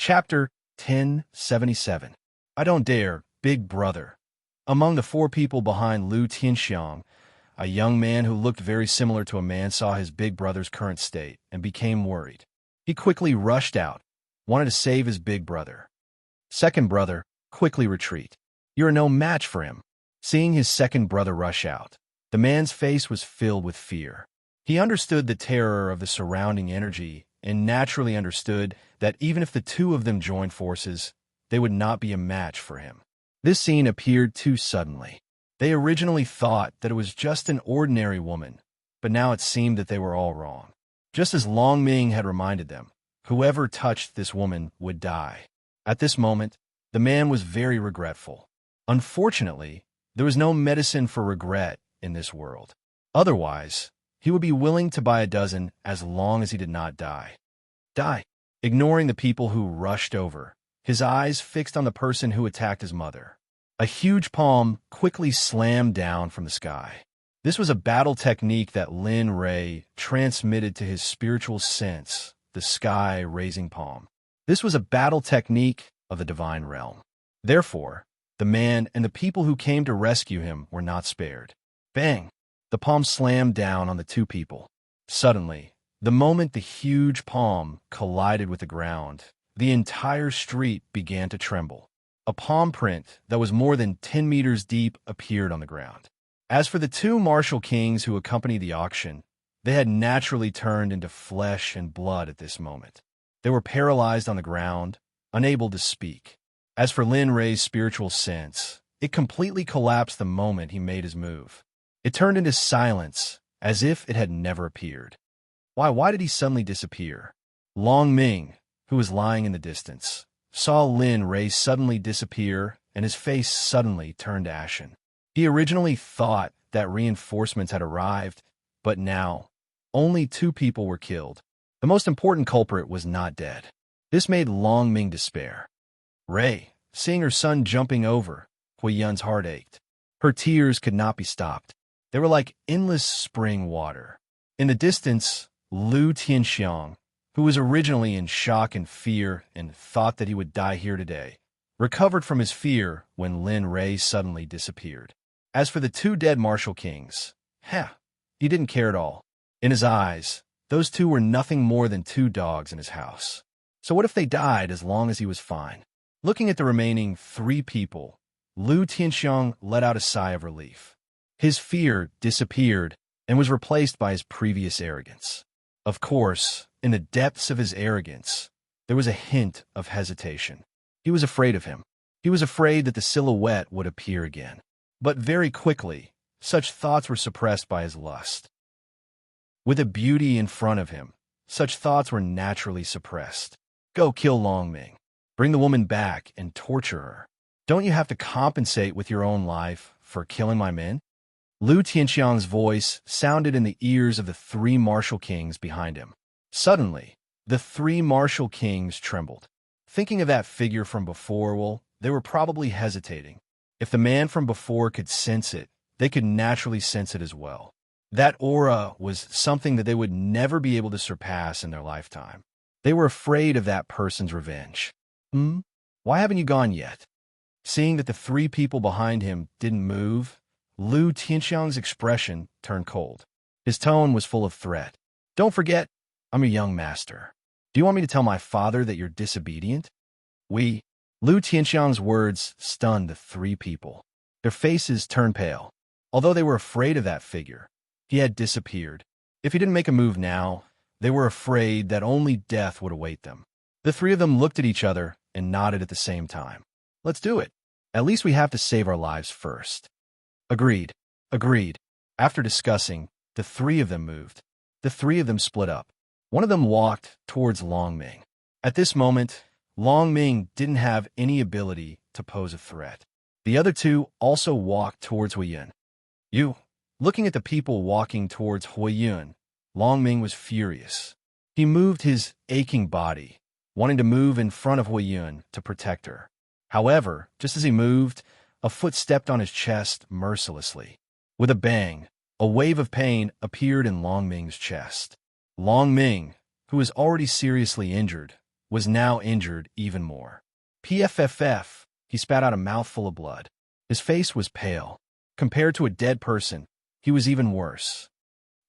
Chapter 1077. I don't dare, Big Brother. Among the four people behind Lu Tianxiang, a young man who looked very similar to a man saw his big brother's current state and became worried. He quickly rushed out, wanted to save his big brother. Second brother, quickly retreat. You are no match for him. Seeing his second brother rush out, the man's face was filled with fear. He understood the terror of the surrounding energy and naturally understood that even if the two of them joined forces, they would not be a match for him. This scene appeared too suddenly. They originally thought that it was just an ordinary woman, but now it seemed that they were all wrong. Just as Long Ming had reminded them, whoever touched this woman would die. At this moment, the man was very regretful. Unfortunately, there was no medicine for regret in this world. Otherwise, he would be willing to buy a dozen as long as he did not die. Ignoring the people who rushed over, his eyes fixed on the person who attacked his mother. A huge palm quickly slammed down from the sky. This was a battle technique that Lin Ray transmitted to his spiritual sense, the sky-raising palm. This was a battle technique of the divine realm. Therefore, the man and the people who came to rescue him were not spared. Bang! The palm slammed down on the two people. Suddenly, the moment the huge palm collided with the ground, the entire street began to tremble. A palm print that was more than 10 meters deep appeared on the ground. As for the two martial kings who accompanied the auction, they had naturally turned into flesh and blood at this moment. They were paralyzed on the ground, unable to speak. As for Lin Ray's spiritual sense, it completely collapsed the moment he made his move. It turned into silence, as if it had never appeared. Why did he suddenly disappear? Long Ming, who was lying in the distance, saw Lin Ray suddenly disappear, and his face suddenly turned ashen. He originally thought that reinforcements had arrived, but now, only two people were killed. The most important culprit was not dead. This made Long Ming despair. Ray, seeing her son jumping over, Huiyun's heart ached. Her tears could not be stopped. They were like endless spring water. In the distance, Lu Tianxiang, who was originally in shock and fear and thought that he would die here today, recovered from his fear when Lin Ray suddenly disappeared. As for the two dead martial kings, he didn't care at all. In his eyes, those two were nothing more than two dogs in his house. So what if they died as long as he was fine? Looking at the remaining three people, Lu Tianxiang let out a sigh of relief. His fear disappeared and was replaced by his previous arrogance. Of course, in the depths of his arrogance, there was a hint of hesitation. He was afraid of him. He was afraid that the silhouette would appear again. But very quickly, such thoughts were suppressed by his lust. With a beauty in front of him, such thoughts were naturally suppressed. Go kill Long Ming. Bring the woman back and torture her. Don't you have to compensate with your own life for killing my men? Lu Tianxiang's voice sounded in the ears of the three martial kings behind him. Suddenly, the three martial kings trembled. Thinking of that figure from before, well, they were probably hesitating. If the man from before could sense it, they could naturally sense it as well. That aura was something that they would never be able to surpass in their lifetime. They were afraid of that person's revenge. Why haven't you gone yet? Seeing that the three people behind him didn't move, Lu Tianxiang's expression turned cold. His tone was full of threat. Don't forget, I'm your young master. Do you want me to tell my father that you're disobedient? Lu Tianxiang's words stunned the three people. Their faces turned pale. Although they were afraid of that figure, he had disappeared. If he didn't make a move now, they were afraid that only death would await them. The three of them looked at each other and nodded at the same time. Let's do it. At least we have to save our lives first. Agreed. After discussing, the three of them moved. The three of them split up. One of them walked towards Long Ming. At this moment, Long Ming didn't have any ability to pose a threat. The other two also walked towards Huiyun. Looking at the people walking towards Huiyun, Long Ming was furious. He moved his aching body, wanting to move in front of Huiyun to protect her. However, just as he moved, a foot stepped on his chest mercilessly. With a bang, a wave of pain appeared in Long Ming's chest. Long Ming, who was already seriously injured, was now injured even more. Pfff, he spat out a mouthful of blood. His face was pale. Compared to a dead person, he was even worse.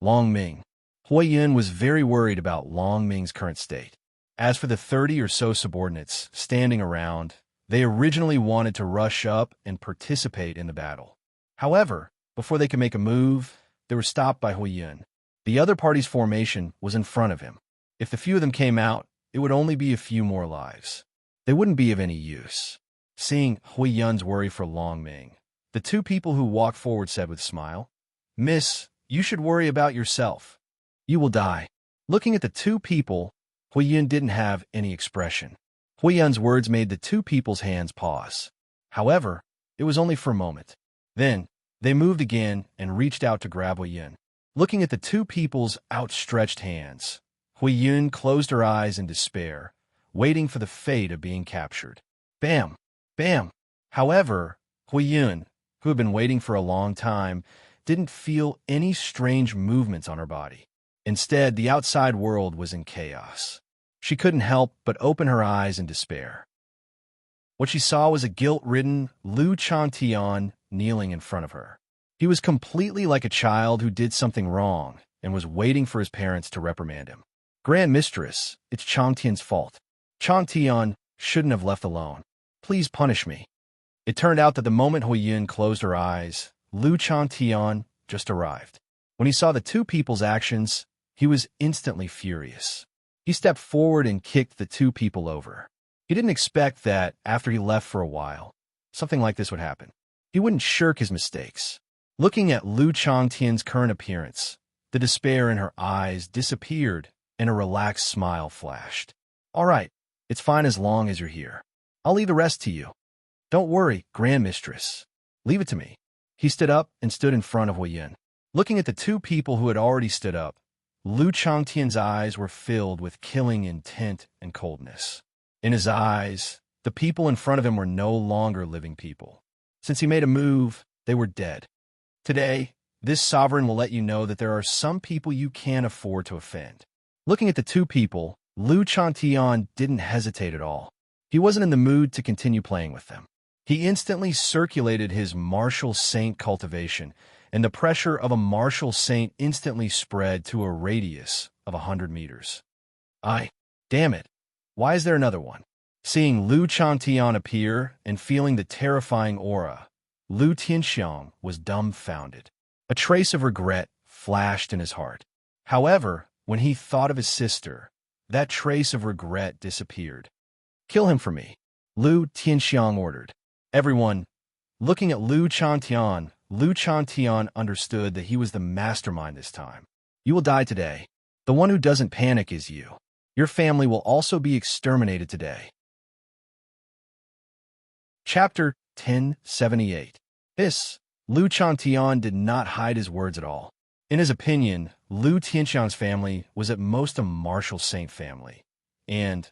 Long Ming. Hui Yun was very worried about Long Ming's current state. As for the 30 or so subordinates standing around, they originally wanted to rush up and participate in the battle. However, before they could make a move, they were stopped by Hui Yun. The other party's formation was in front of him. If the few of them came out, it would only be a few more lives. They wouldn't be of any use. Seeing Hui Yun's worry for Long Ming, the two people who walked forward said with a smile, "Miss, you should worry about yourself. You will die." Looking at the two people, Hui Yun didn't have any expression. Hui Yun's words made the two people's hands pause. However, it was only for a moment. Then, they moved again and reached out to grab Hui Yun. Looking at the two people's outstretched hands, Hui Yun closed her eyes in despair, waiting for the fate of being captured. Bam! Bam! However, Hui Yun, who had been waiting for a long time, didn't feel any strange movements on her body. Instead, the outside world was in chaos. She couldn't help but open her eyes in despair. What she saw was a guilt-ridden Lu Chantian kneeling in front of her. He was completely like a child who did something wrong and was waiting for his parents to reprimand him. "Grand Mistress, it's Changtian's fault. Changtian shouldn't have left alone. Please punish me." It turned out that the moment Hui Yun closed her eyes, Lu Changtian just arrived. When he saw the two people's actions, he was instantly furious. He stepped forward and kicked the two people over. He didn't expect that, after he left for a while, something like this would happen. He wouldn't shirk his mistakes. Looking at Lu Changtian's current appearance, the despair in her eyes disappeared and a relaxed smile flashed. "All right, it's fine as long as you're here. I'll leave the rest to you. Don't worry, Grand Mistress. Leave it to me." He stood up and stood in front of Hui Yun. Looking at the two people who had already stood up, Lu Changtian's eyes were filled with killing intent and coldness. In his eyes, the people in front of him were no longer living people. Since he made a move, they were dead. Today, this sovereign will let you know that there are some people you can't afford to offend. Looking at the two people, Lu Changtian didn't hesitate at all. He wasn't in the mood to continue playing with them. He instantly circulated his martial saint cultivation, and the pressure of a martial saint instantly spread to a radius of 100 meters. Damn it. Why is there another one? Seeing Lu Changtian appear and feeling the terrifying aura, Lu Tianxiang was dumbfounded. A trace of regret flashed in his heart. However, when he thought of his sister, that trace of regret disappeared. "Kill him for me," Lu Tianxiang ordered. Everyone, looking at Lu Changtian understood that he was the mastermind this time. "You will die today. The one who doesn't panic is you. Your family will also be exterminated today." Chapter 1078. Lu Changtian did not hide his words at all. In his opinion, Lu Tianxiang's family was at most a martial saint family. And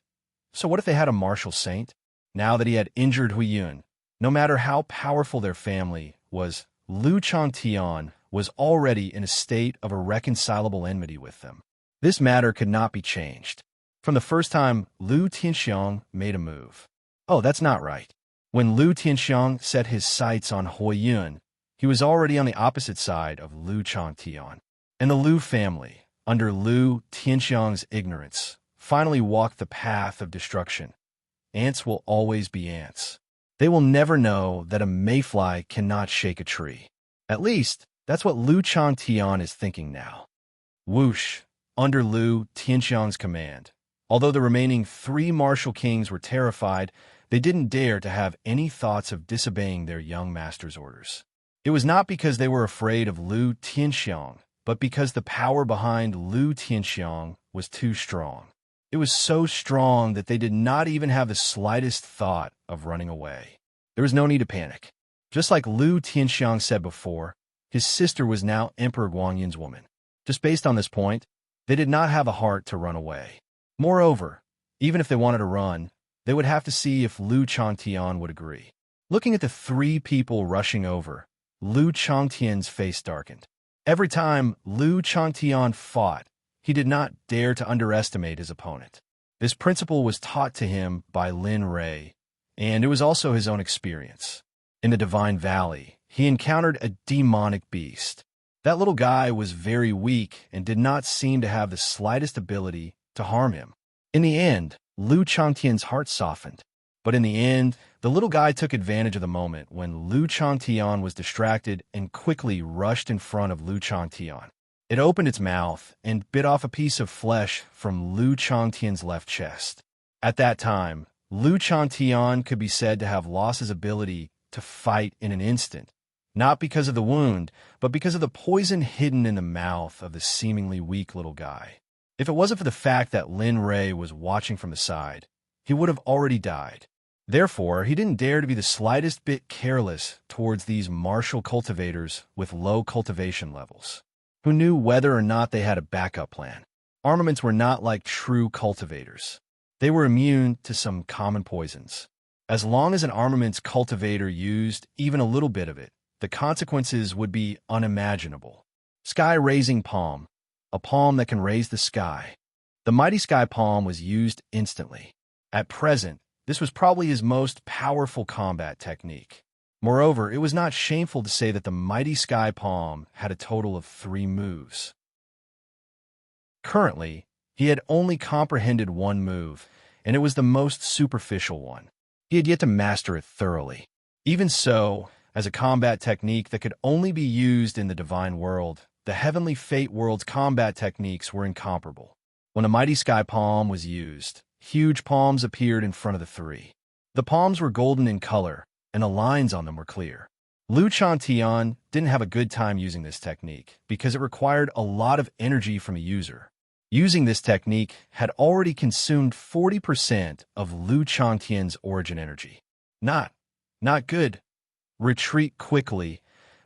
so what if they had a martial saint? Now that he had injured Hui Yun, no matter how powerful their family was, Lu Changtian was already in a state of irreconcilable enmity with them. This matter could not be changed. From the first time Lu Tianxiang made a move. Oh, that's not right. When Lu Tianxiang set his sights on Hui Yun, he was already on the opposite side of Lu Changtian. And the Lu family, under Lu Tianxiang's ignorance, finally walked the path of destruction. Ants will always be ants. They will never know that a mayfly cannot shake a tree. At least, that's what Lu Changtian is thinking now. Whoosh, under Lu Tianxiang's command. Although the remaining 3 martial kings were terrified, they didn't dare to have any thoughts of disobeying their young master's orders. It was not because they were afraid of Lu Tianxiang, but because the power behind Lu Tianxiang was too strong. It was so strong that they did not even have the slightest thought of running away. There was no need to panic. Just like Lu Tianxiang said before, his sister was now Emperor Guangyun's woman. Just based on this point, they did not have a heart to run away. Moreover, even if they wanted to run, they would have to see if Lu Changtian would agree. Looking at the 3 people rushing over, Lu Changtian's face darkened. Every time Lu Changtian fought, he did not dare to underestimate his opponent. This principle was taught to him by Lin Ray, and it was also his own experience. In the Divine Valley, he encountered a demonic beast. That little guy was very weak and did not seem to have the slightest ability to harm him. In the end, Lu Changtian's heart softened. But in the end, the little guy took advantage of the moment when Lu Changtian was distracted and quickly rushed in front of Lu Changtian. It opened its mouth and bit off a piece of flesh from Lu Changtian's left chest. At that time, Lu Changtian could be said to have lost his ability to fight in an instant, not because of the wound, but because of the poison hidden in the mouth of the seemingly weak little guy. If it wasn't for the fact that Lin Ray was watching from the side, he would have already died. Therefore, he didn't dare to be the slightest bit careless towards these martial cultivators with low cultivation levels, who knew whether or not they had a backup plan. Armaments were not like true cultivators. They were immune to some common poisons. As long as an armaments cultivator used even a little bit of it, the consequences would be unimaginable. Sky-raising palm, a palm that can raise the sky. The mighty sky palm was used instantly. At present, this was probably his most powerful combat technique. Moreover, it was not shameful to say that the mighty sky palm had a total of 3 moves. Currently, he had only comprehended one move, and it was the most superficial one. He had yet to master it thoroughly. Even so, as a combat technique that could only be used in the divine world, the heavenly fate world's combat techniques were incomparable. When a mighty sky palm was used, huge palms appeared in front of the 3. The palms were golden in color, and the lines on them were clear. Lu Changtian didn't have a good time using this technique because it required a lot of energy from the user. Using this technique had already consumed 40% of Lu Changtian's origin energy. Not good. Retreat quickly.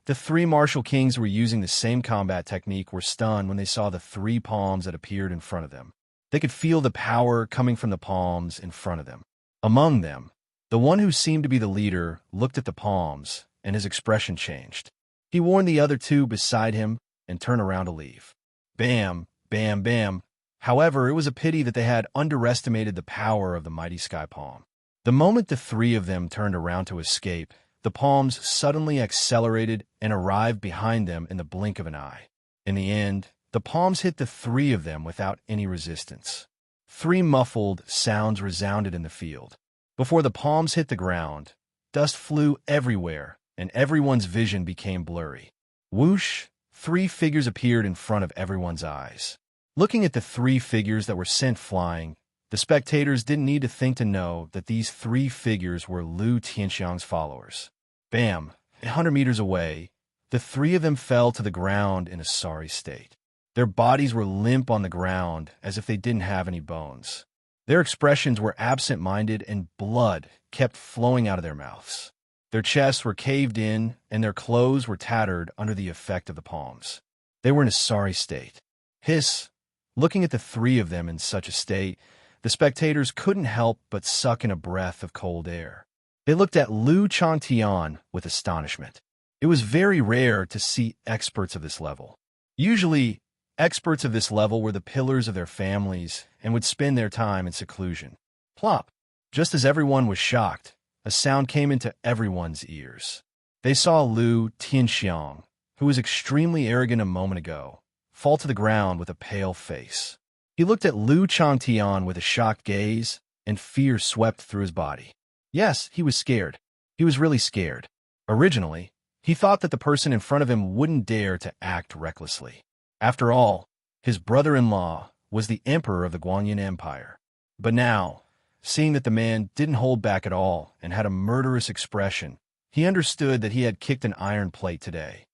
The 3 martial kings who were using the same combat technique were stunned when they saw the 3 palms that appeared in front of them. They could feel the power coming from the palms in front of them. Among them, the one who seemed to be the leader looked at the palms, and his expression changed. He warned the other 2 beside him and turned around to leave. Bam, bam, bam. However, it was a pity that they had underestimated the power of the mighty sky palm. The moment the 3 of them turned around to escape, the palms suddenly accelerated and arrived behind them in the blink of an eye. In the end, the palms hit the 3 of them without any resistance. 3 muffled sounds resounded in the field. Before the palms hit the ground, dust flew everywhere, and everyone's vision became blurry. Whoosh! 3 figures appeared in front of everyone's eyes. Looking at the 3 figures that were sent flying, the spectators didn't need to think to know that these 3 figures were Lu Tianxiang's followers. Bam! 100 meters away, the 3 of them fell to the ground in a sorry state. Their bodies were limp on the ground as if they didn't have any bones. Their expressions were absent-minded and blood kept flowing out of their mouths. Their chests were caved in and their clothes were tattered under the effect of the palms. They were in a sorry state. Hiss! Looking at the 3 of them in such a state, the spectators couldn't help but suck in a breath of cold air. They looked at Lu Changtian with astonishment. It was very rare to see experts of this level. Usually, experts of this level were the pillars of their families and would spend their time in seclusion. Plop! Just as everyone was shocked, a sound came into everyone's ears. They saw Lu Tianxiang, who was extremely arrogant a moment ago, fall to the ground with a pale face. He looked at Lu Changtian with a shocked gaze, and fear swept through his body. Yes, he was scared. He was really scared. Originally, he thought that the person in front of him wouldn't dare to act recklessly. After all, his brother-in-law was the emperor of the Guanyin Empire. But now, seeing that the man didn't hold back at all and had a murderous expression, he understood that he had kicked an iron plate today.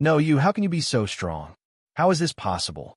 No, how can you be so strong? How is this possible?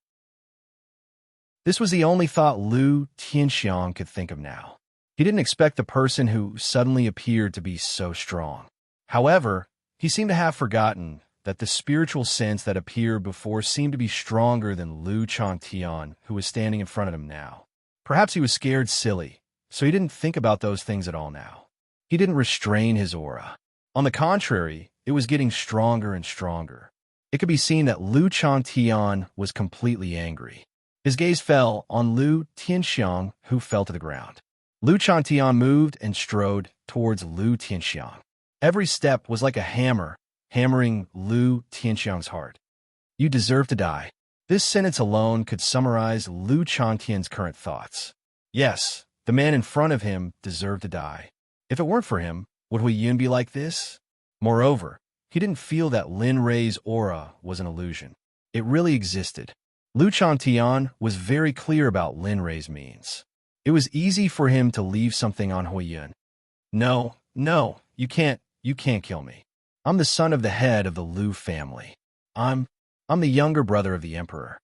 This was the only thought Lu Tianxiang could think of now. He didn't expect the person who suddenly appeared to be so strong. However, he seemed to have forgotten that the spiritual sense that appeared before seemed to be stronger than Lu Changtian, who was standing in front of him now. Perhaps he was scared silly, so he didn't think about those things at all now. He didn't restrain his aura. On the contrary, it was getting stronger and stronger. It could be seen that Lu Changtian was completely angry. His gaze fell on Lu Tianxiang, who fell to the ground. Lu Chantian moved and strode towards Lu Tianxiang. Every step was like a hammer, hammering Lu Tianxiang's heart. You deserve to die. This sentence alone could summarize Lu Chantian's current thoughts. Yes, the man in front of him deserved to die. If it weren't for him, would Hui Yun be like this? Moreover, he didn't feel that Lin Rei's aura was an illusion. It really existed. Lu Chantian was very clear about Lin Rei's means. It was easy for him to leave something on Hui Yun. No, you can't kill me. I'm the son of the head of the Lu family. I'm the younger brother of the emperor.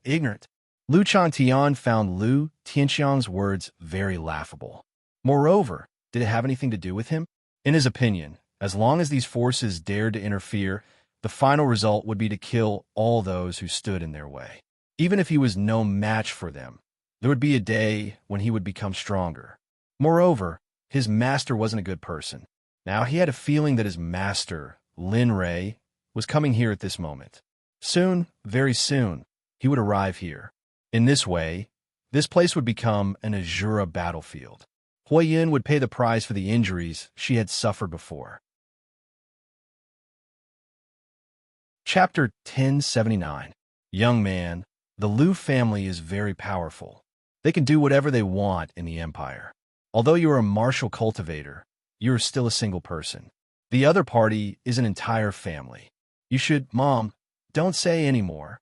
Ignorant. Lu Chantian found Lu Tianxiang's words very laughable. Moreover, did it have anything to do with him? In his opinion, as long as these forces dared to interfere, the final result would be to kill all those who stood in their way. Even if he was no match for them, there would be a day when he would become stronger. Moreover, his master wasn't a good person. Now he had a feeling that his master, Lin Rei, was coming here at this moment. Soon, very soon, he would arrive here. In this way, this place would become an Azura battlefield. Hui Yun would pay the price for the injuries she had suffered before. Chapter 1079. Young man, the Lu family is very powerful. They can do whatever they want in the empire. Although you are a martial cultivator, you are still a single person. The other party is an entire family. You should, Mom, don't say any more.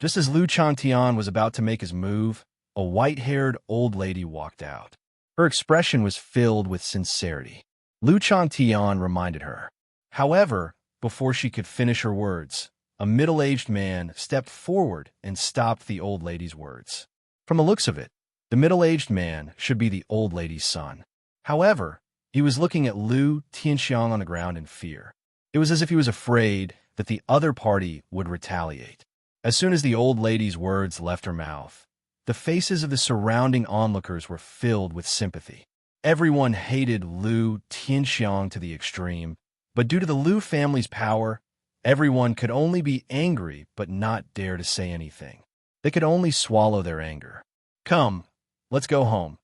Just as Lu Chantian was about to make his move, a white-haired old lady walked out. Her expression was filled with sincerity. Lu Chantian reminded her. However, before she could finish her words, a middle-aged man stepped forward and stopped the old lady's words. From the looks of it, the middle-aged man should be the old lady's son. However, he was looking at Lu Tianxiang on the ground in fear. It was as if he was afraid that the other party would retaliate. As soon as the old lady's words left her mouth, the faces of the surrounding onlookers were filled with sympathy. Everyone hated Lu Tianxiang to the extreme, but due to the Lu family's power, everyone could only be angry but not dare to say anything. They could only swallow their anger. Come, let's go home.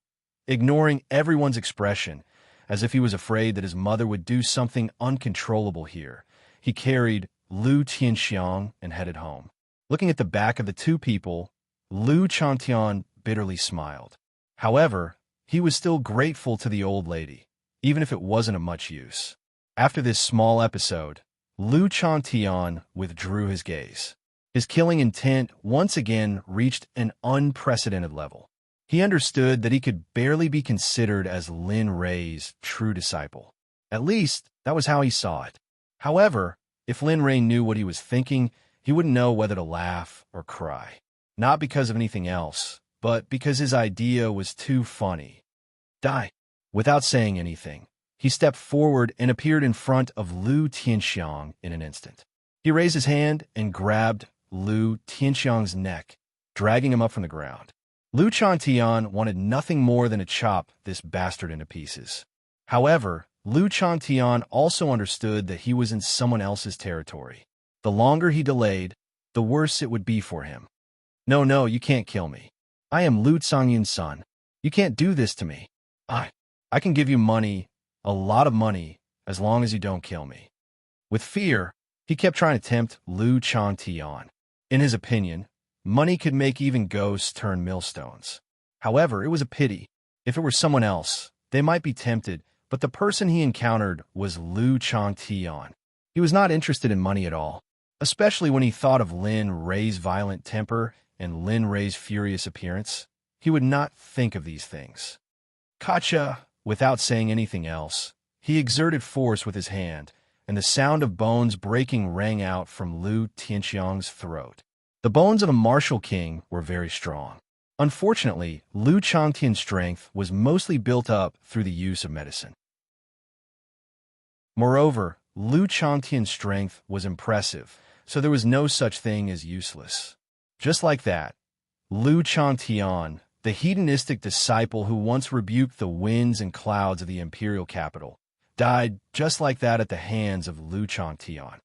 Ignoring everyone's expression, as if he was afraid that his mother would do something uncontrollable here, he carried Lu Tianxiang and headed home. Looking at the back of the two people, Lu Chantian bitterly smiled. However, he was still grateful to the old lady, even if it wasn't of much use. After this small episode, Lu Chantian withdrew his gaze. His killing intent once again reached an unprecedented level. He understood that he could barely be considered as Lin Rei's true disciple. At least, that was how he saw it. However, if Lin Rei knew what he was thinking, he wouldn't know whether to laugh or cry. Not because of anything else, but because his idea was too funny. Die. Without saying anything, he stepped forward and appeared in front of Lu Tianxiang in an instant. He raised his hand and grabbed Lu Tianxiang's neck, dragging him up from the ground. Lu Chantian wanted nothing more than to chop this bastard into pieces. However, Lu Chantian also understood that he was in someone else's territory. The longer he delayed, the worse it would be for him. No, you can't kill me. I am Lu Tsangyun's son. You can't do this to me. I can give you money, a lot of money, as long as you don't kill me. With fear, he kept trying to tempt Lu Chantian. In his opinion, money could make even ghosts turn millstones. However, it was a pity. If it were someone else, they might be tempted, but the person he encountered was Lu Chantian. He was not interested in money at all, especially when he thought of Lin Rei's violent temper and Lin Rei's furious appearance. He would not think of these things. Kacha, without saying anything else, he exerted force with his hand, and the sound of bones breaking rang out from Lu Tianxiang's throat. The bones of a martial king were very strong. Unfortunately, Lu Chantian's strength was mostly built up through the use of medicine. Moreover, Lu Chantian's strength was impressive, so there was no such thing as useless. Just like that, Lu Chantian, the hedonistic disciple who once rebuked the winds and clouds of the imperial capital, died just like that at the hands of Lu Chantian.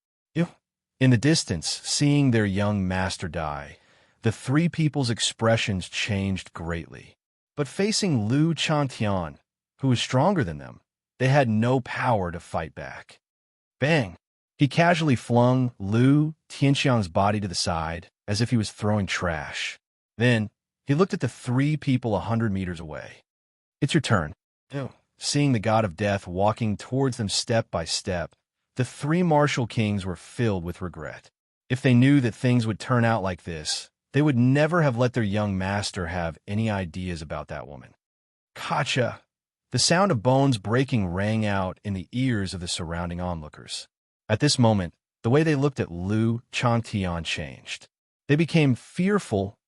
In the distance, seeing their young master die, The three people's expressions changed greatly. But facing Lu Chantian, who was stronger than them, they had no power to fight back. Bang! He casually flung Lu Tianxiang's body to the side, as if he was throwing trash. Then, he looked at the three people 100 meters away. It's your turn. Oh. Seeing the god of death walking towards them step by step, the three martial kings were filled with regret. If they knew that things would turn out like this, they would never have let their young master have any ideas about that woman. Gotcha! The sound of bones breaking rang out in the ears of the surrounding onlookers. At this moment, the way they looked at Lu Changtian changed. They became fearful,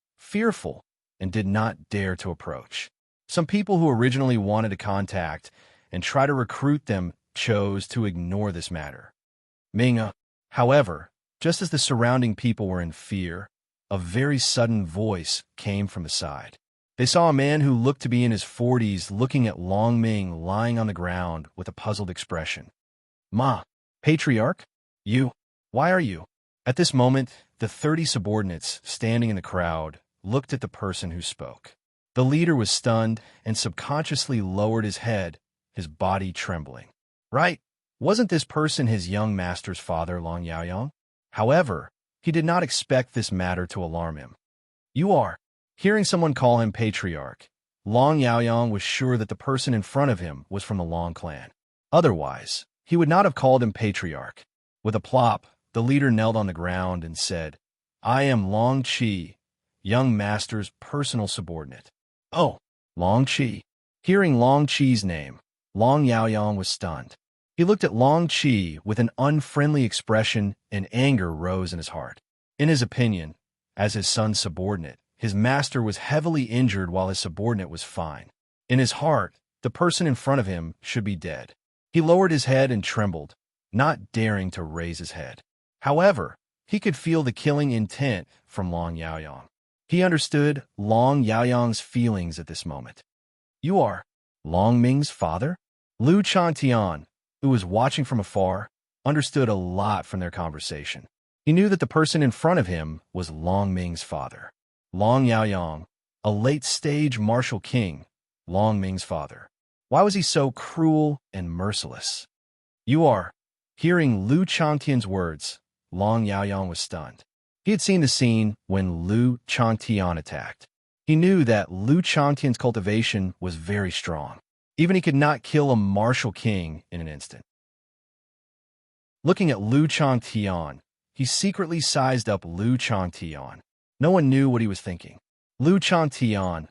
and did not dare to approach. Some people who originally wanted to contact and try to recruit them chose to ignore this matter. Minga, however, just as the surrounding people were in fear, a very sudden voice came from the side. They saw a man who looked to be in his 40s looking at Long Ming lying on the ground with a puzzled expression. Ma, patriarch? You? Why are you? At this moment, the 30 subordinates standing in the crowd looked at the person who spoke. The leader was stunned and subconsciously lowered his head, his body trembling. Right? Wasn't this person his young master's father, Long Yaoyang? However, he did not expect this matter to alarm him. You are. Hearing someone call him patriarch, Long Yaoyang was sure that the person in front of him was from the Long clan. Otherwise, he would not have called him patriarch. With a plop, the leader knelt on the ground and said, I am Long Qi, young master's personal subordinate. Oh, Long Qi. Hearing Long Qi's name, Long Yaoyang was stunned. He looked at Long Qi with an unfriendly expression, and anger rose in his heart. In his opinion, as his son's subordinate, his master was heavily injured while his subordinate was fine. In his heart, the person in front of him should be dead. He lowered his head and trembled, not daring to raise his head. However, he could feel the killing intent from Long Yaoyang. He understood Long Yaoyang's feelings at this moment. You are Long Ming's father? Lu Chantian, who was watching from afar, understood a lot from their conversation. He knew that the person in front of him was Long Ming's father. Long Yaoyang, a late-stage martial king, Long Ming's father. Why was he so cruel and merciless? You are. Hearing Lu Changtian's words, Long Yaoyang was stunned. He had seen the scene when Lu Changtian attacked. He knew that Lu Changtian's cultivation was very strong. Even he could not kill a martial king in an instant. Looking at Lu Changtian, he secretly sized up Lu Changtian. No one knew what he was thinking. Lu Changtian,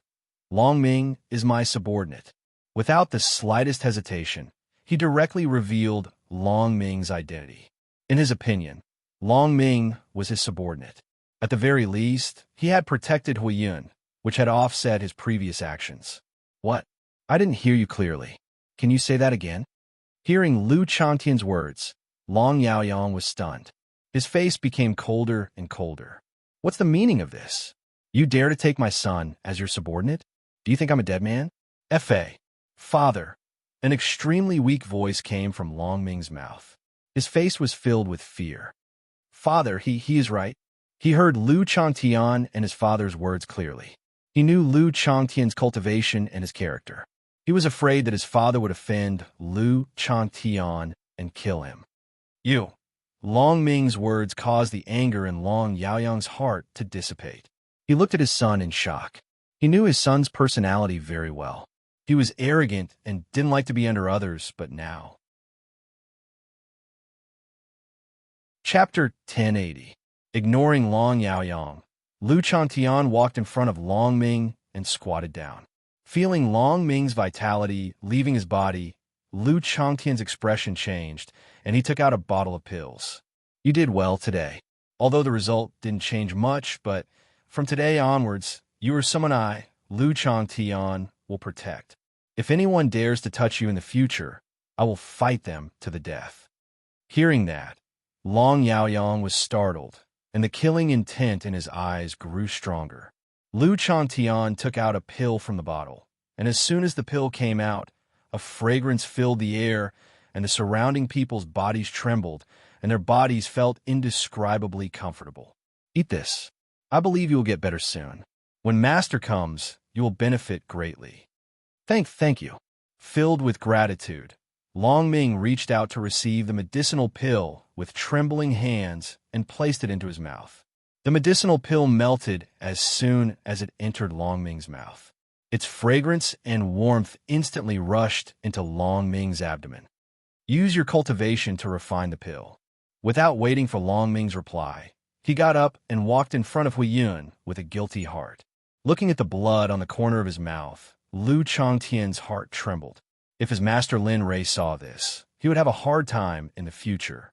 Long Ming is my subordinate. Without the slightest hesitation, he directly revealed Long Ming's identity. In his opinion, Long Ming was his subordinate. At the very least, he had protected Huiyun, which had offset his previous actions. What? I didn't hear you clearly. Can you say that again? Hearing Lu Changtian's words, Long Yaoyang was stunned. His face became colder and colder. What's the meaning of this? You dare to take my son as your subordinate? Do you think I'm a dead man? F.A. Father. An extremely weak voice came from Long Ming's mouth. His face was filled with fear. Father, he is right. He heard Lu Changtian and his father's words clearly. He knew Lu Changtian's cultivation and his character. He was afraid that his father would offend Lu Changtian and kill him. You. Long Ming's words caused the anger in Long Yaoyang's heart to dissipate. He looked at his son in shock. He knew his son's personality very well. He was arrogant and didn't like to be under others, but now. Chapter 1080. Ignoring Long Yaoyang, Lu Changtian walked in front of Long Ming and squatted down. Feeling Long Ming's vitality leaving his body, Lu Changtian's expression changed, and he took out a bottle of pills. You did well today. Although the result didn't change much, but from today onwards, you are someone I, Lu Changtian, will protect. If anyone dares to touch you in the future, I will fight them to the death. Hearing that, Long Yaoyang was startled, and the killing intent in his eyes grew stronger. Lu Changtian took out a pill from the bottle, and as soon as the pill came out, a fragrance filled the air, and the surrounding people's bodies trembled, and their bodies felt indescribably comfortable. Eat this. I believe you will get better soon. When Master comes, you will benefit greatly. Thank you. Filled with gratitude, Long Ming reached out to receive the medicinal pill with trembling hands and placed it into his mouth. The medicinal pill melted as soon as it entered Long Ming's mouth. Its fragrance and warmth instantly rushed into Long Ming's abdomen. Use your cultivation to refine the pill. Without waiting for Long Ming's reply, he got up and walked in front of Huiyun with a guilty heart. Looking at the blood on the corner of his mouth, Lu Changtian's heart trembled. If his master Lin Rei saw this, he would have a hard time in the future.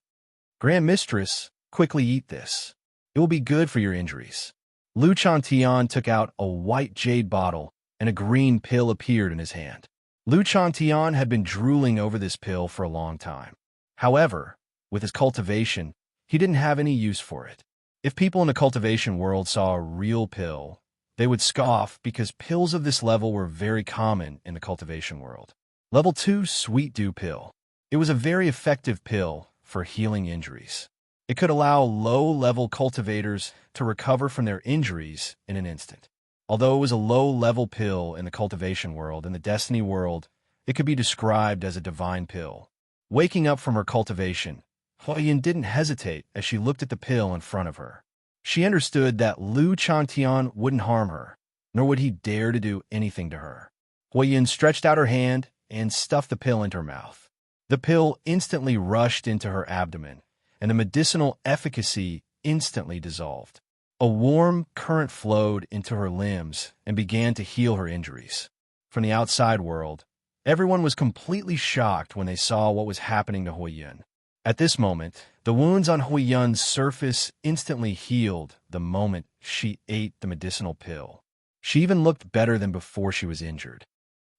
Grand Mistress, quickly eat this. It will be good for your injuries. Lu Changtian took out a white jade bottle, and a green pill appeared in his hand. Lu Changtian had been drooling over this pill for a long time. However, with his cultivation, he didn't have any use for it. If people in the cultivation world saw a real pill, they would scoff because pills of this level were very common in the cultivation world. Level 2 Sweet Dew Pill. It was a very effective pill for healing injuries. It could allow low-level cultivators to recover from their injuries in an instant. Although it was a low-level pill in the cultivation world, in the destiny world, it could be described as a divine pill. Waking up from her cultivation, Huiyun didn't hesitate as she looked at the pill in front of her. She understood that Lu Changtian wouldn't harm her, nor would he dare to do anything to her. Huiyun stretched out her hand and stuffed the pill into her mouth. The pill instantly rushed into her abdomen, and the medicinal efficacy instantly dissolved. A warm current flowed into her limbs and began to heal her injuries. From the outside world, everyone was completely shocked when they saw what was happening to Huiyun. At this moment, the wounds on Huiyun's surface instantly healed the moment she ate the medicinal pill. She even looked better than before she was injured.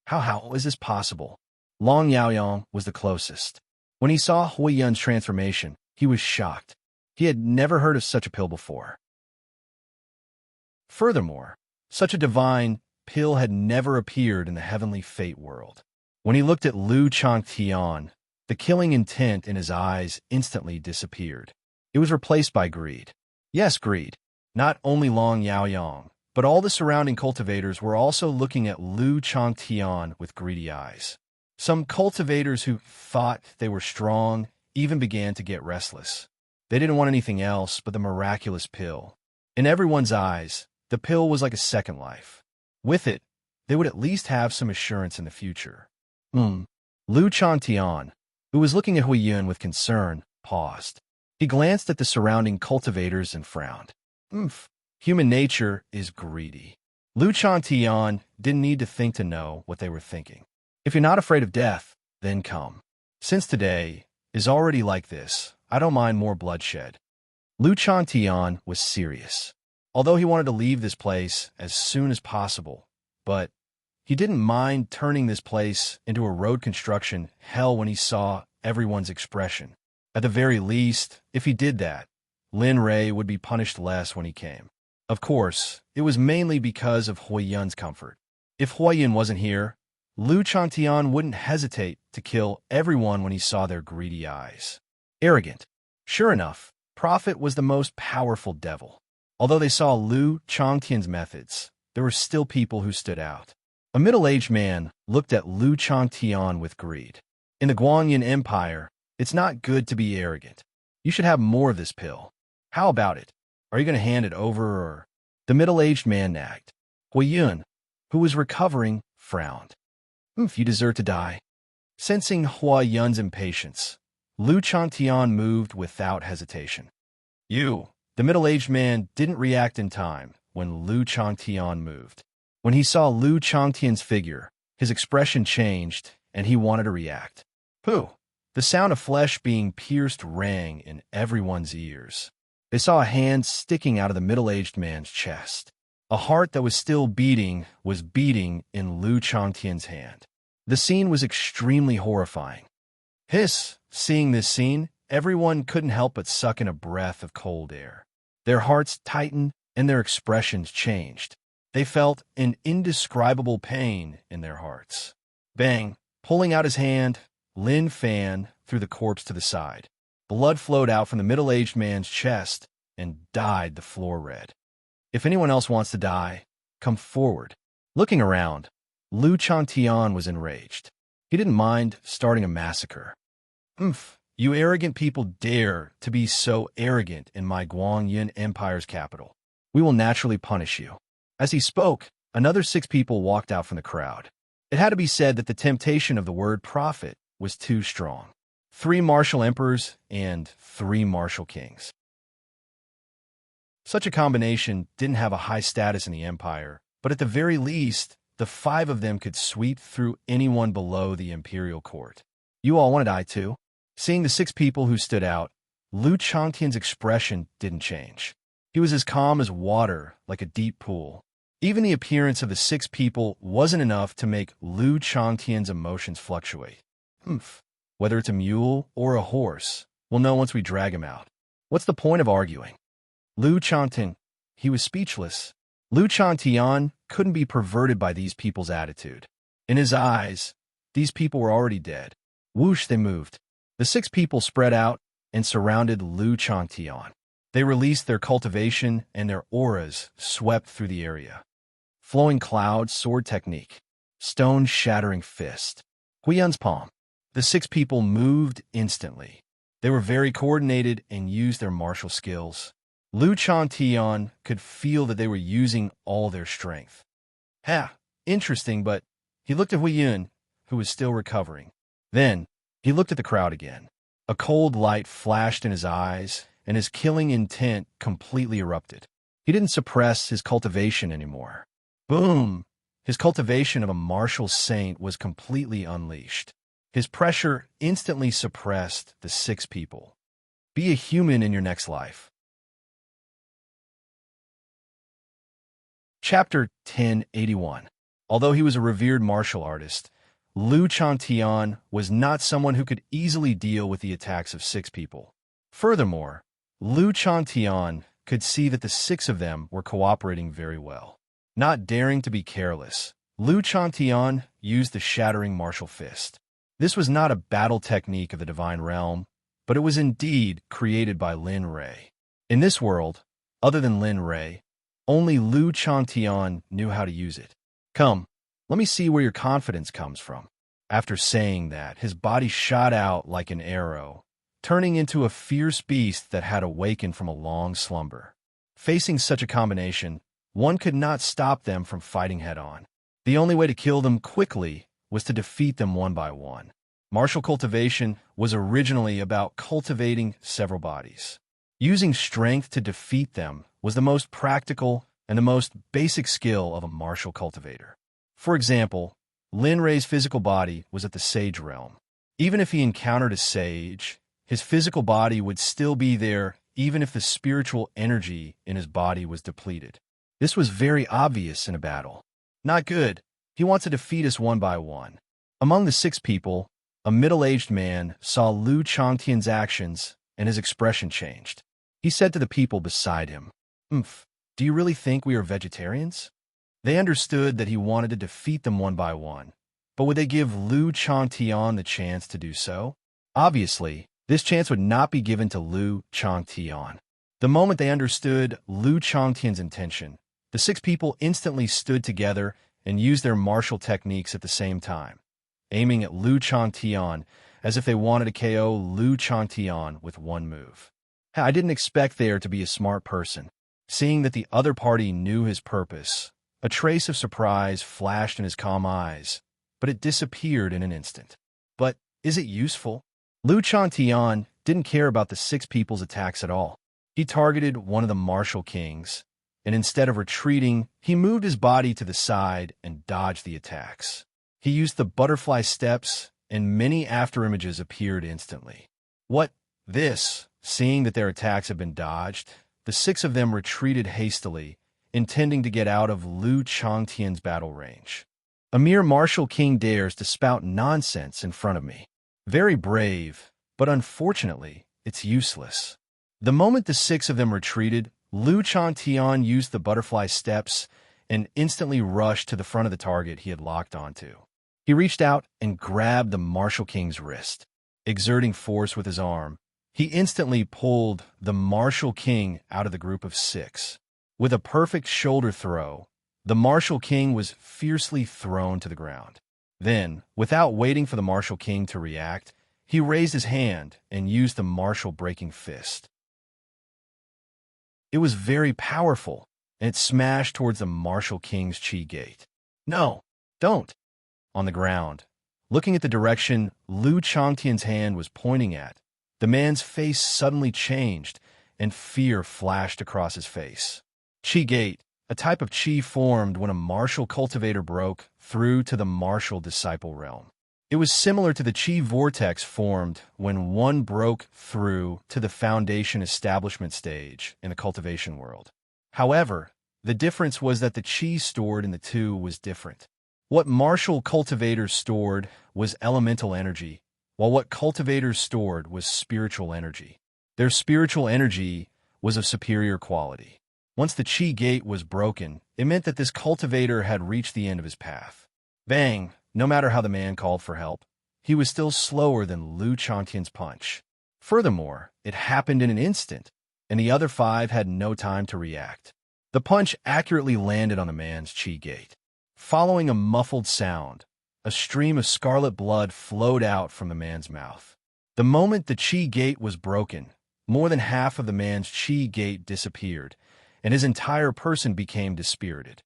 How is this possible? Long Yaoyang was the closest. When he saw Huiyun's transformation, he was shocked. He had never heard of such a pill before. Furthermore, such a divine pill had never appeared in the heavenly fate world. When he looked at Lu Changtian, the killing intent in his eyes instantly disappeared. It was replaced by greed. Yes, greed. Not only Long Yaoyang, but all the surrounding cultivators were also looking at Lu Changtian with greedy eyes. Some cultivators who thought they were strong even began to get restless. They didn't want anything else but the miraculous pill. In everyone's eyes, the pill was like a second life. With it, they would at least have some assurance in the future. Lu Changtian, who was looking at Huiyun with concern, paused. He glanced at the surrounding cultivators and frowned. Human nature is greedy. Lu Changtian didn't need to think to know what they were thinking. If you're not afraid of death, then come. Since today is already like this, I don't mind more bloodshed. Lu Changtian was serious. Although he wanted to leave this place as soon as possible, but he didn't mind turning this place into a road construction hell when he saw everyone's expression. At the very least, if he did that, Lin Rei would be punished less when he came. Of course, it was mainly because of Huiyun's comfort. If Huiyun wasn't here, Lu Changtian wouldn't hesitate to kill everyone when he saw their greedy eyes. Arrogant. Sure enough, Prophet was the most powerful devil. Although they saw Lu Changtian's methods, there were still people who stood out. A middle-aged man looked at Lu Changtian with greed. In the Guanyin Empire, it's not good to be arrogant. You should have more of this pill. How about it? Are you going to hand it over or? The middle-aged man nagged. Huiyun, who was recovering, frowned. You deserve to die. Sensing Huiyun's impatience, Lu Changtian moved without hesitation. The middle-aged man didn't react in time when Lu Changtian moved. When he saw Lu Changtian's figure, his expression changed, and he wanted to react. The sound of flesh being pierced rang in everyone's ears. They saw a hand sticking out of the middle-aged man's chest. A heart that was still beating was beating in Lu Changtian's hand. The scene was extremely horrifying. Seeing this scene, everyone couldn't help but suck in a breath of cold air. Their hearts tightened and their expressions changed. They felt an indescribable pain in their hearts. Bang! Pulling out his hand, Lin Fan threw the corpse to the side. Blood flowed out from the middle-aged man's chest and dyed the floor red. If anyone else wants to die, come forward. Looking around, Lu Changtian was enraged. He didn't mind starting a massacre. Umph, you arrogant people dare to be so arrogant in my Guangyin Empire's capital. We will naturally punish you. As he spoke, another 6 people walked out from the crowd. It had to be said that the temptation of the word prophet was too strong. 3 martial emperors and 3 martial kings. Such a combination didn't have a high status in the empire, but at the very least, the 5 of them could sweep through anyone below the imperial court. You all want to die too? Seeing the 6 people who stood out, Lu Changtian's expression didn't change. He was as calm as water, like a deep pool. Even the appearance of the 6 people wasn't enough to make Lu Changtian's emotions fluctuate. Whether it's a mule or a horse, we'll know once we drag him out. What's the point of arguing? Lu Changtian, he was speechless. Lu Changtian couldn't be perverted by these people's attitude. In his eyes, these people were already dead. Whoosh, they moved. The 6 people spread out and surrounded Lu Changtian. They released their cultivation and their auras swept through the area. Flowing cloud, sword technique. Stone-shattering fist. Huiyan's palm. The 6 people moved instantly. They were very coordinated and used their martial skills. Lu Changtian could feel that they were using all their strength. Interesting, but he looked at Huiyun, who was still recovering. Then, he looked at the crowd again. A cold light flashed in his eyes, and his killing intent completely erupted. He didn't suppress his cultivation anymore. Boom! His cultivation of a martial saint was completely unleashed. His pressure instantly suppressed the 6 people. Be a human in your next life. Chapter 1081. Although he was a revered martial artist, Lu Changtian was not someone who could easily deal with the attacks of 6 people. Furthermore, Lu Changtian could see that the 6 of them were cooperating very well. Not daring to be careless, Lu Changtian used the shattering martial fist. This was not a battle technique of the divine realm, but it was indeed created by Lin Rui. In this world, other than Lin Rui, only Lu Changtian knew how to use it. Come, let me see where your confidence comes from. After saying that, his body shot out like an arrow, turning into a fierce beast that had awakened from a long slumber. Facing such a combination, one could not stop them from fighting head-on. The only way to kill them quickly was to defeat them one by one. Martial cultivation was originally about cultivating several bodies. Using strength to defeat them was the most practical and the most basic skill of a martial cultivator. For example, Lin Rui's physical body was at the sage realm. Even if he encountered a sage, his physical body would still be there even if the spiritual energy in his body was depleted. This was very obvious in a battle. Not good. He wants to defeat us one by one. Among the 6 people, a middle-aged man saw Lu Changtian's actions and his expression changed. He said to the people beside him, do you really think we are vegetarians? They understood that he wanted to defeat them one by one, but would they give Lu Changtian the chance to do so? Obviously, this chance would not be given to Lu Changtian. The moment they understood Lu Changtian's intention, the 6 people instantly stood together and used their martial techniques at the same time, aiming at Lu Changtian as if they wanted to KO Lu Changtian with one move. I didn't expect there to be a smart person. Seeing that the other party knew his purpose, a trace of surprise flashed in his calm eyes, but it disappeared in an instant. But is it useful? Lu Changtian didn't care about the 6 people's attacks at all. He targeted one of the martial kings, and instead of retreating, he moved his body to the side and dodged the attacks. He used the butterfly steps, and many afterimages appeared instantly. What? This? Seeing that their attacks had been dodged, the 6 of them retreated hastily, intending to get out of Lu Changtian's battle range. A mere martial king dares to spout nonsense in front of me. Very brave, but unfortunately, it's useless. The moment the 6 of them retreated, Lu Changtian used the butterfly steps and instantly rushed to the front of the target he had locked onto. He reached out and grabbed the martial king's wrist. Exerting force with his arm, he instantly pulled the martial king out of the group of 6. With a perfect shoulder throw, the martial king was fiercely thrown to the ground. Then, without waiting for the martial king to react, he raised his hand and used the martial breaking fist. It was very powerful, and it smashed towards the martial king's chi gate. No, don't! On the ground, looking at the direction Lu Changtian's hand was pointing at, the man's face suddenly changed, and fear flashed across his face. Chi gate, a type of chi formed when a martial cultivator broke through to the martial disciple realm. It was similar to the chi vortex formed when one broke through to the foundation establishment stage in the cultivation world. However, the difference was that the chi stored in the two was different. What martial cultivators stored was elemental energy, while what cultivators stored was spiritual energy. Their spiritual energy was of superior quality. Once the chi gate was broken, it meant that this cultivator had reached the end of his path. Bang! No matter how the man called for help, he was still slower than Lu Changtian's punch. Furthermore, it happened in an instant, and the other 5 had no time to react. The punch accurately landed on the man's chi gate. Following a muffled sound, a stream of scarlet blood flowed out from the man's mouth. The moment the chi gate was broken, more than half of the man's chi gate disappeared, and his entire person became dispirited.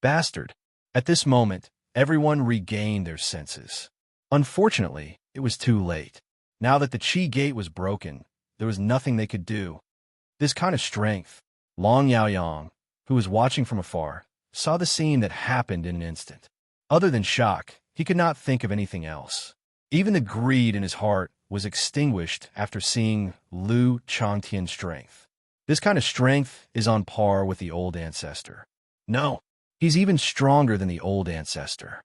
Bastard! At this moment, everyone regained their senses. Unfortunately, it was too late. Now that the chi gate was broken, there was nothing they could do. This kind of strength, Long Yaoyang, who was watching from afar, saw the scene that happened in an instant. Other than shock, he could not think of anything else. Even the greed in his heart was extinguished after seeing Lu Changtian's strength. This kind of strength is on par with the old ancestor. No, he's even stronger than the old ancestor.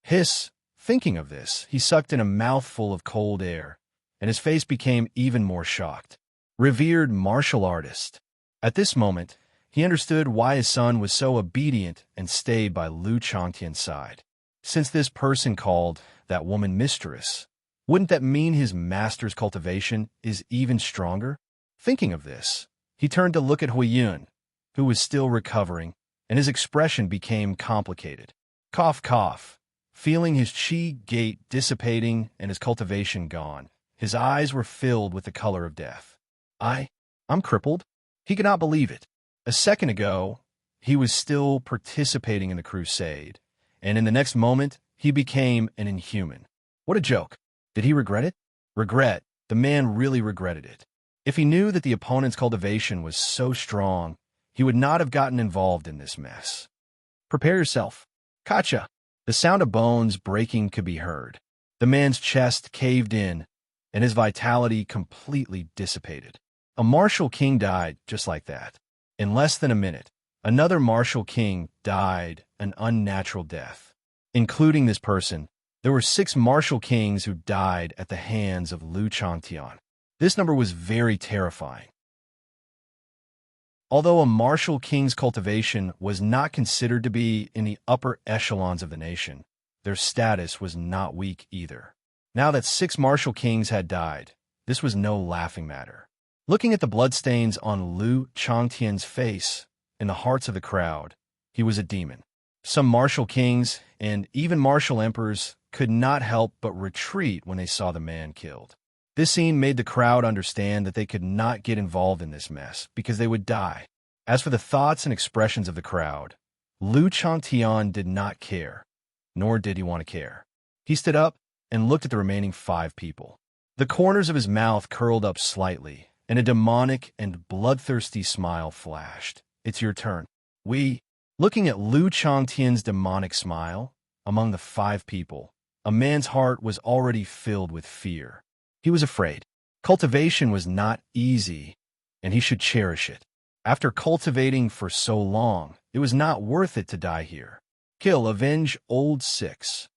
Hiss! Thinking of this, he sucked in a mouthful of cold air, and his face became even more shocked. Revered martial artist. At this moment, he understood why his son was so obedient and stayed by Lu Changtian's side. Since this person called that woman mistress, wouldn't that mean his master's cultivation is even stronger? Thinking of this, he turned to look at Huiyun, who was still recovering, and his expression became complicated. Cough, cough. Feeling his chi gate dissipating and his cultivation gone, his eyes were filled with the color of death. I'm crippled? He could not believe it. A second ago, he was still participating in the crusade, and in the next moment, he became an inhuman. What a joke. Did he regret it? Regret. The man really regretted it. If he knew that the opponent's cultivation was so strong, he would not have gotten involved in this mess. Prepare yourself. Kacha! The sound of bones breaking could be heard. The man's chest caved in, and his vitality completely dissipated. A martial king died just like that. In less than a minute, another martial king died an unnatural death. Including this person, there were 6 martial kings who died at the hands of Lu Changtian. This number was very terrifying. Although a martial king's cultivation was not considered to be in the upper echelons of the nation, their status was not weak either. Now that 6 martial kings had died, this was no laughing matter. Looking at the bloodstains on Lu Changtian's face, in the hearts of the crowd, he was a demon. Some martial kings and even martial emperors could not help but retreat when they saw the man killed. This scene made the crowd understand that they could not get involved in this mess because they would die. As for the thoughts and expressions of the crowd, Lu Changtian did not care, nor did he want to care. He stood up and looked at the remaining 5 people. The corners of his mouth curled up slightly, and a demonic and bloodthirsty smile flashed. It's your turn. Looking at Lu Changtian's demonic smile, among the 5 people, a man's heart was already filled with fear. He was afraid. Cultivation was not easy, and he should cherish it. After cultivating for so long, it was not worth it to die here. Kill, avenge old 6.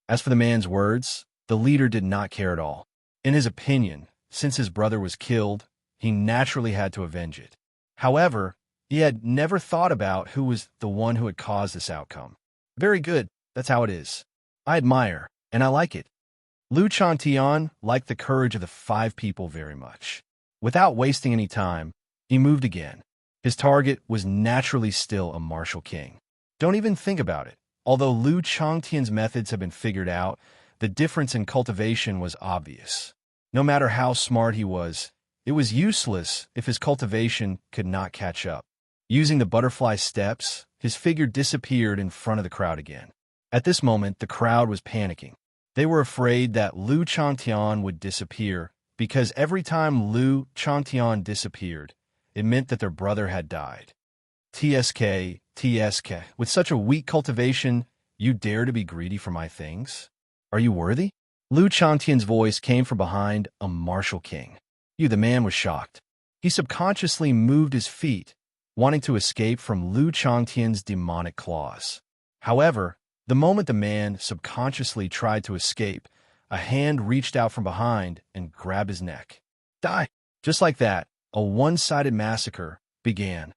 As for the man's words, the leader did not care at all. In his opinion, since his brother was killed, he naturally had to avenge it. However, he had never thought about who was the one who had caused this outcome. Very good, that's how it is. I admire, and I like it. Lu Changtian liked the courage of the 5 people very much. Without wasting any time, he moved again. His target was naturally still a martial king. Don't even think about it. Although Lu Changtian's methods have been figured out, the difference in cultivation was obvious. No matter how smart he was, it was useless if his cultivation could not catch up. Using the butterfly steps, his figure disappeared in front of the crowd again. At this moment, the crowd was panicking. They were afraid that Lu Changtian would disappear, because every time Lu Changtian disappeared, it meant that their brother had died. TSK, TSK, with such a weak cultivation, you dare to be greedy for my things? Are you worthy? Lu Changtian's voice came from behind a martial king. The man was shocked. He subconsciously moved his feet, wanting to escape from Lu Changtian's demonic claws. However, the moment the man subconsciously tried to escape, a hand reached out from behind and grabbed his neck. Die! Just like that, a one-sided massacre began.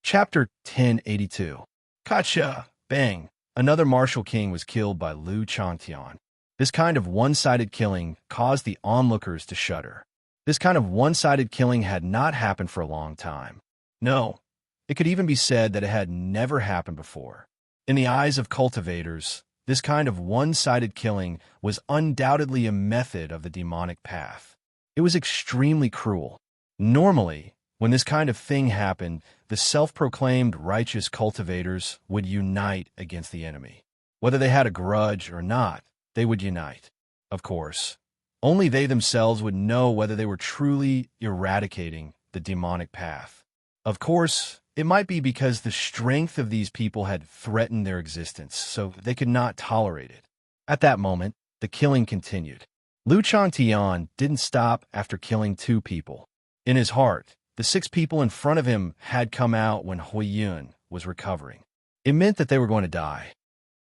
Chapter 1082. Gotcha! Bang! Another martial king was killed by Lu Changtian. This kind of one-sided killing caused the onlookers to shudder. This kind of one-sided killing had not happened for a long time. No, it could even be said that it had never happened before. In the eyes of cultivators, this kind of one-sided killing was undoubtedly a method of the demonic path. It was extremely cruel. Normally, when this kind of thing happened, the self-proclaimed righteous cultivators would unite against the enemy. Whether they had a grudge or not, they would unite. Of course, only they themselves would know whether they were truly eradicating the demonic path. Of course, it might be because the strength of these people had threatened their existence, so they could not tolerate it. At that moment, the killing continued. Lu Changtian didn't stop after killing 2 people. In his heart, the 6 people in front of him had come out when Huiyun was recovering. It meant that they were going to die.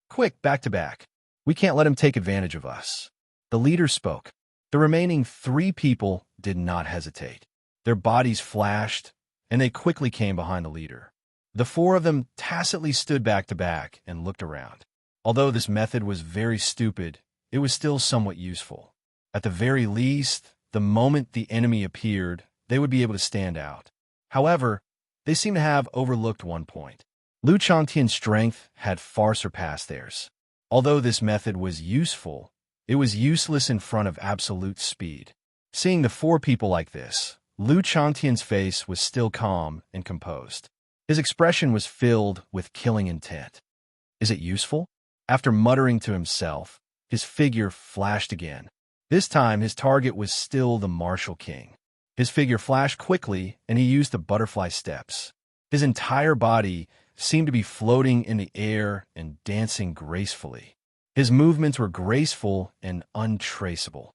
Quick, back to back. We can't let him take advantage of us. The leader spoke. The remaining 3 people did not hesitate. Their bodies flashed, and they quickly came behind the leader. The 4 of them tacitly stood back to back and looked around. Although this method was very stupid, it was still somewhat useful. At the very least, the moment the enemy appeared, they would be able to stand out. However, they seemed to have overlooked one point. Lu Changtian's strength had far surpassed theirs. Although this method was useful, it was useless in front of absolute speed. Seeing the 4 people like this, Lu Changtian's face was still calm and composed. His expression was filled with killing intent. Is it useful? After muttering to himself, his figure flashed again. This time, his target was still the martial king. His figure flashed quickly, and he used the butterfly steps. His entire body seemed to be floating in the air and dancing gracefully. His movements were graceful and untraceable.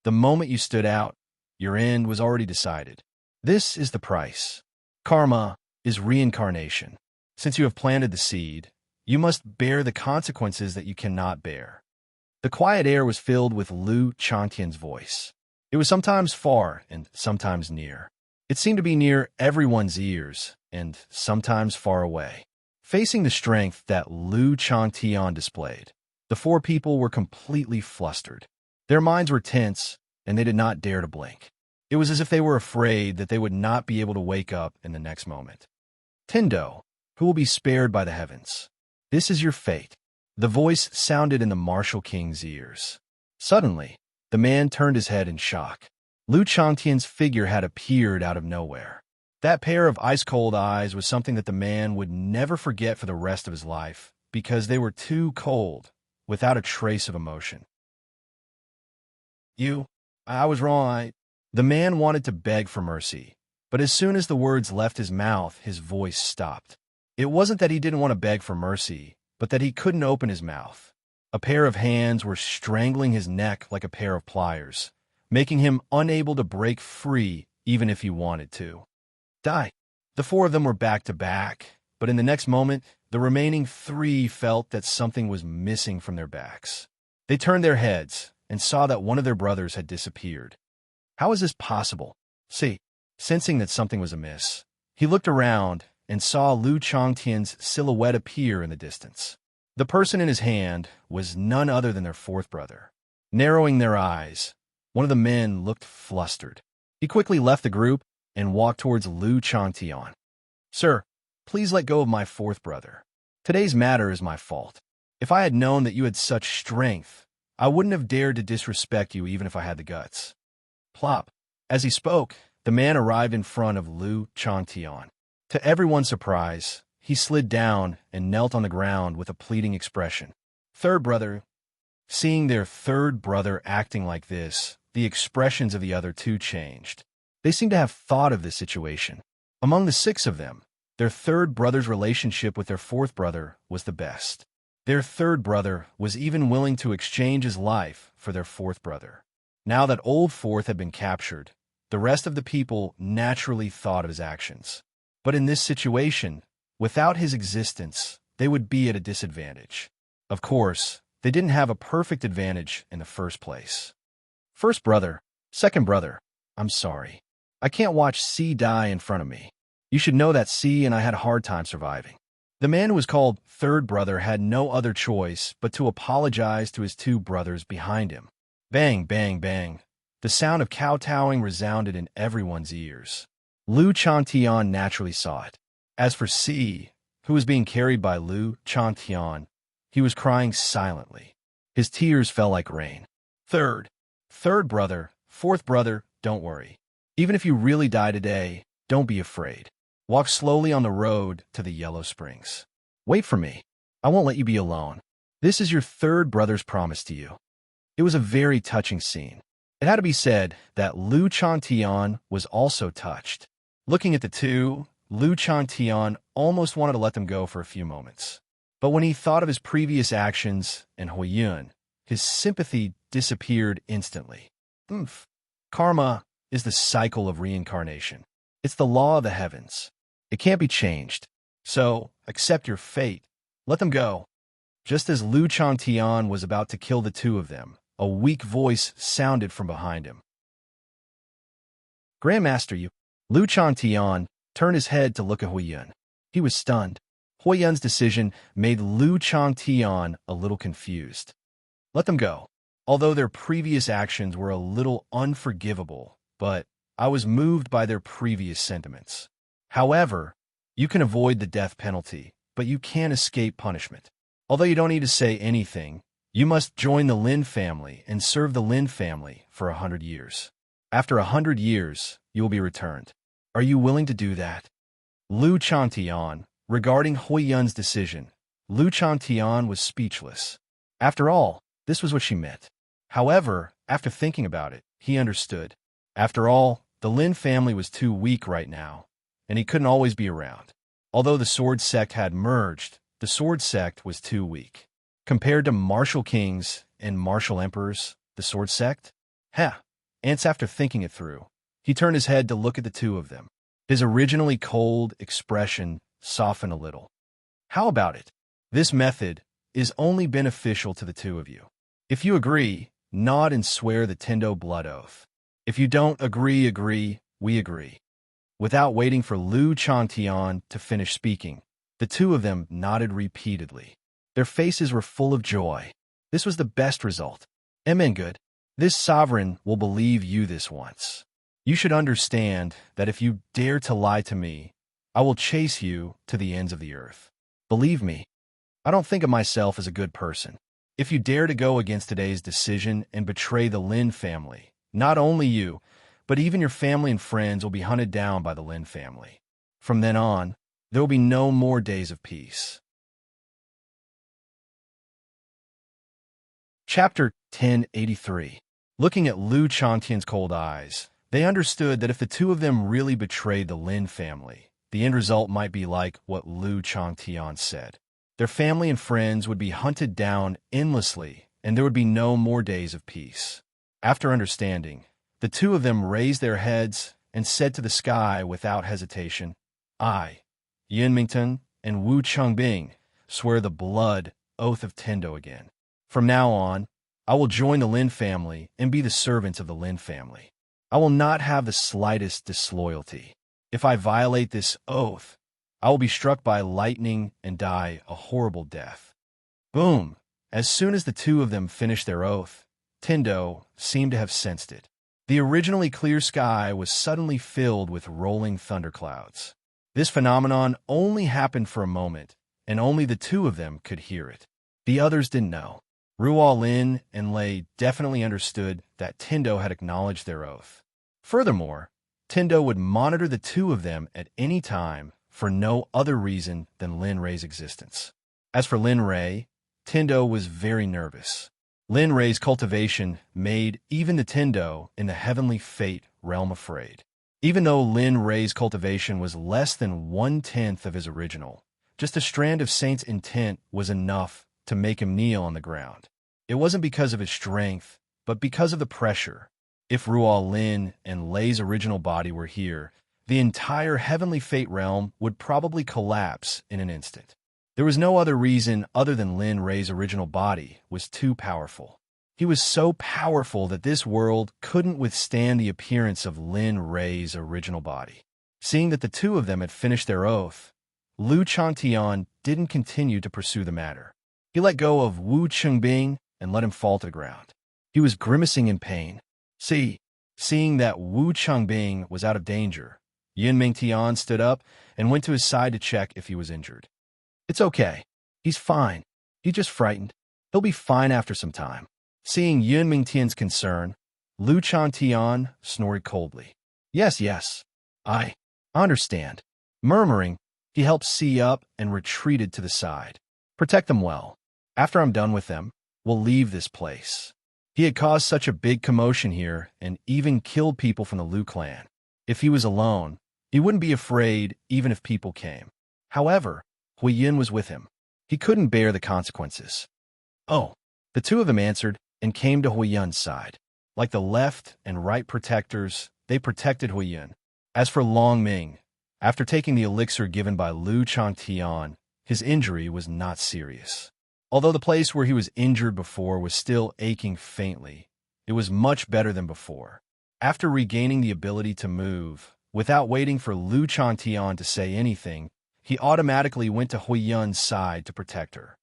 The moment you stood out, your end was already decided. This is the price. Karma is reincarnation. Since you have planted the seed, you must bear the consequences that you cannot bear. The quiet air was filled with Lu Changtian's voice. It was sometimes far and sometimes near. It seemed to be near everyone's ears and sometimes far away. Facing the strength that Lu Changtian displayed, the 4 people were completely flustered. Their minds were tense, and they did not dare to blink. It was as if they were afraid that they would not be able to wake up in the next moment. Tendo, who will be spared by the heavens? This is your fate. The voice sounded in the martial king's ears. Suddenly, the man turned his head in shock. Lu Changtian's figure had appeared out of nowhere. That pair of ice-cold eyes was something that the man would never forget for the rest of his life, because they were too cold, without a trace of emotion. I was wrong. The man wanted to beg for mercy, but as soon as the words left his mouth, his voice stopped. It wasn't that he didn't want to beg for mercy, but that he couldn't open his mouth. A pair of hands were strangling his neck like a pair of pliers, making him unable to break free even if he wanted to. Die. The 4 of them were back to back, but in the next moment, the remaining 3 felt that something was missing from their backs. They turned their heads and saw that one of their brothers had disappeared. How is this possible? Sensing that something was amiss, he looked around and saw Lu Changtian's silhouette appear in the distance. The person in his hand was none other than their 4th brother. Narrowing their eyes, one of the men looked flustered. He quickly left the group and walked towards Lu Changtian. Sir, please let go of my fourth brother. Today's matter is my fault. If I had known that you had such strength, I wouldn't have dared to disrespect you even if I had the guts. Plop. As he spoke, the man arrived in front of Lu Changtian. To everyone's surprise, he slid down and knelt on the ground with a pleading expression. Third brother. Seeing their third brother acting like this, the expressions of the other two changed. They seemed to have thought of this situation. Among the 6 of them, their third brother's relationship with their fourth brother was the best. Their third brother was even willing to exchange his life for their fourth brother. Now that old fourth had been captured, the rest of the people naturally thought of his actions. But in this situation, without his existence, they would be at a disadvantage. Of course, they didn't have a perfect advantage in the first place. First brother, second brother, I'm sorry. I can't watch C die in front of me. You should know that C and I had a hard time surviving. The man who was called third brother had no other choice but to apologize to his 2 brothers behind him. Bang, bang, bang. The sound of kowtowing resounded in everyone's ears. Lu Changtian naturally saw it. As for C, who was being carried by Lu Changtian, he was crying silently. His tears fell like rain. Third brother, fourth brother, don't worry. Even if you really die today, don't be afraid. Walk slowly on the road to the Yellow Springs. Wait for me. I won't let you be alone. This is your third brother's promise to you. It was a very touching scene. It had to be said that Lu Changtian was also touched. Looking at the two, Lu Changtian almost wanted to let them go for a few moments. But when he thought of his previous actions and Huiyun, his sympathy disappeared instantly. Karma is the cycle of reincarnation. It's the law of the heavens. It can't be changed. So, accept your fate. Let them go. Just as Lu Changtian was about to kill the 2 of them, a weak voice sounded from behind him. Grandmaster, you. Lu Changtian turned his head to look at Huiyun. He was stunned. Huiyun's decision made Lu Changtian a little confused. Let them go. Although their previous actions were a little unforgivable, but I was moved by their previous sentiments. However, you can avoid the death penalty, but you can't escape punishment. Although you don't need to say anything, you must join the Lin family and serve the Lin family for 100 years. After 100 years, you will be returned. Are you willing to do that? Lu Changtian, regarding Huiyun's decision, Lu Changtian was speechless. After all, this was what she meant. However, after thinking about it, he understood. After all, the Lin family was too weak right now, and he couldn't always be around. Although the Sword Sect had merged, the Sword Sect was too weak. Compared to martial kings and martial emperors, the Sword Sect? Ants, after thinking it through, he turned his head to look at the 2 of them. His originally cold expression softened a little. How about it? This method is only beneficial to the 2 of you. If you agree, nod and swear the Tendo blood oath. If you don't agree, we agree. Without waiting for Lu Changtian to finish speaking, the 2 of them nodded repeatedly. Their faces were full of joy. This was the best result. Amen, good. This sovereign will believe you this once. You should understand that if you dare to lie to me, I will chase you to the ends of the earth. Believe me, I don't think of myself as a good person. If you dare to go against today's decision and betray the Lin family, not only you, but even your family and friends will be hunted down by the Lin family. From then on, there will be no more days of peace. Chapter 1083. Looking at Lu Changtian's cold eyes, they understood that if the 2 of them really betrayed the Lin family, the end result might be like what Lu Changtian said. Their family and friends would be hunted down endlessly, and there would be no more days of peace. After understanding, the 2 of them raised their heads and said to the sky without hesitation, I, Yin Mington and Wu Chongbing, swear the blood oath of Tendo again. From now on, I will join the Lin family and be the servant of the Lin family. I will not have the slightest disloyalty. If I violate this oath, I will be struck by lightning and die a horrible death. Boom! As soon as the 2 of them finished their oath, Tendo seemed to have sensed it. The originally clear sky was suddenly filled with rolling thunderclouds. This phenomenon only happened for a moment, and only the two of them could hear it. The others didn't know. Ruo Lin and Lei definitely understood that Tindo had acknowledged their oath. Furthermore, Tindo would monitor the two of them at any time for no other reason than Lin Rei's existence. As for Lin Rei, Tindo was very nervous. Lin Rei's cultivation made even the Tindo in the heavenly fate realm afraid. Even though Lin Rei's cultivation was less than 1/10 of his original, just a strand of Saint's intent was enough to make him kneel on the ground. It wasn't because of his strength, but because of the pressure. If Ruo Lin and Lei's original body were here, the entire heavenly fate realm would probably collapse in an instant. There was no other reason other than Lin Rei's original body was too powerful. He was so powerful that this world couldn't withstand the appearance of Lin Rei's original body. Seeing that the two of them had finished their oath, Lu Changtian didn't continue to pursue the matter. He let go of Wu Chengbing and let him fall to the ground. He was grimacing in pain. Seeing that Wu Chengbing was out of danger, Yin Mingtian stood up and went to his side to check if he was injured. "It's okay. He's fine. He's just frightened. He'll be fine after some time." Seeing Yun Mingtian's concern, Lu Changtian snorted coldly. Yes, I understand." Murmuring, he helped See up and retreated to the side. "Protect them well. After I'm done with them, we'll leave this place." He had caused such a big commotion here and even killed people from the Lu clan. If he was alone, he wouldn't be afraid even if people came. However, Huiyin was with him. He couldn't bear the consequences. "Oh," the two of them answered and came to Huiyin's side. Like the left and right protectors, they protected Huiyin. As for Long Ming, after taking the elixir given by Lu Changtian, his injury was not serious. Although the place where he was injured before was still aching faintly, it was much better than before. After regaining the ability to move, without waiting for Lu Changtian to say anything, he automatically went to Huiyin's side to protect her.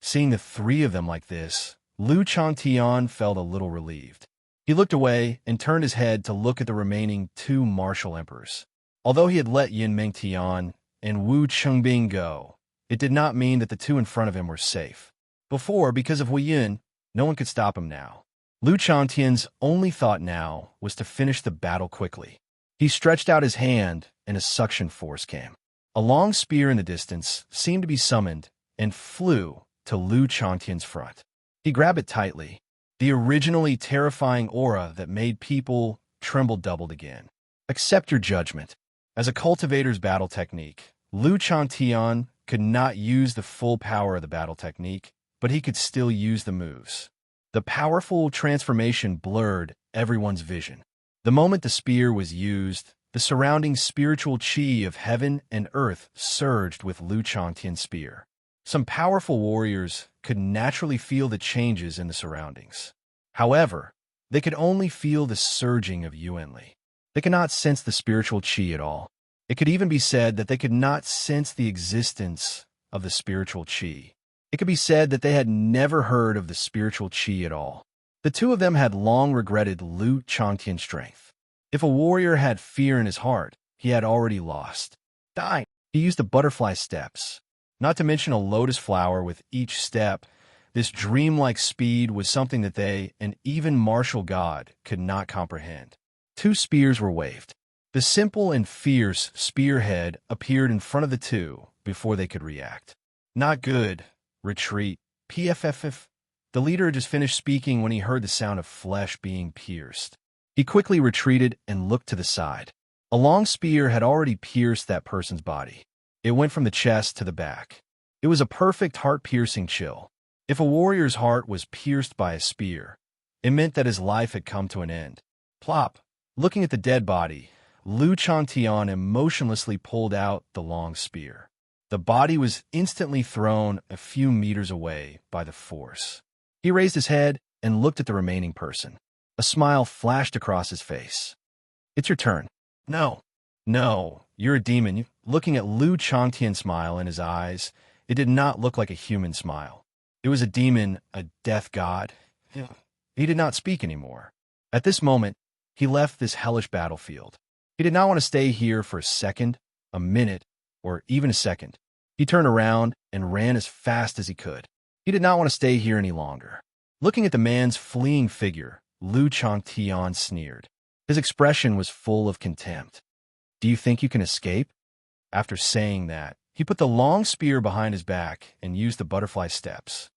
Seeing the three of them like this, Lu Changtian felt a little relieved. He looked away and turned his head to look at the remaining two martial emperors. Although he had let Yin Mingtian and Wu Chengbing go, it did not mean that the two in front of him were safe. Before, because of Huiyin, no one could stop him now. Lu Changtian's only thought now was to finish the battle quickly. He stretched out his hand and a suction force came. A long spear in the distance seemed to be summoned and flew to Lu Changtian's front. He grabbed it tightly. The originally terrifying aura that made people tremble doubled again. Accept your judgment. As a cultivator's battle technique, Lu Changtian could not use the full power of the battle technique, but he could still use the moves. The powerful transformation blurred everyone's vision. The moment the spear was used, the surrounding spiritual chi of heaven and earth surged with Lu Changtian's spear. Some powerful warriors could naturally feel the changes in the surroundings. However, they could only feel the surging of Yuanli. They could not sense the spiritual chi at all. It could even be said that they could not sense the existence of the spiritual chi. It could be said that they had never heard of the spiritual chi at all. The two of them had long regretted Lu Changtian's strength. If a warrior had fear in his heart, he had already lost. He used the butterfly steps. Not to mention a lotus flower with each step, this dreamlike speed was something that they, and even martial god, could not comprehend. Two spears were waved. The simple and fierce spearhead appeared in front of the two before they could react. "Not good. Retreat. PFFF." The leader had just finished speaking when he heard the sound of flesh being pierced. He quickly retreated and looked to the side. A long spear had already pierced that person's body. It went from the chest to the back. It was a perfect heart-piercing chill. If a warrior's heart was pierced by a spear, it meant that his life had come to an end. Plop! Looking at the dead body, Lu Changtian emotionlessly pulled out the long spear. The body was instantly thrown a few meters away by the force. He raised his head and looked at the remaining person. A smile flashed across his face. "It's your turn." No, you're a demon." Looking at Lu Changtian's smile in his eyes, it did not look like a human smile. It was a demon, a death god. He did not speak anymore. At this moment, he left this hellish battlefield. He did not want to stay here for a second, a minute, or even a second. He turned around and ran as fast as he could. He did not want to stay here any longer. Looking at the man's fleeing figure, Lu Changtian sneered. His expression was full of contempt. "Do you think you can escape?" After saying that, he put the long spear behind his back and used the butterfly steps.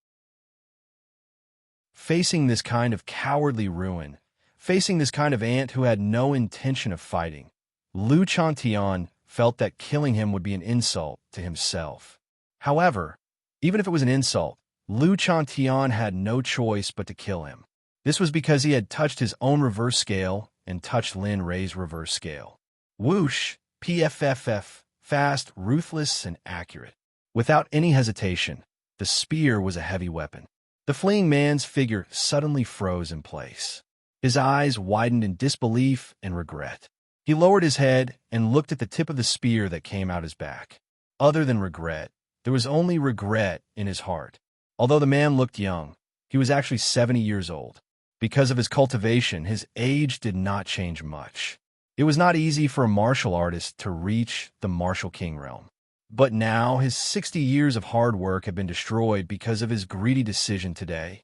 Facing this kind of cowardly ruin, facing this kind of ant who had no intention of fighting, Lu Changtian felt that killing him would be an insult to himself. However, even if it was an insult, Lu Changtian had no choice but to kill him. This was because he had touched his own reverse scale and touched Lin Rei's reverse scale. Whoosh, PFFF, fast, ruthless, and accurate. Without any hesitation, the spear was a heavy weapon. The fleeing man's figure suddenly froze in place. His eyes widened in disbelief and regret. He lowered his head and looked at the tip of the spear that came out his back. Other than regret, there was only regret in his heart. Although the man looked young, he was actually 70 years old. Because of his cultivation, his age did not change much. It was not easy for a martial artist to reach the martial king realm. But now his 60 years of hard work had been destroyed because of his greedy decision today.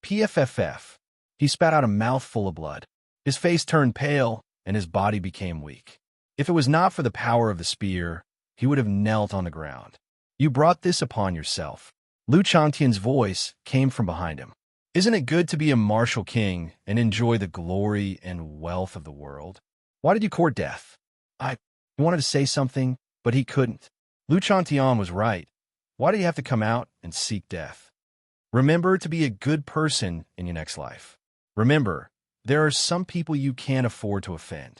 PFFF. He spat out a mouthful of blood. His face turned pale, and his body became weak. If it was not for the power of the spear, he would have knelt on the ground. "You brought this upon yourself." Lu Changtian's voice came from behind him. "Isn't it good to be a martial king and enjoy the glory and wealth of the world? Why did you court death?" He wanted to say something, but he couldn't. Lu Changtian was right. Why did you have to come out and seek death? Remember to be a good person in your next life. Remember, there are some people you can't afford to offend.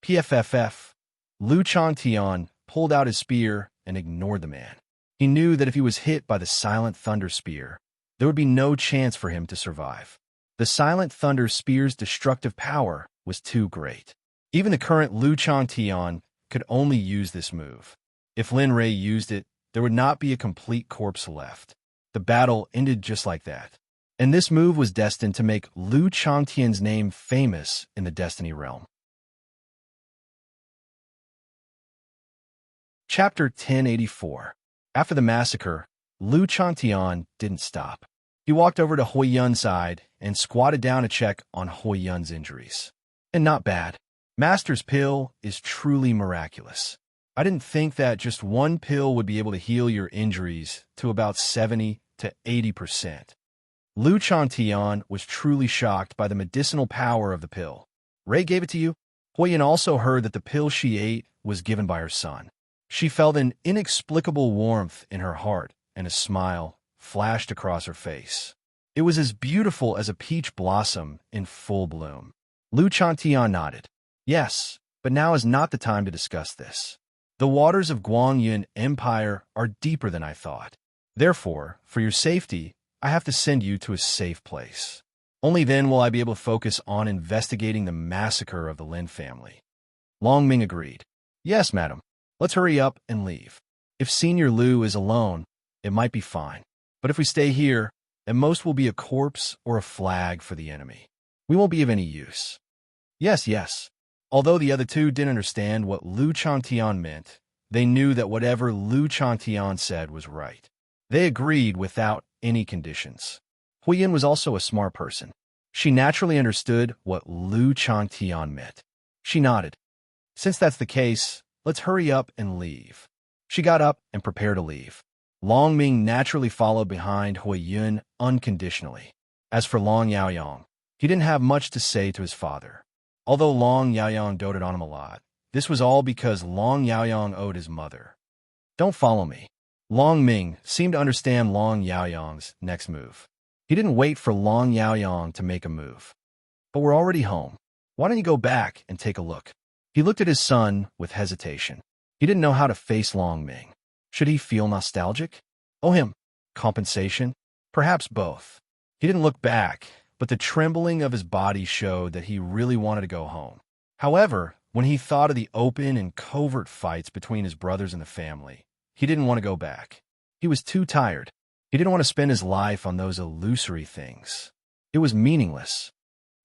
PFFF. Lu Changtian pulled out his spear and ignored the man. He knew that if he was hit by the silent thunder spear, there would be no chance for him to survive. The silent thunder spear's destructive power was too great. Even the current Lu Changtian could only use this move. If Lin Rei used it, there would not be a complete corpse left. The battle ended just like that. And this move was destined to make Lu Changtian's name famous in the Destiny realm. Chapter 1084. After the massacre, Lu Changtian didn't stop. He walked over to Hui Yun's side and squatted down to check on Hui Yun's injuries. And not bad. Master's pill is truly miraculous. I didn't think that just one pill would be able to heal your injuries to about 70 to 80%. Lu Changtian was truly shocked by the medicinal power of the pill. "Rei gave it to you?" Hui Yun also heard that the pill she ate was given by her son. She felt an inexplicable warmth in her heart, and a smile flashed across her face. It was as beautiful as a peach blossom in full bloom. Lu Changtian nodded. "Yes, but now is not the time to discuss this. The waters of Guangyun Empire are deeper than I thought. Therefore, for your safety, I have to send you to a safe place. Only then will I be able to focus on investigating the massacre of the Lin family." Long Ming agreed. "Yes, madam. Let's hurry up and leave. If Senior Lu is alone, it might be fine. But if we stay here, at most will be a corpse or a flag for the enemy. We won't be of any use." Yes. Although the other two didn't understand what Lu Changtian meant, they knew that whatever Lu Changtian said was right. They agreed without any conditions. Hui Yun was also a smart person. She naturally understood what Lu Changtian meant. She nodded. "Since that's the case, let's hurry up and leave." She got up and prepared to leave. Long Ming naturally followed behind Hui Yun unconditionally. As for Long Yaoyang, he didn't have much to say to his father. Although Long Yaoyang doted on him a lot, this was all because Long Yaoyang owed his mother. "Don't follow me." Long Ming seemed to understand Long Yaoyang's next move. He didn't wait for Long Yaoyang to make a move. "But we're already home. Why don't you go back and take a look?" He looked at his son with hesitation. He didn't know how to face Long Ming. Should he feel nostalgic? Owe him compensation? Perhaps both. He didn't look back, but the trembling of his body showed that he really wanted to go home. However, when he thought of the open and covert fights between his brothers and the family, he didn't want to go back. He was too tired. He didn't want to spend his life on those illusory things. It was meaningless.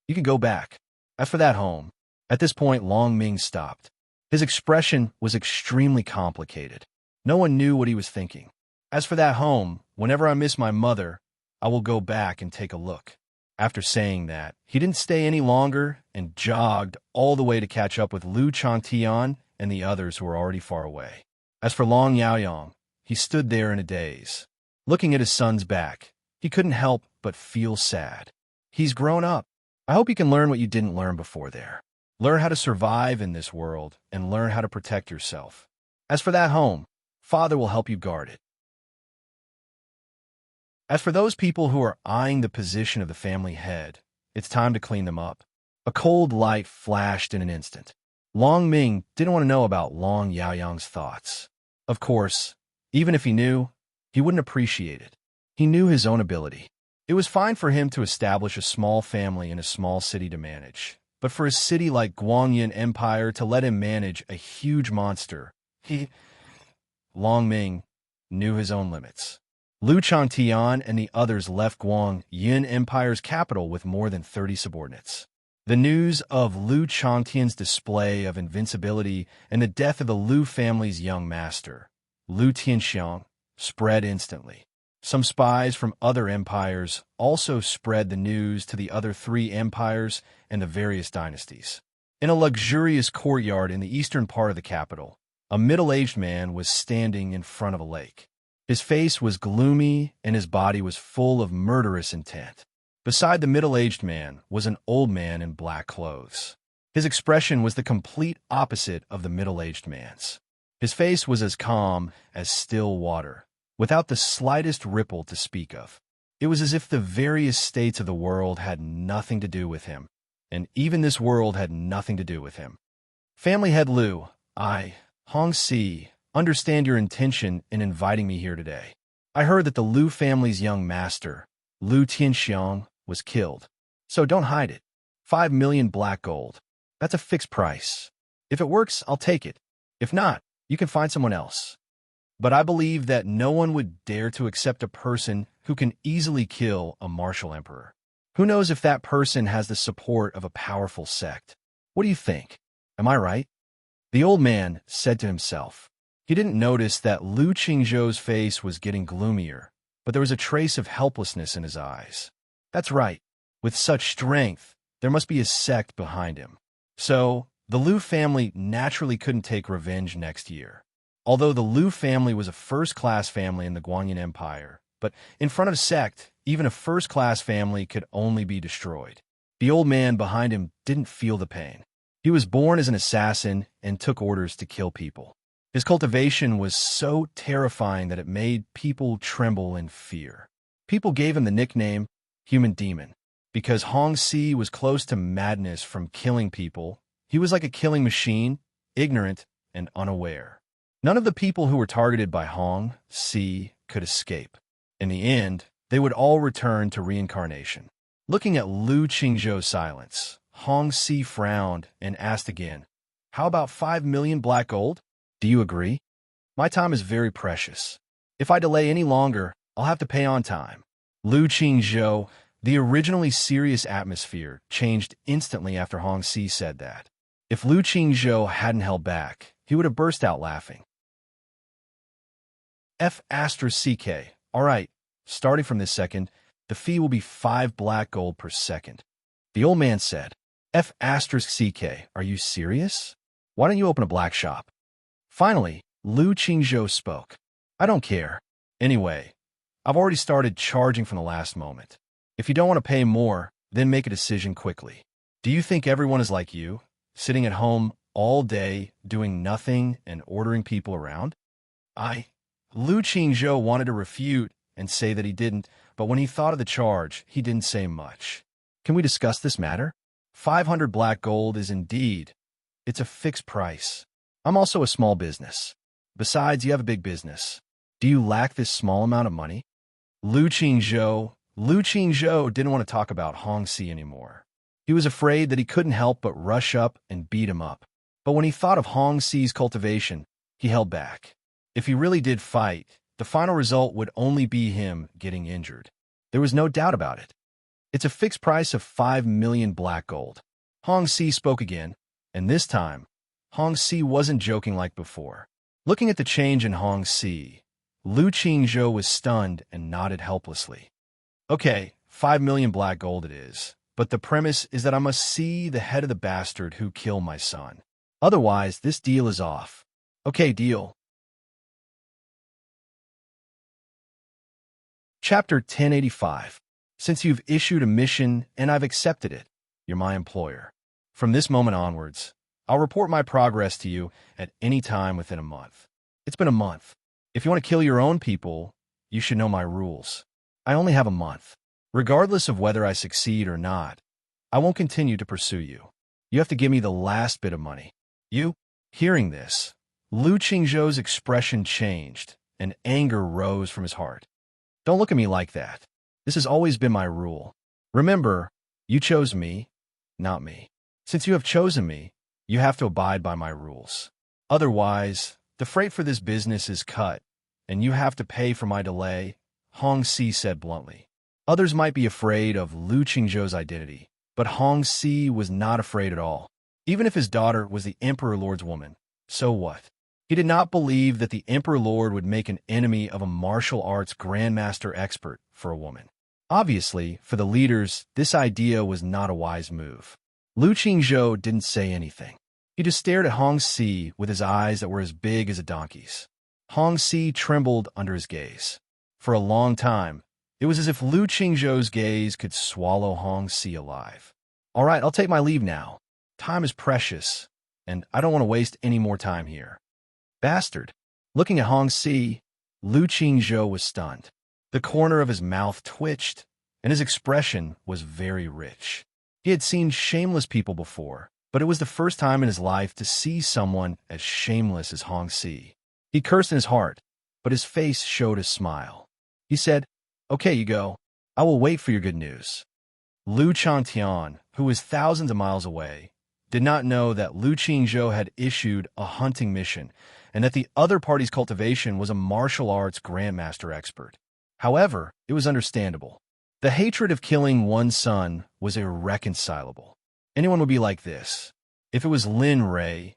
"You can go back. As for that home, at this point Long Ming stopped. His expression was extremely complicated. No one knew what he was thinking. As for that home, whenever I miss my mother, I will go back and take a look. After saying that, he didn't stay any longer and jogged all the way to catch up with Lu Changtian and the others who were already far away. As for Long Yaoyong, he stood there in a daze. Looking at his son's back, he couldn't help but feel sad. He's grown up. I hope you can learn what you didn't learn before there. Learn how to survive in this world and learn how to protect yourself. As for that home, Father will help you guard it. As for those people who are eyeing the position of the family head, it's time to clean them up. A cold light flashed in an instant. Long Ming didn't want to know about Long Yaoyang's thoughts. Of course, even if he knew, he wouldn't appreciate it. He knew his own ability. It was fine for him to establish a small family in a small city to manage, but for a city like Guangyin Empire to let him manage a huge monster, Long Ming knew his own limits. Lu Changtian and the others left Guangyin Empire's capital with more than 30 subordinates. The news of Lu Changtian's display of invincibility and the death of the Lu family's young master, Lu Tianxiang, spread instantly. Some spies from other empires also spread the news to the other 3 empires and the various dynasties. In a luxurious courtyard in the eastern part of the capital, a middle-aged man was standing in front of a lake. His face was gloomy and his body was full of murderous intent. Beside the middle-aged man was an old man in black clothes. His expression was the complete opposite of the middle-aged man's. His face was as calm as still water, without the slightest ripple to speak of. It was as if the various states of the world had nothing to do with him, and even this world had nothing to do with him. Family head Lu, I, Hong Si, understand your intention in inviting me here today. I heard that the Lu family's young master, Lu Tianxiang, was killed. So don't hide it. 5 million black gold. That's a fixed price. If it works, I'll take it. If not, you can find someone else. But I believe that no one would dare to accept a person who can easily kill a martial emperor. Who knows if that person has the support of a powerful sect? What do you think? Am I right? The old man said to himself. He didn't notice that Lu Qingzhou's face was getting gloomier, but there was a trace of helplessness in his eyes. That's right. With such strength, there must be a sect behind him. So, the Lu family naturally couldn't take revenge next year. Although the Lu family was a first-class family in the Guangyin Empire, but in front of a sect, even a first-class family could only be destroyed. The old man behind him didn't feel the pain. He was born as an assassin and took orders to kill people. His cultivation was so terrifying that it made people tremble in fear. People gave him the nickname Human Demon. Because Hong Si was close to madness from killing people, he was like a killing machine, ignorant and unaware. None of the people who were targeted by Hong Si could escape. In the end, they would all return to reincarnation. Looking at Lu Qingzhou's silence, Hong Si frowned and asked again, "How about 5 million black gold? Do you agree? My time is very precious. If I delay any longer, I'll have to pay on time." Lu Qingzhou, the originally serious atmosphere, changed instantly after Hong Si said that. If Lu Qingzhou hadn't held back, he would have burst out laughing. F***CK. All right, starting from this second, the fee will be 5 black gold per second. The old man said, F***CK. Are you serious? Why don't you open a black shop? Finally, Lu Qingzhou spoke. I don't care. Anyway, I've already started charging from the last moment. If you don't want to pay more, then make a decision quickly. Do you think everyone is like you, sitting at home all day, doing nothing and ordering people around? Lu Qingzhou wanted to refute and say that he didn't, but when he thought of the charge, he didn't say much. Can we discuss this matter? 500 black gold is indeed. It's a fixed price. I'm also a small business. Besides, you have a big business. Do you lack this small amount of money? Lu Qingzhou didn't want to talk about Hong Si anymore. He was afraid that he couldn't help but rush up and beat him up. But when he thought of Hong Si's cultivation, he held back. If he really did fight, the final result would only be him getting injured. There was no doubt about it. It's a fixed price of 5 million black gold. Hong Si spoke again, and this time, Hong Si wasn't joking like before. Looking at the change in Hong Si, Lu Qingzhou was stunned and nodded helplessly. Okay, 5 million black gold it is, but the premise is that I must see the head of the bastard who killed my son. Otherwise, this deal is off. Okay, deal. Chapter 1085. Since you've issued a mission and I've accepted it, you're my employer. From this moment onwards, I'll report my progress to you at any time within a month. It's been a month. If you want to kill your own people, you should know my rules. I only have a month. Regardless of whether I succeed or not, I won't continue to pursue you. You have to give me the last bit of money. You? Hearing this, Lu Qingzhou's expression changed, and anger rose from his heart. Don't look at me like that. This has always been my rule. Remember, you chose me, not me. Since you have chosen me, you have to abide by my rules. Otherwise, the freight for this business is cut, and you have to pay for my delay, Hong Si said bluntly. Others might be afraid of Lu Qingzhou's identity, but Hong Si was not afraid at all. Even if his daughter was the Emperor Lord's woman, so what? He did not believe that the Emperor Lord would make an enemy of a martial arts grandmaster expert for a woman. Obviously, for the leaders, this idea was not a wise move. Lu Qingzhou didn't say anything. He just stared at Hong Si with his eyes that were as big as a donkey's. Hong Si trembled under his gaze. For a long time, it was as if Lu Qingzhou's gaze could swallow Hong Si alive. All right, I'll take my leave now. Time is precious, and I don't want to waste any more time here. Bastard. Looking at Hong Si, Lu Qingzhou was stunned. The corner of his mouth twitched, and his expression was very rich. He had seen shameless people before, but it was the first time in his life to see someone as shameless as Hong Si. He cursed in his heart, but his face showed a smile. He said, "Okay, you go. I will wait for your good news." Lu Chantian, who was thousands of miles away, did not know that Lu Qingzhou had issued a hunting mission and that the other party's cultivation was a martial arts grandmaster expert. However, it was understandable. The hatred of killing one's son was irreconcilable. Anyone would be like this. If it was Lin Rei,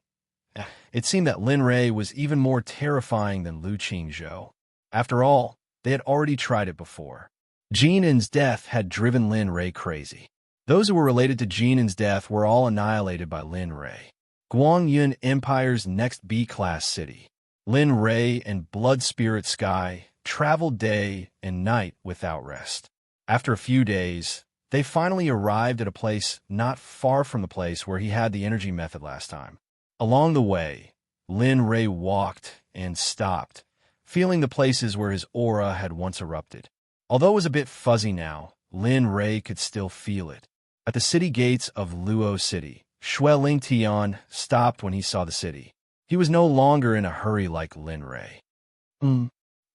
it seemed that Lin Rei was even more terrifying than Lu Qingzhou. After all, they had already tried it before. Jinin's death had driven Lin Rei crazy. Those who were related to Jinin's death were all annihilated by Lin Rei. Guangyun Empire's next B-class city. Lin Rei and Blood Spirit Sky traveled day and night without rest. After a few days, they finally arrived at a place not far from the place where he had the energy method last time. Along the way, Lin Rei walked and stopped, feeling the places where his aura had once erupted. Although it was a bit fuzzy now, Lin Rei could still feel it. At the city gates of Luo City, Xue Lingtian stopped when he saw the city. He was no longer in a hurry like Lin Rei.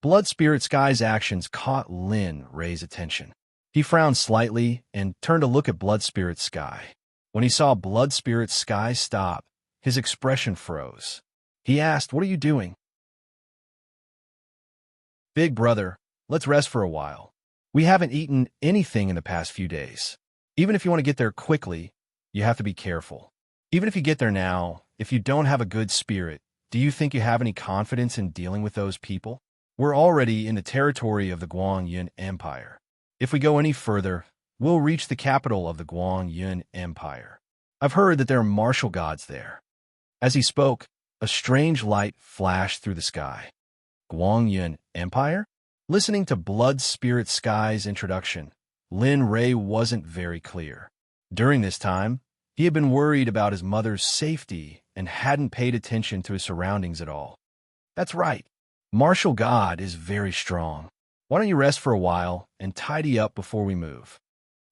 Blood Spirit Sky's actions caught Lin Rei's attention. He frowned slightly and turned to look at Blood Spirit Sky. When he saw Blood Spirit Sky stop, his expression froze. He asked, "What are you doing?" "Big brother, let's rest for a while. We haven't eaten anything in the past few days. Even if you want to get there quickly, you have to be careful. Even if you get there now, if you don't have a good spirit, do you think you have any confidence in dealing with those people? We're already in the territory of the Guangyun Empire. If we go any further, we'll reach the capital of the Guangyun Empire. I've heard that there are martial gods there." As he spoke, a strange light flashed through the sky. Guangyun Empire? Listening to Blood Spirit Sky's introduction, Lin Rei wasn't very clear. During this time, he had been worried about his mother's safety and hadn't paid attention to his surroundings at all. That's right. Martial God is very strong. Why don't you rest for a while and tidy up before we move?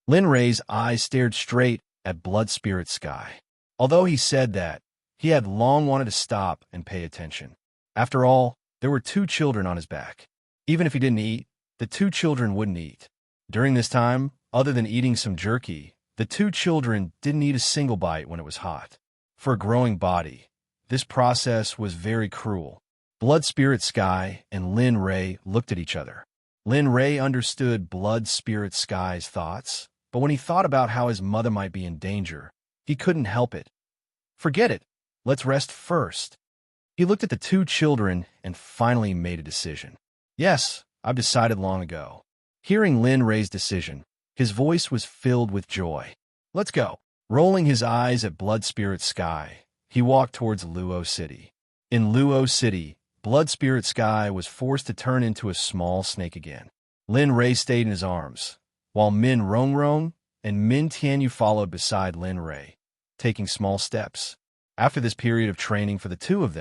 Lin Rei's eyes stared straight at Blood Spirit Sky. Although he said that, he had long wanted to stop and pay attention. After all, there were 2 children on his back. Even if he didn't eat, the 2 children wouldn't eat. During this time, other than eating some jerky, the 2 children didn't eat a single bite when it was hot. For a growing body, this process was very cruel. Blood Spirit Sky and Lin Rei looked at each other. Lin Rei understood Blood Spirit Sky's thoughts, but when he thought about how his mother might be in danger, He couldn't help it. Forget it. Let's rest first. He looked at the two children and finally made a decision. Yes, I've decided long ago. Hearing Lin Rei's decision, his voice was filled with joy. Let's go. Rolling his eyes at Blood Spirit Sky, he walked towards Luo City. In Luo City, Blood Spirit Sky was forced to turn into a small snake again. Lin Rei stayed in his arms, while Min Rongrong and Min Tianyu followed beside Lin Rei, taking small steps. After this period of training for the two of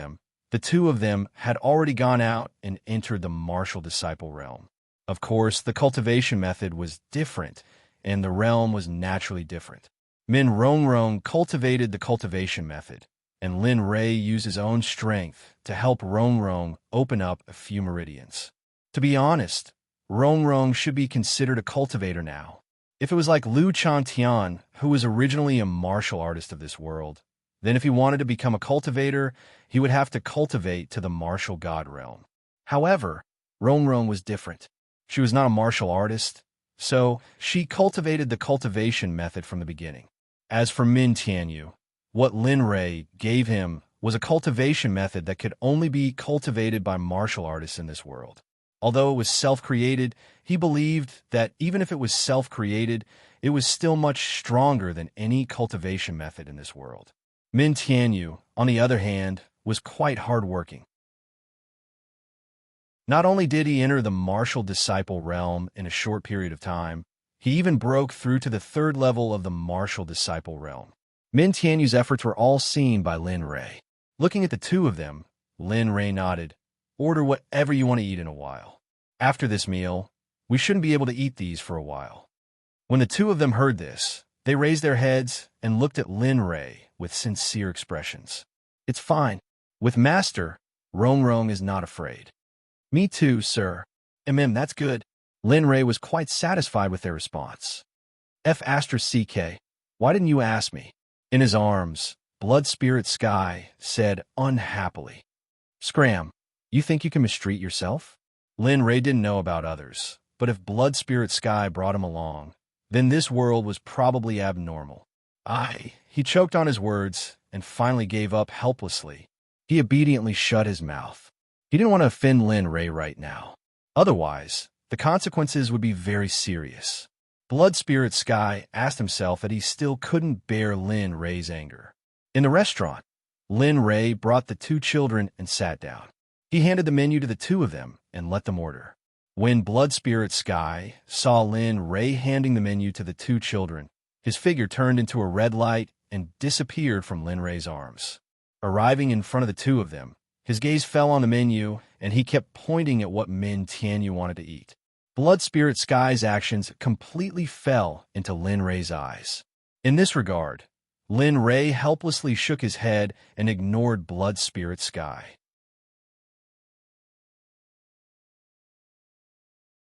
them had already gone out and entered the martial disciple realm. Of course, the cultivation method was different, and the realm was naturally different. Min Rongrong cultivated the cultivation method, and Lin Rei used his own strength to help Rongrong open up a few meridians. To be honest, Rongrong should be considered a cultivator now. If it was like Lu Chantian, who was originally a martial artist of this world, then if he wanted to become a cultivator, he would have to cultivate to the martial god realm. However, Rongrong was different. She was not a martial artist, so she cultivated the cultivation method from the beginning. As for Min Tianyu, what Lin Rei gave him was a cultivation method that could only be cultivated by martial artists in this world. Although it was self-created, he believed that even if it was self-created, it was still much stronger than any cultivation method in this world. Min Tianyu, on the other hand, was quite hardworking. Not only did he enter the martial disciple realm in a short period of time, he even broke through to the third level of the martial disciple realm. Min Tianyu's efforts were all seen by Lin Rei. Looking at the two of them, Lin Rei nodded, "Order whatever you want to eat in a while. After this meal, we shouldn't be able to eat these for a while." When the two of them heard this, they raised their heads and looked at Lin Rei with sincere expressions. "It's fine. With Master, Rongrong is not afraid." "Me too, sir." That's good." Lin Rei was quite satisfied with their response. "CK, why didn't you ask me?" In his arms, Blood Spirit Sky said unhappily. "Scram, you think you can mistreat yourself?" Lin Rei didn't know about others, but if Blood Spirit Sky brought him along, then this world was probably abnormal. He choked on his words and finally gave up helplessly. He obediently shut his mouth. He didn't want to offend Lin Rei right now. Otherwise, the consequences would be very serious. Blood Spirit Sky asked himself that he still couldn't bear Lin Rei's anger. In the restaurant, Lin Rei brought the two children and sat down. He handed the menu to the two of them and let them order. When Blood Spirit Sky saw Lin Rei handing the menu to the two children, his figure turned into a red light and disappeared from Lin Rei's arms. Arriving in front of the two of them, his gaze fell on the menu, and he kept pointing at what Min Tianyu wanted to eat. Blood Spirit Sky's actions completely fell into Lin Rei's eyes. In this regard, Lin Rei helplessly shook his head and ignored Blood Spirit Sky.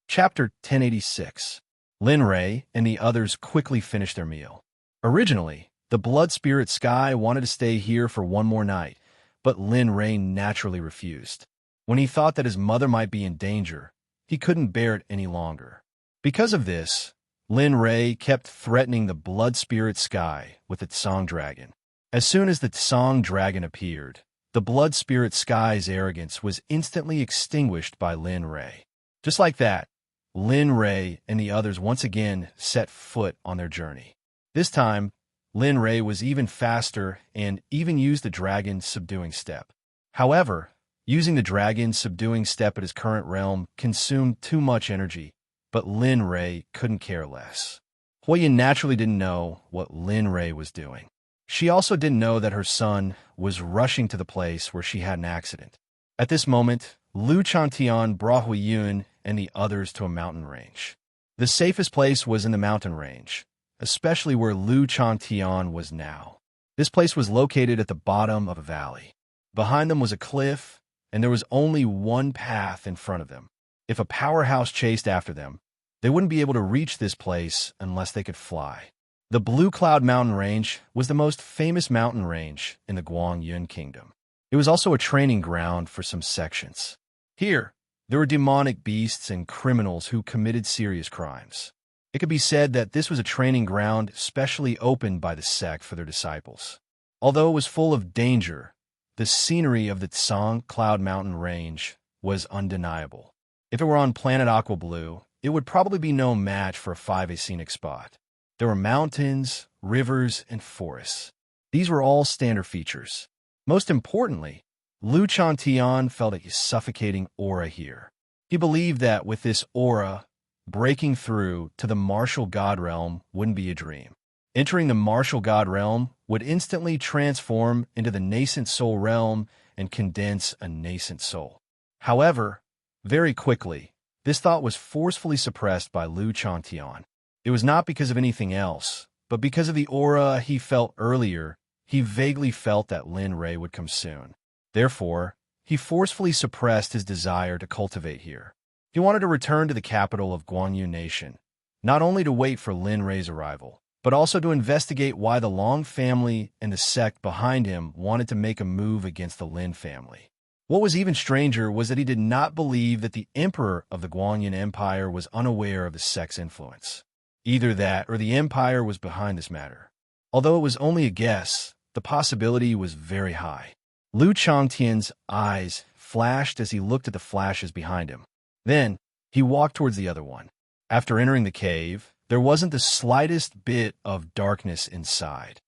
Chapter 1086. Lin Rei and the others quickly finished their meal. Originally, the Blood Spirit Sky wanted to stay here for one more night, but Lin Rei naturally refused. When he thought that his mother might be in danger, he couldn't bear it any longer. Because of this, Lin Rei kept threatening the Blood Spirit Sky with the Tsang Dragon. As soon as the Tsang Dragon appeared, the Blood Spirit Sky's arrogance was instantly extinguished by Lin Rei. Just like that, Lin Rei and the others once again set foot on their journey. This time, Lin Rei was even faster and even used the dragon subduing step. However, using the dragon subduing step at his current realm consumed too much energy, but Lin Rei couldn't care less. Huiyin naturally didn't know what Lin Rei was doing. She also didn't know that her son was rushing to the place where she had an accident. At this moment, Lu Chantian brought Huiyin and the others to a mountain range. The safest place was in the mountain range, especially where Lu Chantian was now. This place was located at the bottom of a valley. Behind them was a cliff, and there was only one path in front of them. If a powerhouse chased after them, they wouldn't be able to reach this place unless they could fly. The Blue Cloud Mountain Range was the most famous mountain range in the Guangyun Kingdom. It was also a training ground for some sections. Here, there were demonic beasts and criminals who committed serious crimes. It could be said that this was a training ground specially opened by the sect for their disciples. Although it was full of danger, the scenery of the Tsang Cloud Mountain Range was undeniable. If it were on planet Aqua Blue, it would probably be no match for a 5A scenic spot. There were mountains, rivers, and forests. These were all standard features. Most importantly, Lu Chantian felt a suffocating aura here. He believed that with this aura, breaking through to the martial god realm wouldn't be a dream. Entering the martial god realm would instantly transform into the nascent soul realm and condense a nascent soul. However, very quickly, this thought was forcefully suppressed by Lu Chantian. It was not because of anything else, but because of the aura he felt earlier. He vaguely felt that Lin Ray would come soon. Therefore, he forcefully suppressed his desire to cultivate here. He wanted to return to the capital of Guanyu Nation, not only to wait for Lin Ray's arrival, but also to investigate why the Long family and the sect behind him wanted to make a move against the Lin family. What was even stranger was that he did not believe that the emperor of the Guanyin Empire was unaware of the sect's influence. Either that or the empire was behind this matter. Although it was only a guess, the possibility was very high. Lu Changtian's eyes flashed as he looked at the flashes behind him. Then, he walked towards the other one. After entering the cave, there wasn't the slightest bit of darkness inside.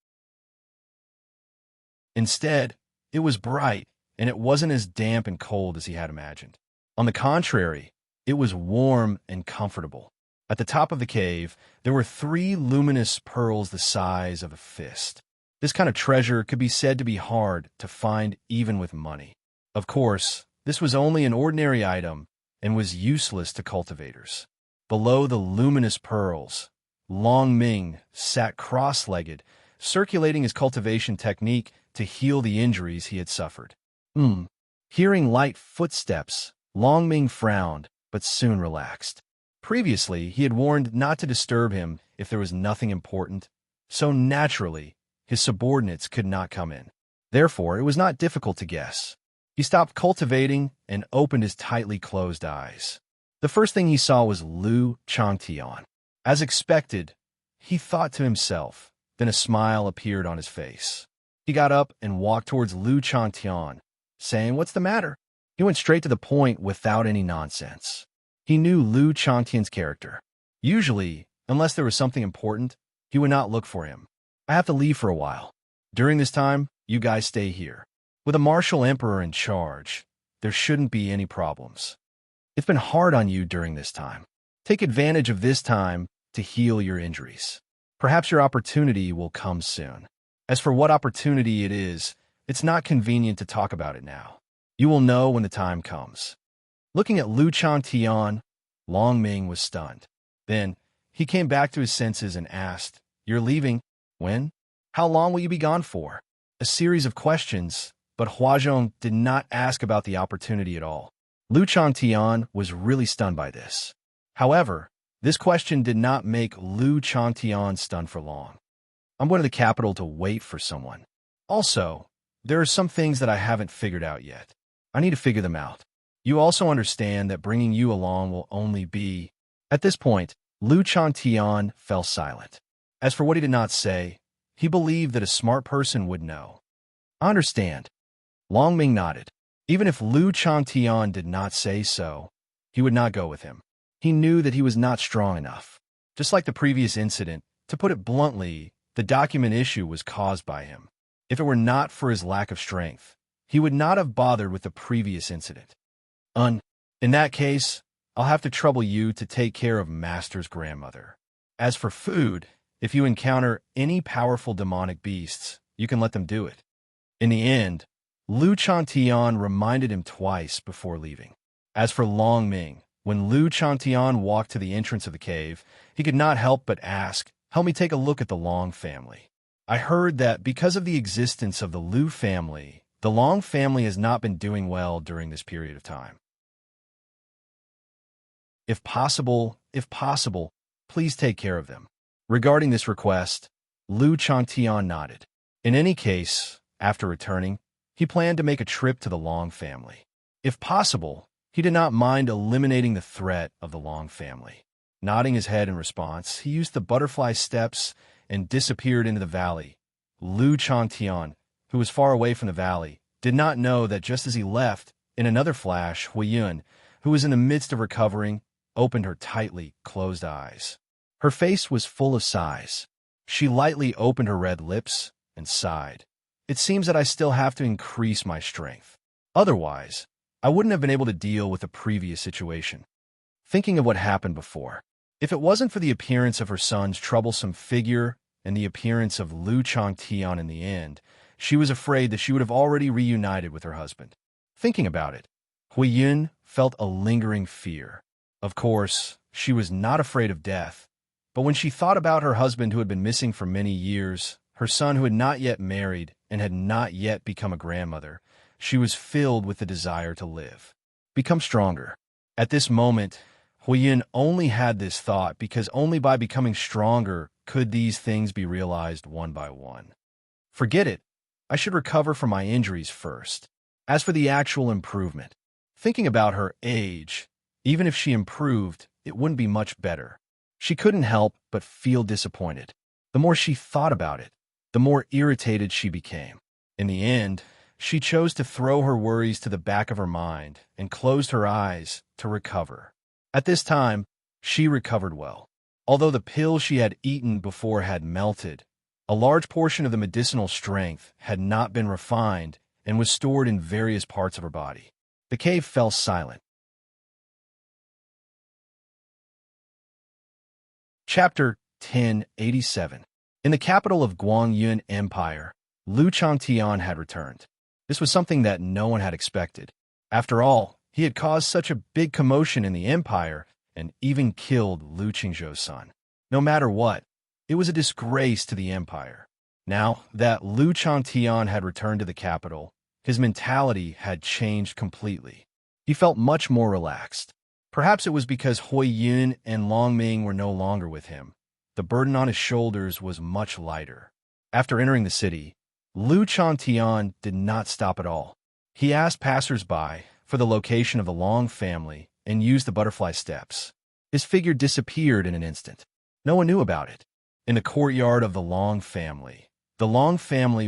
Instead, it was bright, and it wasn't as damp and cold as he had imagined. On the contrary, it was warm and comfortable. At the top of the cave, there were 3 luminous pearls the size of a fist. This kind of treasure could be said to be hard to find even with money. Of course, this was only an ordinary item and was useless to cultivators. Below the luminous pearls, Long Ming sat cross-legged, circulating his cultivation technique to heal the injuries he had suffered. Hearing light footsteps, Long Ming frowned, but soon relaxed. Previously, he had warned not to disturb him if there was nothing important, so naturally, his subordinates could not come in. Therefore, it was not difficult to guess. He stopped cultivating and opened his tightly closed eyes. The first thing he saw was Lu Changtian. As expected, he thought to himself, then a smile appeared on his face. He got up and walked towards Lu Changtian, saying, "What's the matter?" He went straight to the point without any nonsense. He knew Lu Changtian's character. Usually, unless there was something important, he would not look for him. "I have to leave for a while. During this time, you guys stay here. With a martial emperor in charge, there shouldn't be any problems. It's been hard on you during this time. Take advantage of this time to heal your injuries. Perhaps your opportunity will come soon. As for what opportunity it is, it's not convenient to talk about it now. You will know when the time comes." Looking at Lu Changtian, Long Ming was stunned. Then, he came back to his senses and asked, "You're leaving? When? How long will you be gone for?" A series of questions, but Huazhong did not ask about the opportunity at all. Lu Changtian was really stunned by this. However, this question did not make Lu Changtian stunned for long. "I'm going to the capital to wait for someone. Also, there are some things that I haven't figured out yet. I need to figure them out. You also understand that bringing you along will only be..." At this point, Lu Changtian fell silent. As for what he did not say, he believed that a smart person would know. "I understand." Long Ming nodded. Even if Lu Changtian did not say so, he would not go with him. He knew that he was not strong enough. Just like the previous incident, to put it bluntly, the document issue was caused by him. If it were not for his lack of strength, he would not have bothered with the previous incident. In that case, I'll have to trouble you to take care of Master's grandmother. As for food, if you encounter any powerful demonic beasts, you can let them do it." In the end, Lu Changtian reminded him twice before leaving. As for Long Ming, when Lu Changtian walked to the entrance of the cave, he could not help but ask, "Help me take a look at the Long family. I heard that because of the existence of the Lu family, the Long family has not been doing well during this period of time. If possible, please take care of them." Regarding this request, Lu Changtian nodded. In any case, after returning, he planned to make a trip to the Long family. If possible, he did not mind eliminating the threat of the Long family. Nodding his head in response, he used the butterfly steps and disappeared into the valley. Lu Changtian, who was far away from the valley, did not know that just as he left, in another flash, Huiyun, who was in the midst of recovering, opened her tightly closed eyes. Her face was full of sighs. She lightly opened her red lips and sighed. It seems that I still have to increase my strength. Otherwise, I wouldn't have been able to deal with the previous situation. Thinking of what happened before, if it wasn't for the appearance of her son's troublesome figure and the appearance of Lu Changtian in the end, she was afraid that she would have already reunited with her husband. Thinking about it, Huiyun felt a lingering fear. Of course, she was not afraid of death, but when she thought about her husband who had been missing for many years, her son who had not yet married and had not yet become a grandmother, she was filled with the desire to live, become stronger. At this moment, Huiyun only had this thought because only by becoming stronger could these things be realized one by one. Forget it. I should recover from my injuries first. As for the actual improvement, thinking about her age, even if she improved, it wouldn't be much better. She couldn't help but feel disappointed. The more she thought about it, the more irritated she became. In the end, she chose to throw her worries to the back of her mind and closed her eyes to recover. At this time, she recovered well. Although the pill she had eaten before had melted, a large portion of the medicinal strength had not been refined and was stored in various parts of her body. The cave fell silent. Chapter 1087. In the capital of Guangyun Empire, Lu Changtian had returned. This was something that no one had expected. After all, he had caused such a big commotion in the empire and even killed Lu Qingzhou's son. No matter what, it was a disgrace to the empire. Now that Lu Changtian had returned to the capital, his mentality had changed completely. He felt much more relaxed. Perhaps it was because Huiyun and Longming were no longer with him. The burden on his shoulders was much lighter. After entering the city, Lu Changtian did not stop at all. He asked passers-by for the location of the Long family and used the butterfly steps. His figure disappeared in an instant. No one knew about it. In the courtyard of the Long family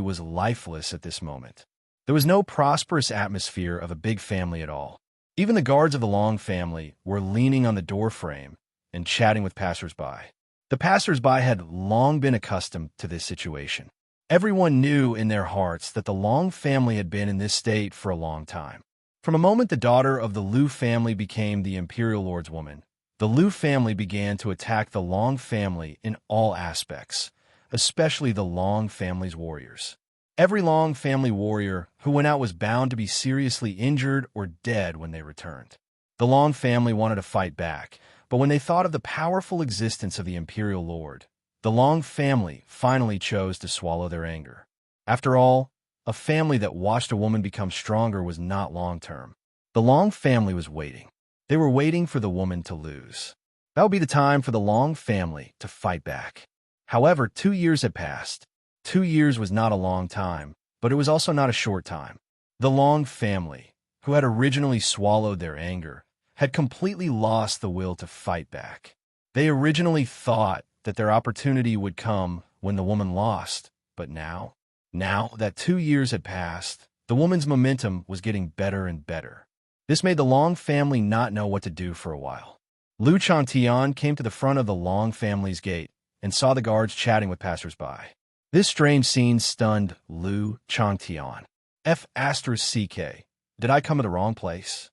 was lifeless at this moment. There was no prosperous atmosphere of a big family at all. Even the guards of the Long family were leaning on the doorframe and chatting with passers-by. The passers-by had long been accustomed to this situation. Everyone knew in their hearts that the Long family had been in this state for a long time. From a moment the daughter of the Lu family became the imperial lord's woman, the Lu family began to attack the Long family in all aspects, especially the Long family's warriors. Every Long family warrior who went out was bound to be seriously injured or dead when they returned. The Long family wanted to fight back, but when they thought of the powerful existence of the imperial lord, the Long family finally chose to swallow their anger. After all, a family that watched a woman become stronger was not long-term. The Long family was waiting. They were waiting for the woman to lose. That would be the time for the Long family to fight back. However, 2 years had passed. 2 years was not a long time, but it was also not a short time. The Long family, who had originally swallowed their anger, had completely lost the will to fight back. They originally thought that their opportunity would come when the woman lost, but now that 2 years had passed, the woman's momentum was getting better and better. This made the Long family not know what to do for a while. Lu Changtian came to the front of the Long family's gate and saw the guards chatting with passers-by. This strange scene stunned Lu Changtian. F***ck. Did I come to the wrong place?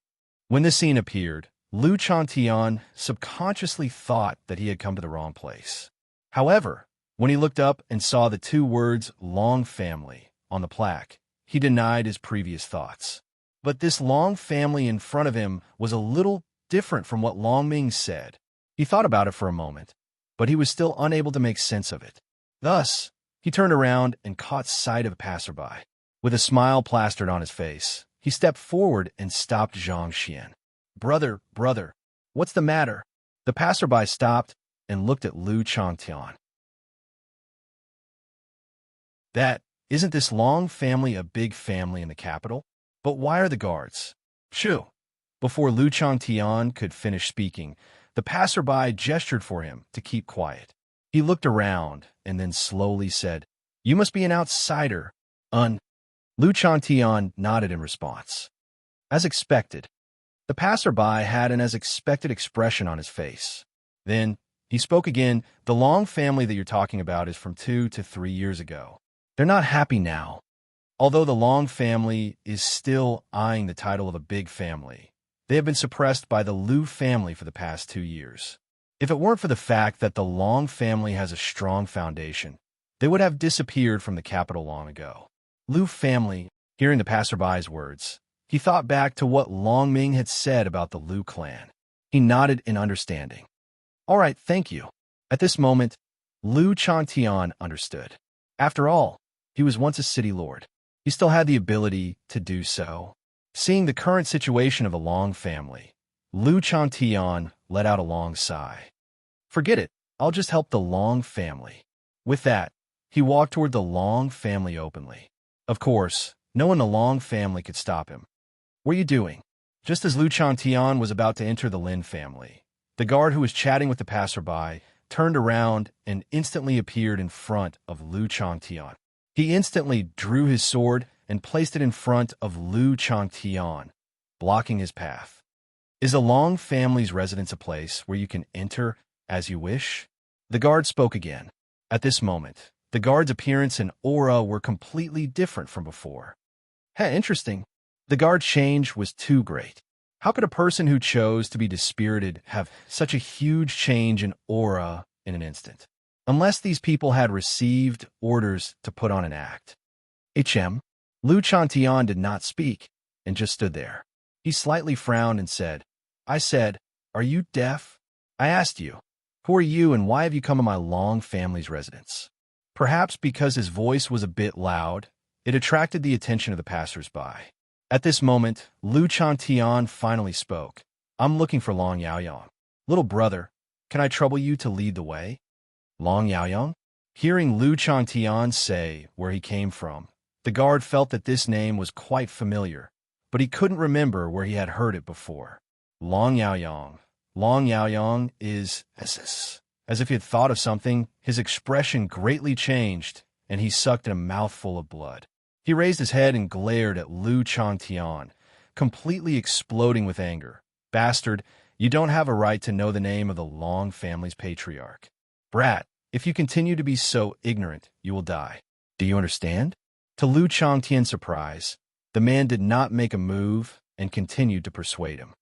When this scene appeared, Lu Changtian subconsciously thought that he had come to the wrong place. However, when he looked up and saw the 2 words Long family on the plaque, he denied his previous thoughts. But this Long family in front of him was a little different from what Longming said. He thought about it for a moment, but he was still unable to make sense of it. Thus, he turned around and caught sight of a passerby. With a smile plastered on his face, he stepped forward and stopped Zhang Xian. Brother, what's the matter?" The passerby stopped and looked at Lu Changtian. Isn't this Long family a big family in the capital? But why are the guards? Shoo! Before Lu Changtian could finish speaking, The passerby gestured for him to keep quiet. He looked around and then slowly said, "You must be an outsider, Lu Chantian nodded in response. As expected, the passerby had an as expected expression on his face. Then he spoke again. "The Long family that you're talking about is from 2 to 3 years ago. They're not happy now. Although the Long family is still eyeing the title of a big family, they have been suppressed by the Lu family for the past 2 years. If it weren't for the fact that the Long family has a strong foundation, they would have disappeared from the capital long ago." Lu family, hearing the passerby's words, he thought back to what Long Ming had said about the Lu clan. He nodded in understanding. "All right, thank you." At this moment, Lu Chantian understood. After all, he was once a city lord. He still had the ability to do so. Seeing the current situation of the Long family, Lu Chantian let out a long sigh. "Forget it. I'll just help the Long family." With that, he walked toward the Long family openly. Of course, no one in the Long family could stop him. "What are you doing?" Just as Lu Chantian was about to enter the Lin family, the guard who was chatting with the passerby turned around and instantly appeared in front of Lu Chantian. He instantly drew his sword and placed it in front of Lu Chantian, blocking his path. "Is the Long family's residence a place where you can enter as you wish?" The guard spoke again. At this moment, the guard's appearance and aura were completely different from before. Interesting. The guard's change was too great. How could a person who chose to be dispirited have such a huge change in aura in an instant? Unless these people had received orders to put on an act. Lu Chantian did not speak and just stood there. He slightly frowned and said, "I said, are you deaf? I asked you, who are you and why have you come to my Long family's residence?" Perhaps because his voice was a bit loud, it attracted the attention of the passers-by. At this moment, Lu Chantian finally spoke. "I'm looking for Long Yaoyang. Little brother, can I trouble you to lead the way?" Long Yaoyang? Hearing Lu Chantian say where he came from, the guard felt that this name was quite familiar, but he couldn't remember where he had heard it before. Long Yaoyang. Long Yaoyang is as if he had thought of something, his expression greatly changed, and he sucked in a mouthful of blood. He raised his head and glared at Lu Chantian, completely exploding with anger. "Bastard, you don't have a right to know the name of the Long family's patriarch. Brat, if you continue to be so ignorant, you will die. Do you understand?" To Lu Changtian's surprise, the man did not make a move and continued to persuade him.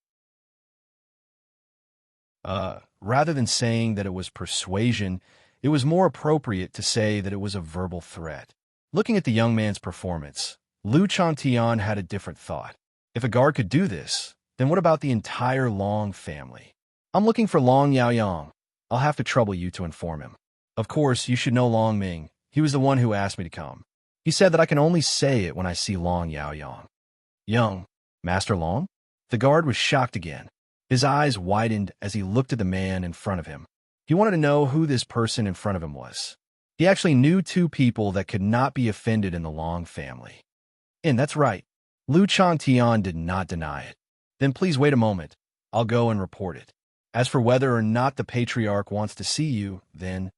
Rather than saying that it was persuasion, it was more appropriate to say that it was a verbal threat. Looking at the young man's performance, Lu Chantian had a different thought. If a guard could do this, then what about the entire Long family? "I'm looking for Long Yaoyang. I'll have to trouble you to inform him. Of course, you should know Long Ming. He was the one who asked me to come. He said that I can only say it when I see Long Yaoyang." "Young, Master Long?" The guard was shocked again. His eyes widened as he looked at the man in front of him. He wanted to know who this person in front of him was. He actually knew two people that could not be offended in the Long family. "And that's right." Lu Chantian did not deny it. "Then please wait a moment. I'll go and report it. As for whether or not the patriarch wants to see you, then..."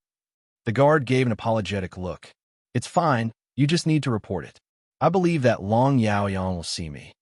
The guard gave an apologetic look. "It's fine. You just need to report it. I believe that Long Yaoyang will see me."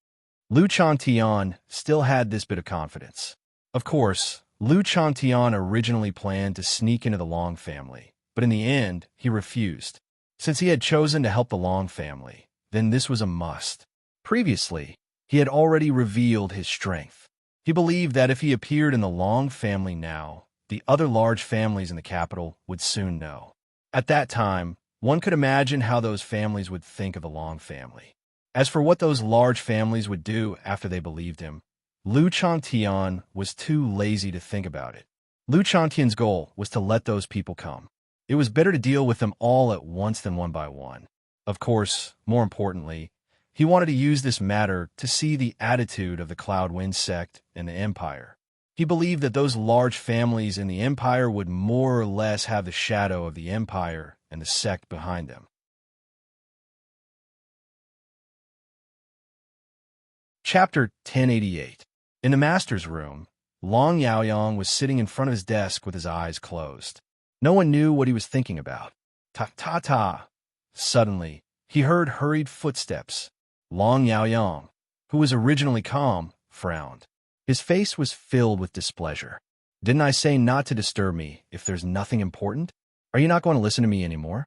Lu Chantian still had this bit of confidence. Of course, Lu Chantian originally planned to sneak into the Long family, but in the end, he refused. Since he had chosen to help the Long family, then this was a must. Previously, he had already revealed his strength. He believed that if he appeared in the Long family now, the other large families in the capital would soon know. At that time, one could imagine how those families would think of the Long family. As for what those large families would do after they believed him, Lu Chantian was too lazy to think about it. Lu Chantian's goal was to let those people come. It was better to deal with them all at once than one by one. Of course, more importantly, he wanted to use this matter to see the attitude of the Cloud Wind Sect and the Empire. He believed that those large families in the Empire would more or less have the shadow of the Empire and the Sect behind them. Chapter 1088. In the master's room, Long Yaoyang was sitting in front of his desk with his eyes closed. No one knew what he was thinking about. Ta-ta-ta. Suddenly, he heard hurried footsteps. Long Yaoyang, who was originally calm, frowned. His face was filled with displeasure. Didn't I say not to disturb me if there's nothing important? Are you not going to listen to me anymore?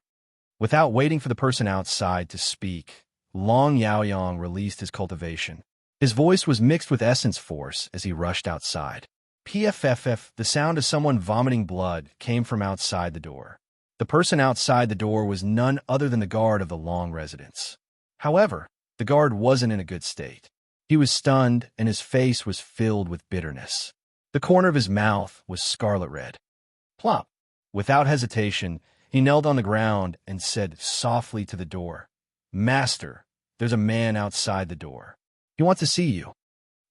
Without waiting for the person outside to speak, Long Yaoyang released his cultivation. His voice was mixed with essence force as he rushed outside. PFFF, the sound of someone vomiting blood came from outside the door. The person outside the door was none other than the guard of the Long residence. However, the guard wasn't in a good state. He was stunned, and his face was filled with bitterness. The corner of his mouth was scarlet red. Plop! Without hesitation, he knelt on the ground and said softly to the door, "Master, there's a man outside the door. He wants to see you."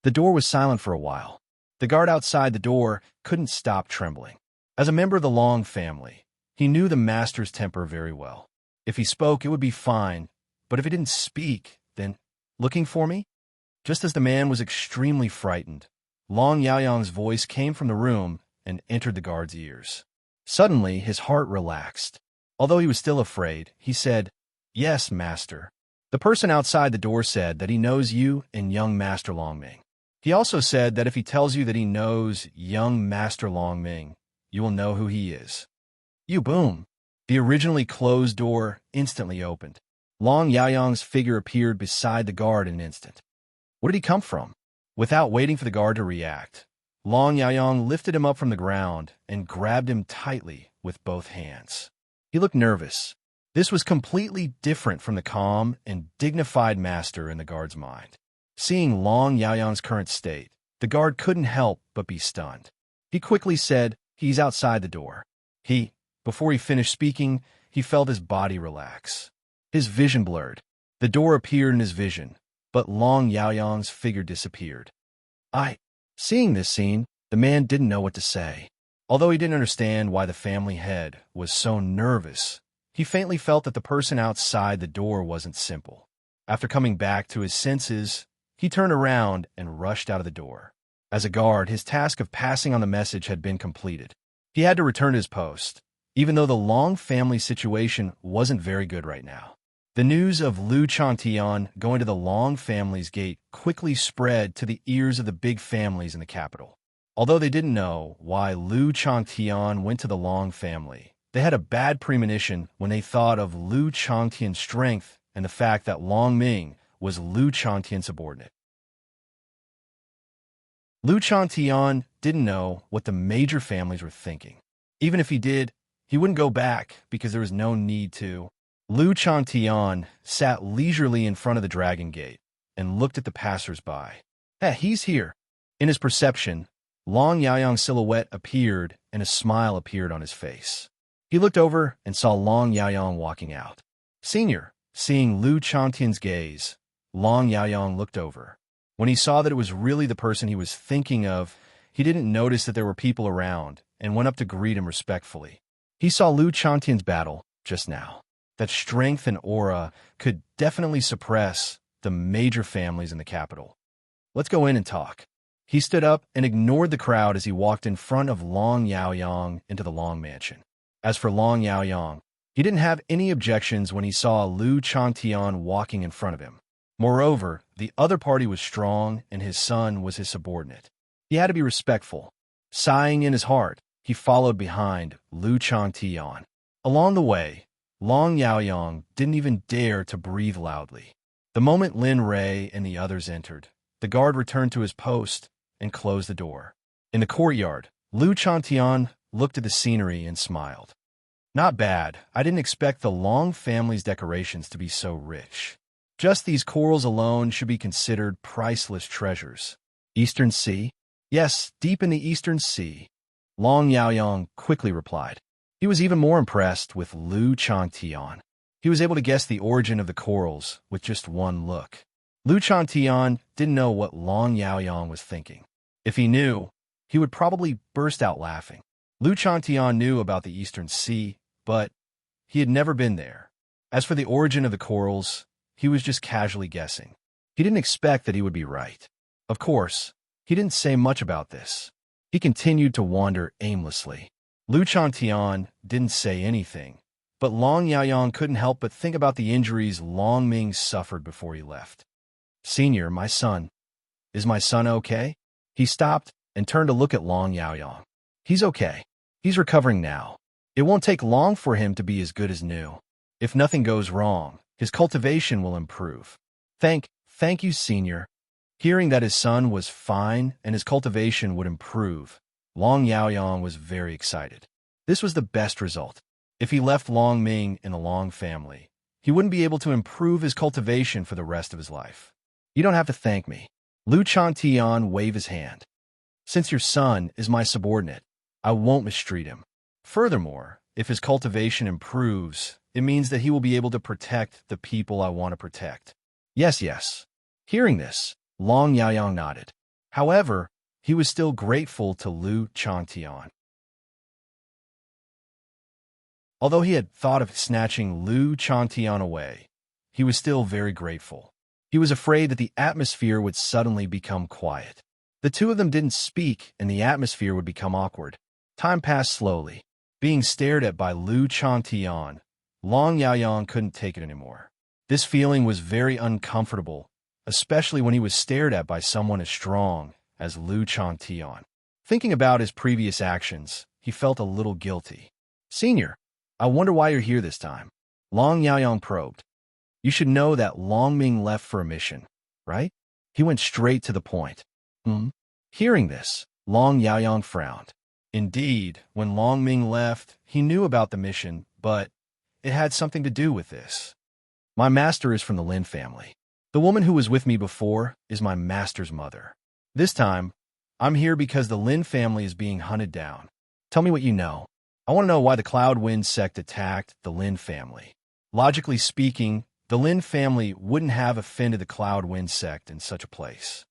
The door was silent for a while. The guard outside the door couldn't stop trembling. As a member of the Long family, he knew the master's temper very well. If he spoke, it would be fine, but if he didn't speak, then, "Looking for me?" Just as the man was extremely frightened, Long Yaoyang's voice came from the room and entered the guard's ears. Suddenly, his heart relaxed. Although he was still afraid, he said, "Yes, master." The person outside the door said that he knows you and young Master Longming. He also said that if he tells you that he knows young Master Longming, you will know who he is. You boom! The originally closed door instantly opened. Long Yaoyang's figure appeared beside the guard in an instant. Where did he come from? Without waiting for the guard to react, Long Yaoyang lifted him up from the ground and grabbed him tightly with both hands. He looked nervous. This was completely different from the calm and dignified master in the guard's mind. Seeing Long Yaoyang's current state, the guard couldn't help but be stunned. He quickly said, "He's outside the door." Before he finished speaking, he felt his body relax. His vision blurred. The door appeared in his vision, but Long Yaoyang's figure disappeared. Seeing this scene, the man didn't know what to say. Although he didn't understand why the family head was so nervous, he faintly felt that the person outside the door wasn't simple. After coming back to his senses, he turned around and rushed out of the door. As a guard, his task of passing on the message had been completed. He had to return to his post, even though the Long family situation wasn't very good right now. The news of Lu Changtian going to the Long family's gate quickly spread to the ears of the big families in the capital. Although they didn't know why Lu Changtian went to the Long family, they had a bad premonition when they thought of Lu Changtian's strength and the fact that Long Ming was Lu Changtian's subordinate. Lu Changtian didn't know what the major families were thinking. Even if he did, he wouldn't go back because there was no need to. Lu Changtian sat leisurely in front of the Dragon Gate and looked at the passers-by. He's here. In his perception, Long Yaoyang's silhouette appeared and a smile appeared on his face. He looked over and saw Long Yaoyang walking out. Senior, seeing Lu Changtian's gaze, Long Yaoyang looked over. When he saw that it was really the person he was thinking of, he didn't notice that there were people around and went up to greet him respectfully. He saw Lu Changtian's battle just now. That strength and aura could definitely suppress the major families in the capital. Let's go in and talk. He stood up and ignored the crowd as he walked in front of Long Yaoyang into the Long mansion. As for Long Yaoyang, he didn't have any objections when he saw Lu Changtian walking in front of him. Moreover, the other party was strong and his son was his subordinate. He had to be respectful. Sighing in his heart, he followed behind Lu Changtian. Along the way, Long Yaoyang didn't even dare to breathe loudly. The moment Lin Rei and the others entered, the guard returned to his post and closed the door. In the courtyard, Lu Changtian looked at the scenery and smiled. Not bad. I didn't expect the Long family's decorations to be so rich. Just these corals alone should be considered priceless treasures. Eastern Sea? Yes, deep in the Eastern Sea. Long Yaoyang quickly replied. He was even more impressed with Lu Changtian. He was able to guess the origin of the corals with just one look. Lu Changtian didn't know what Long Yaoyang was thinking. If he knew, he would probably burst out laughing. Lu Changtian knew about the Eastern Sea, but he had never been there. As for the origin of the corals, he was just casually guessing. He didn't expect that he would be right. Of course, he didn't say much about this. He continued to wander aimlessly. Lu Chantian didn't say anything, but Long Yaoyang couldn't help but think about the injuries Long Ming suffered before he left. "Senior, my son. Is my son okay?" He stopped and turned to look at Long Yaoyang. "He's okay. He's recovering now. It won't take long for him to be as good as new. If nothing goes wrong, his cultivation will improve." Thank you, Senior." Hearing that his son was fine and his cultivation would improve, Long Yaoyang was very excited. This was the best result. If he left Long Ming in the Long family, he wouldn't be able to improve his cultivation for the rest of his life. "You don't have to thank me." Lu Chantian waved his hand. "Since your son is my subordinate, I won't mistreat him. Furthermore, if his cultivation improves, it means that he will be able to protect the people I want to protect." Yes. Hearing this, Long Yaoyang nodded. However, he was still grateful to Lu Chantian. Although he had thought of snatching Lu Chantian away, he was still very grateful. He was afraid that the atmosphere would suddenly become quiet. The two of them didn't speak, and the atmosphere would become awkward. Time passed slowly. Being stared at by Lu Chantian, Long Yaoyang couldn't take it anymore. This feeling was very uncomfortable, especially when he was stared at by someone as strong as Lu Chantian. Thinking about his previous actions, he felt a little guilty. "Senior, I wonder why you're here this time." Long Yaoyang probed. "You should know that Long Ming left for a mission, right?" He went straight to the point. Hearing this, Long Yaoyang frowned. Indeed, when Long Ming left, he knew about the mission, but it had something to do with this. "My master is from the Lin family. The woman who was with me before is my master's mother. This time, I'm here because the Lin family is being hunted down. Tell me what you know. I want to know why the Cloud Wind Sect attacked the Lin family. Logically speaking, the Lin family wouldn't have offended the Cloud Wind Sect in such a place."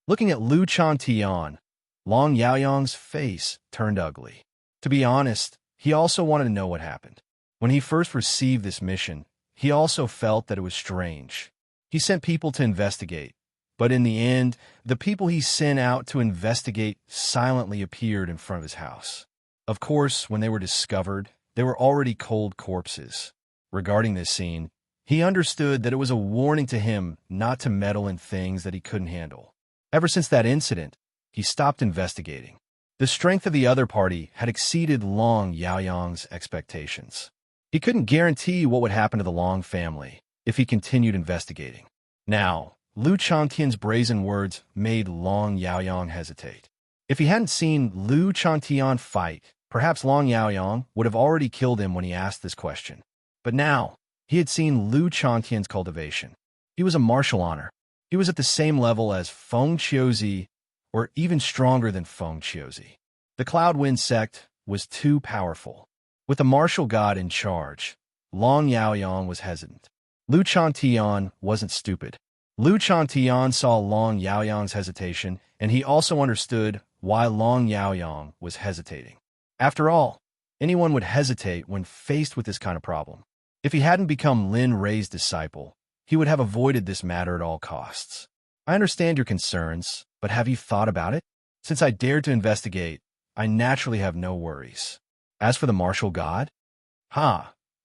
Looking at Lu Chantian, Long Yaoyang's face turned ugly. To be honest, he also wanted to know what happened. When he first received this mission, he also felt that it was strange. He sent people to investigate, but in the end, the people he sent out to investigate silently appeared in front of his house. Of course, when they were discovered, they were already cold corpses. Regarding this scene, he understood that it was a warning to him not to meddle in things that he couldn't handle. Ever since that incident, he stopped investigating. The strength of the other party had exceeded Long Yaoyang's expectations. He couldn't guarantee what would happen to the Long family if he continued investigating. Now, Lu Chantian's brazen words made Long Yaoyang hesitate. If he hadn't seen Lu Chantian fight, perhaps Long Yaoyang would have already killed him when he asked this question. But now, he had seen Lu Chantian's cultivation. He was a martial honor. He was at the same level as Feng Qiuzi, or even stronger than Feng Qiuzi. The Cloud Wind Sect was too powerful. With the martial god in charge, Long Yaoyang was hesitant. Lu Chantian wasn't stupid. Lu Chantian saw Long Yaoyang's hesitation, and he also understood why Long Yaoyang was hesitating. After all, anyone would hesitate when faced with this kind of problem. If he hadn't become Lin Rei's disciple, he would have avoided this matter at all costs. "I understand your concerns, but have you thought about it? Since I dared to investigate, I naturally have no worries. As for the martial god?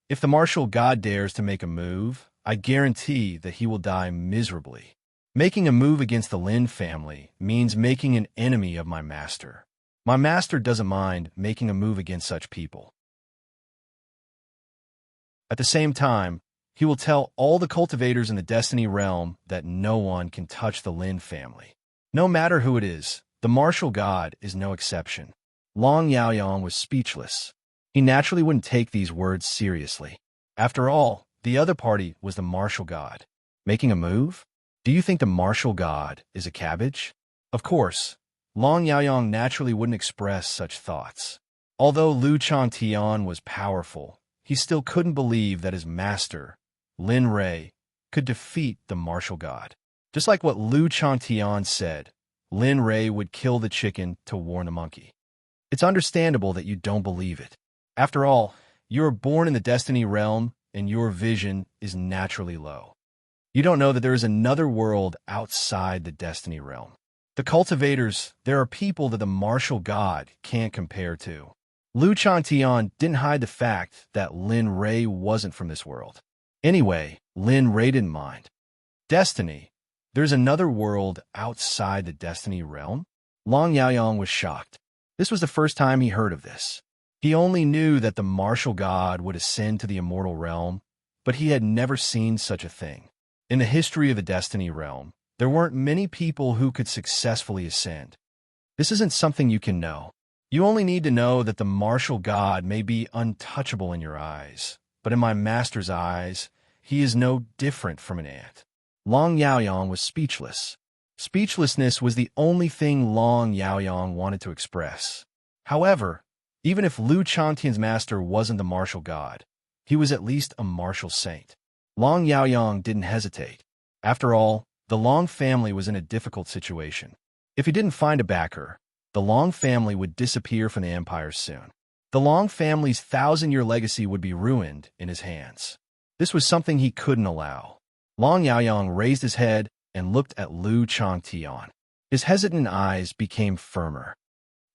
If the martial god dares to make a move, I guarantee that he will die miserably. Making a move against the Lin family means making an enemy of my master. My master doesn't mind making a move against such people. At the same time, he will tell all the cultivators in the Destiny realm that no one can touch the Lin family. No matter who it is, the martial god is no exception." Long Yaoyang was speechless. He naturally wouldn't take these words seriously. After all, the other party was the martial god. Making a move? Do you think the martial god is a cabbage? Of course, Long Yaoyang naturally wouldn't express such thoughts. Although Lu Chantian was powerful, he still couldn't believe that his master, Lin Rei, could defeat the martial god. Just like what Lu Chantian said, Lin Rei would kill the chicken to warn the monkey. It's understandable that you don't believe it. After all, you are born in the Destiny realm, and your vision is naturally low. You don't know that there is another world outside the Destiny realm. The cultivators, there are people that the martial god can't compare to. Lu Chantian didn't hide the fact that Lin Ray wasn't from this world. Anyway, Lin Ray didn't mind. Destiny. There's another world outside the destiny realm? Long Yaoyang was shocked. This was the first time he heard of this. He only knew that the martial god would ascend to the immortal realm, but he had never seen such a thing. In the history of the destiny realm, there weren't many people who could successfully ascend. This isn't something you can know. You only need to know that the martial god may be untouchable in your eyes, but in my master's eyes, he is no different from an ant. Long Yaoyang was speechless. Speechlessness was the only thing Long Yaoyang wanted to express. However, even if Lu Chantian's master wasn't the martial god, he was at least a martial saint. Long Yaoyang didn't hesitate. After all, the Long family was in a difficult situation. If he didn't find a backer, the Long family would disappear from the empire soon. The Long family's 1,000-year legacy would be ruined in his hands. This was something he couldn't allow. Long Yaoyang raised his head and looked at Lu Changtian. His hesitant eyes became firmer.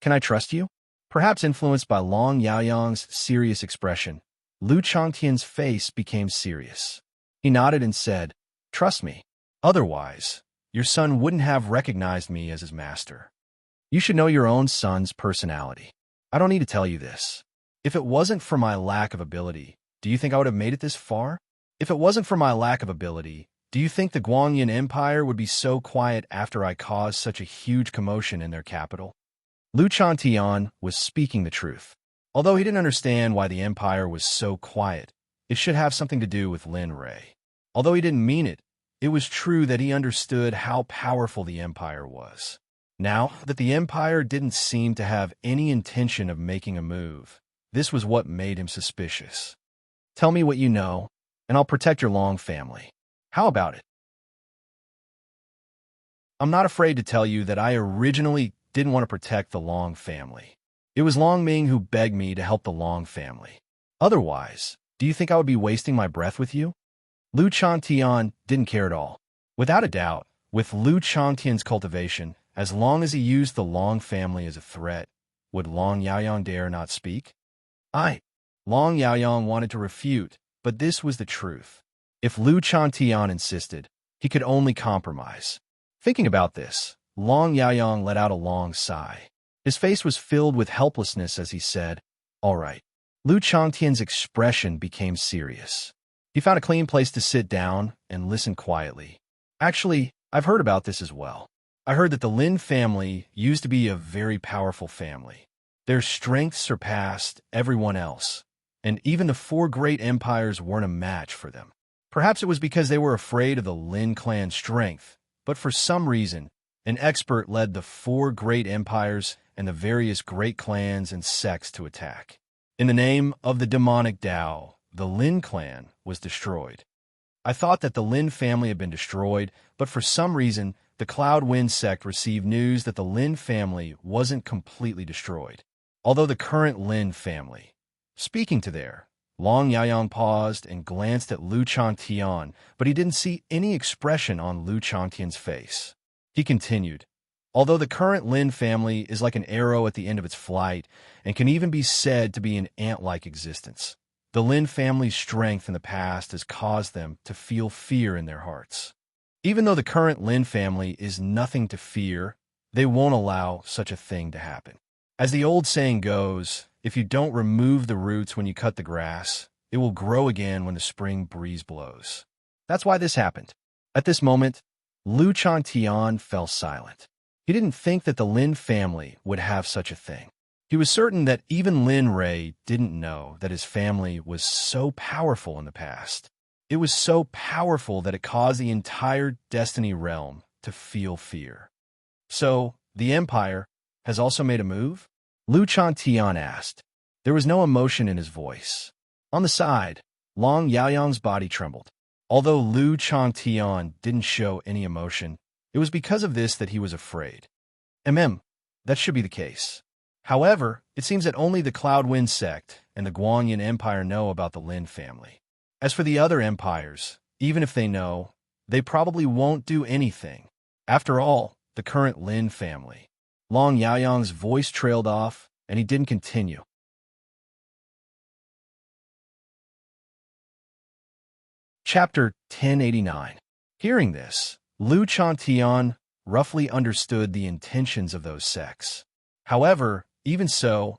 "Can I trust you?" Perhaps influenced by Long Yaoyang's serious expression, Lu Changtian's face became serious. He nodded and said, "Trust me. Otherwise, your son wouldn't have recognized me as his master. You should know your own son's personality. I don't need to tell you this. If it wasn't for my lack of ability, do you think I would have made it this far? If it wasn't for my lack of ability, do you think the Guangyan Empire would be so quiet after I caused such a huge commotion in their capital?" Lu Chantian was speaking the truth. Although he didn't understand why the empire was so quiet, it should have something to do with Lin Ray. Although he didn't mean it, it was true that he understood how powerful the empire was. Now that the empire didn't seem to have any intention of making a move, this was what made him suspicious. "Tell me what you know, and I'll protect your Long family. How about it?" "I'm not afraid to tell you that I originally didn't want to protect the Long family. It was Long Ming who begged me to help the Long family. Otherwise, do you think I would be wasting my breath with you?" Lu Changtian didn't care at all. Without a doubt, with Lu Changtian's cultivation, as long as he used the Long family as a threat, would Long Yaoyang dare not speak? Long Yaoyang wanted to refute, but this was the truth. If Lu Changtian insisted, he could only compromise. Thinking about this, Long Yaoyang let out a long sigh. His face was filled with helplessness as he said, "All right." Lu Changtian's expression became serious. He found a clean place to sit down and listen quietly. "Actually, I've heard about this as well. I heard that the Lin family used to be a very powerful family. Their strength surpassed everyone else, and even the 4 great empires weren't a match for them. Perhaps it was because they were afraid of the Lin clan's strength, but for some reason, an expert led the 4 great empires and the various great clans and sects to attack. In the name of the demonic Tao, the Lin clan was destroyed. I thought that the Lin family had been destroyed, but for some reason, the Cloud Wind sect received news that the Lin family wasn't completely destroyed. Although the current Lin family." Speaking to there, Long Yaoyang paused and glanced at Lu Changtian, but he didn't see any expression on Lu Changtian's face. He continued, "Although the current Lin family is like an arrow at the end of its flight and can even be said to be an ant-like existence, the Lin family's strength in the past has caused them to feel fear in their hearts. Even though the current Lin family is nothing to fear, they won't allow such a thing to happen. As the old saying goes, if you don't remove the roots when you cut the grass, it will grow again when the spring breeze blows. That's why this happened." At this moment, Lu Changtian fell silent. He didn't think that the Lin family would have such a thing. He was certain that even Lin Ray didn't know that his family was so powerful in the past. It was so powerful that it caused the entire Destiny realm to feel fear. "So, the Empire has also made a move?" Lu Changtian asked. There was no emotion in his voice. On the side, Long Yaoyang's body trembled. Although Lu Changtian didn't show any emotion, it was because of this that he was afraid. That should be the case. However, it seems that only the Cloud Wind sect and the Guangyan Empire know about the Lin family. As for the other empires, even if they know, they probably won't do anything. After all, the current Lin family. Long Yaoyang's voice trailed off, and he didn't continue. Chapter 1089. Hearing this, Lu Chantian roughly understood the intentions of those sects. However, even so,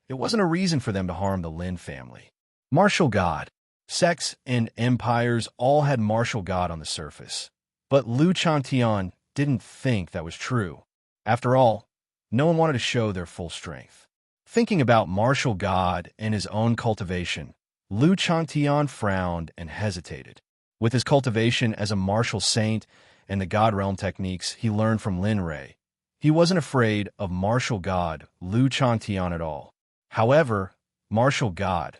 it wasn't a reason for them to harm the Lin family. Martial God. Sects and empires all had martial God on the surface. But Lu Chantian didn't think that was true. After all, no one wanted to show their full strength. Thinking about martial God and his own cultivation, Lu Chantian frowned and hesitated. With his cultivation as a martial saint and the God realm techniques he learned from Lin Rei, he wasn't afraid of martial God Lu Chantian at all. However, martial God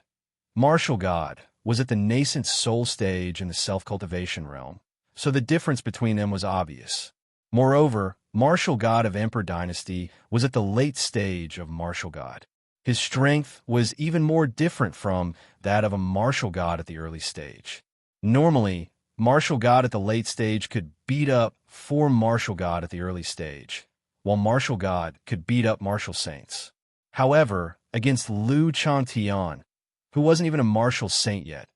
was at the nascent soul stage in the self-cultivation realm, so the difference between them was obvious. Moreover, martial God of Emperor Dynasty was at the late stage of martial God. His strength was even more different from that of a martial God at the early stage. Normally, martial God at the late stage could beat up 4 martial God at the early stage, while martial God could beat up martial saints. However, against Lu Chantian, who wasn't even a martial saint yet,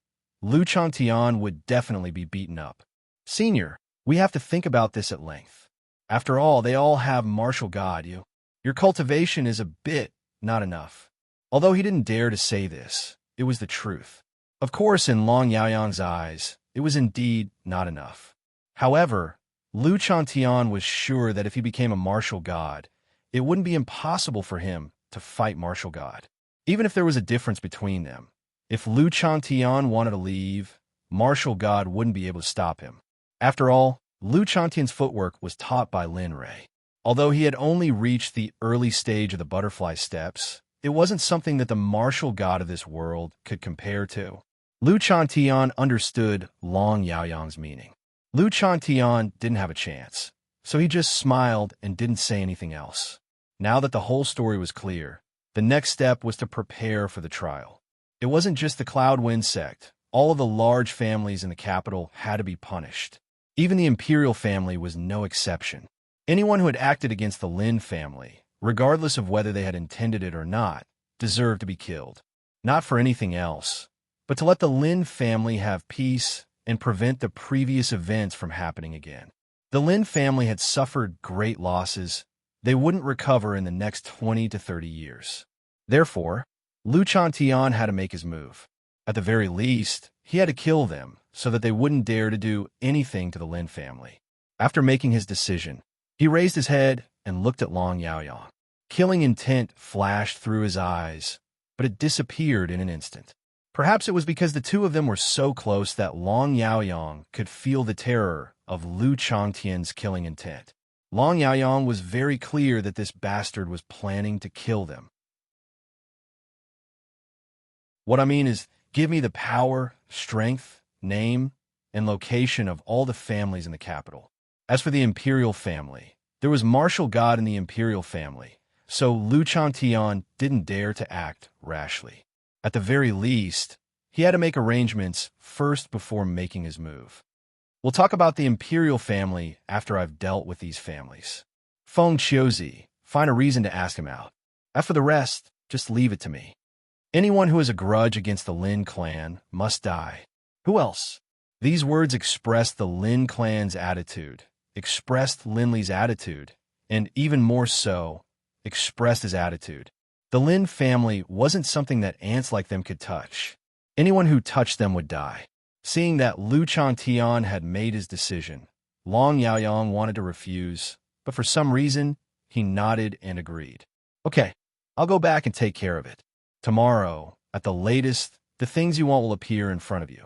Lu Chantian would definitely be beaten up. Senior, we have to think about this at length. After all, they all have martial God. Your cultivation is a bit not enough. Although he didn't dare to say this, it was the truth. Of course, in Long Yaoyang's eyes, it was indeed not enough. However, Lu Chantian was sure that if he became a martial God, it wouldn't be impossible for him to fight martial God. Even if there was a difference between them, if Lu Chantian wanted to leave, martial God wouldn't be able to stop him. After all, Lu Chantian's footwork was taught by Lin Rei. Although he had only reached the early stage of the butterfly steps, it wasn't something that the martial God of this world could compare to. Lu Chantian understood Long Yaoyang's meaning. Lu Chantian didn't have a chance, so he just smiled and didn't say anything else. Now that the whole story was clear, the next step was to prepare for the trial. It wasn't just the Cloudwind sect. All of the large families in the capital had to be punished. Even the imperial family was no exception. Anyone who had acted against the Lin family, regardless of whether they had intended it or not, deserved to be killed. Not for anything else, but to let the Lin family have peace and prevent the previous events from happening again. The Lin family had suffered great losses. They wouldn't recover in the next 20 to 30 years. Therefore, Lu Chantian had to make his move. At the very least, he had to kill them so that they wouldn't dare to do anything to the Lin family. After making his decision, he raised his head and looked at Long Yaoyang. Killing intent flashed through his eyes, but it disappeared in an instant. Perhaps it was because the two of them were so close that Long Yaoyang could feel the terror of Lu Changtian's killing intent. Long Yaoyang was very clear that this bastard was planning to kill them. What I mean is, give me the power, strength, name, and location of all the families in the capital. As for the imperial family, there was martial God in the imperial family, so Lu Chantian didn't dare to act rashly. At the very least, he had to make arrangements first before making his move. We'll talk about the imperial family after I've dealt with these families. Feng Qiuzi, find a reason to ask him out. As for the rest, just leave it to me. Anyone who has a grudge against the Lin clan must die. Who else? These words expressed the Lin clan's attitude, expressed Lin Li's attitude, and even more so, expressed his attitude. The Lin family wasn't something that ants like them could touch. Anyone who touched them would die. Seeing that Lu Chantian had made his decision, Long Yaoyang wanted to refuse, but for some reason, he nodded and agreed. Okay, I'll go back and take care of it. Tomorrow, at the latest, the things you want will appear in front of you.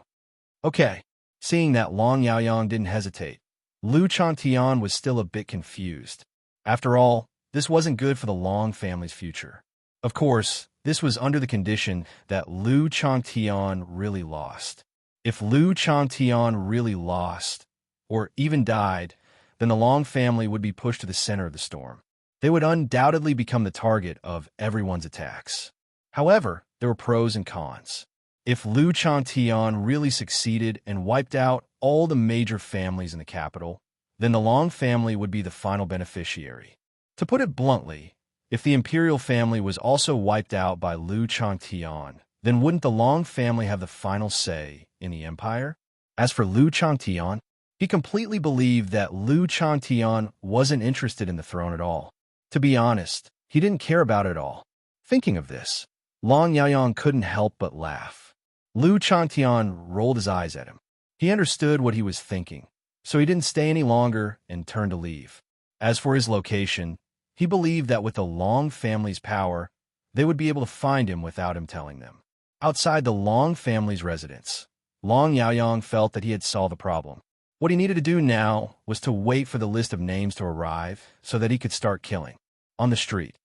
Okay. Seeing that Long Yaoyang didn't hesitate, Lu Chantian was still a bit confused. After all, this wasn't good for the Long family's future. Of course, this was under the condition that Lu Chantian really lost. If Lu Chantian really lost, or even died, then the Long family would be pushed to the center of the storm. They would undoubtedly become the target of everyone's attacks. However, there were pros and cons. If Lu Chantian really succeeded and wiped out all the major families in the capital, then the Long family would be the final beneficiary. To put it bluntly, if the imperial family was also wiped out by Lu Changtian, then wouldn't the Long family have the final say in the empire? As for Lu Changtian, he completely believed that Lu Changtian wasn't interested in the throne at all. To be honest, he didn't care about it at all. Thinking of this, Long Yaoyang couldn't help but laugh. Lu Changtian rolled his eyes at him. He understood what he was thinking, so he didn't stay any longer and turned to leave. As for his location, he believed that with the Long family's power, they would be able to find him without him telling them. Outside the Long family's residence, Long Yaoyang felt that he had solved the problem. What he needed to do now was to wait for the list of names to arrive so that he could start killing. On the street,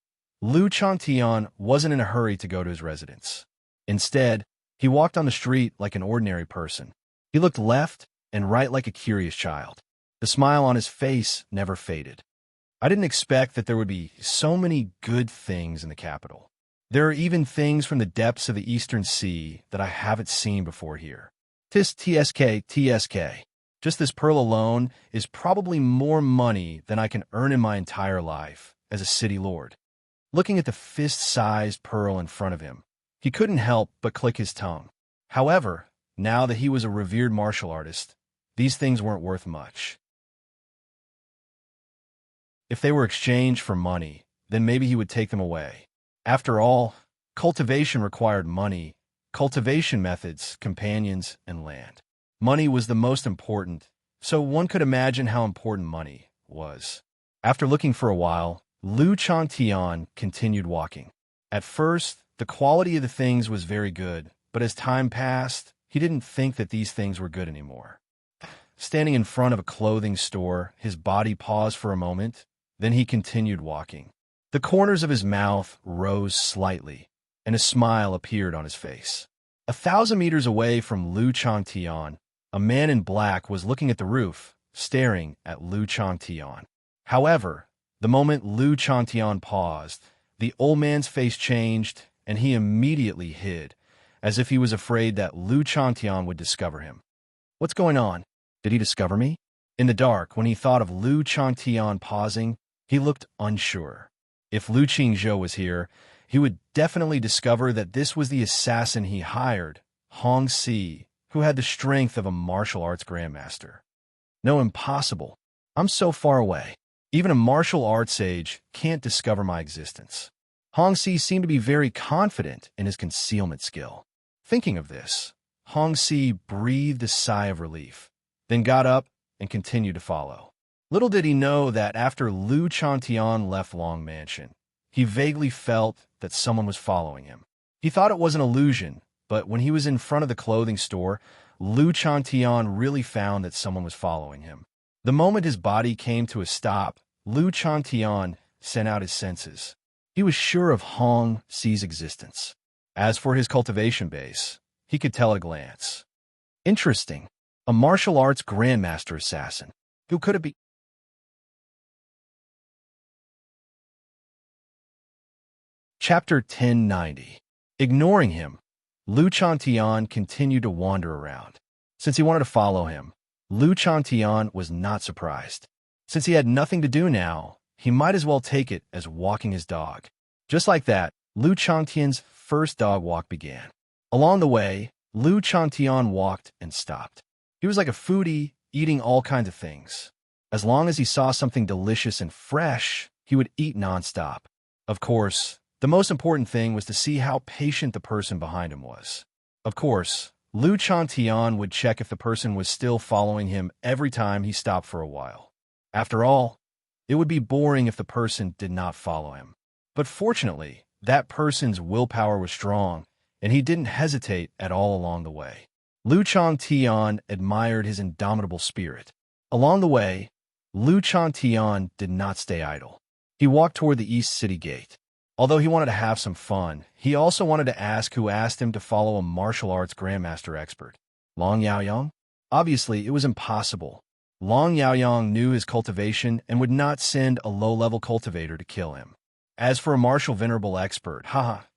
Lu Changtian wasn't in a hurry to go to his residence. Instead, he walked on the street like an ordinary person. He looked left and right like a curious child. The smile on his face never faded. I didn't expect that there would be so many good things in the capital. There are even things from the depths of the Eastern Sea that I haven't seen before here. TSK. Just this pearl alone is probably more money than I can earn in my entire life as a city lord. Looking at the fist-sized pearl in front of him, he couldn't help but click his tongue. However, now that he was a revered martial artist, these things weren't worth much. If they were exchanged for money, then maybe he would take them away. After all, cultivation required money, cultivation methods, companions, and land. Money was the most important, so one could imagine how important money was. After looking for a while, Lu Changtian continued walking. At first, the quality of the things was very good, but as time passed, he didn't think that these things were good anymore. Standing in front of a clothing store, his body paused for a moment, then he continued walking. The corners of his mouth rose slightly, and a smile appeared on his face. 1,000 meters away from Lu Changtian, a man in black was looking at the roof, staring at Lu Changtian. However, the moment Lu Changtian paused, the old man's face changed, and he immediately hid, as if he was afraid that Lu Changtian would discover him. What's going on? Did he discover me? In the dark, when he thought of Lu Changtian pausing, he looked unsure. If Lu Qingzhou was here, he would definitely discover that this was the assassin he hired, Hong Si, who had the strength of a martial arts grandmaster. No, impossible. I'm so far away. Even a martial arts sage can't discover my existence. Hong Si seemed to be very confident in his concealment skill. Thinking of this, Hong Si breathed a sigh of relief, then got up and continued to follow. Little did he know that after Lu Changtian left Long Mansion, he vaguely felt that someone was following him. He thought it was an illusion, but when he was in front of the clothing store, Lu Changtian really found that someone was following him. The moment his body came to a stop, Lu Changtian sent out his senses. He was sure of Hong Si's existence. As for his cultivation base, he could tell at a glance. Interesting. A martial arts grandmaster assassin. Who could it be? Chapter 1090. Ignoring him, Lu Changtian continued to wander around. Since he wanted to follow him, Lu Changtian was not surprised. Since he had nothing to do now, he might as well take it as walking his dog. Just like that, Lu Changtian's first dog walk began. Along the way, Lu Changtian walked and stopped. He was like a foodie, eating all kinds of things. As long as he saw something delicious and fresh, he would eat nonstop. Of course, the most important thing was to see how patient the person behind him was. Of course, Lu Changtian would check if the person was still following him every time he stopped for a while. After all, it would be boring if the person did not follow him. But fortunately, that person's willpower was strong, and he didn't hesitate at all along the way. Lu Changtian admired his indomitable spirit. Along the way, Lu Changtian did not stay idle. He walked toward the East City Gate. Although he wanted to have some fun, he also wanted to ask who asked him to follow a martial arts grandmaster expert. Long Yaoyang? Obviously, it was impossible. Long Yaoyang knew his cultivation and would not send a low-level cultivator to kill him. As for a martial venerable expert,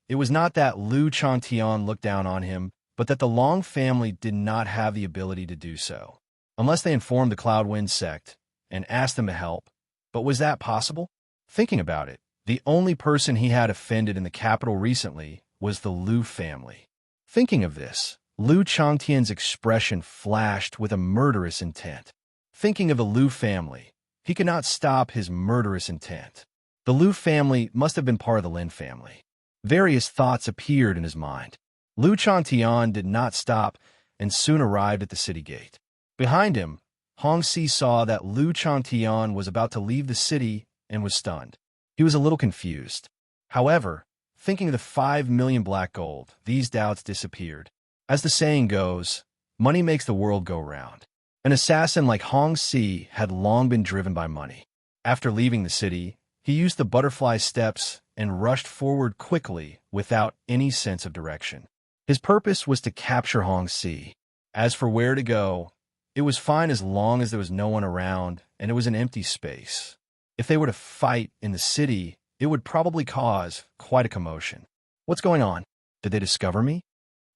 it was not that Lu Changtian looked down on him, but that the Long family did not have the ability to do so. Unless they informed the Cloudwind Sect, and asked them to help. But was that possible? Thinking about it, the only person he had offended in the capital recently was the Lu family. Thinking of this, Lu Changtian's expression flashed with a murderous intent. Thinking of the Lu family, he could not stop his murderous intent. The Lu family must have been part of the Lin family. Various thoughts appeared in his mind. Lu Changtian did not stop and soon arrived at the city gate. Behind him, Hongxi saw that Lu Changtian was about to leave the city and was stunned. He was a little confused. However, thinking of the 5 million black gold, these doubts disappeared. As the saying goes, money makes the world go round. An assassin like Hongxi had long been driven by money. After leaving the city, he used the butterfly steps and rushed forward quickly without any sense of direction. His purpose was to capture Hongxi. As for where to go, it was fine as long as there was no one around and it was an empty space. If they were to fight in the city, it would probably cause quite a commotion. What's going on? Did they discover me?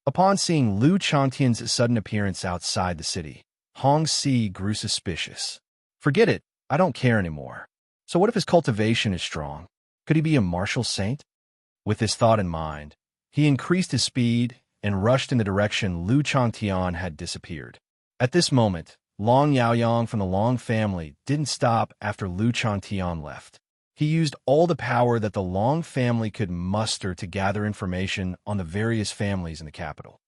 Upon seeing Lu Changtian's sudden appearance outside the city, Hongxi grew suspicious. Forget it, I don't care anymore. So what if his cultivation is strong? Could he be a martial saint? With this thought in mind, he increased his speed and rushed in the direction Lu Changtian had disappeared. At this moment, Long Yaoyang from the Long family didn't stop after Lu Changtian left. He used all the power that the Long family could muster to gather information on the various families in the capital.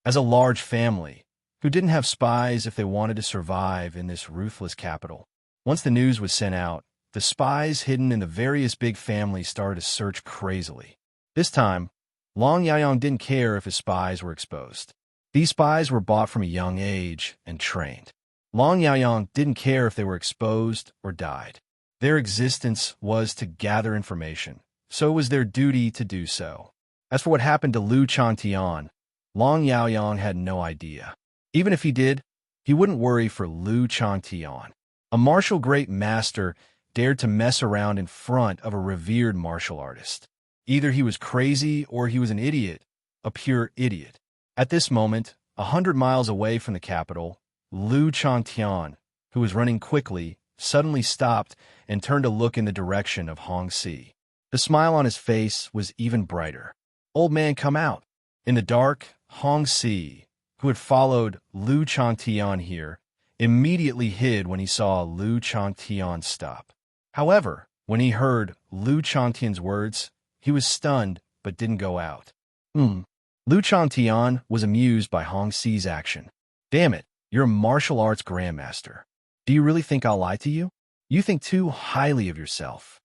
As a large family, who didn't have spies if they wanted to survive in this ruthless capital, once the news was sent out, the spies hidden in the various big families started to search crazily. This time, Long Yaoyang didn't care if his spies were exposed. These spies were bought from a young age and trained. Long Yaoyang didn't care if they were exposed or died. Their existence was to gather information, so it was their duty to do so. As for what happened to Lu Changtian, Long Yaoyang had no idea. Even if he did, he wouldn't worry for Lu Changtian. A martial great master dared to mess around in front of a revered martial artist. Either he was crazy or he was an idiot, a pure idiot. At this moment, 100 miles away from the capital, Lu Changtian, who was running quickly, suddenly stopped and turned to look in the direction of Hongxi. The smile on his face was even brighter. "Old man, come out." In the dark, Hongxi, who had followed Lu Changtian here, immediately hid when he saw Lu Changtian stop. However, when he heard Lu Changtian's words, he was stunned but didn't go out. Lu Changtian was amused by Hongxi's action. "Damn it, you're a martial arts grandmaster. Do you really think I'll lie to you? You think too highly of yourself."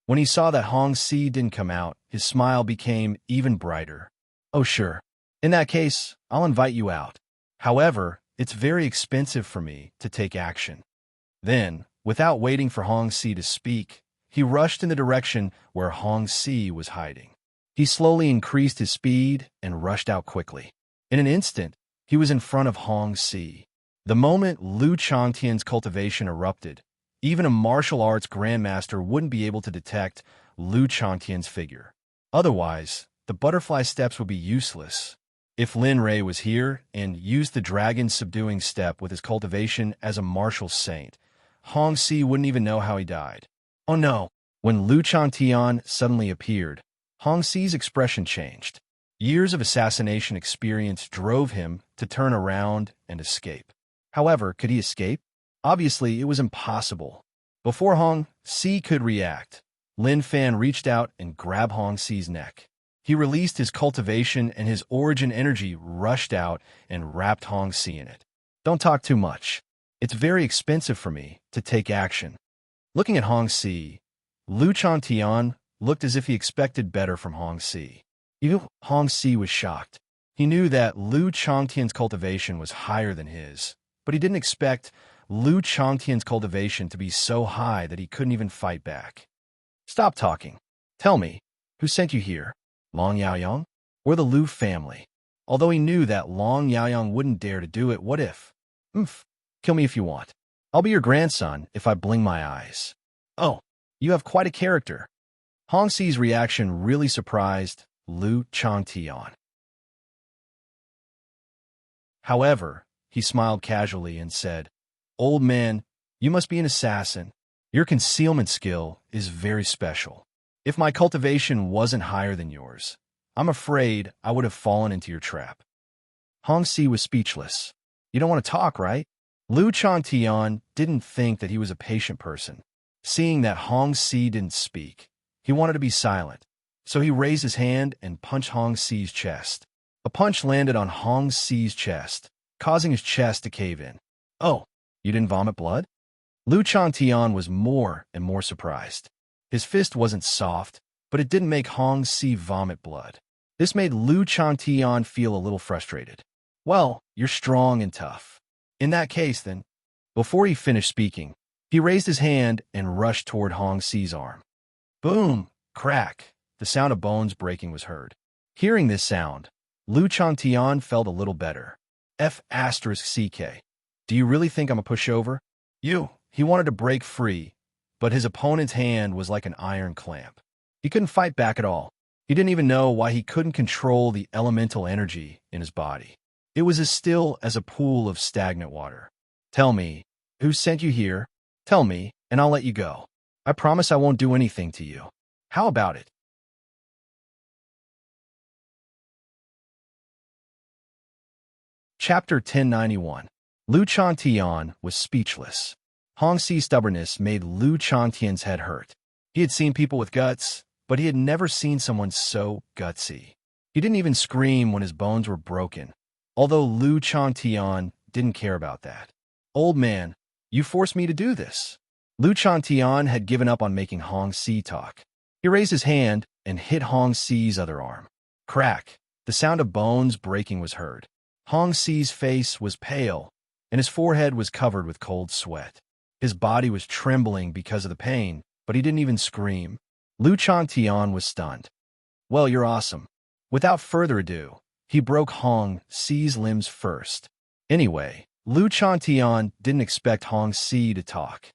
When he saw that Hongxi didn't come out, his smile became even brighter. "Oh sure. In that case, I'll invite you out. However, it's very expensive for me to take action." Then, without waiting for Hongxi to speak, he rushed in the direction where Hongxi was hiding. He slowly increased his speed and rushed out quickly. In an instant, he was in front of Hongxi. The moment Lu Changtian's cultivation erupted, even a martial arts grandmaster wouldn't be able to detect Lu Changtian's figure. Otherwise, the butterfly steps would be useless. If Lin Rei was here and used the dragon subduing step with his cultivation as a martial saint, Hongxi wouldn't even know how he died. Oh no! When Lu Changtian suddenly appeared, Hongxi's expression changed. Years of assassination experience drove him to turn around and escape. However, could he escape? Obviously, it was impossible. Before Hongxi could react, Lin Fan reached out and grabbed Hongxi's neck. He released his cultivation and his origin energy rushed out and wrapped Hongxi in it. "Don't talk too much. It's very expensive for me to take action." Looking at Hongxi, Lu Changtian looked as if he expected better from Hongxi. Even Hongxi was shocked. He knew that Lu Changtian's cultivation was higher than his, but he didn't expect Lu Changtian's cultivation to be so high that he couldn't even fight back. "Stop talking. Tell me, who sent you here? Long Yaoyang? Or the Lu family?" Although he knew that Long Yaoyang wouldn't dare to do it, what if? Kill me if you want. I'll be your grandson if I blink my eyes." "Oh, you have quite a character." Hongxi's reaction really surprised Lu Changtian. However, he smiled casually and said, "Old man, you must be an assassin. Your concealment skill is very special. If my cultivation wasn't higher than yours, I'm afraid I would have fallen into your trap." Hong Si was speechless. "You don't want to talk, right?" Lu Chantian didn't think that he was a patient person. Seeing that Hong Si didn't speak, he wanted to be silent. So he raised his hand and punched Hong Si's chest. A punch landed on Hong Si's chest, causing his chest to cave in. "Oh, you didn't vomit blood?" Lu Chantian was more and more surprised. His fist wasn't soft, but it didn't make Hong Si vomit blood. This made Lu Chantian feel a little frustrated. "Well, you're strong and tough. In that case, then." Before he finished speaking, he raised his hand and rushed toward Hong Si's arm. Boom! Crack! The sound of bones breaking was heard. Hearing this sound, Lu Chantian felt a little better. F***CK. Do you really think I'm a pushover? He wanted to break free, but his opponent's hand was like an iron clamp. He couldn't fight back at all. He didn't even know why he couldn't control the elemental energy in his body. It was as still as a pool of stagnant water. "Tell me, who sent you here? Tell me, and I'll let you go. I promise I won't do anything to you. How about it?" Chapter 1091. Lu Chantian was speechless. Hong Si's stubbornness made Lu Chantian's head hurt. He had seen people with guts, but he had never seen someone so gutsy. He didn't even scream when his bones were broken, although Lu Chantian didn't care about that. "Old man, you forced me to do this." Lu Chantian had given up on making Hong Si talk. He raised his hand and hit Hong Si's other arm. Crack! The sound of bones breaking was heard. Hong Si's face was pale, and his forehead was covered with cold sweat. His body was trembling because of the pain, but he didn't even scream. Lu Chantian was stunned. "Well, you're awesome." Without further ado, he broke Hong Si's limbs first. Anyway, Lu Chantian didn't expect Hong Si to talk.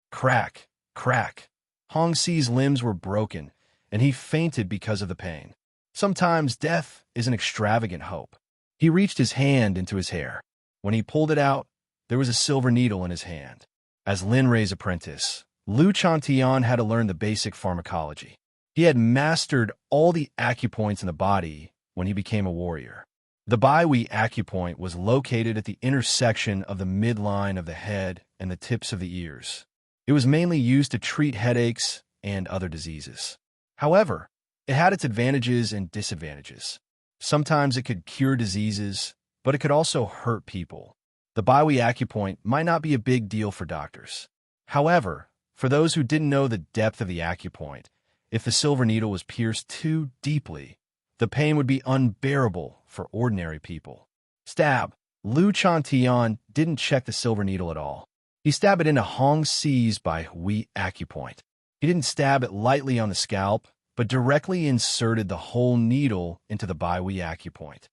Crack! Crack! Hong Si's limbs were broken, and he fainted because of the pain. Sometimes death is an extravagant hope. He reached his hand into his hair. When he pulled it out, there was a silver needle in his hand. As Lin Rei's apprentice, Lu Chantian had to learn the basic pharmacology. He had mastered all the acupoints in the body when he became a warrior. The Baihui acupoint was located at the intersection of the midline of the head and the tips of the ears. It was mainly used to treat headaches and other diseases. However, it had its advantages and disadvantages. Sometimes it could cure diseases, but it could also hurt people. The Baihui acupoint might not be a big deal for doctors. However, for those who didn't know the depth of the acupoint, if the silver needle was pierced too deeply, the pain would be unbearable for ordinary people. Stab! Lu Chantian didn't check the silver needle at all. He stabbed it into Hong Si's Baihui acupoint. He didn't stab it lightly on the scalp, but directly inserted the whole needle into the Baihui acupoint.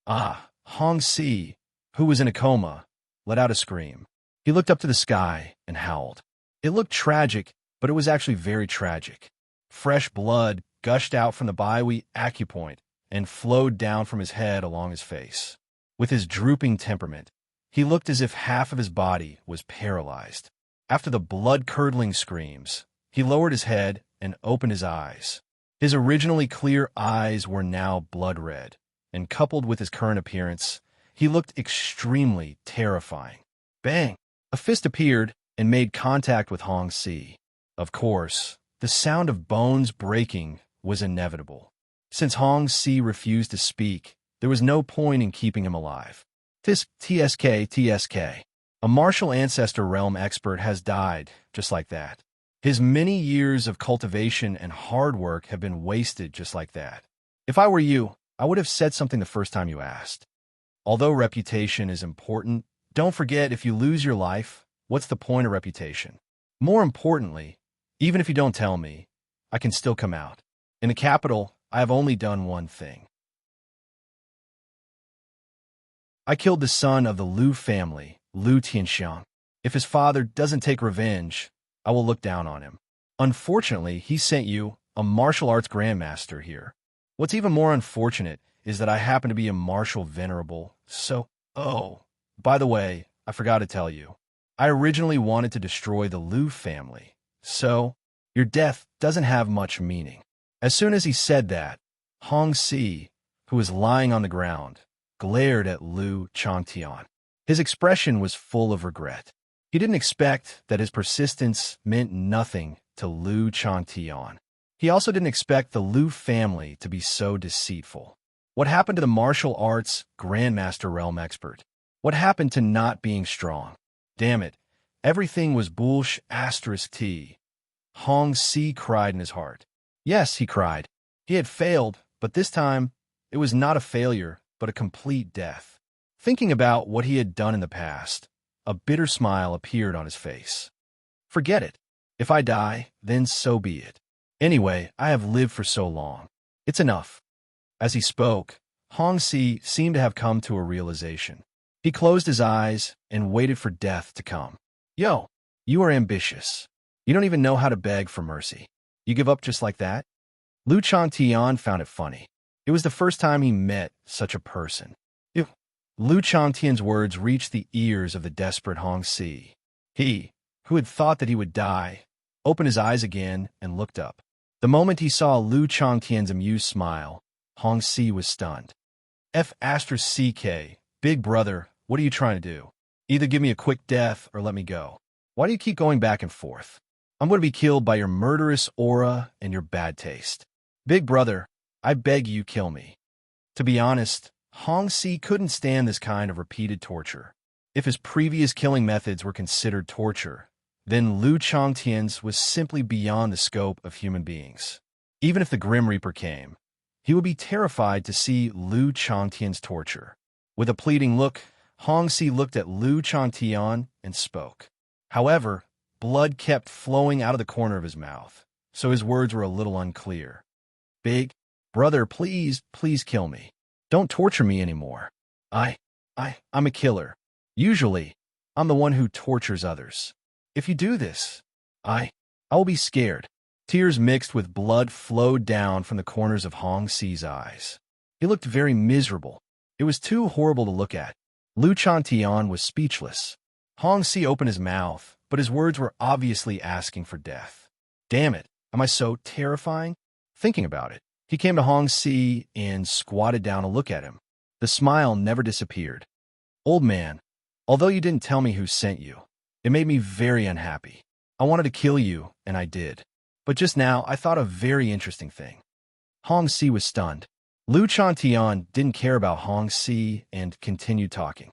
Hong Si, who was in a coma, let out a scream. He looked up to the sky and howled. It looked tragic, but it was actually very tragic. Fresh blood gushed out from the Baihui acupoint and flowed down from his head along his face. With his drooping temperament, he looked as if half of his body was paralyzed. After the blood-curdling screams, he lowered his head and opened his eyes. His originally clear eyes were now blood-red, and coupled with his current appearance, he looked extremely terrifying. Bang! A fist appeared and made contact with Hong Si. Of course, the sound of bones breaking was inevitable. Since Hong Si refused to speak, there was no point in keeping him alive. TSK. A martial ancestor realm expert has died just like that. His many years of cultivation and hard work have been wasted just like that. If I were you, I would have said something the first time you asked. Although reputation is important, don't forget if you lose your life, what's the point of reputation? More importantly, even if you don't tell me, I can still come out. In the capital, I have only done one thing. I killed the son of the Lu family, Lu Tianxiang. If his father doesn't take revenge, I will look down on him. Unfortunately, he sent you, a martial arts grandmaster, here. What's even more unfortunate is that I happen to be a martial venerable, so, By the way, I forgot to tell you. I originally wanted to destroy the Liu family, so your death doesn't have much meaning. As soon as he said that, Hong Si, who was lying on the ground, glared at Liu Changtian. His expression was full of regret. He didn't expect that his persistence meant nothing to Liu Changtian. He also didn't expect the Liu family to be so deceitful. What happened to the martial arts Grandmaster Realm expert? What happened to not being strong? Damn it, everything was bullsh *T. Hong Si cried in his heart. Yes, he cried. He had failed, but this time, it was not a failure, but a complete death. Thinking about what he had done in the past, a bitter smile appeared on his face. Forget it. If I die, then so be it. Anyway, I have lived for so long. It's enough. As he spoke, Hong Si seemed to have come to a realization. He closed his eyes and waited for death to come. Yo, you are ambitious. You don't even know how to beg for mercy. You give up just like that? Liu Changtian found it funny. It was the first time he met such a person. Ew. Liu Changtian's words reached the ears of the desperate Hong Si. He, who had thought that he would die, opened his eyes again and looked up. The moment he saw Liu Changtian's amused smile, Hong Si was stunned. F***, big brother, what are you trying to do? Either give me a quick death or let me go. Why do you keep going back and forth? I'm going to be killed by your murderous aura and your bad taste. Big brother, I beg you kill me. To be honest, Hong Si couldn't stand this kind of repeated torture. If his previous killing methods were considered torture, then Liu Changtian's was simply beyond the scope of human beings. Even if the Grim Reaper came, he would be terrified to see Liu Changtian's torture. With a pleading look, Hong Si looked at Liu Changtian and spoke. However, blood kept flowing out of the corner of his mouth, so his words were a little unclear. Big brother, please kill me. Don't torture me anymore. I'm a killer. Usually, I'm the one who tortures others. If you do this, I will be scared. Tears mixed with blood flowed down from the corners of Hong Si's eyes. He looked very miserable. It was too horrible to look at. Liu Changtian was speechless. Hong Si opened his mouth, but his words were obviously asking for death. Damn it, am I so terrifying? Thinking about it, he came to Hong Si and squatted down to look at him. The smile never disappeared. Old man, although you didn't tell me who sent you, it made me very unhappy. I wanted to kill you, and I did. But just now, I thought a very interesting thing. Hong Si was stunned. Liu Changtian didn't care about Hong Si and continued talking.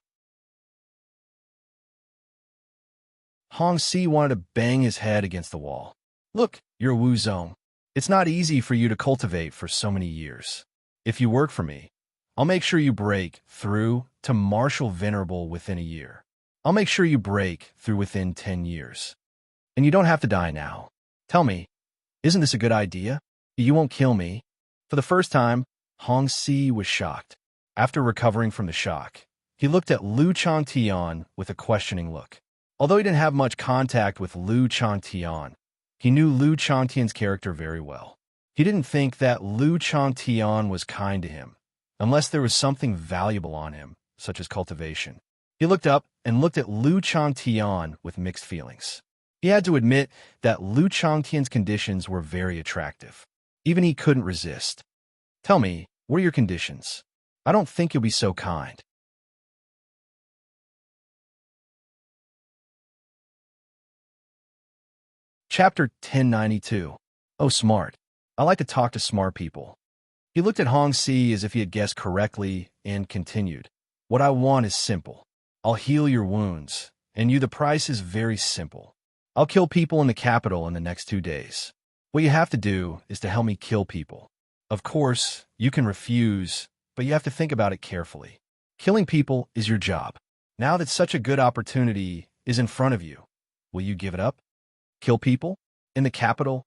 Hong Si wanted to bang his head against the wall. Look, you're a Wu Zong. It's not easy for you to cultivate for so many years. If you work for me, I'll make sure you break through to Martial Venerable within a year. I'll make sure you break through within 10 years. And you don't have to die now. Tell me, isn't this a good idea? You won't kill me. For the first time, Hong Si was shocked. After recovering from the shock, he looked at Liu Changtian with a questioning look. Although he didn't have much contact with Liu Changtian, he knew Liu Changtian's character very well. He didn't think that Liu Changtian was kind to him, unless there was something valuable on him, such as cultivation. He looked up and looked at Liu Changtian with mixed feelings. He had to admit that Liu Changtian's conditions were very attractive. Even he couldn't resist. Tell me, what are your conditions? I don't think you'll be so kind. Chapter 1092. Oh, smart. I like to talk to smart people. He looked at Hong Si as if he had guessed correctly and continued. What I want is simple. I'll heal your wounds, and the price is very simple. I'll kill people in the capital in the next 2 days. What you have to do is to help me kill people. Of course, you can refuse, but you have to think about it carefully. Killing people is your job. Now that such a good opportunity is in front of you, will you give it up? Kill people? In the capital?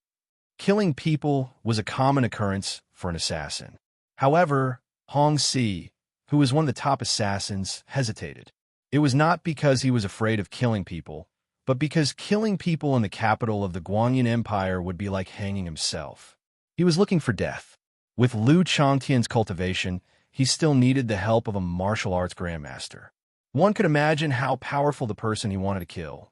Killing people was a common occurrence for an assassin. However, Hong Si, who was one of the top assassins, hesitated. It was not because he was afraid of killing people, but because killing people in the capital of the Guanyin Empire would be like hanging himself. He was looking for death. With Liu Changtian's cultivation, he still needed the help of a martial arts grandmaster. One could imagine how powerful the person he wanted to kill.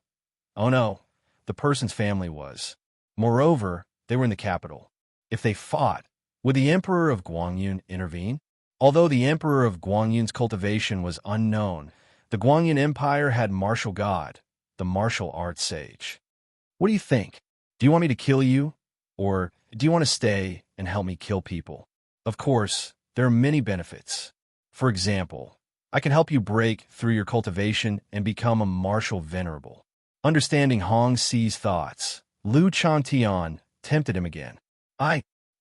Oh no, the person's family was. Moreover, they were in the capital. If they fought, would the Emperor of Guangyun intervene? Although the Emperor of Guangyun's cultivation was unknown, the Guangyun Empire had martial god, the martial arts sage. What do you think? Do you want me to kill you? Or do you want to stay and help me kill people? Of course, there are many benefits. For example, I can help you break through your cultivation and become a martial venerable. Understanding Hong Xi's thoughts, Lu Chantian tempted him again.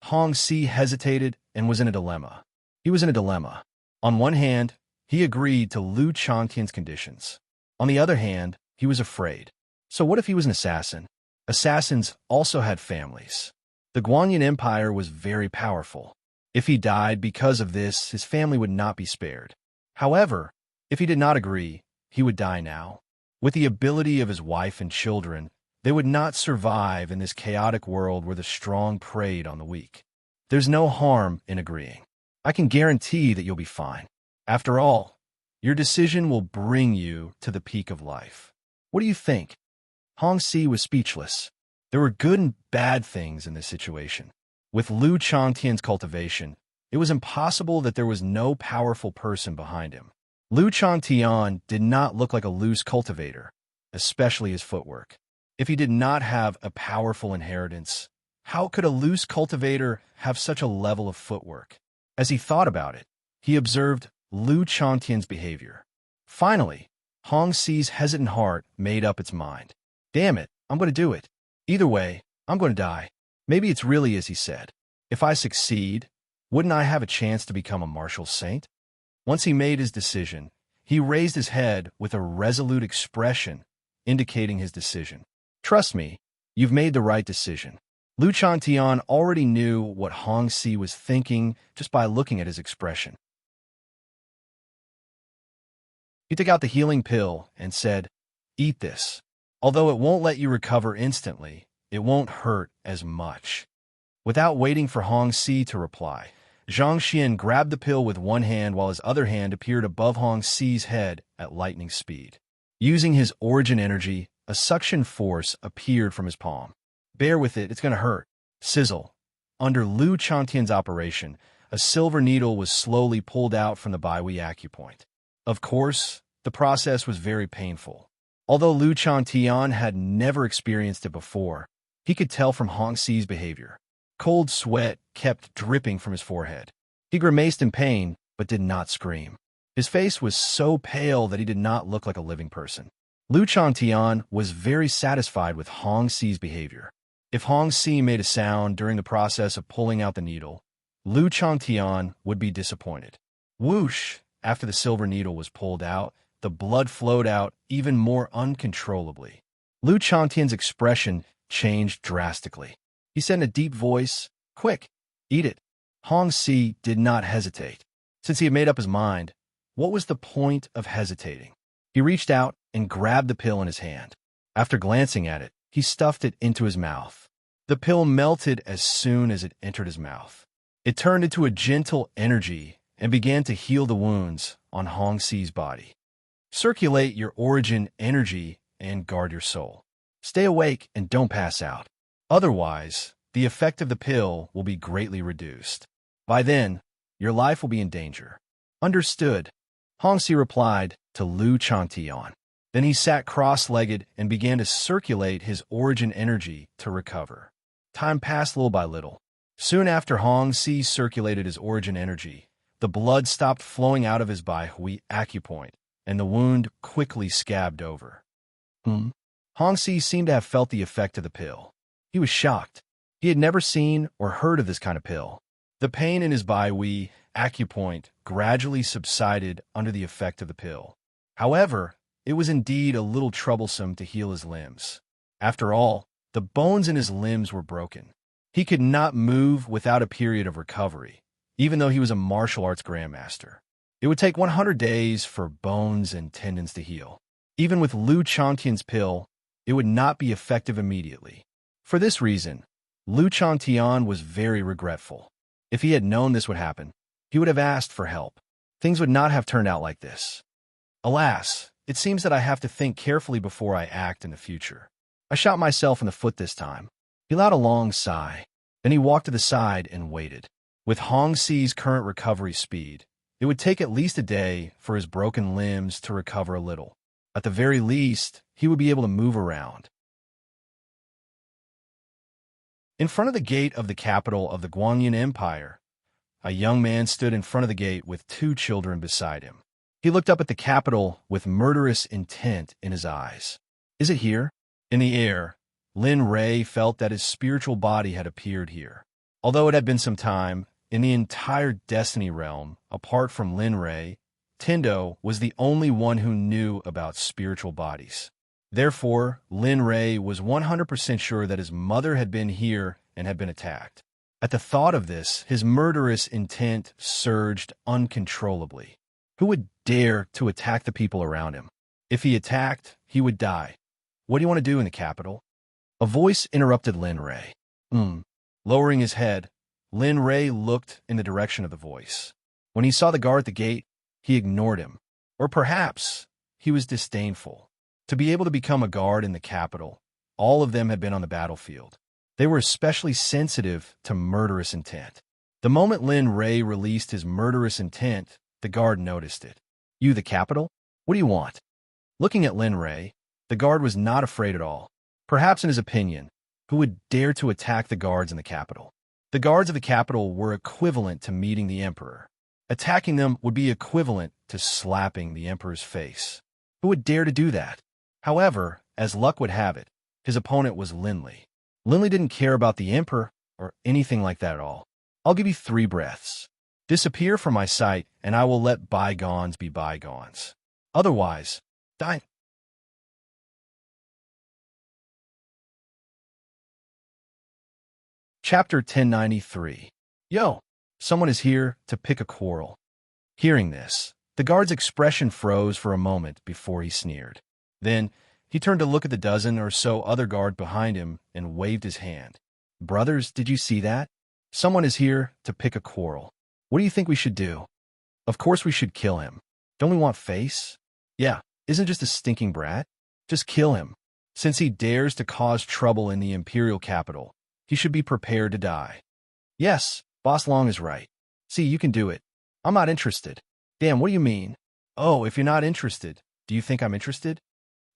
Hong Xi hesitated and was in a dilemma. He was in a dilemma. On one hand, he agreed to Lu Chantian's conditions. On the other hand, he was afraid. So what if he was an assassin? Assassins also had families. The Guanyin Empire was very powerful. If he died because of this, his family would not be spared. However, if he did not agree, he would die now. With the ability of his wife and children, they would not survive in this chaotic world where the strong preyed on the weak. There's no harm in agreeing. I can guarantee that you'll be fine. After all, your decision will bring you to the peak of life. What do you think? Hong Xi was speechless. There were good and bad things in this situation. With Lu Changtian's cultivation, it was impossible that there was no powerful person behind him. Lu Changtian did not look like a loose cultivator, especially his footwork. If he did not have a powerful inheritance, how could a loose cultivator have such a level of footwork? As he thought about it, he observed Lu Changtian's behavior. Finally, Hong Xi's hesitant heart made up its mind. Damn it, I'm going to do it. Either way, I'm going to die. Maybe it's really as he said. If I succeed, wouldn't I have a chance to become a martial saint? Once he made his decision, he raised his head with a resolute expression, indicating his decision. Trust me, you've made the right decision. Lu Changtian already knew what Hong Xi was thinking just by looking at his expression. He took out the healing pill and said, "Eat this. Although it won't let you recover instantly, it won't hurt as much." Without waiting for Hong Xi to reply, Zhang Xian grabbed the pill with one hand while his other hand appeared above Hong Xi's head at lightning speed. Using his origin energy, a suction force appeared from his palm. Bear with it, it's going to hurt. Sizzle. Under Lu Changtian's operation, a silver needle was slowly pulled out from the Baihui acupoint. Of course, the process was very painful. Although Lu Changtian had never experienced it before, he could tell from Hong Xi's behavior. Cold sweat kept dripping from his forehead. He grimaced in pain, but did not scream. His face was so pale that he did not look like a living person. Lu Changtian was very satisfied with Hong Xi's behavior. If Hong Xi made a sound during the process of pulling out the needle, Lu Changtian would be disappointed. Whoosh! After the silver needle was pulled out, the blood flowed out even more uncontrollably. Lu Changtian's expression changed drastically. He said in a deep voice, "Quick, eat it." Hong Xi did not hesitate. Since he had made up his mind, what was the point of hesitating? He reached out and grabbed the pill in his hand. After glancing at it, he stuffed it into his mouth. The pill melted as soon as it entered his mouth. It turned into a gentle energy and began to heal the wounds on Hong Xi's body. Circulate your origin energy and guard your soul. Stay awake and don't pass out. Otherwise, the effect of the pill will be greatly reduced. By then, your life will be in danger. Understood, Hong Xi replied to Lu Changtian. Then he sat cross-legged and began to circulate his origin energy to recover. Time passed little by little. Soon after Hong Xi circulated his origin energy, the blood stopped flowing out of his Baihui acupoint, and the wound quickly scabbed over. Hong Xi seemed to have felt the effect of the pill. He was shocked. He had never seen or heard of this kind of pill. The pain in his Baihui acupoint gradually subsided under the effect of the pill. However, it was indeed a little troublesome to heal his limbs. After all, the bones in his limbs were broken. He could not move without a period of recovery, even though he was a martial arts grandmaster. It would take 100 days for bones and tendons to heal. Even with Lu Changtian's pill, it would not be effective immediately. For this reason, Lu Changtian was very regretful. If he had known this would happen, he would have asked for help. Things would not have turned out like this. Alas, it seems that I have to think carefully before I act in the future. I shot myself in the foot this time. He let out a long sigh. Then he walked to the side and waited. With Hong Xi's current recovery speed, it would take at least a day for his broken limbs to recover a little. At the very least, he would be able to move around. In front of the gate of the capital of the Guanyin Empire, a young man stood in front of the gate with 2 children beside him. He looked up at the capital with murderous intent in his eyes. Is it here? In the air, Lin Rei felt that his spiritual body had appeared here. Although it had been some time, in the entire Destiny realm, apart from Lin Rei, Tendo was the only one who knew about spiritual bodies. Therefore, Lin Rei was 100% sure that his mother had been here and had been attacked. At the thought of this, his murderous intent surged uncontrollably. Who would dare to attack the people around him? If he attacked, he would die. What do you want to do in the capital? A voice interrupted Lin Rei. Lowering his head, Lin Rei looked in the direction of the voice. When he saw the guard at the gate, he ignored him. Or perhaps he was disdainful. To be able to become a guard in the capital, all of them had been on the battlefield. They were especially sensitive to murderous intent. The moment Lin Rei released his murderous intent, the guard noticed it. You, the capital? What do you want? Looking at Lin Rei, the guard was not afraid at all. Perhaps in his opinion, who would dare to attack the guards in the capital? The guards of the capital were equivalent to meeting the emperor. Attacking them would be equivalent to slapping the emperor's face. Who would dare to do that? However, as luck would have it, his opponent was Linley. Linley didn't care about the emperor or anything like that at all. I'll give you 3 breaths. Disappear from my sight, and I will let bygones be bygones. Otherwise, die. Chapter 1093. Yo, someone is here to pick a quarrel. Hearing this, the guard's expression froze for a moment before he sneered. Then, he turned to look at the dozen or so other guards behind him and waved his hand. Brothers, did you see that? Someone is here to pick a quarrel. What do you think we should do? Of course we should kill him. Don't we want face? Yeah, isn't just a stinking brat? Just kill him. Since he dares to cause trouble in the imperial capital, he should be prepared to die. Yes, Boss Long is right. See, you can do it. I'm not interested. Damn, what do you mean? Oh, if you're not interested, do you think I'm interested?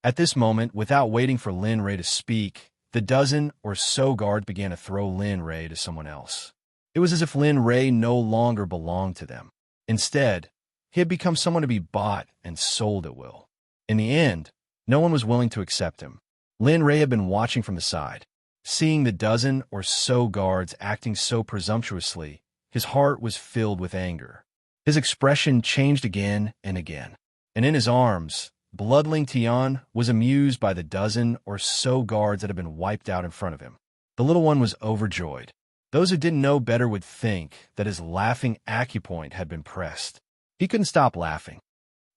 At this moment, without waiting for Lin Rei to speak, the dozen or so guards began to throw Lin Rei to someone else. It was as if Lin Rei no longer belonged to them. Instead, he had become someone to be bought and sold at will. In the end, no one was willing to accept him. Lin Rei had been watching from the side. Seeing the dozen or so guards acting so presumptuously, his heart was filled with anger. His expression changed again and again. And in his arms, Bloodling Tian was amused by the dozen or so guards that had been wiped out in front of him. The little one was overjoyed. Those who didn't know better would think that his laughing acupoint had been pressed. He couldn't stop laughing.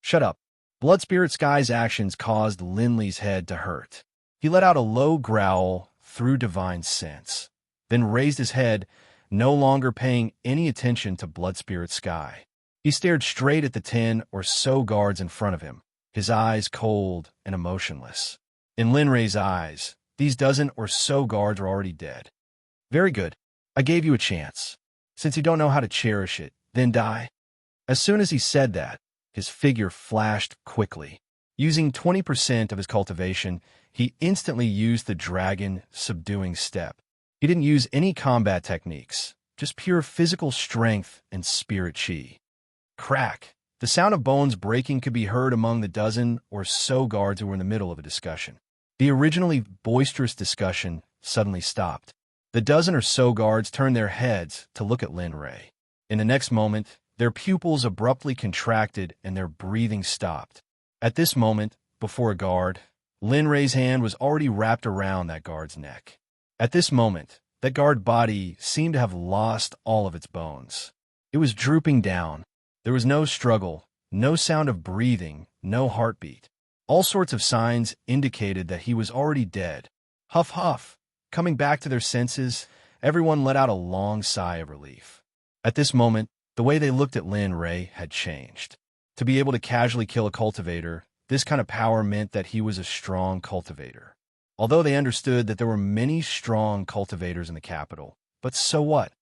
Shut up. Blood Spirit Sky's actions caused Linley's head to hurt. He let out a low growl through divine sense, then raised his head, no longer paying any attention to Blood Spirit Sky. He stared straight at the 10 or so guards in front of him, his eyes cold and emotionless. In Lin Rei's eyes, these dozen or so guards were already dead. Very good. I gave you a chance. Since you don't know how to cherish it, then die. As soon as he said that, his figure flashed quickly. Using 20% of his cultivation, he instantly used the dragon subduing step. He didn't use any combat techniques, just pure physical strength and spirit chi. Crack! The sound of bones breaking could be heard among the dozen or so guards who were in the middle of a discussion. The originally boisterous discussion suddenly stopped. The dozen or so guards turned their heads to look at Lin Rei. In the next moment, their pupils abruptly contracted and their breathing stopped. At this moment, before a guard, Lin Rei's hand was already wrapped around that guard's neck. At this moment, that guard body seemed to have lost all of its bones. It was drooping down. There was no struggle, no sound of breathing, no heartbeat. All sorts of signs indicated that he was already dead. Huff, huff. Coming back to their senses, everyone let out a long sigh of relief. At this moment, the way they looked at Lin Rei had changed. To be able to casually kill a cultivator, this kind of power meant that he was a strong cultivator. Although they understood that there were many strong cultivators in the capital, but so what?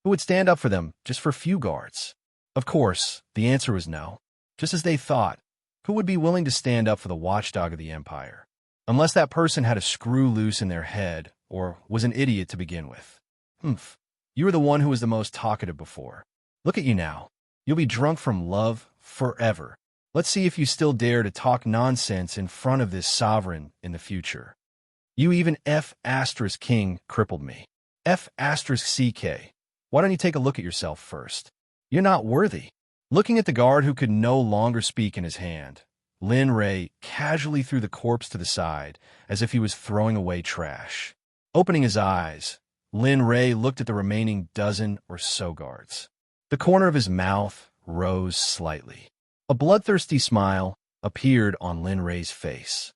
Who would stand up for them just for a few guards? Of course, the answer was no. Just as they thought, who would be willing to stand up for the watchdog of the empire? Unless that person had a screw loose in their head or was an idiot to begin with. Humph. You were the one who was the most talkative before. Look at you now. You'll be drunk from love forever. Let's see if you still dare to talk nonsense in front of this sovereign in the future. You even F***king crippled me. F***CK. Why don't you take a look at yourself first? You're not worthy. Looking at the guard who could no longer speak in his hand, Lin Ray casually threw the corpse to the side as if he was throwing away trash. Opening his eyes, Lin Ray looked at the remaining dozen or so guards. The corner of his mouth rose slightly. A bloodthirsty smile appeared on Lin Ray's face.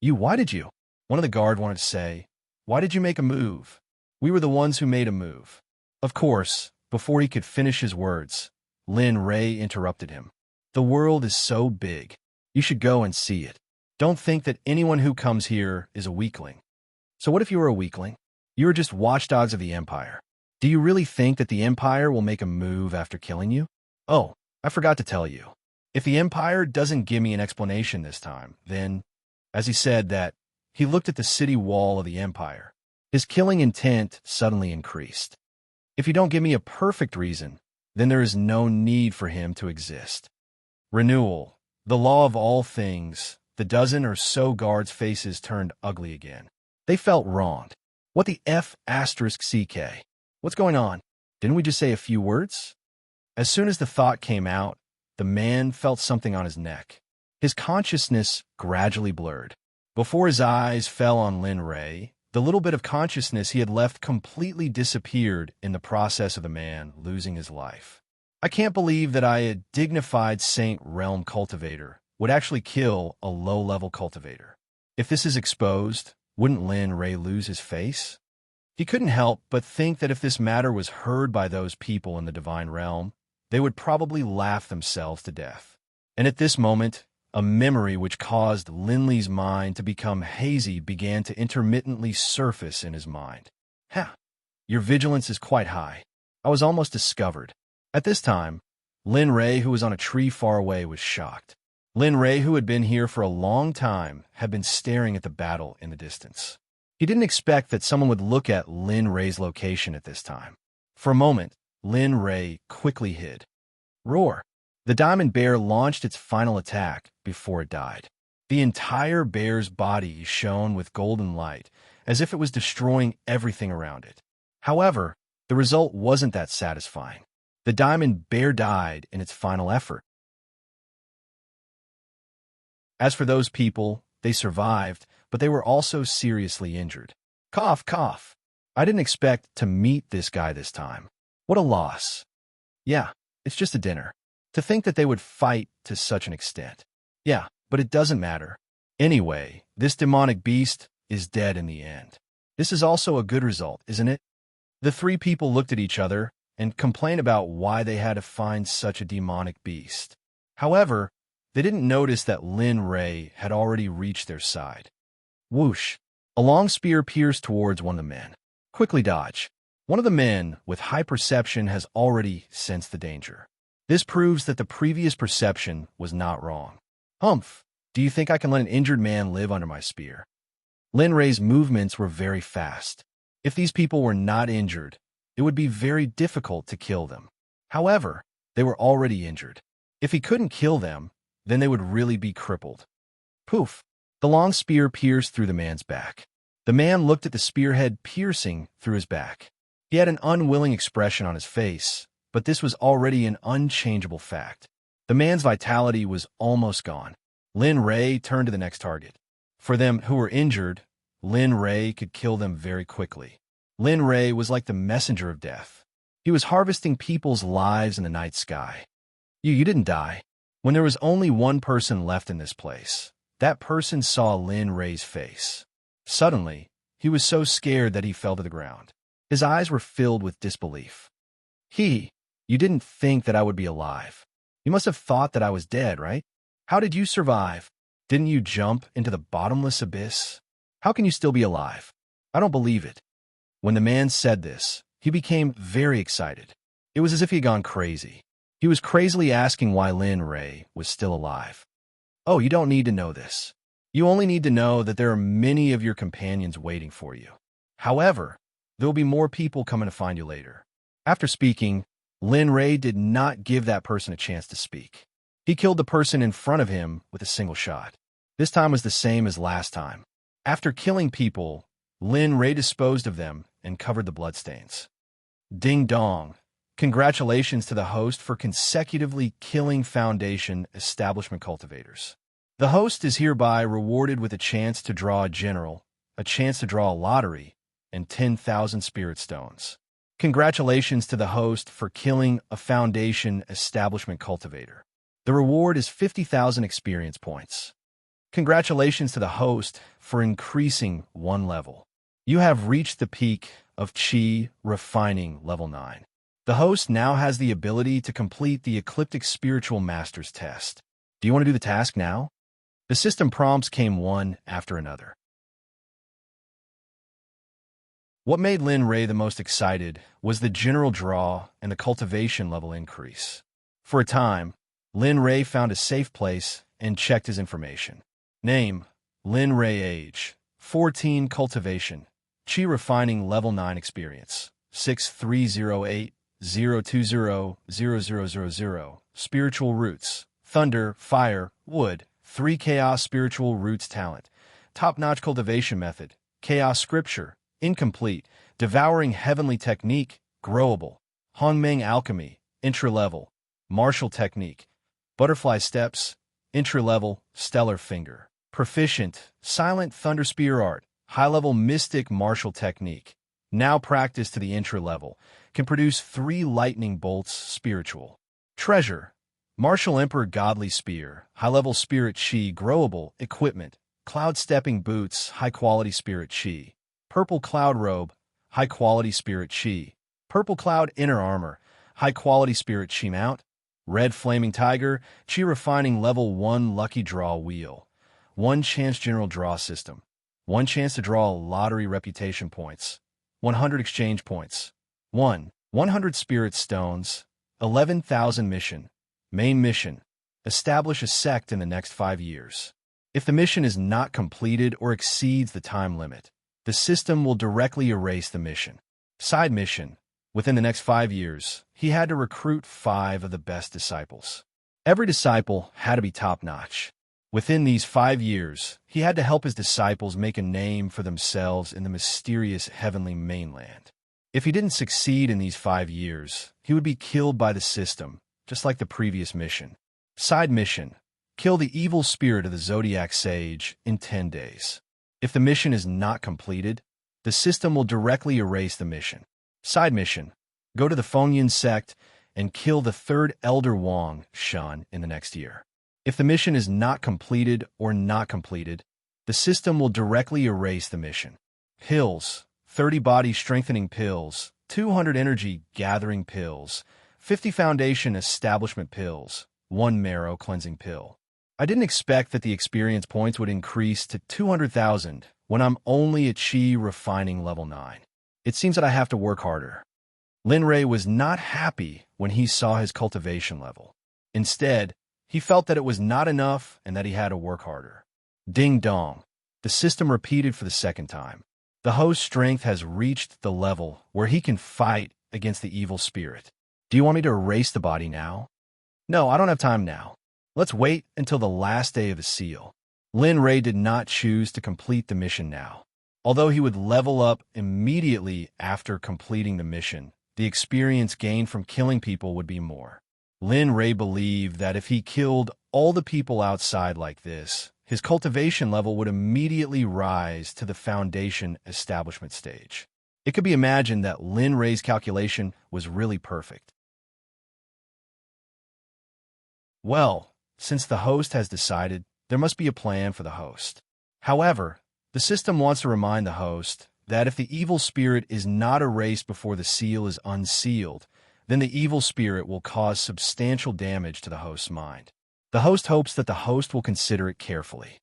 Why did you? One of the guard wanted to say, why did you make a move? We were the ones who made a move. Of course, before he could finish his words, Lin Ray interrupted him. The world is so big. You should go and see it. Don't think that anyone who comes here is a weakling. So what if you were a weakling? You are just watchdogs of the Empire. Do you really think that the Empire will make a move after killing you? Oh, I forgot to tell you. If the Empire doesn't give me an explanation this time, then, as he said that, he looked at the city wall of the Empire. His killing intent suddenly increased. If you don't give me a perfect reason, then there is no need for him to exist. Renewal, the law of all things, the dozen or so guards' faces turned ugly again. They felt wronged. What the F***CK? What's going on? Didn't we just say a few words? As soon as the thought came out, the man felt something on his neck. His consciousness gradually blurred. Before his eyes fell on Lin Ray, the little bit of consciousness he had left completely disappeared in the process of the man losing his life. I can't believe that a dignified Saint Realm cultivator would actually kill a low-level cultivator. If this is exposed, wouldn't Lin Ray lose his face? He couldn't help but think that if this matter was heard by those people in the divine realm, they would probably laugh themselves to death. And at this moment, a memory which caused Linley's mind to become hazy began to intermittently surface in his mind. Your vigilance is quite high. I was almost discovered. At this time, Lin Ray, who was on a tree far away, was shocked. Lin Ray, who had been here for a long time, had been staring at the battle in the distance. He didn't expect that someone would look at Lin Ray's location at this time. For a moment, Lin Ray quickly hid. Roar! The diamond bear launched its final attack before it died. The entire bear's body shone with golden light, as if it was destroying everything around it. However, the result wasn't that satisfying. The diamond bear died in its final effort. As for those people, they survived, but they were also seriously injured. Cough, cough. I didn't expect to meet this guy this time. What a loss. Yeah, it's just a dinner. To think that they would fight to such an extent. Yeah, but it doesn't matter. Anyway, this demonic beast is dead in the end. This is also a good result, isn't it? The three people looked at each other and complained about why they had to find such a demonic beast. However, they didn't notice that Lin Ray had already reached their side. Whoosh! A long spear pierced towards one of the men. Quickly dodge. One of the men with high perception has already sensed the danger. This proves that the previous perception was not wrong. Humph! Do you think I can let an injured man live under my spear? Lin Ray's movements were very fast. If these people were not injured, it would be very difficult to kill them. However, they were already injured. If he couldn't kill them, then they would really be crippled. Poof! The long spear pierced through the man's back. The man looked at the spearhead piercing through his back. He had an unwilling expression on his face, but this was already an unchangeable fact. The man's vitality was almost gone. Lin Ray turned to the next target. For them who were injured, Lin Ray could kill them very quickly. Lin Ray was like the messenger of death. He was harvesting people's lives in the night sky. You didn't die. When there was only one person left in this place, that person saw Lin Ray's face. Suddenly, he was so scared that he fell to the ground. His eyes were filled with disbelief. You didn't think that I would be alive. You must have thought that I was dead, right? How did you survive? Didn't you jump into the bottomless abyss? How can you still be alive? I don't believe it." When the man said this, he became very excited. It was as if he had gone crazy. He was crazily asking why Lin Ray was still alive. "Oh, you don't need to know this. You only need to know that there are many of your companions waiting for you. However, there will be more people coming to find you later." After speaking, Lin Ray did not give that person a chance to speak. He killed the person in front of him with a single shot. This time was the same as last time. After killing people, Lin Ray disposed of them and covered the bloodstains. Ding dong. Congratulations to the host for consecutively killing Foundation establishment cultivators. The host is hereby rewarded with a chance to draw a general, a chance to draw a lottery, and 10,000 spirit stones. Congratulations to the host for killing a Foundation establishment cultivator. The reward is 50,000 experience points. Congratulations to the host for increasing one level. You have reached the peak of Chi Refining Level 9. The host now has the ability to complete the Ecliptic Spiritual Master's test. Do you want to do the task now? The system prompts came one after another. What made Lin Ray the most excited was the general draw and the cultivation level increase. For a time, Lin Ray found a safe place and checked his information. Name, Lin Ray. Age, 14. Cultivation, Chi Refining Level 9 Experience, 6308-020-0000. Spiritual Roots, Thunder, Fire, Wood, 3 Chaos Spiritual Roots Talent. Top-notch cultivation method, Chaos Scripture, incomplete. Devouring Heavenly Technique, growable. Hongmeng Alchemy, intra-level. Martial Technique, Butterfly Steps, intra-level. Stellar Finger. Proficient, Silent Thunder Spear Art, high-level Mystic Martial Technique. Now practiced to the intra-level. Can produce 3 lightning bolts, spiritual. Treasure, Martial Emperor Godly Spear, high-level Spirit Chi, growable. Equipment, Cloud Stepping Boots, high-quality Spirit Chi. Purple Cloud Robe, high-quality Spirit Chi. Purple Cloud Inner Armor, high-quality Spirit Chi Mount. Red Flaming Tiger, Chi Refining Level 1 Lucky Draw Wheel. 1 chance general draw system. 1 chance to draw lottery reputation points. 100 exchange points. 100 spirit stones. 11,000 mission. Main mission, establish a sect in the next 5 years. If the mission is not completed or exceeds the time limit, the system will directly erase the mission. Side mission, within the next 5 years, he had to recruit 5 of the best disciples. Every disciple had to be top-notch. Within these 5 years, he had to help his disciples make a name for themselves in the mysterious heavenly mainland. If he didn't succeed in these 5 years, he would be killed by the system, just like the previous mission. Side mission, kill the evil spirit of the Zodiac Sage in 10 days. If the mission is not completed, the system will directly erase the mission. Side mission, go to the Fengyan Sect and kill the 3rd Elder Wang Shan in the next year. If the mission is not completed or not completed, the system will directly erase the mission. Pills, 30 body strengthening pills, 200 energy gathering pills, 50 foundation establishment pills, 1 marrow cleansing pill. I didn't expect that the experience points would increase to 200,000 when I'm only at Chi Refining Level 9. It seems that I have to work harder. Lin Ray was not happy when he saw his cultivation level. Instead, he felt that it was not enough and that he had to work harder. Ding dong. The system repeated for the 2nd time. The host's strength has reached the level where he can fight against the evil spirit. Do you want me to erase the body now? No, I don't have time now. Let's wait until the last day of the seal. Lin Ray did not choose to complete the mission now. Although he would level up immediately after completing the mission, the experience gained from killing people would be more. Lin Ray believed that if he killed all the people outside like this, his cultivation level would immediately rise to the foundation establishment stage. It could be imagined that Lin Ray's calculation was really perfect. Well, since the host has decided, there must be a plan for the host. However, the system wants to remind the host that if the evil spirit is not erased before the seal is unsealed, then the evil spirit will cause substantial damage to the host's mind. The host hopes that the host will consider it carefully.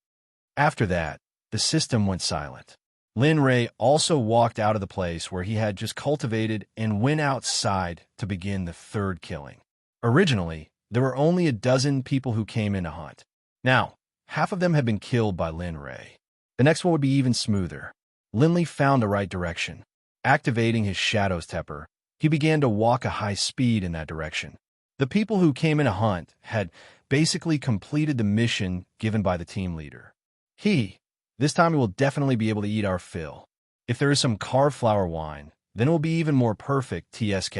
After that, the system went silent. Lin Rei also walked out of the place where he had just cultivated and went outside to begin the third killing. Originally, there were only a dozen people who came in to hunt. Now, half of them had been killed by Lin Rei. The next one would be even smoother. Lin Li found the right direction. Activating his shadow stepper, he began to walk a high speed in that direction. The people who came in to hunt had basically completed the mission given by the team leader. This time we will definitely be able to eat our fill. If there is some carved flower wine, then it will be even more perfect TSK.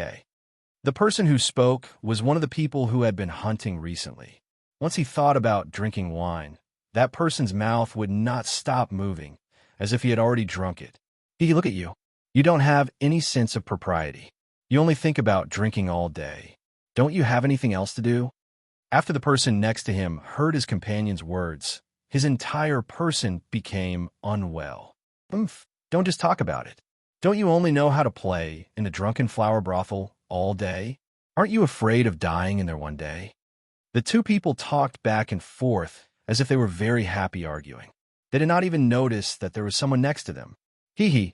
The person who spoke was one of the people who had been hunting recently. Once he thought about drinking wine, that person's mouth would not stop moving, as if he had already drunk it. Look at you. You don't have any sense of propriety. You only think about drinking all day. Don't you have anything else to do? After the person next to him heard his companion's words, his entire person became unwell. Don't just talk about it. Don't you only know how to play in a drunken flower brothel all day? Aren't you afraid of dying in there one day? The two people talked back and forth as if they were very happy arguing. They did not even notice that there was someone next to them. The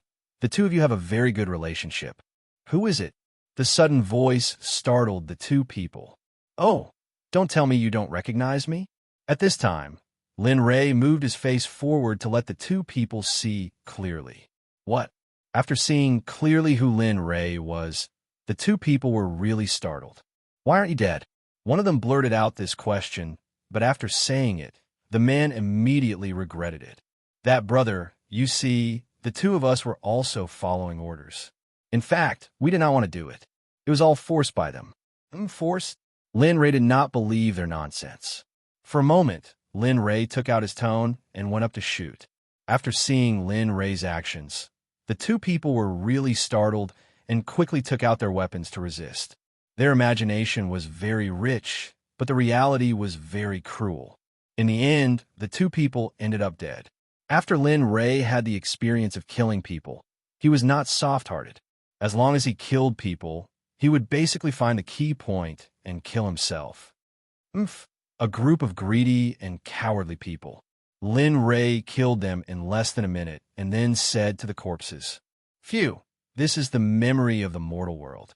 two of you have a very good relationship. Who is it? The sudden voice startled the two people. Oh, don't tell me you don't recognize me? At this time, Lin Rei moved his face forward to let the two people see clearly. What? After seeing clearly who Lin Rei was, the two people were really startled. Why aren't you dead? One of them blurted out this question, but after saying it, the man immediately regretted it. That brother, you see, the two of us were also following orders. In fact, we did not want to do it. It was all forced by them. Forced? Lin Rei did not believe their nonsense. For a moment, Lin Rei took out his tone and went up to shoot. After seeing Lin Rei's actions, the two people were really startled and quickly took out their weapons to resist. Their imagination was very rich, but the reality was very cruel. In the end, the two people ended up dead. After Lin Rei had the experience of killing people, he was not soft-hearted. As long as he killed people, he would basically find the key point and kill himself. A group of greedy and cowardly people. Lin Rei killed them in less than a minute and then said to the corpses, "Phew, this is the memory of the mortal world."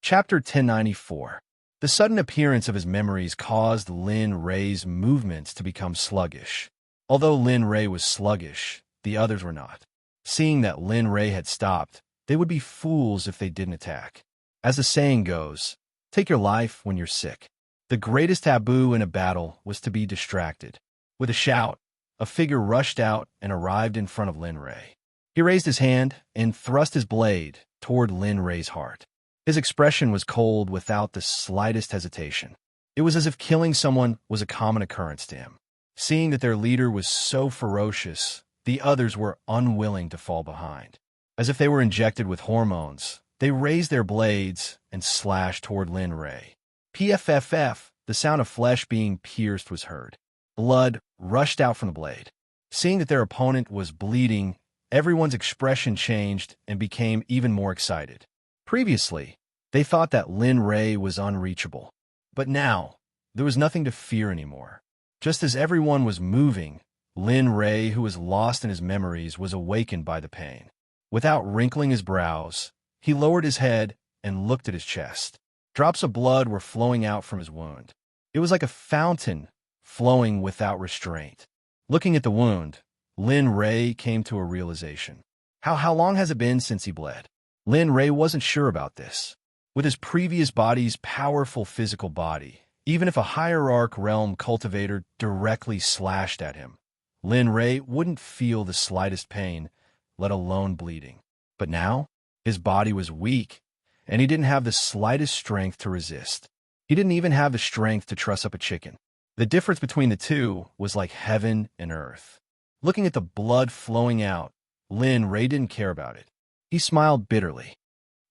Chapter 1094. The sudden appearance of his memories caused Lin Rei's movements to become sluggish. Although Lin Rei was sluggish, the others were not. Seeing that Lin Rei had stopped, they would be fools if they didn't attack. As the saying goes, take your life when you're sick. The greatest taboo in a battle was to be distracted. With a shout, a figure rushed out and arrived in front of Lin Rei. He raised his hand and thrust his blade toward Lin Rei's heart. His expression was cold without the slightest hesitation. It was as if killing someone was a common occurrence to him. Seeing that their leader was so ferocious, the others were unwilling to fall behind. As if they were injected with hormones, they raised their blades and slashed toward Lin Rei. PFFF, the sound of flesh being pierced was heard. Blood rushed out from the blade. Seeing that their opponent was bleeding, everyone's expression changed and became even more excited. Previously, they thought that Lin Rei was unreachable. But now, there was nothing to fear anymore. Just as everyone was moving, Lin Rei, who was lost in his memories, was awakened by the pain. Without wrinkling his brows, he lowered his head and looked at his chest. Drops of blood were flowing out from his wound. It was like a fountain flowing without restraint. Looking at the wound, Lin Rei came to a realization. How long has it been since he bled? Lin Rei wasn't sure about this. With his previous body's powerful physical body, even if a hierarch realm cultivator directly slashed at him, Lin Rei wouldn't feel the slightest pain, let alone bleeding. But now, his body was weak, and he didn't have the slightest strength to resist. He didn't even have the strength to truss up a chicken. The difference between the two was like heaven and earth. Looking at the blood flowing out, Lin Rei didn't care about it. He smiled bitterly.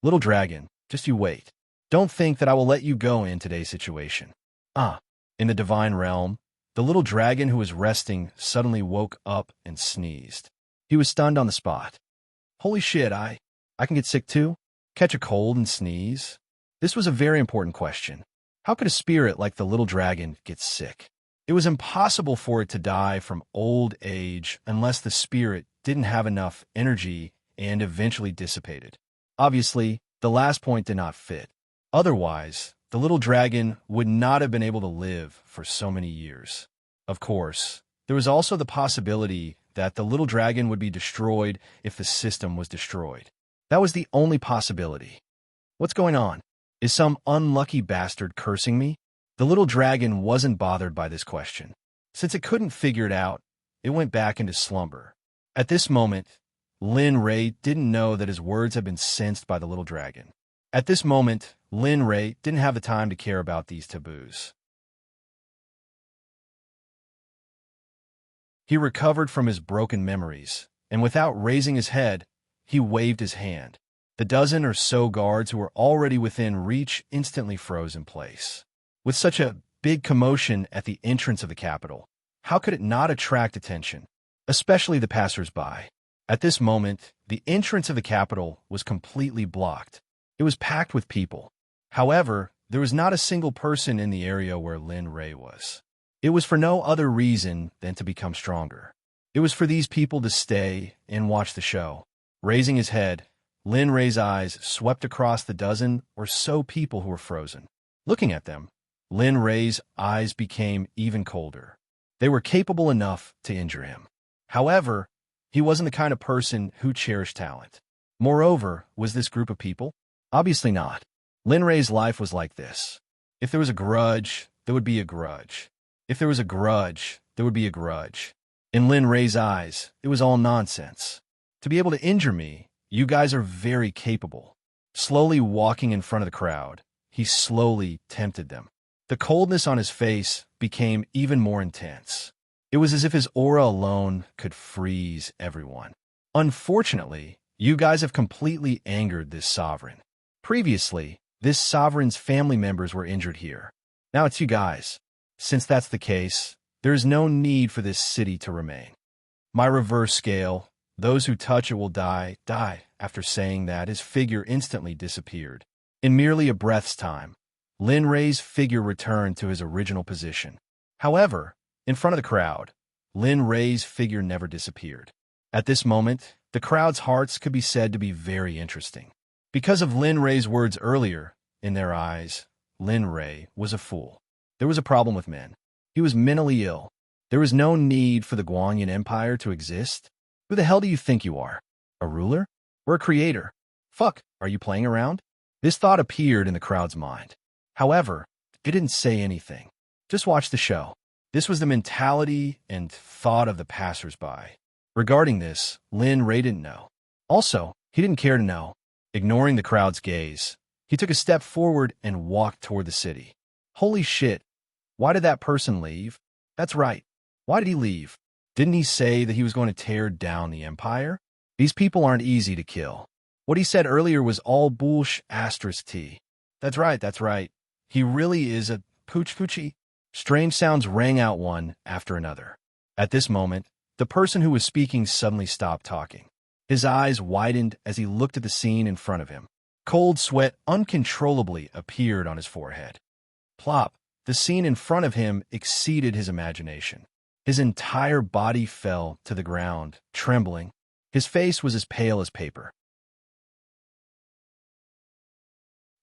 "Little dragon, just you wait. Don't think that I will let you go in today's situation." In the divine realm, the little dragon who was resting suddenly woke up and sneezed. He was stunned on the spot. Holy shit, I can get sick too? Catch a cold and sneeze? This was a very important question. How could a spirit like the little dragon get sick? It was impossible for it to die from old age unless the spirit didn't have enough energy and eventually dissipated. Obviously, the last point did not fit. Otherwise, the little dragon would not have been able to live for so many years. Of course, there was also the possibility that the little dragon would be destroyed if the system was destroyed. That was the only possibility. What's going on? Is some unlucky bastard cursing me? The little dragon wasn't bothered by this question. Since it couldn't figure it out, it went back into slumber. At this moment, Lin Ray didn't know that his words had been sensed by the little dragon. At this moment, Lin Ray didn't have the time to care about these taboos. He recovered from his broken memories, and without raising his head, he waved his hand. The dozen or so guards who were already within reach instantly froze in place. With such a big commotion at the entrance of the capital, how could it not attract attention, especially the passers-by? At this moment, the entrance of the capital was completely blocked. It was packed with people. However, there was not a single person in the area where Lin Ray was. It was for no other reason than to become stronger. It was for these people to stay and watch the show. Raising his head, Lin Ray's eyes swept across the dozen or so people who were frozen. Looking at them, Lin Ray's eyes became even colder. They were capable enough to injure him. However, he wasn't the kind of person who cherished talent. Moreover, was this group of people? Obviously not. Lin Ray's life was like this. If there was a grudge, there would be a grudge. If there was a grudge, there would be a grudge. In Lin Ray's eyes, it was all nonsense. To be able to injure me, you guys are very capable. Slowly walking in front of the crowd, he slowly tempted them. The coldness on his face became even more intense. It was as if his aura alone could freeze everyone. Unfortunately, you guys have completely angered this sovereign. Previously, this sovereign's family members were injured here. Now it's you guys. Since that's the case, there is no need for this city to remain. My reverse scale, those who touch it will die. After saying that, his figure instantly disappeared. In merely a breath's time, Lin Ray's figure returned to his original position. However, in front of the crowd, Lin Ray's figure never disappeared. At this moment, the crowd's hearts could be said to be very interesting. Because of Lin Ray's words earlier, in their eyes, Lin Ray was a fool. There was a problem with men. He was mentally ill. There was no need for the Guanyin Empire to exist. Who the hell do you think you are? A ruler? Or a creator? Fuck, are you playing around? This thought appeared in the crowd's mind. However, it didn't say anything. Just watch the show. This was the mentality and thought of the passers-by. Regarding this, Lin Ray didn't know. Also, he didn't care to know. Ignoring the crowd's gaze, he took a step forward and walked toward the city. Holy shit, why did that person leave? That's right. Why did he leave? Didn't he say that he was going to tear down the empire? These people aren't easy to kill. What he said earlier was all bullsh**. That's right. He really is a poochie. Strange sounds rang out one after another. At this moment, the person who was speaking suddenly stopped talking. His eyes widened as he looked at the scene in front of him. Cold sweat uncontrollably appeared on his forehead. Plop, the scene in front of him exceeded his imagination. His entire body fell to the ground, trembling. His face was as pale as paper.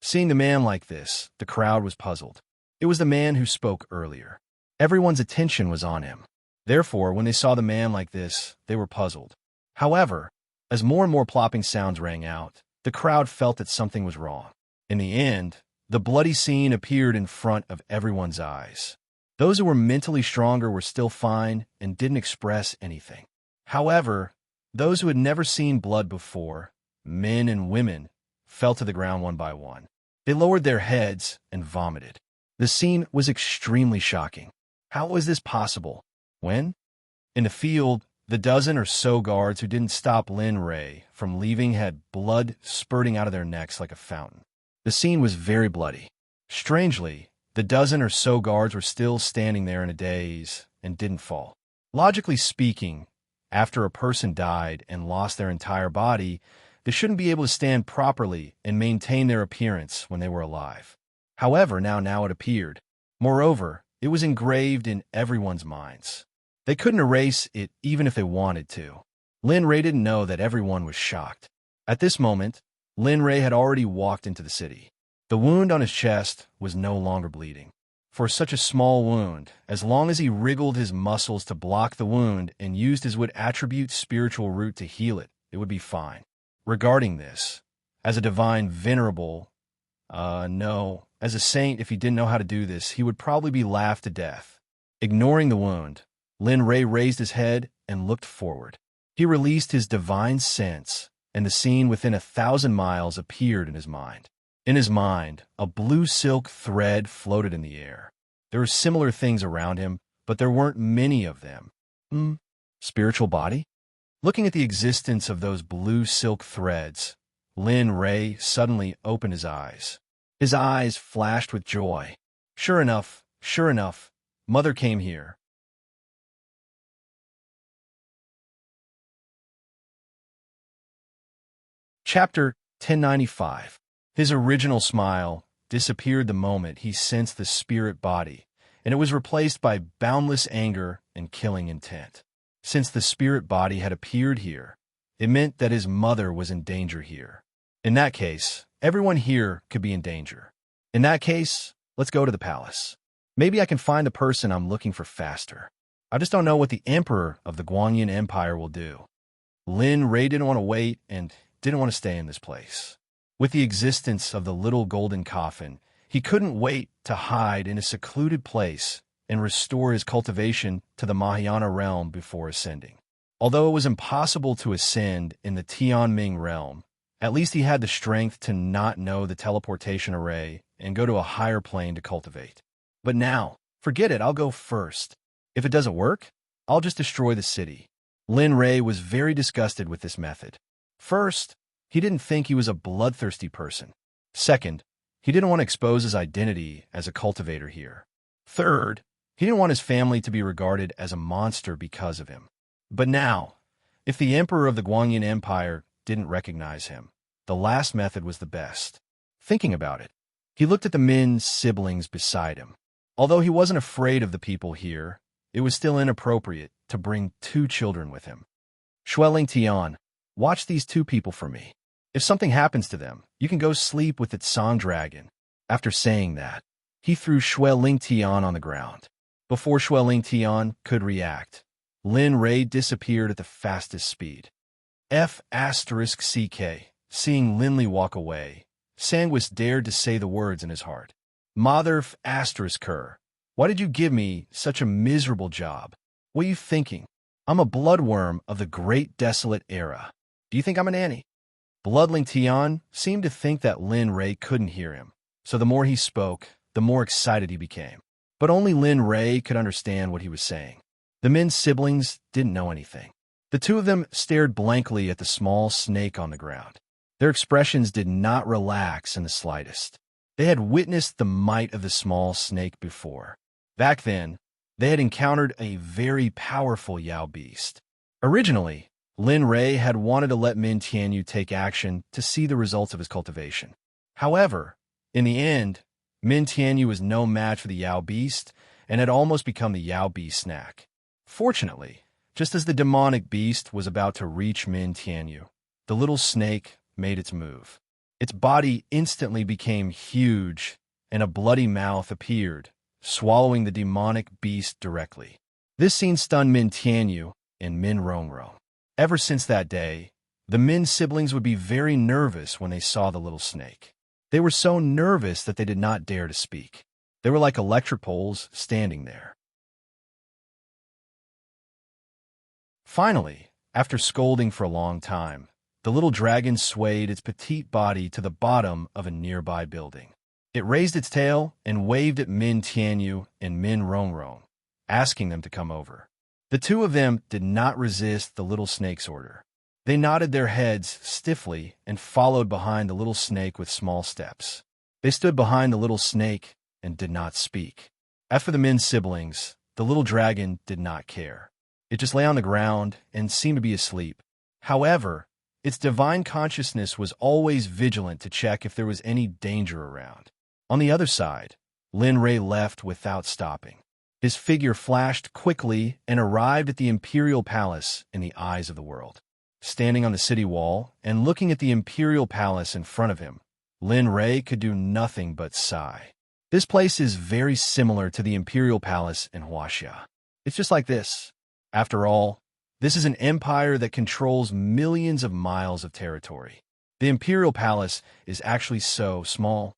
Seeing the man like this, the crowd was puzzled. It was the man who spoke earlier. Everyone's attention was on him. Therefore, when they saw the man like this, they were puzzled. However, as more and more plopping sounds rang out, the crowd felt that something was wrong. In the end, the bloody scene appeared in front of everyone's eyes. Those who were mentally stronger were still fine and didn't express anything. However, those who had never seen blood before, men and women, fell to the ground one by one. They lowered their heads and vomited. The scene was extremely shocking. How was this possible? When? In the field, the dozen or so guards who didn't stop Lin Ray from leaving had blood spurting out of their necks like a fountain. The scene was very bloody. Strangely, the dozen or so guards were still standing there in a daze and didn't fall. Logically speaking, After a person died and lost their entire body, they shouldn't be able to stand properly and maintain their appearance when they were alive. However, now it appeared. Moreover, it was engraved in everyone's minds. They couldn't erase it even if they wanted to. Lin Ray didn't know that everyone was shocked. At this moment, Lin Ray had already walked into the city. The wound on his chest was no longer bleeding. For such a small wound, as long as he wriggled his muscles to block the wound and used his would attribute spiritual root to heal it, it would be fine. Regarding this, as a divine venerable, no, as a saint, if he didn't know how to do this, he would probably be laughed to death. Ignoring the wound, Lin Ray raised his head and looked forward. He released his divine sense, and the scene within 1,000 miles appeared in his mind. In his mind, a blue silk thread floated in the air. There were similar things around him, but there weren't many of them. Spiritual body? Looking at the existence of those blue silk threads, Lin Ray suddenly opened his eyes. His eyes flashed with joy. Sure enough, Mother came here. Chapter 1095. His original smile disappeared the moment he sensed the spirit body, and it was replaced by boundless anger and killing intent. Since the spirit body had appeared here, it meant that his mother was in danger here. In that case, everyone here could be in danger. In that case, let's go to the palace. Maybe I can find the person I'm looking for faster. I just don't know what the Emperor of the Guanyin Empire will do. Lin Ray didn't want to wait and didn't want to stay in this place. With the existence of the little golden coffin, he couldn't wait to hide in a secluded place and restore his cultivation to the Mahayana realm before ascending. Although it was impossible to ascend in the Tianming realm, at least he had the strength to not know the teleportation array and go to a higher plane to cultivate. But now, forget it, I'll go first. If it doesn't work, I'll just destroy the city. Lin Ray was very disgusted with this method. First, he didn't think he was a bloodthirsty person. Second, he didn't want to expose his identity as a cultivator here. Third, he didn't want his family to be regarded as a monster because of him. But now, if the Emperor of the Guanyin Empire didn't recognize him, the last method was the best. Thinking about it, he looked at the Min siblings beside him. Although he wasn't afraid of the people here, it was still inappropriate to bring 2 children with him. Xueling Tian, watch these 2 people for me. If something happens to them, you can go sleep with its song dragon. After saying that, he threw Xueling Tian on the ground. Before Xueling Tian could react, Lin Ray disappeared at the fastest speed. F***CK, seeing Linley walk away, Sanguis dared to say the words in his heart. Mother ****, why did you give me such a miserable job? What are you thinking? I'm a bloodworm of the great desolate era. Do you think I'm a nanny? Bloodling Tian seemed to think that Lin Ray couldn't hear him, so the more he spoke, the more excited he became. But only Lin Ray could understand what he was saying. The Min siblings didn't know anything. The 2 of them stared blankly at the small snake on the ground. Their expressions did not relax in the slightest. They had witnessed the might of the small snake before. Back then, they had encountered a very powerful Yao beast. Originally, Lin Ray had wanted to let Min Tianyu take action to see the results of his cultivation. However, in the end, Min Tianyu was no match for the Yao beast and had almost become the Yao beast snack. Fortunately, just as the demonic beast was about to reach Min Tianyu, the little snake made its move. Its body instantly became huge, and a bloody mouth appeared, swallowing the demonic beast directly. This scene stunned Min Tianyu and Min Rongrong. Ever since that day, the Min siblings would be very nervous when they saw the little snake. They were so nervous that they did not dare to speak. They were like electric poles standing there. Finally, after scolding for a long time, the little dragon swayed its petite body to the bottom of a nearby building. It raised its tail and waved at Min Tianyu and Min Rongrong, asking them to come over. The 2 of them did not resist the little snake's order. They nodded their heads stiffly and followed behind the little snake with small steps. They stood behind the little snake and did not speak. As for the Min siblings, the little dragon did not care. It just lay on the ground and seemed to be asleep. However, its divine consciousness was always vigilant to check if there was any danger around. On the other side, Lin Rei left without stopping. His figure flashed quickly and arrived at the imperial palace in the eyes of the world. Standing on the city wall and looking at the imperial palace in front of him, Lin Rei could do nothing but sigh. This place is very similar to the imperial palace in Huaxia. It's just like this. After all, this is an empire that controls millions of miles of territory. The imperial palace is actually so small.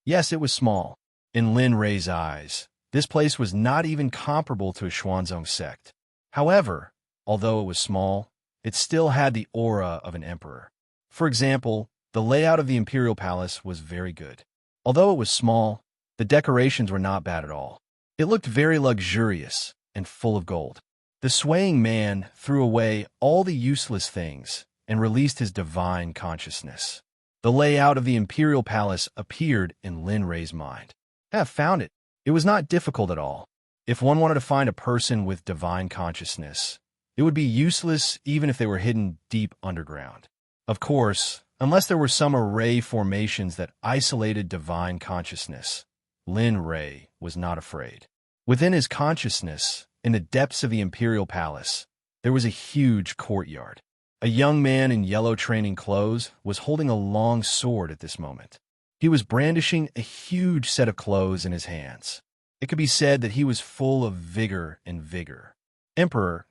Yes, it was small. In Lin Rei's eyes, this place was not even comparable to a Xuanzong sect. However, although it was small, it still had the aura of an emperor. For example, the layout of the imperial palace was very good. Although it was small, the decorations were not bad at all. It looked very luxurious and full of gold. The swaying man threw away all the useless things and released his divine consciousness. The layout of the imperial palace appeared in Lin Rei's mind. I have found it. It was not difficult at all. If one wanted to find a person with divine consciousness, it would be useless even if they were hidden deep underground. Of course, unless there were some array formations that isolated divine consciousness, Lin Rei was not afraid. Within his consciousness, in the depths of the imperial palace, there was a huge courtyard. A young man in yellow training clothes was holding a long sword at this moment. He was brandishing a huge set of clothes in his hands. It could be said that he was full of vigor and vigor. Emperor,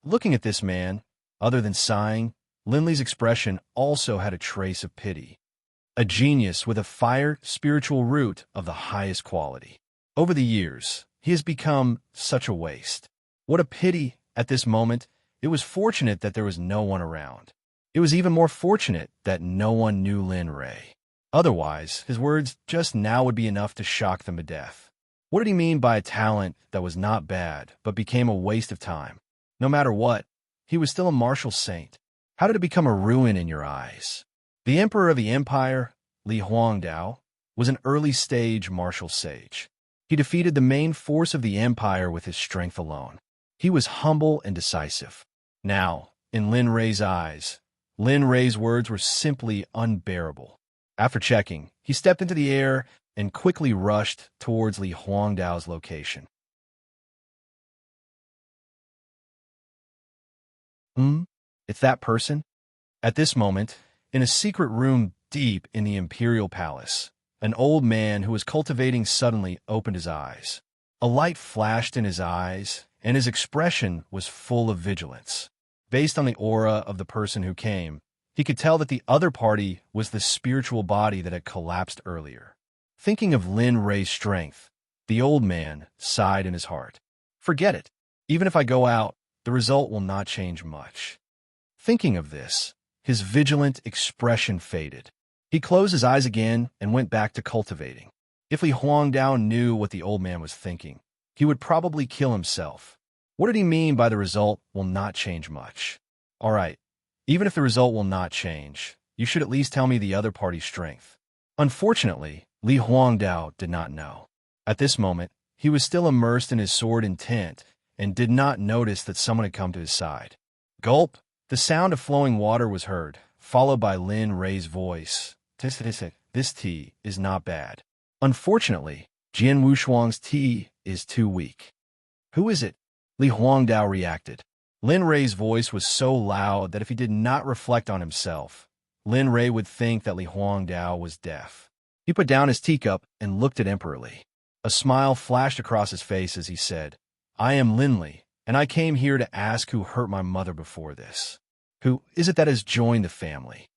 looking at this man, other than sighing, Lin Lei's expression also had a trace of pity. A genius with a fire spiritual root of the highest quality. Over the years, he has become such a waste. What a pity at this moment. It was fortunate that there was no one around. It was even more fortunate that no one knew Lin Rei. Otherwise, his words just now would be enough to shock them to death. What did he mean by a talent that was not bad, but became a waste of time? No matter what, he was still a martial saint. How did it become a ruin in your eyes? The emperor of the empire, Li Huangdao, was an early-stage martial sage. He defeated the main force of the empire with his strength alone. He was humble and decisive. Now, in Lin Rei's eyes, Lin Rei's words were simply unbearable. After checking, he stepped into the air and quickly rushed towards Li Huangdao's location. It's that person? At this moment, in a secret room deep in the imperial palace, an old man who was cultivating suddenly opened his eyes. A light flashed in his eyes, and his expression was full of vigilance. Based on the aura of the person who came, he could tell that the other party was the spiritual body that had collapsed earlier. Thinking of Lin Rei's strength, the old man sighed in his heart. Forget it. Even if I go out, the result will not change much. Thinking of this, his vigilant expression faded. He closed his eyes again and went back to cultivating. If Li Huangdao knew what the old man was thinking, he would probably kill himself. What did he mean by the result will not change much? All right, even if the result will not change, you should at least tell me the other party's strength. Unfortunately, Li Huangdao did not know. At this moment, he was still immersed in his sword intent and did not notice that someone had come to his side. Gulp! The sound of flowing water was heard, followed by Lin Rei's voice. This tea is not bad. Unfortunately, Jian Wushuang's tea is too weak. Who is it? Li Huangdao reacted. Lin Rei's voice was so loud that if he did not reflect on himself, Lin Rei would think that Li Huangdao was deaf. He put down his teacup and looked at Emperor Li. A smile flashed across his face as he said, I am Lin Li, and I came here to ask who hurt my mother before this. Who is it that has joined the family?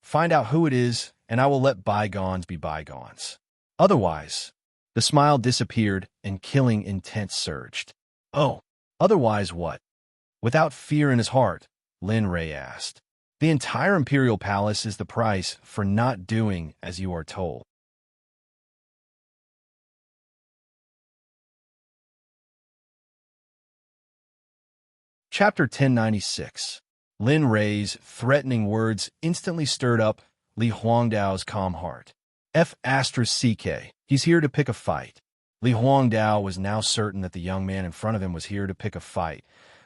Find out who it is, and I will let bygones be bygones. Otherwise, the smile disappeared and killing intent surged. Oh, otherwise what? Without fear in his heart, Lin Rei asked. The entire imperial palace is the price for not doing as you are told. Chapter 1096. Lin Rei's threatening words instantly stirred up Li Huangdao's calm heart. F***, he's here to pick a fight. Li Huangdao was now certain that the young man in front of him was here to pick a fight,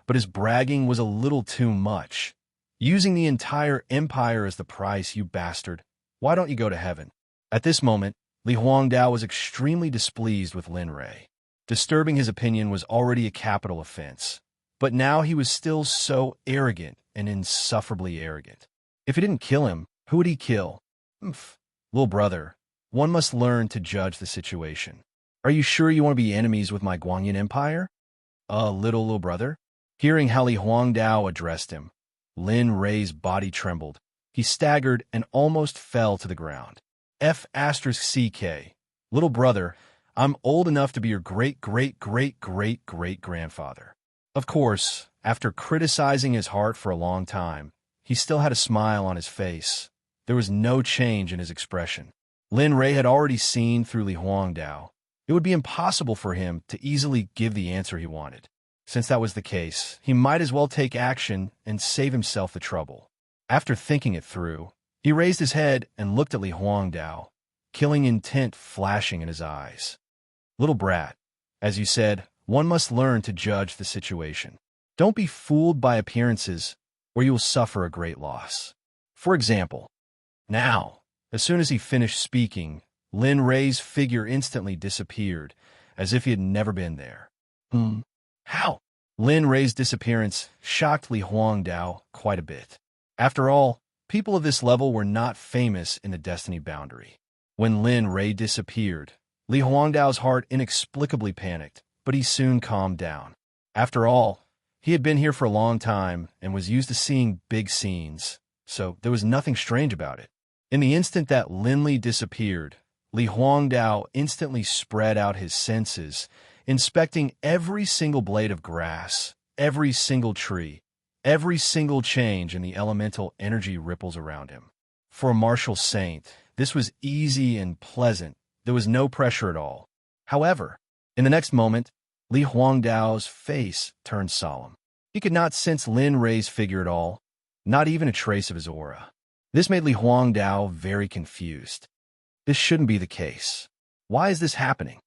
but his bragging was a little too much. Using the entire empire as the price, you bastard. Why don't you go to heaven? At this moment, Li Huangdao was extremely displeased with Lin Rei. Disturbing his opinion was already a capital offense, but now he was still so arrogant and insufferably arrogant. If he didn't kill him, who would he kill? Little brother, one must learn to judge the situation. Are you sure you want to be enemies with my Guanyin Empire? Little brother? Hearing how Li Huangdao addressed him, Lin Rei's body trembled. He staggered and almost fell to the ground. F***CK. Little brother, I'm old enough to be your great-great-great-great-great-grandfather. Of course, after criticizing his heart for a long time, he still had a smile on his face. There was no change in his expression. Lin Rei had already seen through Li Huangdao. It would be impossible for him to easily give the answer he wanted. Since that was the case, he might as well take action and save himself the trouble. After thinking it through, he raised his head and looked at Li Huangdao, killing intent flashing in his eyes. Little brat, as you said, one must learn to judge the situation. Don't be fooled by appearances, or you will suffer a great loss. For example, now, as soon as he finished speaking, Lin Rei's figure instantly disappeared, as if he had never been there. How? Lin Rei's disappearance shocked Li Huangdao quite a bit. After all, people of this level were not famous in the Destiny boundary. When Lin Rei disappeared, Li Huangdao's heart inexplicably panicked, but he soon calmed down. After all, he had been here for a long time and was used to seeing big scenes, so there was nothing strange about it. In the instant that Lin Li disappeared, Li Huangdao instantly spread out his senses, inspecting every single blade of grass, every single tree, every single change in the elemental energy ripples around him. For a martial saint, this was easy and pleasant. There was no pressure at all. However, in the next moment, Li Huangdao's face turned solemn. He could not sense Lin Rei's figure at all, not even a trace of his aura. This made Li Huangdao very confused. This shouldn't be the case. Why is this happening?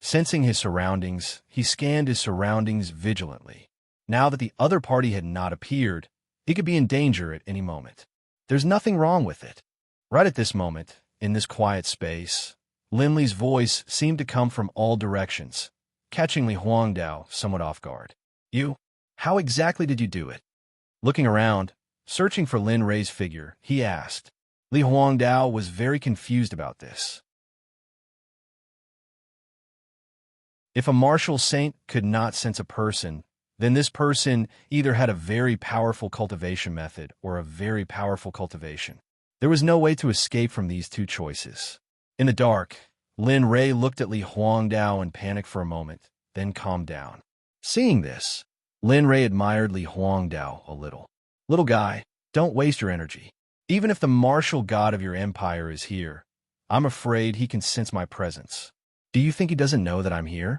Sensing his surroundings, he scanned his surroundings vigilantly. Now that the other party had not appeared, he could be in danger at any moment. There's nothing wrong with it. Right at this moment, in this quiet space, Lin Li's voice seemed to come from all directions, catching Li Huangdao somewhat off guard. You? How exactly did you do it? Looking around, searching for Lin Rei's figure, he asked. Li Huangdao was very confused about this. If a martial saint could not sense a person, then this person either had a very powerful cultivation method or a very powerful cultivation. There was no way to escape from these two choices. In the dark, Lin Rei looked at Li Huangdao in panic for a moment, then calmed down. Seeing this, Lin Rei admired Li Huangdao a little. Little guy, don't waste your energy. Even if the martial god of your empire is here, I'm afraid he can sense my presence. Do you think he doesn't know that I'm here?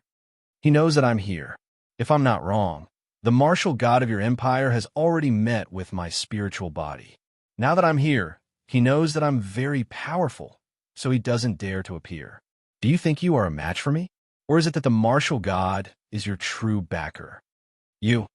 He knows that I'm here. If I'm not wrong, the martial god of your empire has already met with my spiritual body. Now that I'm here, he knows that I'm very powerful, so he doesn't dare to appear. Do you think you are a match for me? Or is it that the martial god is your true backer? You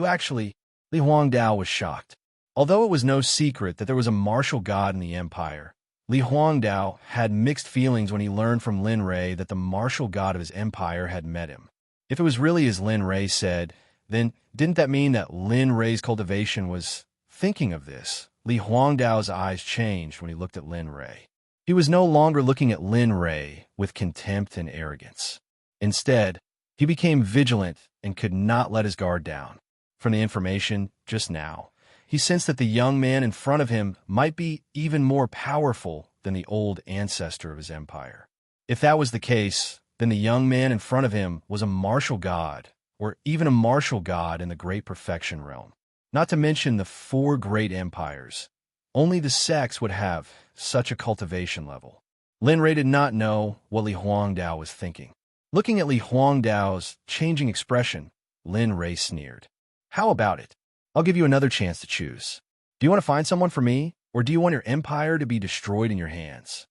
actually, Li Huangdao was shocked. Although it was no secret that there was a martial god in the empire, Li Huangdao had mixed feelings when he learned from Lin Rei that the martial god of his empire had met him. If it was really as Lin Rei said, then didn't that mean that Lin Rei's cultivation was thinking of this? Li Huangdao's eyes changed when he looked at Lin Rei. He was no longer looking at Lin Rei with contempt and arrogance. Instead, he became vigilant and could not let his guard down. From the information just now, he sensed that the young man in front of him might be even more powerful than the old ancestor of his empire. If that was the case, then the young man in front of him was a martial god, or even a martial god in the Great Perfection realm. Not to mention the 4 great empires. Only the sects would have such a cultivation level. Lin Rei did not know what Li Huangdao was thinking. Looking at Li Huangdao's changing expression, Lin Rei sneered. How about it? I'll give you another chance to choose. Do you want to find someone for me, or do you want your empire to be destroyed in your hands?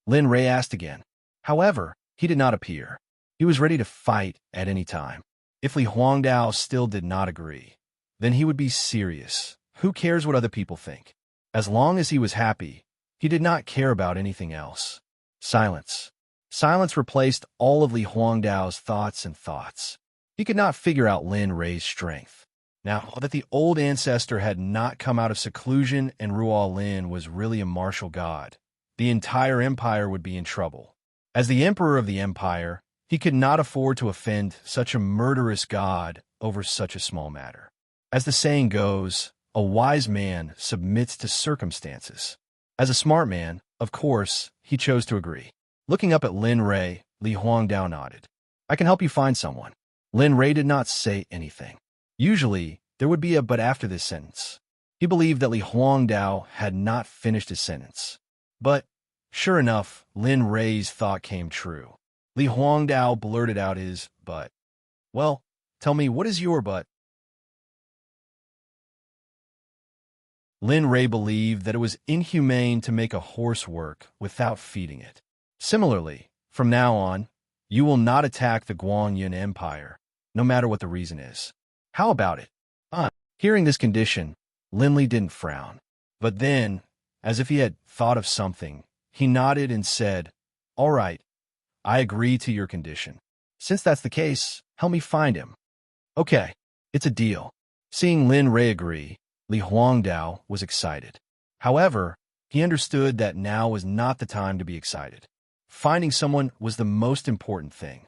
Lin Rei asked again. However, he did not appear. He was ready to fight at any time. If Li Huangdao still did not agree, then he would be serious. Who cares what other people think? As long as he was happy, he did not care about anything else. Silence. Silence replaced all of Li Huangdao's thoughts. He could not figure out Lin Rei's strength. Now that the old ancestor had not come out of seclusion and Ruo Lin was really a martial god, the entire empire would be in trouble. As the emperor of the empire, he could not afford to offend such a murderous god over such a small matter. As the saying goes, a wise man submits to circumstances. As a smart man, of course, he chose to agree. Looking up at Lin Rei, Li Huangdao nodded. I can help you find someone. Lin Rei did not say anything. Usually, there would be a but after this sentence. He believed that Li Huangdao had not finished his sentence. But, sure enough, Lin Rei's thought came true. Li Huangdao blurted out his but. Well, tell me, what is your but? Lin Rei believed that it was inhumane to make a horse work without feeding it. Similarly, from now on, you will not attack the Guanyin Empire, no matter what the reason is. How about it? Hearing this condition, Lin Li didn't frown. But then, as if he had thought of something, he nodded and said, All right, I agree to your condition. Since that's the case, help me find him. Okay, it's a deal. Seeing Lin Rei agree, Li Huangdao was excited. However, he understood that now was not the time to be excited. Finding someone was the most important thing.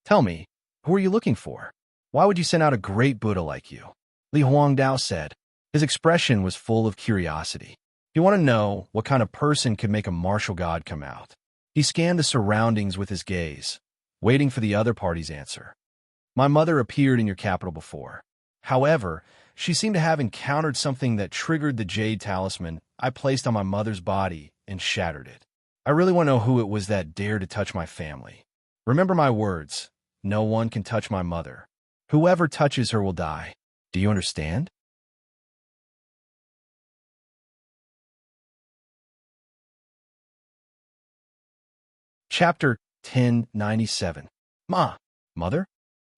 Tell me, who are you looking for? Why would you send out a great Buddha like you? Li Huangdao said. His expression was full of curiosity. He wanted to know what kind of person could make a martial god come out. He scanned the surroundings with his gaze, waiting for the other party's answer. My mother appeared in your capital before. However, she seemed to have encountered something that triggered the jade talisman I placed on my mother's body and shattered it. I really want to know who it was that dared to touch my family. Remember my words, no one can touch my mother. Whoever touches her will die. Do you understand? Chapter 1097. Mother?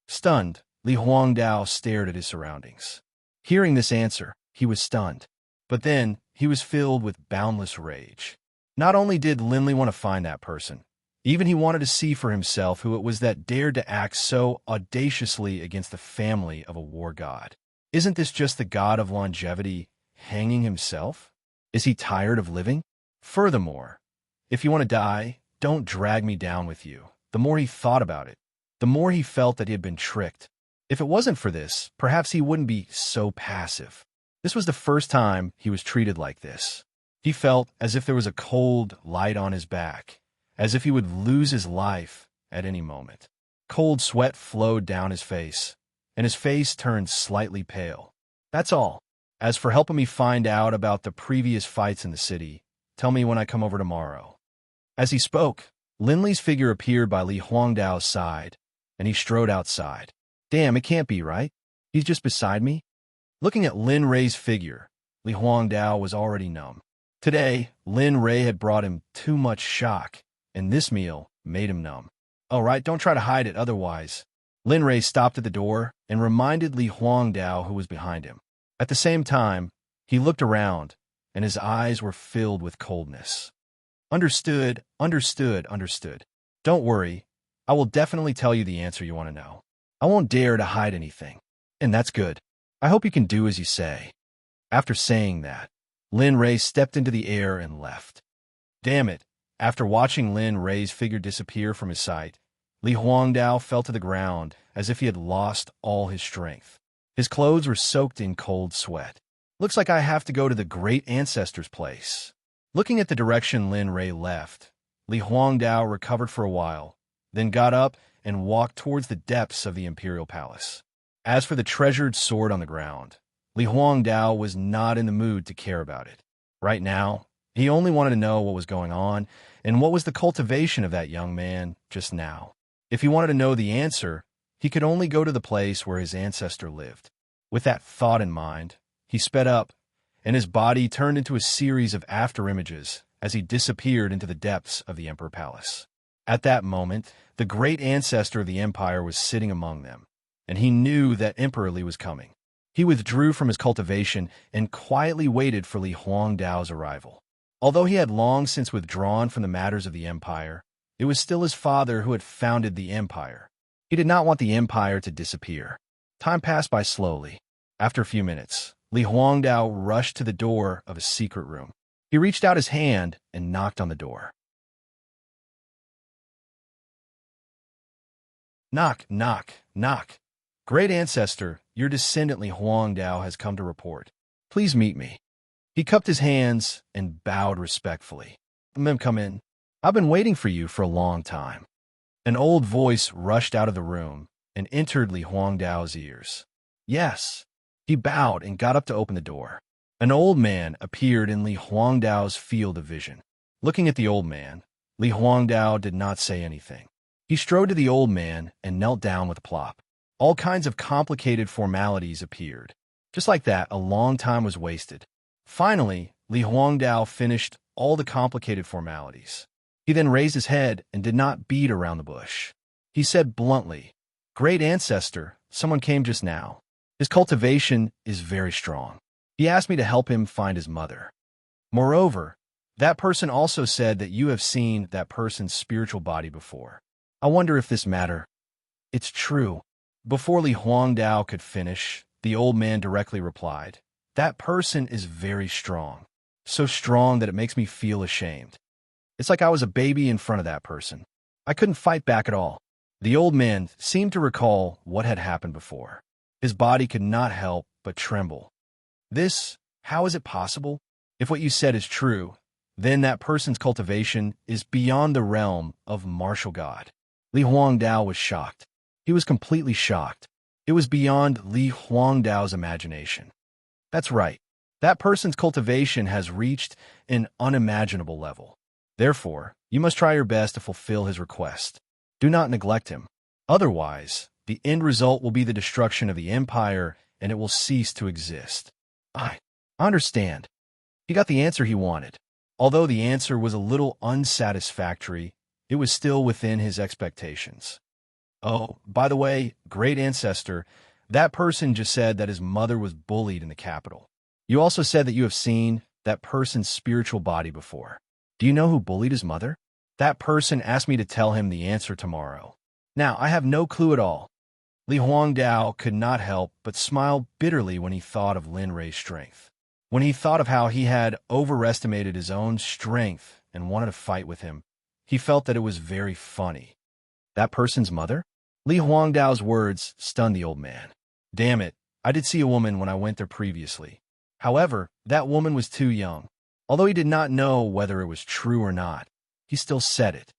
Stunned, Li Huangdao stared at his surroundings. Hearing this answer, he was stunned. But then, he was filled with boundless rage. Not only did Lin Li want to find that person, even he wanted to see for himself who it was that dared to act so audaciously against the family of a war god. Isn't this just the god of longevity hanging himself? Is he tired of living? Furthermore, if you want to die, don't drag me down with you. The more he thought about it, the more he felt that he had been tricked. If it wasn't for this, perhaps he wouldn't be so passive. This was the first time he was treated like this. He felt as if there was a cold light on his back, as if he would lose his life at any moment. Cold sweat flowed down his face, and his face turned slightly pale. That's all. As for helping me find out about the previous fights in the city, tell me when I come over tomorrow. As he spoke, Lin Li's figure appeared by Li Huangdao's side, and he strode outside. Damn, it can't be right. He's just beside me. Looking at Lin Rei's figure, Li Huangdao was already numb. Today, Lin Rei had brought him too much shock, and this meal made him numb. All right, don't try to hide it otherwise. Lin Rei stopped at the door and reminded Li Huangdao who was behind him. At the same time, he looked around, and his eyes were filled with coldness. Understood. Don't worry, I will definitely tell you the answer you want to know. I won't dare to hide anything, and that's good. I hope you can do as you say. After saying that, Lin Rei stepped into the air and left. Damn it, after watching Lin Rei's figure disappear from his sight, Li Huangdao fell to the ground as if he had lost all his strength. His clothes were soaked in cold sweat. Looks like I have to go to the great ancestor's place. Looking at the direction Lin Rei left, Li Huangdao recovered for a while, then got up and walked towards the depths of the imperial palace. As for the treasured sword on the ground, Li Huangdao was not in the mood to care about it. Right now, he only wanted to know what was going on and what was the cultivation of that young man just now. If he wanted to know the answer, he could only go to the place where his ancestor lived. With that thought in mind, he sped up, and his body turned into a series of afterimages as he disappeared into the depths of the Emperor Palace. At that moment, the great ancestor of the empire was sitting among them, and he knew that Emperor Li was coming. He withdrew from his cultivation and quietly waited for Li Huangdao's arrival. Although he had long since withdrawn from the matters of the empire, it was still his father who had founded the empire. He did not want the empire to disappear. Time passed by slowly. After a few minutes, Li Huangdao rushed to the door of a secret room. He reached out his hand and knocked on the door. Knock, knock, knock. Great ancestor, your descendant Li Huangdao has come to report. Please meet me. He cupped his hands and bowed respectfully. Come in. I've been waiting for you for a long time. An old voice rushed out of the room and entered Li Huangdao's ears. Yes. He bowed and got up to open the door. An old man appeared in Li Huangdao's field of vision. Looking at the old man, Li Huangdao did not say anything. He strode to the old man and knelt down with a plop. All kinds of complicated formalities appeared. Just like that, a long time was wasted. Finally, Li Huangdao finished all the complicated formalities. He then raised his head and did not beat around the bush. He said bluntly, "Great ancestor, someone came just now. His cultivation is very strong. He asked me to help him find his mother. Moreover, that person also said that you have seen that person's spiritual body before. I wonder if this matter." "It's true." Before Li Huangdao could finish, the old man directly replied, "That person is very strong. So strong that it makes me feel ashamed. It's like I was a baby in front of that person. I couldn't fight back at all." The old man seemed to recall what had happened before. His body could not help but tremble. How is it possible? If what you said is true, then that person's cultivation is beyond the realm of martial god. Li Huangdao was shocked. He was completely shocked. It was beyond Li Huangdao's imagination. That's right. That person's cultivation has reached an unimaginable level. Therefore, you must try your best to fulfill his request. Do not neglect him. Otherwise, the end result will be the destruction of the empire, and it will cease to exist. I understand. He got the answer he wanted. Although the answer was a little unsatisfactory, it was still within his expectations. Oh, by the way, great ancestor, that person just said that his mother was bullied in the capital. You also said that you have seen that person's spiritual body before. Do you know who bullied his mother? That person asked me to tell him the answer tomorrow. Now, I have no clue at all. Li Huangdao could not help but smile bitterly when he thought of Lin Rei's strength. When he thought of how he had overestimated his own strength and wanted to fight with him, he felt that it was very funny. That person's mother? Li Huangdao's words stunned the old man. Damn it, I did see a woman when I went there previously. However, that woman was too young. Although he did not know whether it was true or not, he still said it.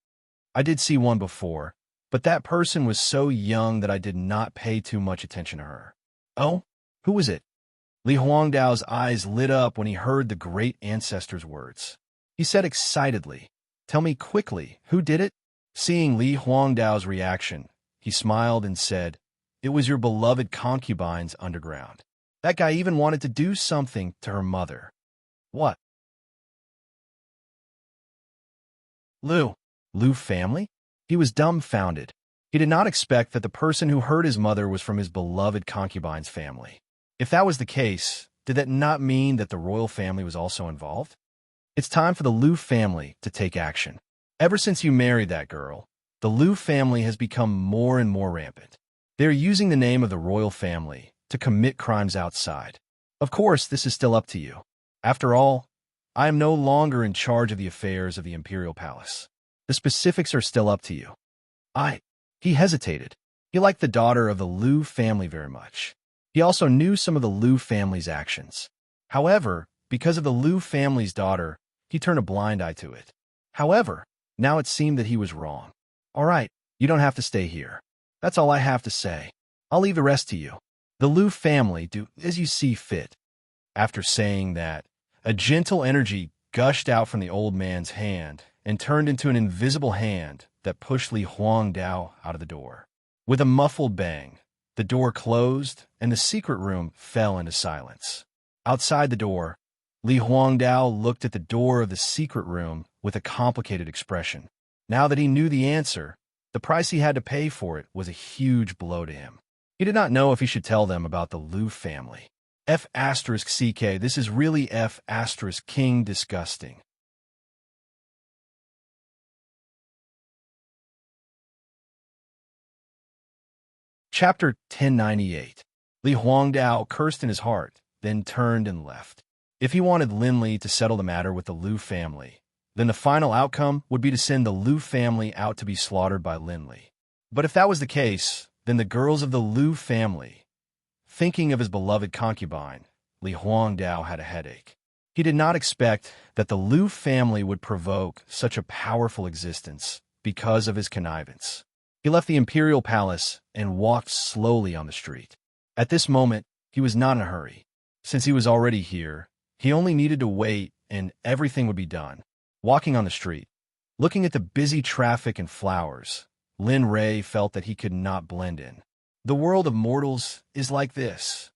I did see one before, but that person was so young that I did not pay too much attention to her. Oh, who was it? Li Huangdao's eyes lit up when he heard the great ancestor's words. He said excitedly, "Tell me quickly, who did it?" Seeing Li Huangdao's reaction, he smiled and said, "It was your beloved concubine's underground. That guy even wanted to do something to her mother." What? Lu family? He was dumbfounded. He did not expect that the person who hurt his mother was from his beloved concubine's family. If that was the case, did that not mean that the royal family was also involved? It's time for the Lu family to take action. Ever since you married that girl, the Lu family has become more and more rampant. They are using the name of the royal family to commit crimes outside. Of course, this is still up to you. After all, I am no longer in charge of the affairs of the imperial palace. The specifics are still up to you. He hesitated. He liked the daughter of the Lu family very much. He also knew some of the Lu family's actions. However, because of the Lu family's daughter, he turned a blind eye to it. However, now it seemed that he was wrong. All right, you don't have to stay here. That's all I have to say. I'll leave the rest to you. The Lu family do as you see fit. After saying that, a gentle energy gushed out from the old man's hand and turned into an invisible hand that pushed Li Huangdao out of the door. With a muffled bang, the door closed and the secret room fell into silence. Outside the door, Li Huangdao looked at the door of the secret room with a complicated expression. Now that he knew the answer, the price he had to pay for it was a huge blow to him. He did not know if he should tell them about the Liu family. F***CK, this is really F***King disgusting. Chapter 1098. Li Huangdao cursed in his heart, then turned and left. If he wanted Lin Li to settle the matter with the Liu family, then the final outcome would be to send the Liu family out to be slaughtered by Lin Li. But if that was the case, then the girls of the Liu family, thinking of his beloved concubine, Li Huangdao had a headache. He did not expect that the Liu family would provoke such a powerful existence because of his connivance. He left the imperial palace and walked slowly on the street. At this moment, he was not in a hurry. Since he was already here, he only needed to wait and everything would be done. Walking on the street, looking at the busy traffic and flowers, Lin Ray felt that he could not blend in. The world of mortals is like this.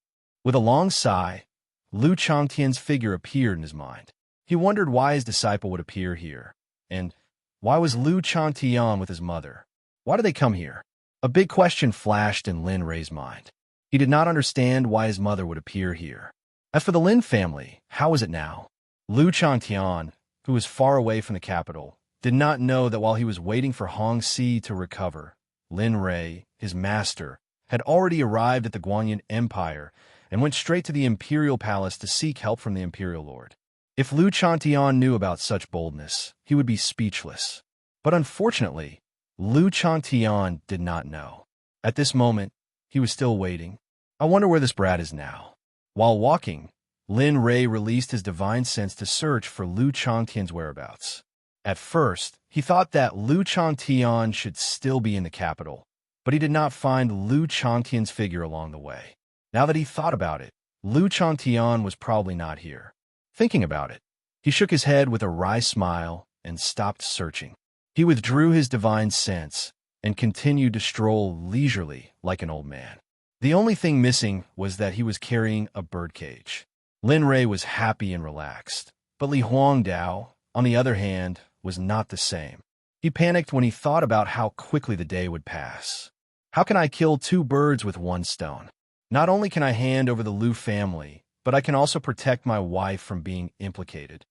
With a long sigh, Lu Changtian's figure appeared in his mind. He wondered why his disciple would appear here, and why was Lu Changtian with his mother? Why did they come here? A big question flashed in Lin Ray's mind. He did not understand why his mother would appear here. As for the Lin family, how was it now? Lu Changtian, who was far away from the capital, did not know that while he was waiting for Hong Si to recover, Lin Ray, his master, had already arrived at the Guanyin Empire and went straight to the imperial palace to seek help from the imperial lord. If Lu Changtian knew about such boldness, he would be speechless. But unfortunately, Lu Changtian did not know. At this moment, he was still waiting. I wonder where this brat is now. While walking, Lin Ray released his divine sense to search for Lu Changtian's whereabouts. At first, he thought that Lu Changtian should still be in the capital, but he did not find Lu Changtian's figure along the way. Now that he thought about it, Lu Changtian was probably not here. Thinking about it, he shook his head with a wry smile and stopped searching. He withdrew his divine sense and continued to stroll leisurely like an old man. The only thing missing was that he was carrying a birdcage. Lin Ray was happy and relaxed, but Li Huangdao, on the other hand, was not the same. He panicked when he thought about how quickly the day would pass. How can I kill two birds with one stone? Not only can I hand over the Liu family, but I can also protect my wife from being implicated.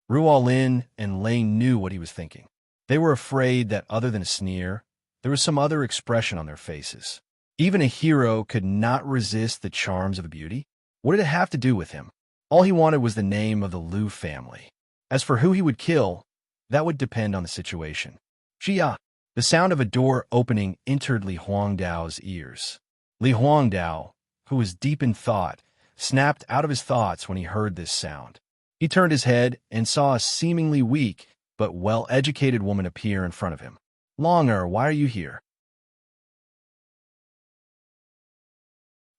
Ruo Lin and Lane knew what he was thinking. They were afraid that other than a sneer, there was some other expression on their faces. Even a hero could not resist the charms of a beauty. What did it have to do with him? All he wanted was the name of the Liu family. As for who he would kill, that would depend on the situation. Jia! The sound of a door opening entered Li Huangdao's ears. Li Huangdao, who was deep in thought, snapped out of his thoughts when he heard this sound. He turned his head and saw a seemingly weak but well-educated woman appear in front of him. Longer, why are you here?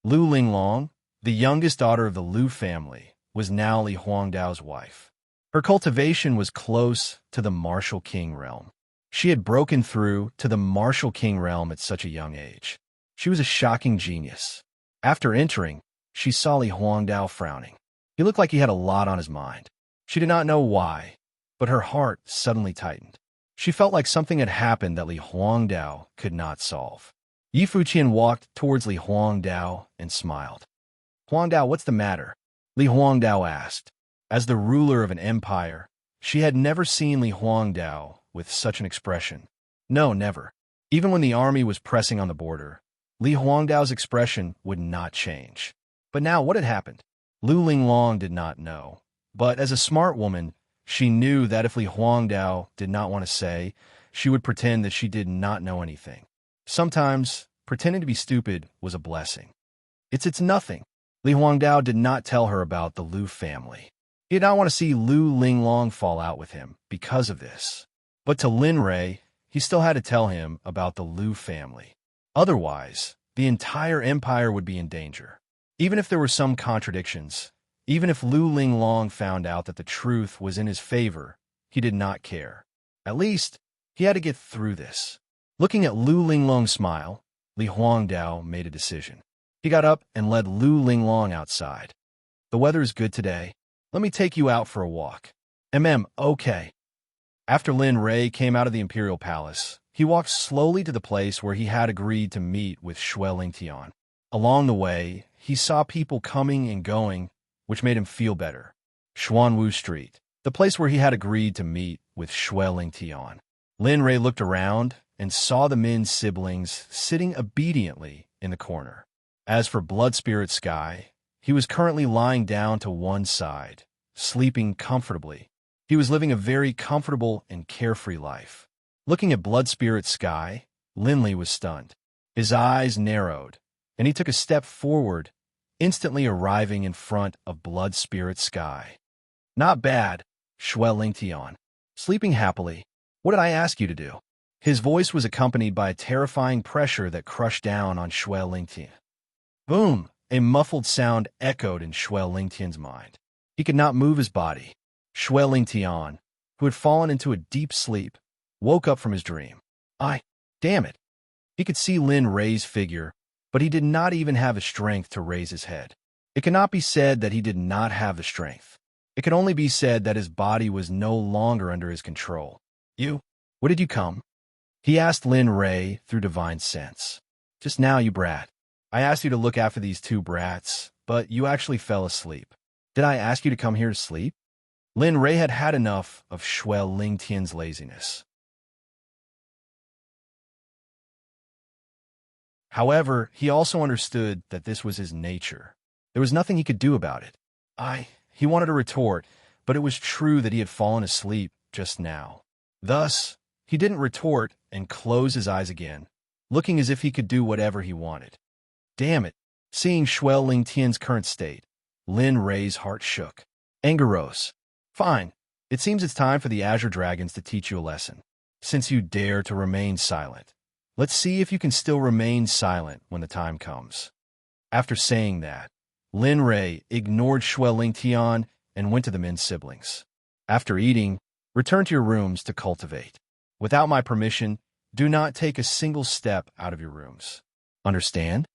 Lu Linglong, the youngest daughter of the Liu family, was now Li Huangdao's wife. Her cultivation was close to the martial king realm. She had broken through to the martial king realm at such a young age. She was a shocking genius. After entering, she saw Li Huangdao frowning. He looked like he had a lot on his mind. She did not know why, but her heart suddenly tightened. She felt like something had happened that Li Huangdao could not solve. Yi Fuqian walked towards Li Huangdao and smiled. Huangdao, what's the matter? Li Huangdao asked. As the ruler of an empire, she had never seen Li Huangdao with such an expression. No, never. Even when the army was pressing on the border, Li Huangdao's expression would not change. But now what had happened? Lu Linglong did not know. But as a smart woman, she knew that if Li Huangdao did not want to say, she would pretend that she did not know anything. Sometimes, pretending to be stupid was a blessing. It's nothing. Li Huangdao did not tell her about the Liu family. He did not want to see Lu Linglong fall out with him because of this. But to Lin Ray, he still had to tell him about the Liu family. Otherwise, the entire empire would be in danger. Even if there were some contradictions, even if Lu Linglong found out that the truth was in his favor, he did not care. At least, he had to get through this. Looking at Lu Linglong smile, Li Huangdao made a decision. He got up and led Lu Linglong outside. The weather is good today. Let me take you out for a walk. Okay. After Lin Rei came out of the Imperial Palace, he walked slowly to the place where he had agreed to meet with Xue Lingtian. Along the way, he saw people coming and going, which made him feel better. Xuanwu Street, the place where he had agreed to meet with Xue Lingtian. Lin Rei looked around and saw the Min siblings sitting obediently in the corner. As for Blood Spirit Sky, he was currently lying down to one side, sleeping comfortably. He was living a very comfortable and carefree life. Looking at Blood Spirit Sky, Linley was stunned. His eyes narrowed, and he took a step forward, instantly arriving in front of Blood Spirit Sky. Not bad, Xue Lingtian. Sleeping happily. What did I ask you to do? His voice was accompanied by a terrifying pressure that crushed down on Xue Lingtian. Boom! A muffled sound echoed in Xue Lingtian's mind. He could not move his body. Xue Lingtian, who had fallen into a deep sleep, woke up from his dream. Damn it! He could see Lin Rei's figure, but he did not even have the strength to raise his head. It cannot be said that he did not have the strength. It could only be said that his body was no longer under his control. What did you come? He asked Lin Rei through divine sense. Just now, you brat. I asked you to look after these two brats, but you actually fell asleep. Did I ask you to come here to sleep? Lin Rei had had enough of Xue Lingtian's laziness. However, he also understood that this was his nature. There was nothing he could do about it. He wanted to retort, but it was true that he had fallen asleep just now. Thus, he didn't retort and close his eyes again, looking as if he could do whatever he wanted. Damn it! Seeing Xue Lingtian's current state, Lin Rei's heart shook. Anger rose. Fine. It seems it's time for the Azure Dragons to teach you a lesson. Since you dare to remain silent, let's see if you can still remain silent when the time comes. After saying that, Lin Rei ignored Xue Lingtian and went to the Min siblings. After eating, return to your rooms to cultivate. Without my permission, do not take a single step out of your rooms. Understand?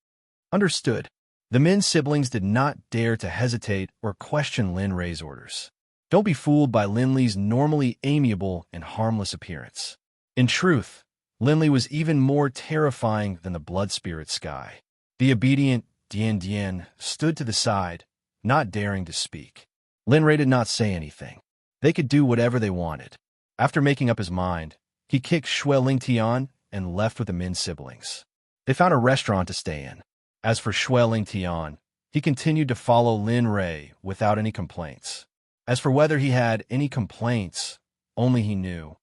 Understood. The Min siblings did not dare to hesitate or question Lin Rei's orders. Don't be fooled by Linley's normally amiable and harmless appearance. In truth, Linley was even more terrifying than the Blood Spirit Sky. The obedient Dian Dian stood to the side, not daring to speak. Lin Rei did not say anything. They could do whatever they wanted. After making up his mind, he kicked Xue Lingtian and left with the Min siblings. They found a restaurant to stay in. As for Xue Lingtian, he continued to follow Lin Rei without any complaints. As for whether he had any complaints, only he knew.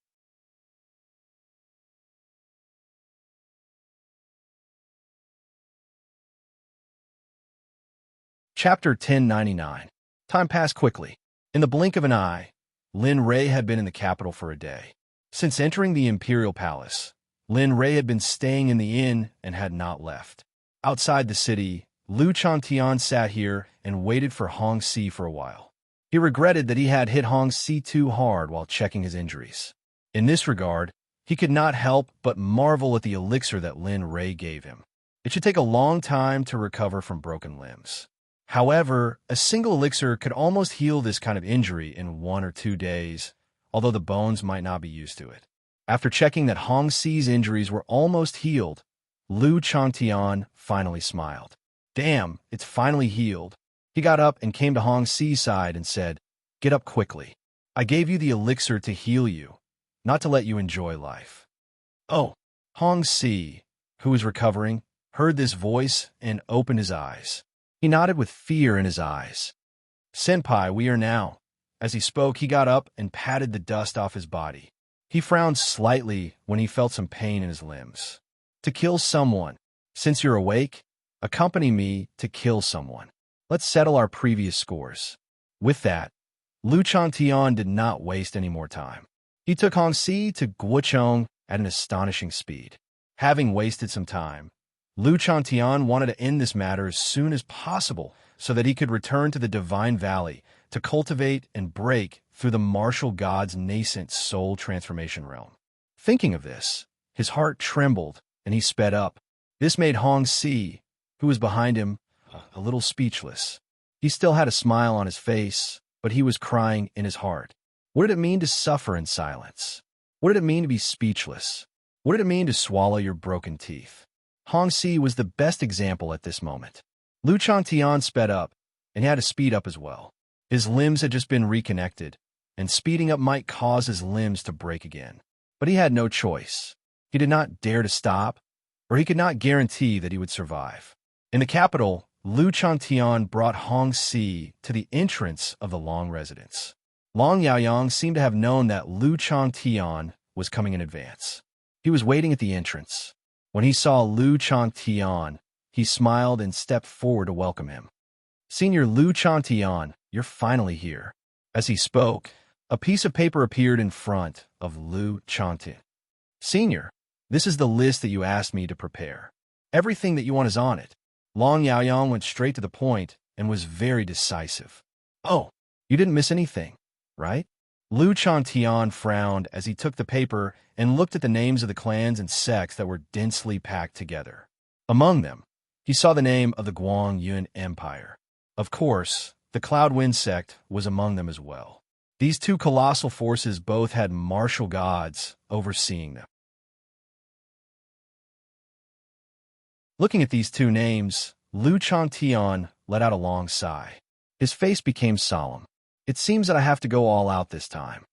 Chapter 1099. Time passed quickly. In the blink of an eye, Lin Rei had been in the capital for a day. Since entering the Imperial Palace, Lin Rei had been staying in the inn and had not left. Outside the city, Lu Changtian sat here and waited for Hong Si for a while. He regretted that he had hit Hong Si too hard while checking his injuries. In this regard, he could not help but marvel at the elixir that Lin Rei gave him. It should take a long time to recover from broken limbs. However, a single elixir could almost heal this kind of injury in 1 or 2 days, although the bones might not be used to it. After checking that Hong Si's injuries were almost healed, Lu Changtian finally smiled. Damn, it's finally healed. He got up and came to Hong Si's side and said, Get up quickly. I gave you the elixir to heal you, not to let you enjoy life. Oh, Hong Si, who was recovering, heard this voice and opened his eyes. He nodded with fear in his eyes. Senpai, we are now. As he spoke, he got up and patted the dust off his body. He frowned slightly when he felt some pain in his limbs. To kill someone. Since you're awake, accompany me to kill someone. Let's settle our previous scores. With that, Lu Changtian did not waste any more time. He took Hong Si to Guochong at an astonishing speed. Having wasted some time, Lu Changtian wanted to end this matter as soon as possible so that he could return to the Divine Valley to cultivate and break through the martial god's nascent soul transformation realm. Thinking of this, his heart trembled and he sped up. This made Hong Si, who was behind him, a little speechless. He still had a smile on his face, but he was crying in his heart. What did it mean to suffer in silence? What did it mean to be speechless? What did it mean to swallow your broken teeth? Hong Si was the best example at this moment. Lu Changtian sped up, and he had to speed up as well. His limbs had just been reconnected, and speeding up might cause his limbs to break again. But he had no choice. He did not dare to stop, or he could not guarantee that he would survive. In the capital, Lu Changtian brought Hong Si to the entrance of the Long residence. Long Yaoyang seemed to have known that Lu Changtian was coming in advance. He was waiting at the entrance. When he saw Lu Changtian, he smiled and stepped forward to welcome him. "Senior Lu Changtian, you're finally here." As he spoke, a piece of paper appeared in front of Lu Changtian. "Senior, this is the list that you asked me to prepare. Everything that you want is on it." Long Yaoyang went straight to the point and was very decisive. "Oh, you didn't miss anything, right?" Lu Changtian frowned as he took the paper and looked at the names of the clans and sects that were densely packed together. Among them, he saw the name of the Guang Yun Empire. Of course, the Cloudwind sect was among them as well. These two colossal forces both had martial gods overseeing them. Looking at these two names, Lu Changtian let out a long sigh. His face became solemn. "It seems that I have to go all out this time."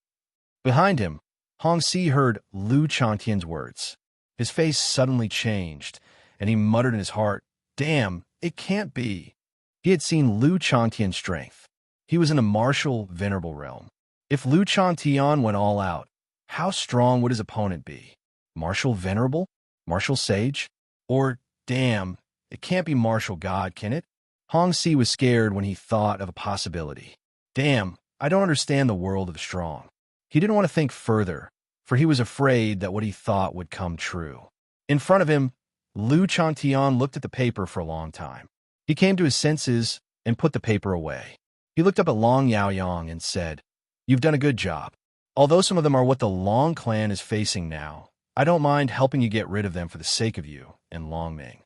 Behind him, Hong Si heard Lu Changtian's words. His face suddenly changed, and he muttered in his heart, "Damn, it can't be." He had seen Lu Changtian's strength. He was in a martial, venerable realm. If Lu Changtian went all out, how strong would his opponent be? Martial venerable? Martial sage? Or, damn, it can't be martial god, can it? Hong Si was scared when he thought of a possibility. Damn, I don't understand the world of the strong. He didn't want to think further, for he was afraid that what he thought would come true. In front of him, Lu Changtian looked at the paper for a long time. He came to his senses and put the paper away. He looked up at Long Yaoyang and said, "You've done a good job. Although some of them are what the Long clan is facing now, I don't mind helping you get rid of them for the sake of you and Long Ming."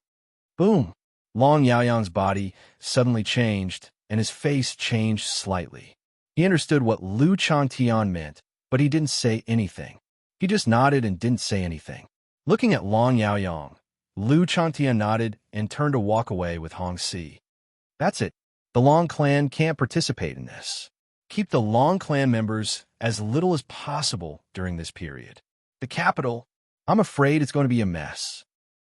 Boom! Long Yaoyang's body suddenly changed, and his face changed slightly. He understood what Lu Changtian meant, but he didn't say anything. He just nodded and didn't say anything. Looking at Long Yaoyang, Lu Changtian nodded and turned to walk away with Hong Si. "That's it. The Long clan can't participate in this. Keep the Long clan members as little as possible during this period. The capital, I'm afraid it's going to be a mess."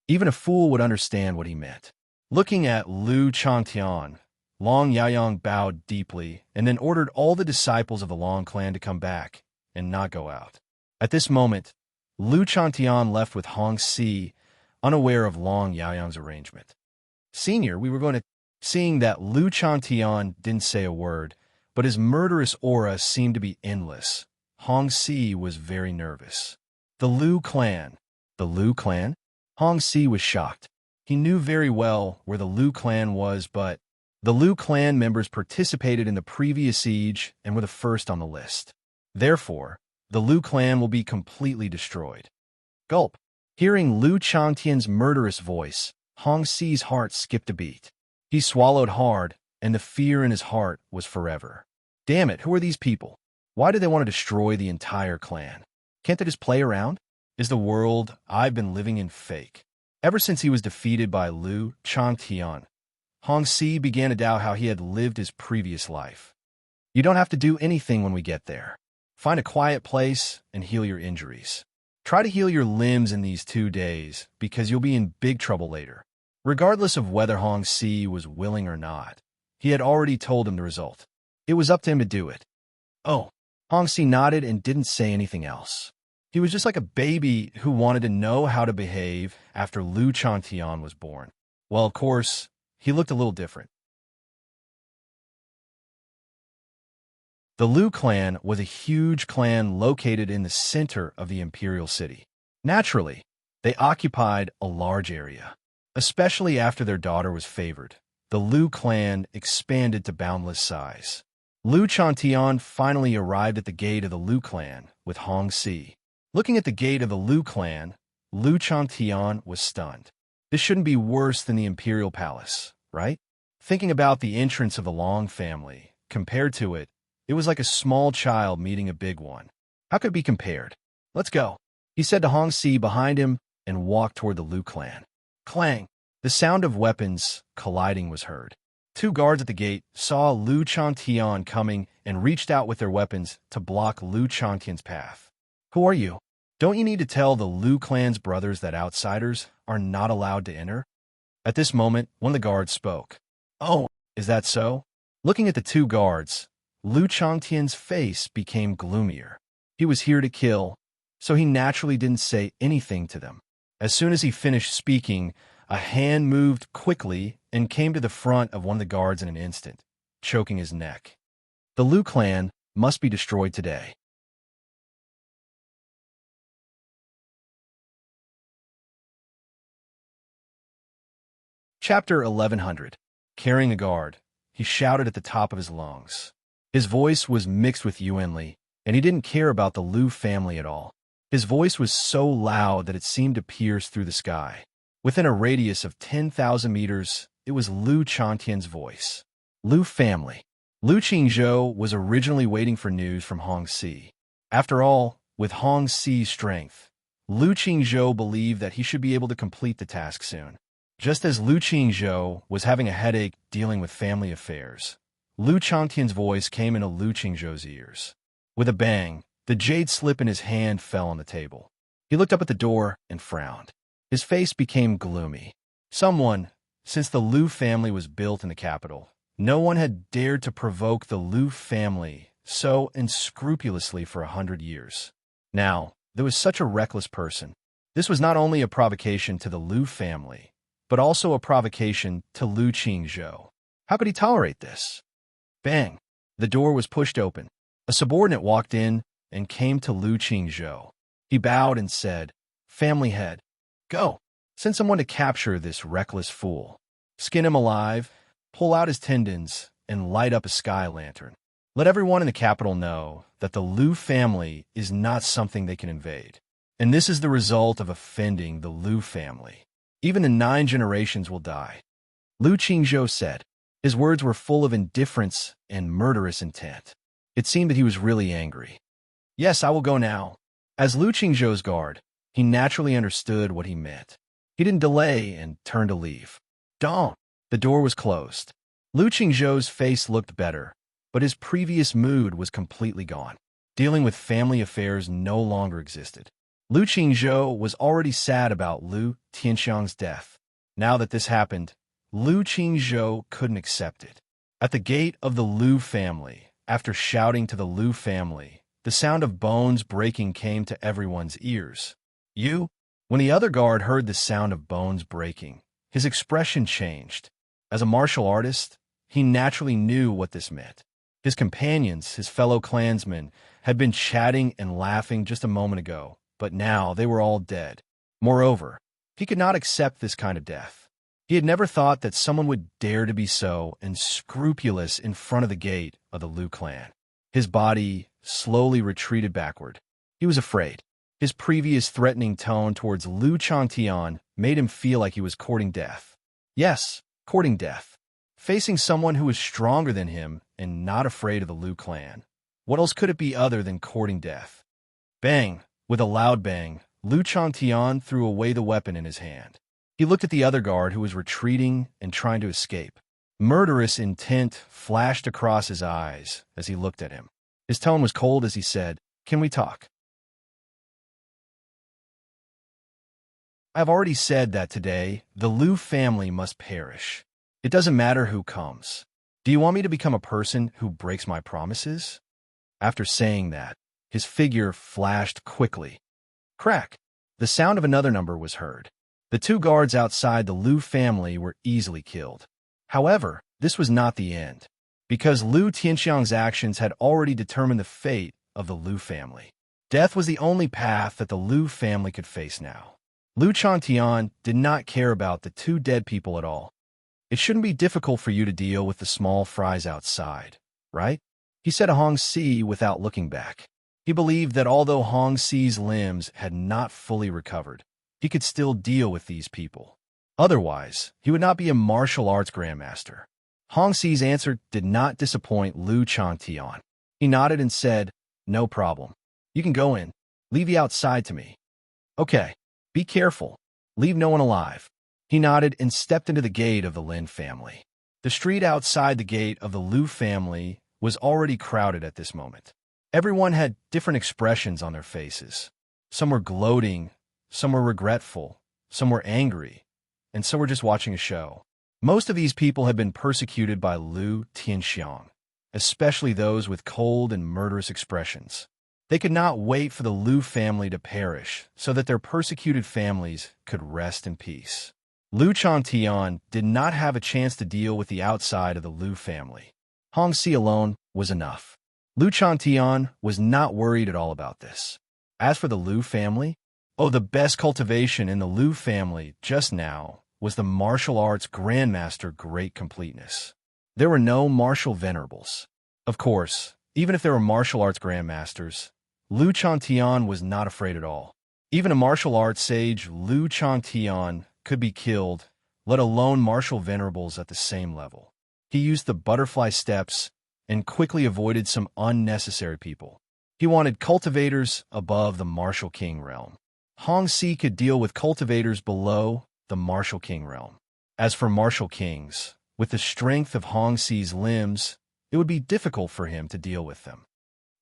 Even a fool would understand what he meant. Looking at Lu Changtian, Long Yaoyang bowed deeply and then ordered all the disciples of the Long clan to come back and not go out. At this moment, Lu Changtian left with Hong Si, unaware of Long Yaoyang's arrangement. "Senior, we were going to..." Seeing that Lu Changtian didn't say a word, but his murderous aura seemed to be endless, Hong Si was very nervous. The Lu clan. The Lu clan? Hong Si was shocked. He knew very well where the Lu clan was, but the Lu clan members participated in the previous siege and were the first on the list. Therefore, the Lu clan will be completely destroyed. Gulp. Hearing Lu Changtian's murderous voice, Hong Si's heart skipped a beat. He swallowed hard, and the fear in his heart was forever. Damn it, who are these people? Why do they want to destroy the entire clan? Can't they just play around? Is the world I've been living in fake? Ever since he was defeated by Lu Changtian, Hong Si began to doubt how he had lived his previous life. You don't have to do anything when we get there. Find a quiet place and heal your injuries. Try to heal your limbs in these 2 days, because you'll be in big trouble later. Regardless of whether Hong Si was willing or not, he had already told him the result. It was up to him to do it. Oh, Hong Si nodded and didn't say anything else. He was just like a baby who wanted to know how to behave after Lu Changtian was born. Well, of course, he looked a little different. The Lu clan was a huge clan located in the center of the imperial city. Naturally, they occupied a large area. Especially after their daughter was favored, the Lu clan expanded to boundless size. Lu Changtian finally arrived at the gate of the Lu clan with Hong Si. Looking at the gate of the Lu clan, Lu Changtian was stunned. This shouldn't be worse than the imperial palace, right? Thinking about the entrance of the Long family, compared to it, It was like a small child meeting a big one. How could it be compared? Let's go, he said to Hong Si behind him and walked toward the Liu clan. Clang! The sound of weapons colliding was heard. Two guards at the gate saw Liu Changtian coming and reached out with their weapons to block Liu Changtian's path. Who are you? Don't you need to tell the Liu clan's brothers that outsiders are not allowed to enter? At this moment, one of the guards spoke. Oh, is that so? Looking at the two guards, Liu Changtian's face became gloomier. He was here to kill, so he naturally didn't say anything to them. As soon as he finished speaking, a hand moved quickly and came to the front of one of the guards in an instant, choking his neck. The Liu clan must be destroyed today. Chapter 1100. Carrying a guard, he shouted at the top of his lungs. His voice was mixed with Yuanli, and he didn't care about the Liu family at all. His voice was so loud that it seemed to pierce through the sky. Within a radius of 10,000 meters, it was Liu Changtian's voice. Liu family. Liu Qingzhou was originally waiting for news from Hong Si. After all, with Hong Si's strength, Liu Qingzhou believed that he should be able to complete the task soon. Just as Liu Qingzhou was having a headache dealing with family affairs, Liu Changtian's voice came into Liu Qingzhou's ears. With a bang, the jade slip in his hand fell on the table. He looked up at the door and frowned. His face became gloomy. Since the Liu family was built in the capital, no one had dared to provoke the Liu family so unscrupulously for 100 years. Now, there was such a reckless person. This was not only a provocation to the Liu family, but also a provocation to Liu Qingzhou. How could he tolerate this? Bang! The door was pushed open. A subordinate walked in and came to Liu Qingzhou. He bowed and said, "Family head, go. Send someone to capture this reckless fool. Skin him alive, pull out his tendons, and light up a sky lantern. Let everyone in the capital know that the Liu family is not something they can invade. And this is the result of offending the Liu family. Even the 9 generations will die." Liu Qingzhou said. His words were full of indifference and murderous intent. It seemed that he was really angry. "Yes, I will go now." As Liu Qingzhou's guard, he naturally understood what he meant. He didn't delay and turned to leave. Don't. The door was closed. Liu Qingzhou's face looked better, but his previous mood was completely gone. Dealing with family affairs no longer existed. Liu Qingzhou was already sad about Liu Tianxiang's death. Now that this happened, Liu Qingzhou couldn't accept it. At the gate of the Liu family, after shouting to the Liu family, the sound of bones breaking came to everyone's ears. "You?" When the other guard heard the sound of bones breaking, his expression changed. As a martial artist, he naturally knew what this meant. His companions, his fellow clansmen, had been chatting and laughing just a moment ago, but now they were all dead. Moreover, he could not accept this kind of death. He had never thought that someone would dare to be so unscrupulous in front of the gate of the Liu clan. His body slowly retreated backward. He was afraid. His previous threatening tone towards Liu Changtian made him feel like he was courting death. Yes, courting death. Facing someone who was stronger than him and not afraid of the Liu clan. What else could it be other than courting death? Bang! With a loud bang, Liu Changtian threw away the weapon in his hand. He looked at the other guard who was retreating and trying to escape. Murderous intent flashed across his eyes as he looked at him. His tone was cold as he said, "Can we talk?" "I've already said that today the Liu family must perish. It doesn't matter who comes. Do you want me to become a person who breaks my promises?" After saying that, his figure flashed quickly. Crack! The sound of another number was heard. The 2 guards outside the Liu family were easily killed. However, this was not the end, because Liu Tianxiang's actions had already determined the fate of the Liu family. Death was the only path that the Liu family could face now. Liu Changtian did not care about the 2 dead people at all. "It shouldn't be difficult for you to deal with the small fries outside, right?" he said to Hong Si without looking back. He believed that although Hong Si's limbs had not fully recovered, he could still deal with these people. Otherwise, he would not be a martial arts grandmaster. Hong Si's answer did not disappoint Liu Changtian. He nodded and said, "No problem. You can go in. Leave the outside to me." "Okay. Be careful. Leave no one alive." He nodded and stepped into the gate of the Lin family. The street outside the gate of the Liu family was already crowded at this moment. Everyone had different expressions on their faces. Some were gloating, some were regretful, some were angry, and some were just watching a show. Most of these people had been persecuted by Liu Tianxiang, especially those with cold and murderous expressions. They could not wait for the Liu family to perish so that their persecuted families could rest in peace. Liu Changtian did not have a chance to deal with the outside of the Liu family. Hongxi alone was enough. Liu Changtian was not worried at all about this. As for the Liu family, the best cultivation in the Liu family just now was the martial arts grandmaster great completeness. There were no martial venerables. Of course, even if there were martial arts grandmasters, Liu Changtian was not afraid at all. Even a martial arts sage, Liu Changtian, could be killed, let alone martial venerables at the same level. He used the butterfly steps and quickly avoided some unnecessary people. He wanted cultivators above the martial king realm. Hongxi could deal with cultivators below the martial king realm. As for martial kings, with the strength of Hongxi's limbs, it would be difficult for him to deal with them.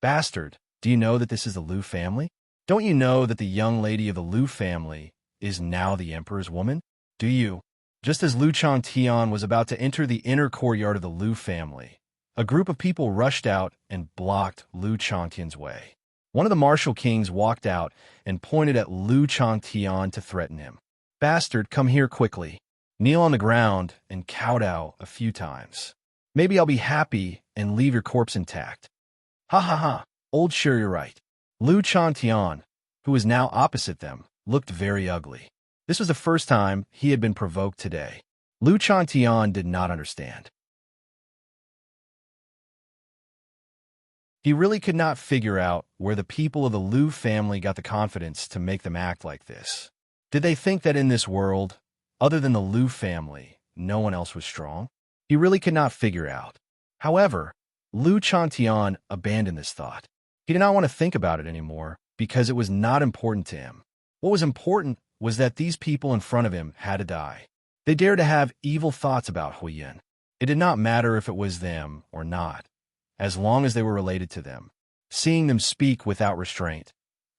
"Bastard, do you know that this is the Liu family? Don't you know that the young lady of the Liu family is now the emperor's woman? Do you?" Just as Liu Changtian was about to enter the inner courtyard of the Liu family, a group of people rushed out and blocked Liu Changtian's way. One of the martial kings walked out and pointed at Liu Changtian to threaten him. "Bastard, come here quickly. Kneel on the ground and kowtow a few times. Maybe I'll be happy and leave your corpse intact." "Ha ha ha, old sure you're right." Liu Changtian, who was now opposite them, looked very ugly. This was the first time he had been provoked today. Liu Changtian did not understand. He really could not figure out where the people of the Liu family got the confidence to make them act like this. Did they think that in this world, other than the Liu family, no one else was strong? He really could not figure out. However, Liu Changtian abandoned this thought. He did not want to think about it anymore because it was not important to him. What was important was that these people in front of him had to die. They dared to have evil thoughts about Huiyin. It did not matter if it was them or not, as long as they were related to them. Seeing them speak without restraint,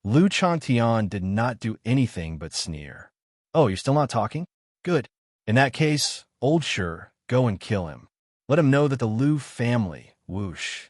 Liu Changtian did not do anything but sneer. "Oh, you're still not talking? Good. In that case, old sure, go and kill him. Let him know that the Liu family, whoosh."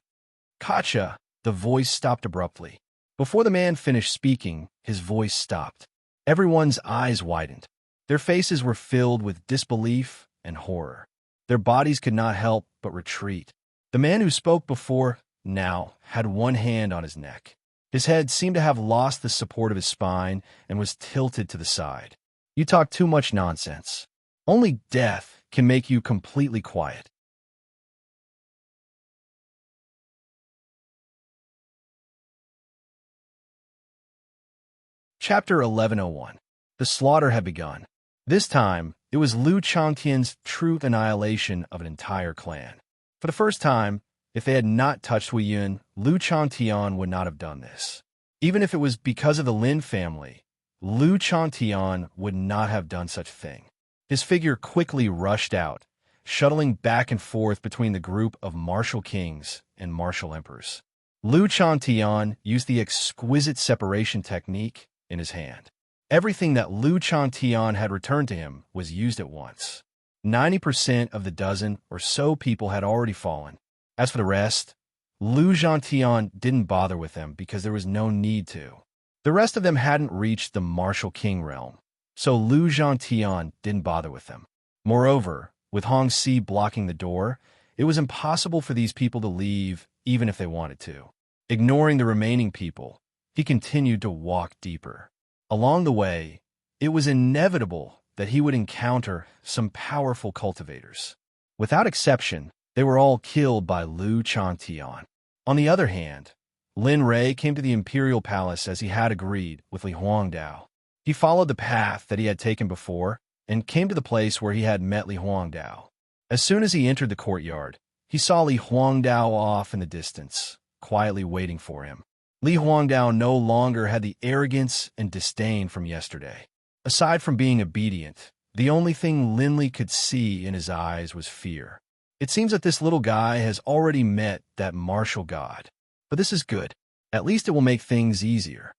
"Gotcha!" The voice stopped abruptly. Before the man finished speaking, his voice stopped. Everyone's eyes widened. Their faces were filled with disbelief and horror. Their bodies could not help but retreat. The man who spoke before now had one hand on his neck. His head seemed to have lost the support of his spine and was tilted to the side. "You talk too much nonsense. Only death can make you completely quiet." Chapter 1101. The slaughter had begun. This time, it was Liu Changtian's true annihilation of an entire clan. For the first time, if they had not touched Huiyin, Liu Changtian would not have done this. Even if it was because of the Lin family, Liu Changtian would not have done such a thing. His figure quickly rushed out, shuttling back and forth between the group of martial kings and martial emperors. Liu Changtian used the exquisite separation technique in his hand. Everything that Liu Changtian had returned to him was used at once. 90% of the dozen or so people had already fallen. As for the rest, Liu Changtian didn't bother with them because there was no need to. The rest of them hadn't reached the martial king realm, so Liu Changtian didn't bother with them. Moreover, with Hongxi blocking the door, it was impossible for these people to leave even if they wanted to. Ignoring the remaining people, he continued to walk deeper. Along the way, it was inevitable that he would encounter some powerful cultivators. Without exception, they were all killed by Liu Changtian. On the other hand, Lin Rei came to the imperial palace as he had agreed with Li Huangdao. He followed the path that he had taken before and came to the place where he had met Li Huangdao. As soon as he entered the courtyard, he saw Li Huangdao off in the distance, quietly waiting for him. Li Huangdao no longer had the arrogance and disdain from yesterday. Aside from being obedient, the only thing Linley could see in his eyes was fear. It seems that this little guy has already met that martial god. But this is good. At least it will make things easier.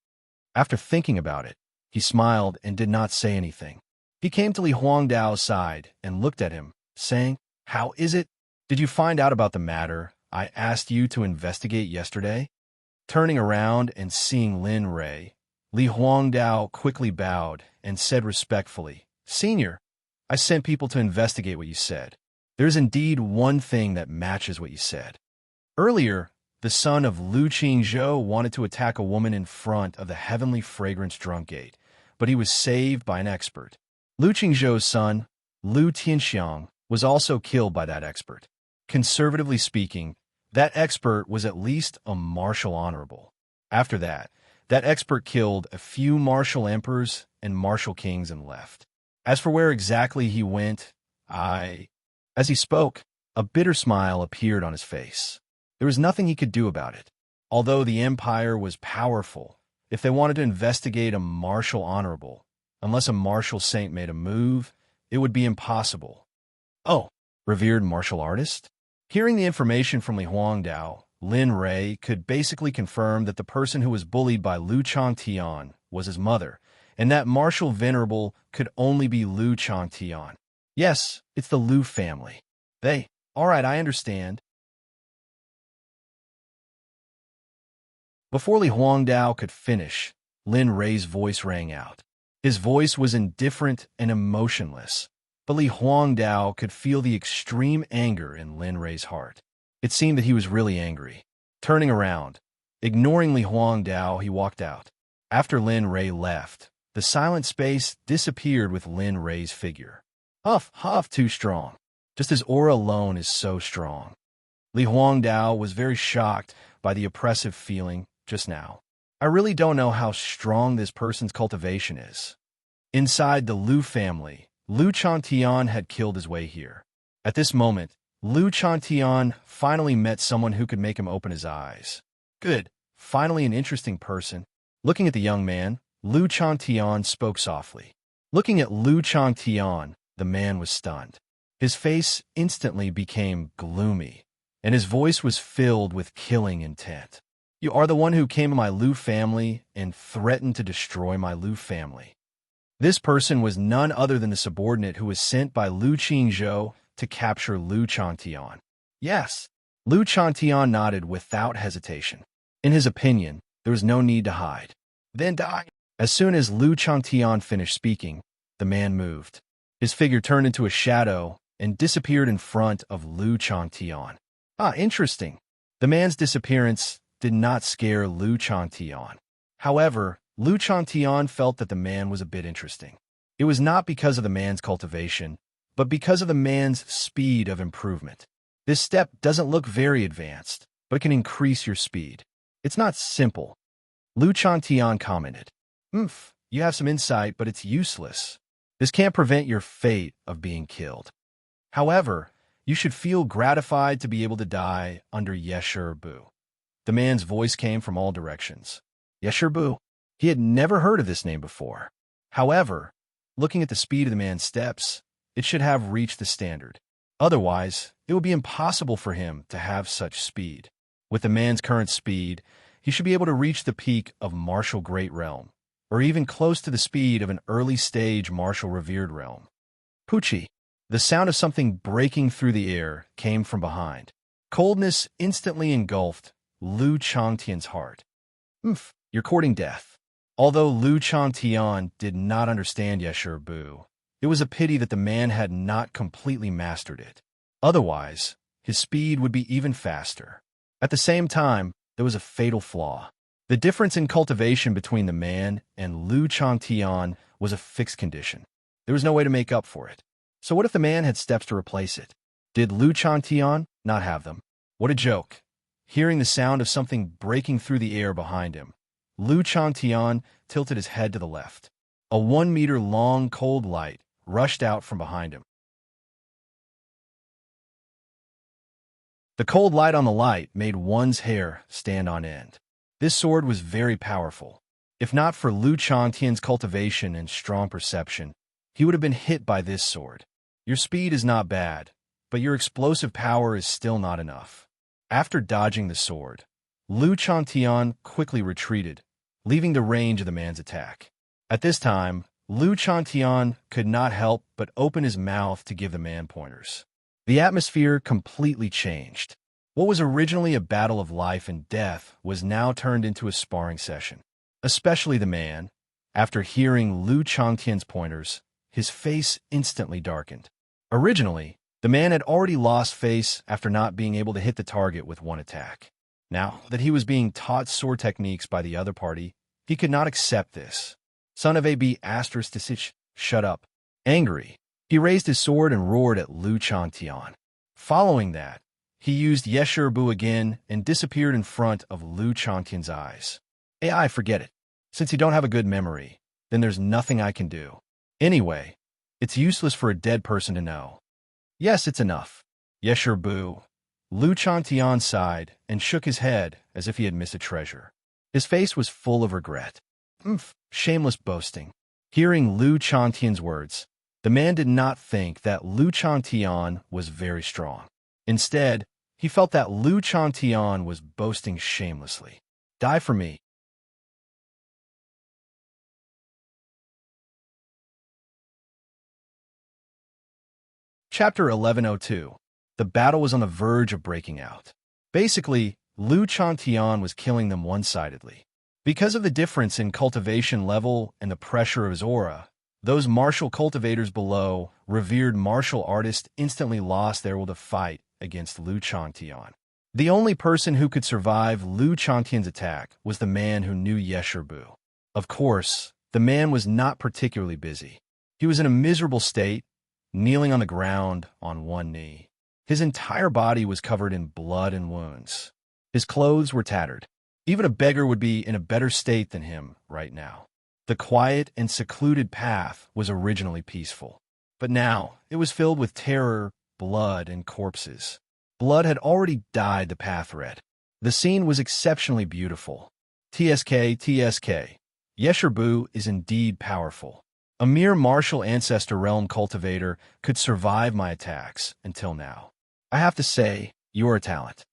After thinking about it, he smiled and did not say anything. He came to Li Huangdao's side and looked at him, saying, "How is it? Did you find out about the matter I asked you to investigate yesterday?" Turning around and seeing Lin Rei, Li Huangdao quickly bowed and said respectfully, "Senior, I sent people to investigate what you said. There's indeed one thing that matches what you said. Earlier, the son of Lu Qingzhou wanted to attack a woman in front of the Heavenly Fragrance Drunk Gate, but he was saved by an expert. Lu Qingzhou's son, Lu Tianxiang, was also killed by that expert. Conservatively speaking, that expert was at least a martial honorable. After that, that expert killed a few martial emperors and martial kings and left. As for where exactly he went, As he spoke, a bitter smile appeared on his face. There was nothing he could do about it. Although the empire was powerful, if they wanted to investigate a martial honorable, unless a martial saint made a move, it would be impossible. Oh, revered martial artist? Hearing the information from Li Huangdao, Lin Rei could basically confirm that the person who was bullied by Lu Changtian was his mother, and that martial venerable could only be Lu Changtian. Yes, it's the Lu family. All right, I understand. Before Li Huangdao could finish, Lin Rei's voice rang out. His voice was indifferent and emotionless, but Li Huangdao could feel the extreme anger in Lin Rei's heart. It seemed that he was really angry. Turning around, ignoring Li Huangdao, he walked out. After Lin Rei left, the silent space disappeared with Lin Rei's figure. Huff, too strong. Just his aura alone is so strong. Li Huangdao was very shocked by the oppressive feeling just now. I really don't know how strong this person's cultivation is. Inside the Lu family, Lu Changtian had killed his way here. At this moment, Lu Changtian finally met someone who could make him open his eyes. Good, finally an interesting person. Looking at the young man, Lu Changtian spoke softly. Looking at Lu Changtian, the man was stunned. His face instantly became gloomy, and his voice was filled with killing intent. You are the one who came to my Lu family and threatened to destroy my Lu family. This person was none other than the subordinate who was sent by Lu Qingzhou to capture Lu Changtian. Yes, Lu Changtian nodded without hesitation. In his opinion, there was no need to hide. Then die. As soon as Lu Changtian finished speaking, the man moved. His figure turned into a shadow and disappeared in front of Lu Changtian. Interesting. The man's disappearance did not scare Lu Changtian. However, Lu Changtian felt that the man was a bit interesting. It was not because of the man's cultivation, but because of the man's speed of improvement. This step doesn't look very advanced, but it can increase your speed. It's not simple. Lu Changtian commented. You have some insight, but it's useless. This can't prevent your fate of being killed. However, you should feel gratified to be able to die under Yesher Bu. The man's voice came from all directions. Yesher Bu. He had never heard of this name before. However, looking at the speed of the man's steps, it should have reached the standard. Otherwise, it would be impossible for him to have such speed. With the man's current speed, he should be able to reach the peak of martial great realm, or even close to the speed of an early-stage martial revered realm. Poochie. The sound of something breaking through the air came from behind. Coldness instantly engulfed Lu Changtian's heart. You're courting death. Although Lu Changtian did not understand Yesher Bu, it was a pity that the man had not completely mastered it. Otherwise, his speed would be even faster. At the same time, there was a fatal flaw. The difference in cultivation between the man and Lu Changtian was a fixed condition. There was no way to make up for it. So what if the man had steps to replace it? Did Lu Changtian not have them? What a joke. Hearing the sound of something breaking through the air behind him, Lu Changtian tilted his head to the left. A 1-meter-long cold light rushed out from behind him. The cold light on the light made one's hair stand on end. This sword was very powerful. If not for Lu Changtian's cultivation and strong perception, he would have been hit by this sword. Your speed is not bad, but your explosive power is still not enough. After dodging the sword, Lu Changtian quickly retreated, leaving the range of the man's attack. At this time, Lu Changtian could not help but open his mouth to give the man pointers. The atmosphere completely changed. What was originally a battle of life and death was now turned into a sparring session. Especially the man, after hearing Lu Changtian's pointers, his face instantly darkened. Originally, the man had already lost face after not being able to hit the target with one attack. Now that he was being taught sword techniques by the other party, he could not accept this. Son of a b****, shut up. Angry, he raised his sword and roared at Lu Changtian. Following that, he used Yeshurbu again and disappeared in front of Lu Changtian's eyes. AI, forget it. Since you don't have a good memory, then there's nothing I can do. Anyway, it's useless for a dead person to know. Yes, it's enough. Yeshurbu. Lu Changtian sighed and shook his head as if he had missed a treasure. His face was full of regret. Shameless boasting. Hearing Lu Changtian's words, the man did not think that Lu Changtian was very strong. Instead, he felt that Lu Changtian was boasting shamelessly. Die for me. Chapter 1102. The battle was on the verge of breaking out. Basically, Lu Changtian was killing them one-sidedly. Because of the difference in cultivation level and the pressure of his aura, those martial cultivators below, revered martial artists, instantly lost their will to fight against Lu Changtian. The only person who could survive Lu Changtian's attack was the man who knew Yeshurbu. Of course, the man was not particularly busy. He was in a miserable state, kneeling on the ground on one knee. His entire body was covered in blood and wounds. His clothes were tattered. Even a beggar would be in a better state than him right now. The quiet and secluded path was originally peaceful, but now it was filled with terror, blood, and corpses. Blood had already dyed the path red. The scene was exceptionally beautiful. TSK. Yeshurbu is indeed powerful. A mere martial ancestor realm cultivator could survive my attacks until now. I have to say, you're a talent.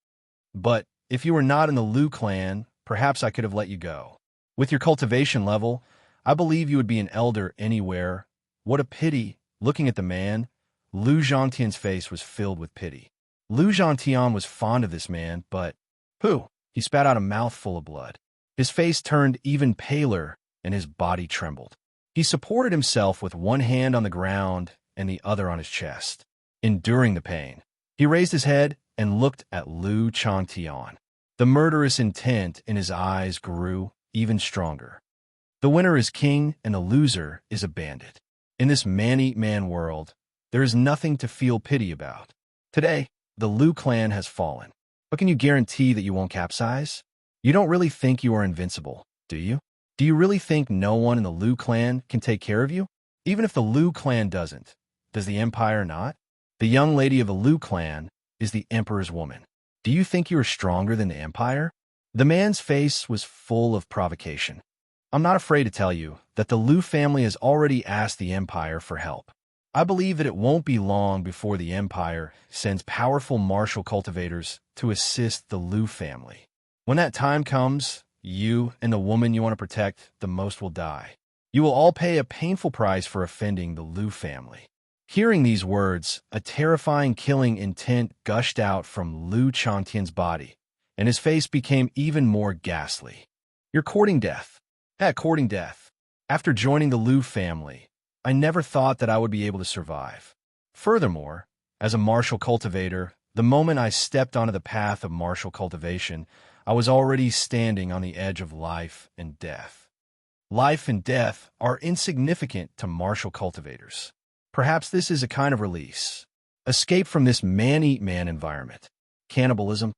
But if you were not in the Lu clan, perhaps I could have let you go. With your cultivation level, I believe you would be an elder anywhere. What a pity. Looking at the man, Lu Zhangtian's face was filled with pity. Lu Zhangtian was fond of this man, but pooh, he spat out a mouthful of blood. His face turned even paler and his body trembled. He supported himself with one hand on the ground and the other on his chest. Enduring the pain, he raised his head and looked at Lu Changtian. The murderous intent in his eyes grew even stronger. The winner is king and the loser is a bandit. In this man-eat-man world, there is nothing to feel pity about. Today, the Lu clan has fallen. But can you guarantee that you won't capsize? You don't really think you are invincible, do you? Do you really think no one in the Lu clan can take care of you? Even if the Lu clan doesn't, does the Empire not? The young lady of the Lu clan is the Emperor's woman. Do you think you are stronger than the Empire? The man's face was full of provocation. I'm not afraid to tell you that the Lu family has already asked the Empire for help. I believe that it won't be long before the Empire sends powerful martial cultivators to assist the Lu family. When that time comes, you and the woman you want to protect the most will die. You will all pay a painful price for offending the Lu family. Hearing these words, a terrifying killing intent gushed out from Lu Changtian's body, and his face became even more ghastly. You're courting death. Courting death. After joining the Lu family, I never thought that I would be able to survive. Furthermore, as a martial cultivator, the moment I stepped onto the path of martial cultivation, I was already standing on the edge of life and death. Life and death are insignificant to martial cultivators. Perhaps this is a kind of release. Escape from this man-eat-man environment. Cannibalism.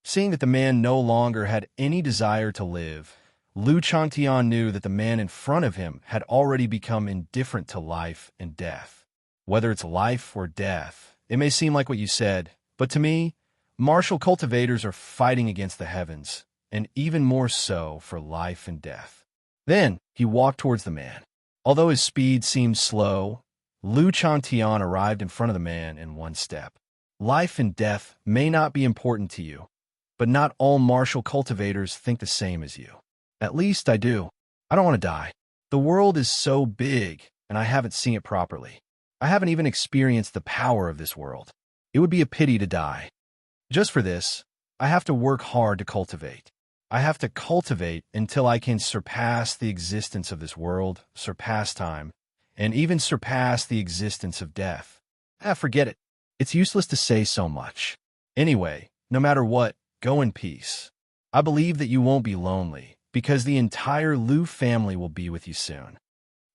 Seeing that the man no longer had any desire to live, Lu Changtian knew that the man in front of him had already become indifferent to life and death. Whether it's life or death, it may seem like what you said, but to me, martial cultivators are fighting against the heavens, and even more so for life and death. Then he walked towards the man. Although his speed seemed slow, Lu Chantian arrived in front of the man in one step. Life and death may not be important to you, but not all martial cultivators think the same as you. At least I do. I don't want to die. The world is so big, and I haven't seen it properly. I haven't even experienced the power of this world. It would be a pity to die. Just for this, I have to work hard to cultivate. I have to cultivate until I can surpass the existence of this world, surpass time, and even surpass the existence of death. Forget it. It's useless to say so much. Anyway, no matter what, go in peace. I believe that you won't be lonely, because the entire Lu family will be with you soon.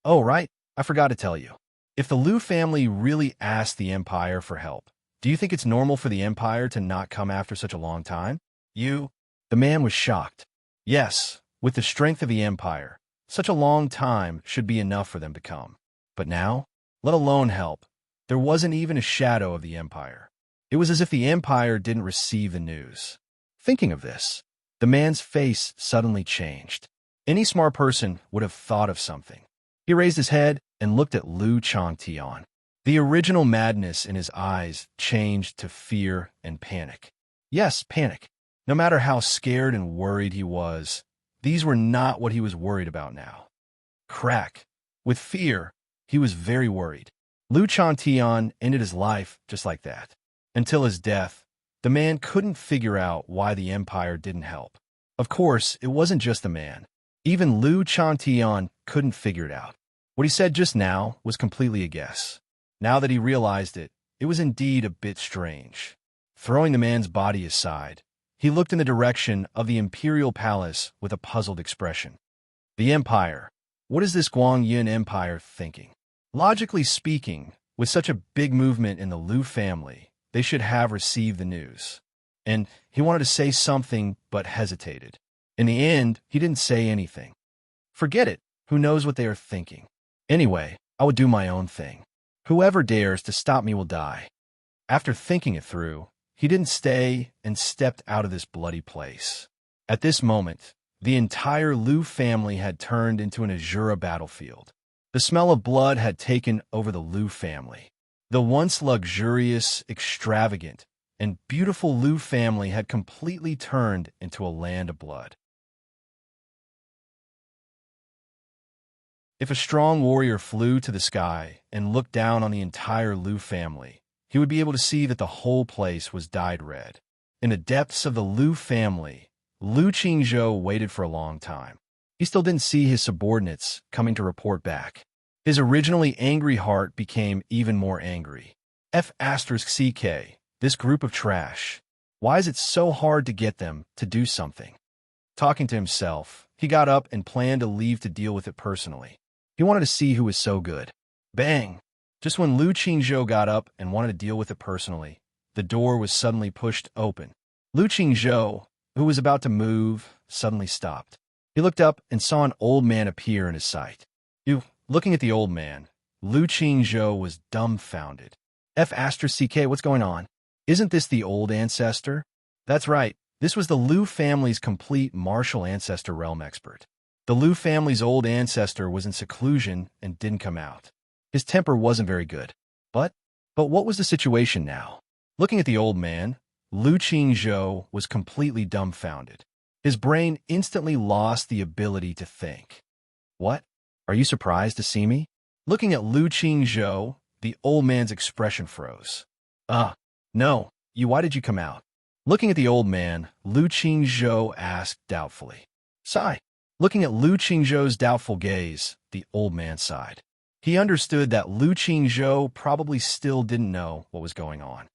Oh, right, I forgot to tell you. If the Lu family really asked the Empire for help, do you think it's normal for the Empire to not come after such a long time? The man was shocked. Yes, with the strength of the Empire, such a long time should be enough for them to come. But now, let alone help, there wasn't even a shadow of the Empire. It was as if the Empire didn't receive the news. Thinking of this, the man's face suddenly changed. Any smart person would have thought of something. He raised his head and looked at Lu Changtian. The original madness in his eyes changed to fear and panic. Yes, panic. No matter how scared and worried he was, these were not what he was worried about now. Crack. With fear, he was very worried. Lu Changtian ended his life just like that. Until his death, the man couldn't figure out why the Empire didn't help. Of course, it wasn't just the man. Even Lu Changtian couldn't figure it out. What he said just now was completely a guess. Now that he realized it, it was indeed a bit strange. Throwing the man's body aside, he looked in the direction of the Imperial Palace with a puzzled expression. The Empire. What is this Guangyun Empire thinking? Logically speaking, with such a big movement in the Lu family, they should have received the news. And he wanted to say something, but hesitated. In the end, he didn't say anything. Forget it. Who knows what they are thinking? Anyway, I will do my own thing. Whoever dares to stop me will die. After thinking it through, he didn't stay and stepped out of this bloody place. At this moment, the entire Lu family had turned into an Azura battlefield. The smell of blood had taken over the Lu family. The once luxurious, extravagant, and beautiful Lu family had completely turned into a land of blood. If a strong warrior flew to the sky and looked down on the entire Lu family, he would be able to see that the whole place was dyed red. In the depths of the Lu family, Lu Qingzhou waited for a long time. He still didn't see his subordinates coming to report back. His originally angry heart became even more angry. F***CK, this group of trash. Why is it so hard to get them to do something? Talking to himself, he got up and planned to leave to deal with it personally. He wanted to see who was so good. Bang! Just when Lu Qingzhou got up and wanted to deal with it personally, the door was suddenly pushed open. Lu Qingzhou, who was about to move, suddenly stopped. He looked up and saw an old man appear in his sight. Looking at the old man, Lu Qingzhou was dumbfounded. F***CK, what's going on? Isn't this the old ancestor? That's right, this was the Lu family's complete martial ancestor realm expert. The Lu family's old ancestor was in seclusion and didn't come out. His temper wasn't very good. But what was the situation now? Looking at the old man, Lu Qingzhou was completely dumbfounded. His brain instantly lost the ability to think. What? Are you surprised to see me? Looking at Lu Qingzhou, the old man's expression froze. No. Why did you come out? Looking at the old man, Lu Qingzhou asked doubtfully. Sigh. Looking at Lu Qingzhou's doubtful gaze, the old man sighed. He understood that Lu Qingzhou probably still didn't know what was going on.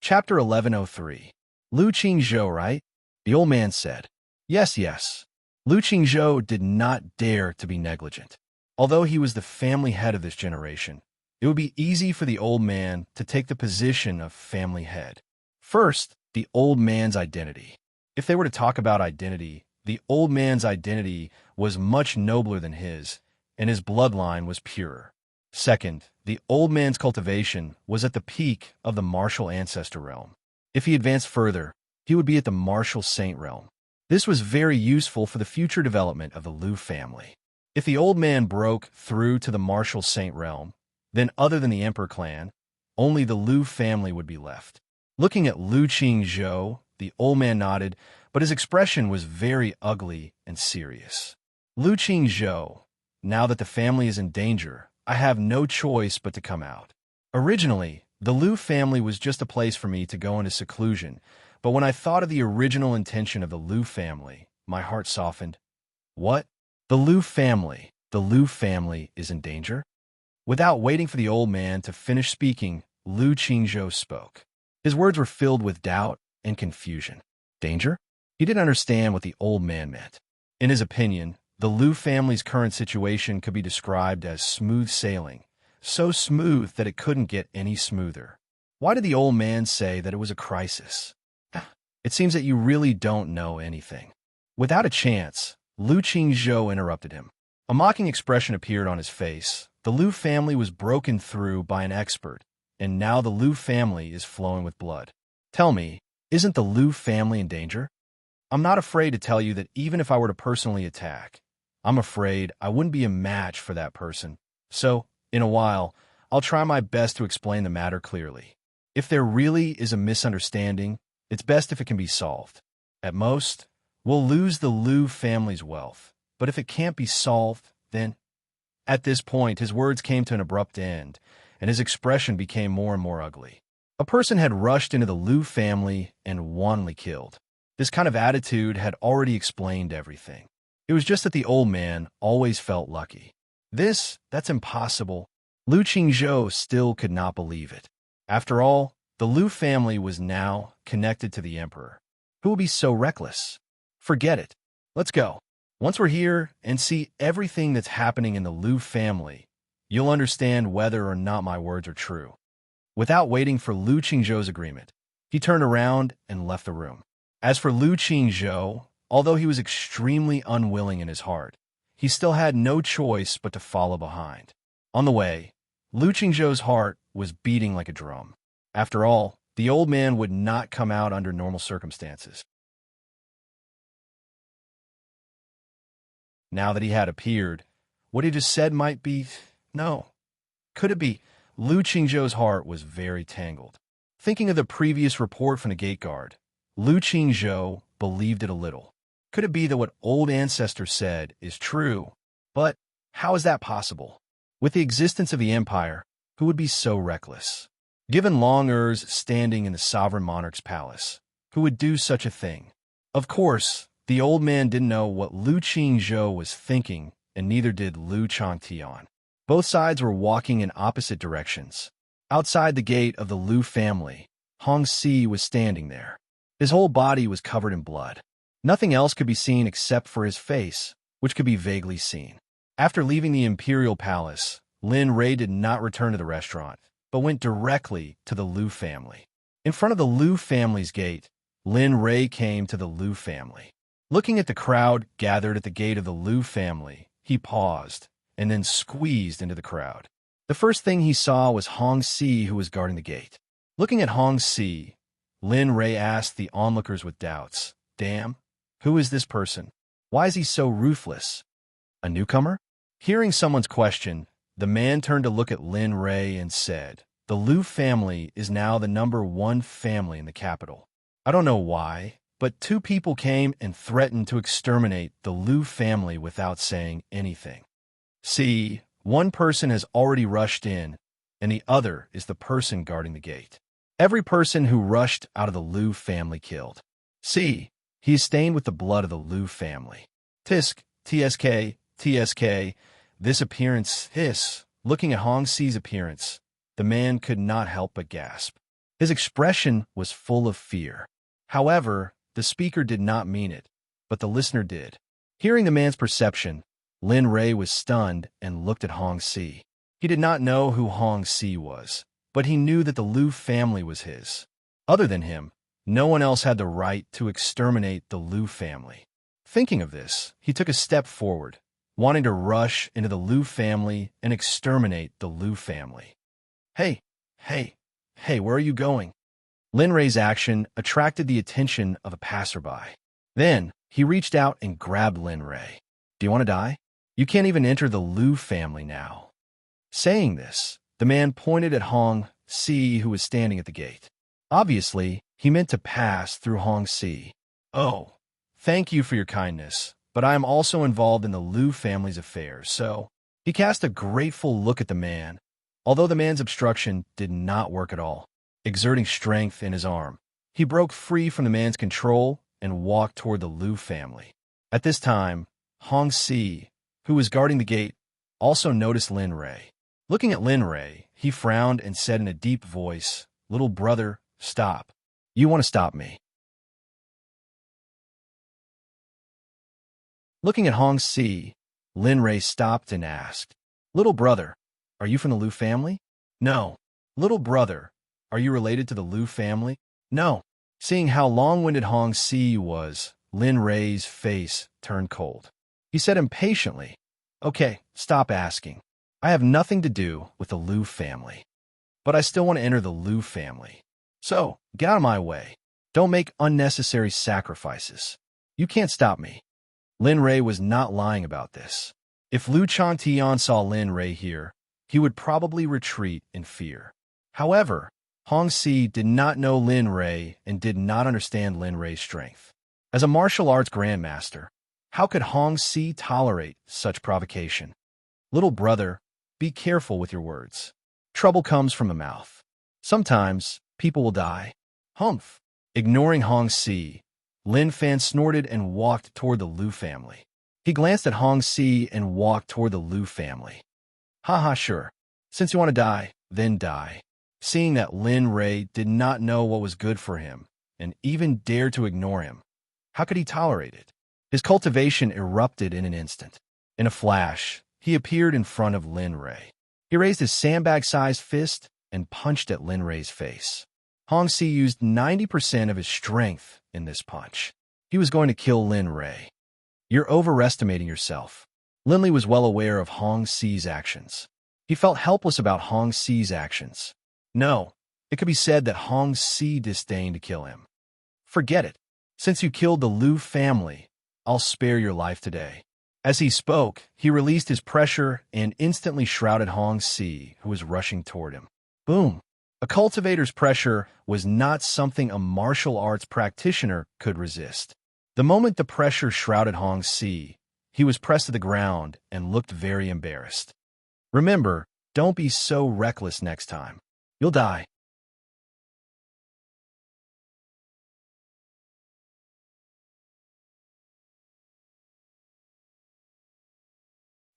Chapter 1103. Lu Qingzhou, right? The old man said. Yes. Lu Qingzhou did not dare to be negligent. Although he was the family head of this generation, it would be easy for the old man to take the position of family head. First, the old man's identity. If they were to talk about identity, the old man's identity was much nobler than his, and his bloodline was purer. Second, the old man's cultivation was at the peak of the martial ancestor realm. If he advanced further, he would be at the martial saint realm. This was very useful for the future development of the Liu family. If the old man broke through to the martial saint realm, then other than the emperor clan, only the Liu family would be left. Looking at Liu Qingzhou, the old man nodded, but his expression was very ugly and serious. Liu Qingzhou, now that the family is in danger, I have no choice but to come out. Originally, the Liu family was just a place for me to go into seclusion, but when I thought of the original intention of the Liu family, my heart softened. What? The Liu family is in danger? Without waiting for the old man to finish speaking, Liu Qingzhou spoke. His words were filled with doubt and confusion. Danger? He didn't understand what the old man meant. In his opinion, the Liu family's current situation could be described as smooth sailing, so smooth that it couldn't get any smoother. Why did the old man say that it was a crisis? It seems that you really don't know anything. Without a chance, Liu Qingzhou interrupted him. A mocking expression appeared on his face. The Liu family was broken through by an expert, and now the Liu family is flowing with blood. Tell me, isn't the Liu family in danger? I'm not afraid to tell you that even if I were to personally attack, I'm afraid I wouldn't be a match for that person. So, in a while, I'll try my best to explain the matter clearly. If there really is a misunderstanding, it's best if it can be solved. At most, we'll lose the Liu family's wealth, but if it can't be solved, then... At this point, his words came to an abrupt end, and his expression became more and more ugly. A person had rushed into the Liu family and wantonly killed. This kind of attitude had already explained everything. It was just that the old man always felt lucky. That's impossible. Liu Qingzhou still could not believe it. After all, the Liu family was now connected to the emperor. Who would be so reckless? Forget it. Let's go. Once we're here and see everything that's happening in the Liu family, you'll understand whether or not my words are true. Without waiting for Liu Qingzhou's agreement, he turned around and left the room. As for Liu Qingzhou, although he was extremely unwilling in his heart, he still had no choice but to follow behind. On the way, Liu Qingzhou's heart was beating like a drum. After all, the old man would not come out under normal circumstances. Now that he had appeared, what he just said might be... No. Could it be? Liu Qingzhou's heart was very tangled. Thinking of the previous report from the gate guard, Liu Qingzhou believed it a little. Could it be that what old ancestors said is true? But how is that possible? With the existence of the empire, who would be so reckless? Given long Urs standing in the sovereign monarch's palace, who would do such a thing? Of course, the old man didn't know what Liu Qingzhou was thinking, and neither did Liu Changtian. Both sides were walking in opposite directions. Outside the gate of the Liu family, Hong Si was standing there. His whole body was covered in blood. Nothing else could be seen except for his face, which could be vaguely seen. After leaving the imperial palace, Lin Rei did not return to the restaurant, but went directly to the Liu family. In front of the Liu family's gate, Lin Rei came to the Liu family. Looking at the crowd gathered at the gate of the Liu family, he paused and then squeezed into the crowd. The first thing he saw was Hong Si, who was guarding the gate. Looking at Hong Si, Lin Rei asked the onlookers with doubts, "Damn, who is this person? Why is he so ruthless? A newcomer?" Hearing someone's question, the man turned to look at Lin Rei and said, "The Liu family is now the #1 family in the capital. I don't know why, but 2 people came and threatened to exterminate the Liu family without saying anything. See, one person has already rushed in, and the other is the person guarding the gate. Every person who rushed out of the Liu family killed. See, he is stained with the blood of the Liu family. Tisk, TSK, this appearance, hiss." Looking at Hong Si's appearance, the man could not help but gasp. His expression was full of fear. However, the speaker did not mean it, but the listener did. Hearing the man's perception, Lin Rei was stunned and looked at Hong Si. He did not know who Hong Si was, but he knew that the Liu family was his. Other than him, no one else had the right to exterminate the Liu family. Thinking of this, he took a step forward, wanting to rush into the Liu family and exterminate the Liu family. Hey, hey, hey, where are you going? Lin Rei's action attracted the attention of a passerby. Then, he reached out and grabbed Lin Rei. Do you want to die? You can't even enter the Liu family now. Saying this, the man pointed at Hong Si, who was standing at the gate. Obviously, he meant to pass through Hong Si. Oh, thank you for your kindness, but I am also involved in the Liu family's affairs, so... He cast a grateful look at the man, although the man's obstruction did not work at all. Exerting strength in his arm, he broke free from the man's control and walked toward the Liu family. At this time, Hong Si, who was guarding the gate, also noticed Lin Rei. Looking at Lin Rei, he frowned and said in a deep voice, "Little brother, stop. You want to stop me." Looking at Hong Si, Lin Rei stopped and asked, "Little brother, are you from the Liu family?" "No." "Little brother, are you related to the Liu family?" "No." Seeing how long-winded Hong Si was, Lin Rei's face turned cold. He said impatiently, "Okay, stop asking. I have nothing to do with the Liu family. But I still want to enter the Liu family. So, get out of my way. Don't make unnecessary sacrifices. You can't stop me." Lin Rei was not lying about this. If Liu Chantian saw Lin Rei here, he would probably retreat in fear. However, Hong Si did not know Lin Rei and did not understand Lin Rei's strength. As a martial arts grandmaster, how could Hong Si tolerate such provocation? "Little brother, be careful with your words. Trouble comes from the mouth. Sometimes, people will die." "Humph." Ignoring Hong Si, Lin Fan snorted and walked toward the Liu family. He glanced at Hong Si and walked toward the Liu family. "Haha, sure. Since you want to die, then die." Seeing that Lin Rei did not know what was good for him and even dared to ignore him, how could he tolerate it? His cultivation erupted in an instant. In a flash, he appeared in front of Lin Rei. He raised his sandbag-sized fist and punched at Lin Rei's face. Hong Si used 90% of his strength in this punch. He was going to kill Lin Rei. "You're overestimating yourself." Lin Li was well aware of Hong Si's actions. He felt helpless about Hong Si's actions. No, it could be said that Hong Si disdained to kill him. "Forget it. Since you killed the Liu family, I'll spare your life today." As he spoke, he released his pressure and instantly shrouded Hong Si, who was rushing toward him. Boom! A cultivator's pressure was not something a martial arts practitioner could resist. The moment the pressure shrouded Hong Si, he was pressed to the ground and looked very embarrassed. Remember, don't be so reckless next time. You'll die.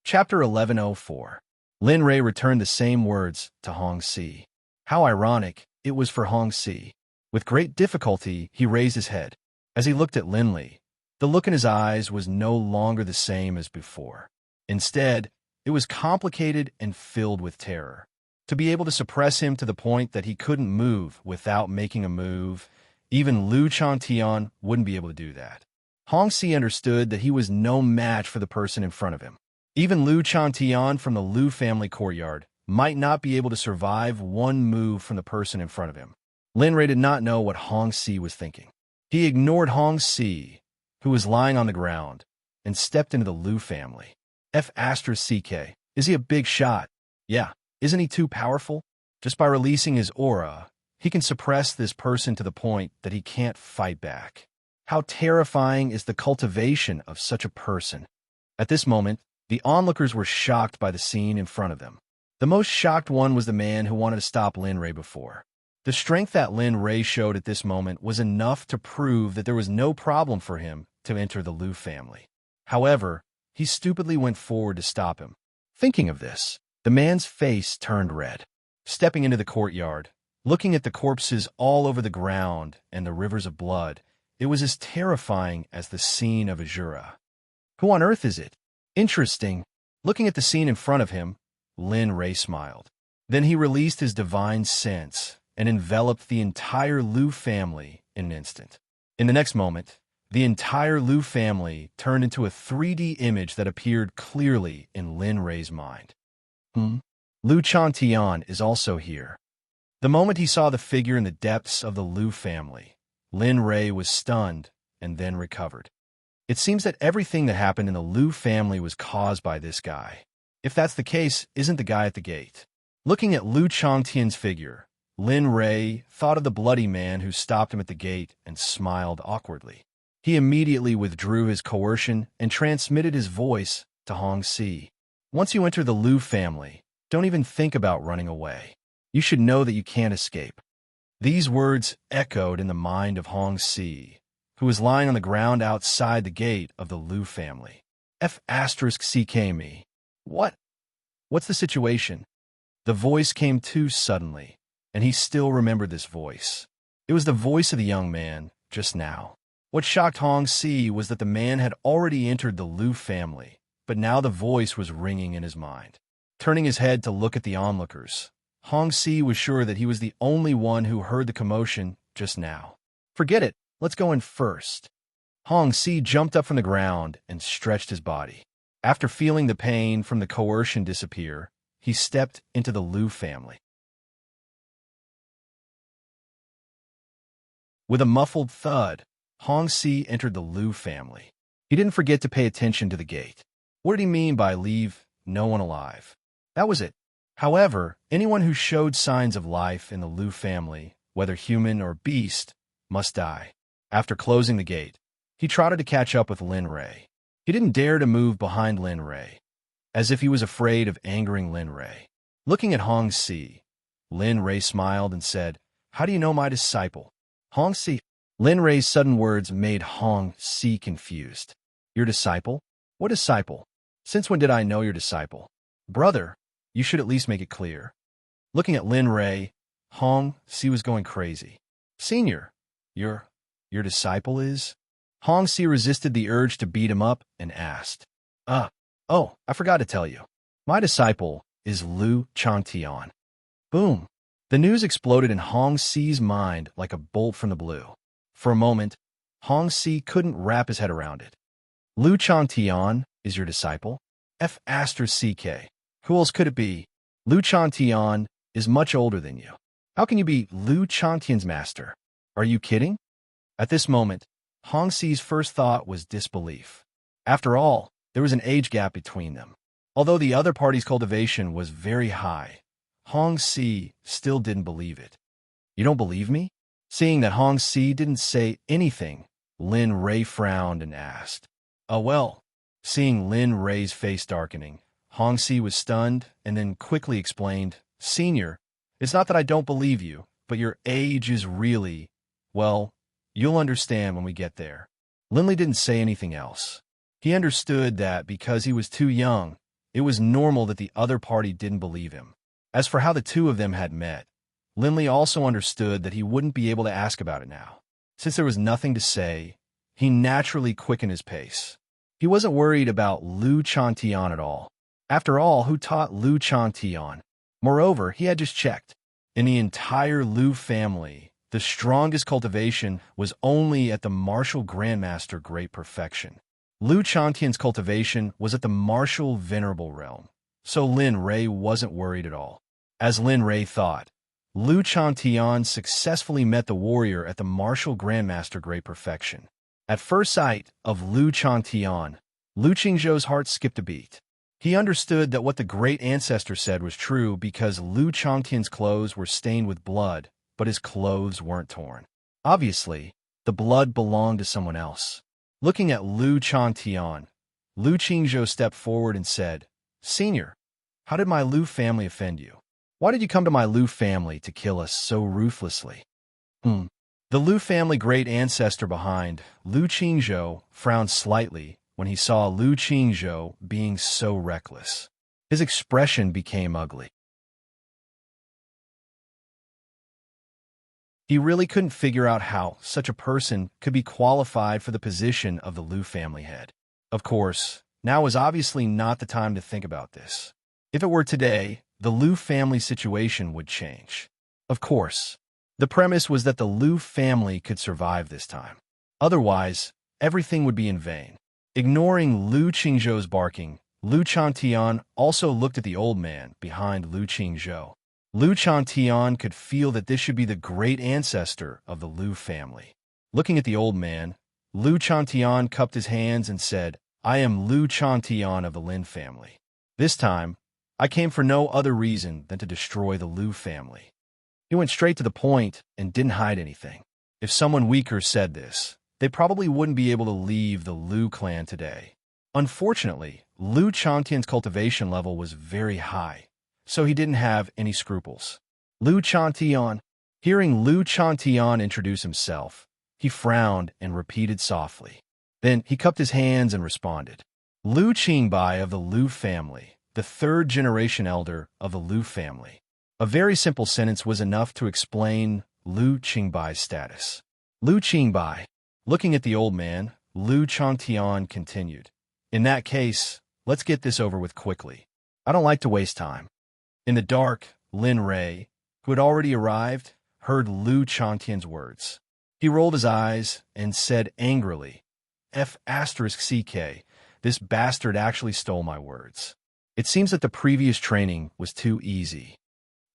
Chapter 1104. Lin Rei returned the same words to Hong Si. How ironic it was for Hong Si. With great difficulty, he raised his head. As he looked at Lin Li, the look in his eyes was no longer the same as before. Instead, it was complicated and filled with terror. To be able to suppress him to the point that he couldn't move without making a move, even Liu Chantian wouldn't be able to do that. Hong Si understood that he was no match for the person in front of him. Even Liu Chantian from the Liu family courtyard might not be able to survive one move from the person in front of him. Lin Rei did not know what Hong Si was thinking. He ignored Hong Si, who was lying on the ground, and stepped into the Liu family. F***, is he a big shot? Yeah, isn't he too powerful? Just by releasing his aura, he can suppress this person to the point that he can't fight back. How terrifying is the cultivation of such a person? At this moment, the onlookers were shocked by the scene in front of them. The most shocked one was the man who wanted to stop Lin Rei before. The strength that Lin Rei showed at this moment was enough to prove that there was no problem for him to enter the Liu family. However, he stupidly went forward to stop him. Thinking of this, the man's face turned red. Stepping into the courtyard, looking at the corpses all over the ground and the rivers of blood, it was as terrifying as the scene of Azura. Who on earth is it? Interesting. Looking at the scene in front of him, Lin Rei smiled. Then he released his divine sense and enveloped the entire Liu family in an instant. In the next moment, The entire Liu family turned into a 3D image that appeared clearly in Lin Rei's mind. Liu Chantian is also here. The moment he saw the figure in the depths of the Liu family, Lin Rei was stunned and then recovered. It seems that everything that happened in the Liu family was caused by this guy. If that's the case, isn't the guy at the gate? Looking at Liu Changtian's figure, Lin Rei thought of the bloody man who stopped him at the gate and smiled awkwardly. He immediately withdrew his coercion and transmitted his voice to Hong Si. Once you enter the Liu family, don't even think about running away. You should know that you can't escape. These words echoed in the mind of Hong Si, who was lying on the ground outside the gate of the Liu family. F***ck me. What? What's the situation? The voice came too suddenly, and he still remembered this voice. It was the voice of the young man, just now. What shocked Hong Si was that the man had already entered the Liu family, but now the voice was ringing in his mind. Turning his head to look at the onlookers, Hong Si was sure that he was the only one who heard the commotion just now. Forget it, let's go in first. Hong Si jumped up from the ground and stretched his body. After feeling the pain from the coercion disappear, he stepped into the Liu family. With a muffled thud, Hong Si entered the Liu family. He didn't forget to pay attention to the gate. What did he mean by leave no one alive? That was it. However, anyone who showed signs of life in the Liu family, whether human or beast, must die. After closing the gate, he trotted to catch up with Lin Rei. He didn't dare to move behind Lin Rei, as if he was afraid of angering Lin Rei. Looking at Hong Si, Lin Rei smiled and said, "How do you know my disciple?" Hong Si. Lin Rei's sudden words made Hong Si confused. Your disciple? What disciple? Since when did I know your disciple? Brother, you should at least make it clear. Looking at Lin Rei, Hong Si was going crazy. Senior, your disciple is? Hong Si resisted the urge to beat him up and asked, Oh, I forgot to tell you. My disciple is Liu Changtian. Boom. The news exploded in Hong Si's mind like a bolt from the blue. For a moment, Hong Si couldn't wrap his head around it. Liu Changtian is your disciple? F***ck. Who else could it be? Liu Changtian is much older than you. How can you be Liu Changtian's master? Are you kidding? At this moment, Hong Si's first thought was disbelief. After all, there was an age gap between them. Although the other party's cultivation was very high, Hong Si still didn't believe it. You don't believe me? Seeing that Hong Si didn't say anything, Lin Rei frowned and asked, Oh well. Seeing Lin Rei's face darkening, Hong Si was stunned and then quickly explained, Senior, it's not that I don't believe you, but your age is really, well, you'll understand when we get there. Linley didn't say anything else. He understood that because he was too young, it was normal that the other party didn't believe him. As for how the two of them had met, Linley also understood that he wouldn't be able to ask about it now. Since there was nothing to say, he naturally quickened his pace. He wasn't worried about Liu Changtian at all. After all, who taught Liu Changtian? Moreover, he had just checked. In the entire Liu family, the strongest cultivation was only at the martial grandmaster great perfection. Liu Changtian's cultivation was at the martial venerable realm, so Lin Rei wasn't worried at all. As Lin Rei thought, Liu Changtian successfully met the warrior at the martial grandmaster great perfection. At first sight of Liu Changtian, Liu Qingzhou's heart skipped a beat. He understood that what the great ancestor said was true because Liu Changtian's clothes were stained with blood, but his clothes weren't torn. Obviously, the blood belonged to someone else. Looking at Liu Changtian, Liu Qingzhou stepped forward and said, Senior, how did my Liu family offend you? Why did you come to my Liu family to kill us so ruthlessly? The Liu family great ancestor behind, Liu Qingzhou, frowned slightly when he saw Liu Qingzhou being so reckless. His expression became ugly. He really couldn't figure out how such a person could be qualified for the position of the Liu family head. Of course, now was obviously not the time to think about this. If it were today, the Liu family situation would change. Of course, the premise was that the Liu family could survive this time. Otherwise, everything would be in vain. Ignoring Lu Qingzhou's barking, Lu Chantian also looked at the old man behind Lu Qingzhou. Lu Chantian could feel that this should be the great ancestor of the Lu family. Looking at the old man, Lu Chantian cupped his hands and said, "I am Lu Chantian of the Lin family. This time, I came for no other reason than to destroy the Lu family." He went straight to the point and didn't hide anything. If someone weaker said this, they probably wouldn't be able to leave the Lu clan today. Unfortunately, Lu Chantian's cultivation level was very high, so he didn't have any scruples. Lu Chantian. Hearing Lu Chantian introduce himself, he frowned and repeated softly. Then he cupped his hands and responded. Lu Qingbai of the Lu family, the third-generation elder of the Lu family. A very simple sentence was enough to explain Lu Qingbai's status. Lu Qingbai. Looking at the old man, Lu Chantian continued. In that case, let's get this over with quickly. I don't like to waste time. In the dark, Lin Rei, who had already arrived, heard Lu Chantian's words. He rolled his eyes and said angrily, F***CK, this bastard actually stole my words. It seems that the previous training was too easy.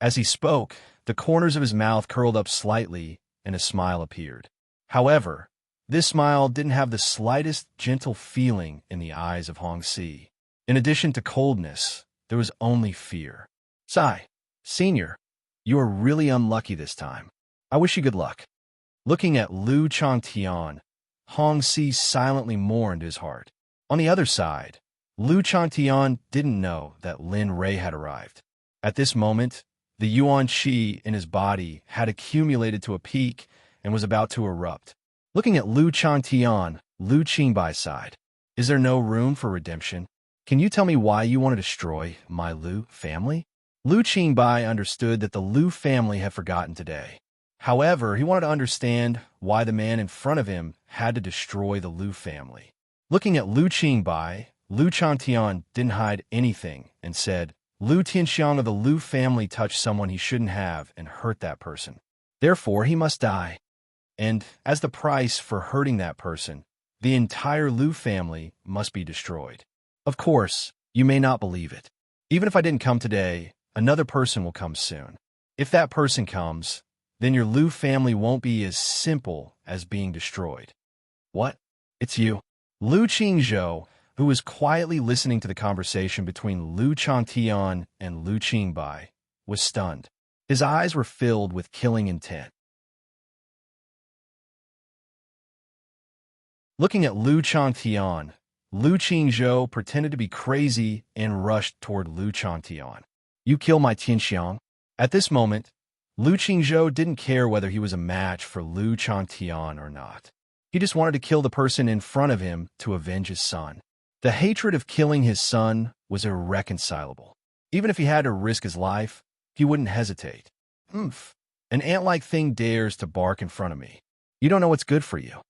As he spoke, the corners of his mouth curled up slightly and a smile appeared. However, this smile didn't have the slightest gentle feeling in the eyes of Hong Si. In addition to coldness, there was only fear. Sai, Senior, you are really unlucky this time. I wish you good luck. Looking at Lu Chantian, Hong Si silently mourned his heart. On the other side, Lu Chantian didn't know that Lin Rei had arrived. At this moment, the Yuan Qi in his body had accumulated to a peak and was about to erupt. Looking at Lu Chantian, Lu Qingbai sighed. Is there no room for redemption? Can you tell me why you want to destroy my Lu family? Lu Qingbai understood that the Lu family had forgotten today. However, he wanted to understand why the man in front of him had to destroy the Lu family. Looking at Lu Qingbai, Lu Chantian didn't hide anything and said, Lu Tianxiang of the Lu family touched someone he shouldn't have and hurt that person. Therefore, he must die. And as the price for hurting that person, the entire Lu family must be destroyed. Of course, you may not believe it. Even if I didn't come today, another person will come soon. If that person comes, then your Lu family won't be as simple as being destroyed. What? It's you. Lu Qingzhou, who was quietly listening to the conversation between Lu Chantian and Lu Qingbai, was stunned. His eyes were filled with killing intent. Looking at Lu Chantian, Lu Qingzhou pretended to be crazy and rushed toward Lu Chantian. You kill my Tianxiang? At this moment, Lu Qingzhou didn't care whether he was a match for Lu Chantian or not. He just wanted to kill the person in front of him to avenge his son. The hatred of killing his son was irreconcilable. Even if he had to risk his life, he wouldn't hesitate. An ant-like thing dares to bark in front of me. You don't know what's good for you.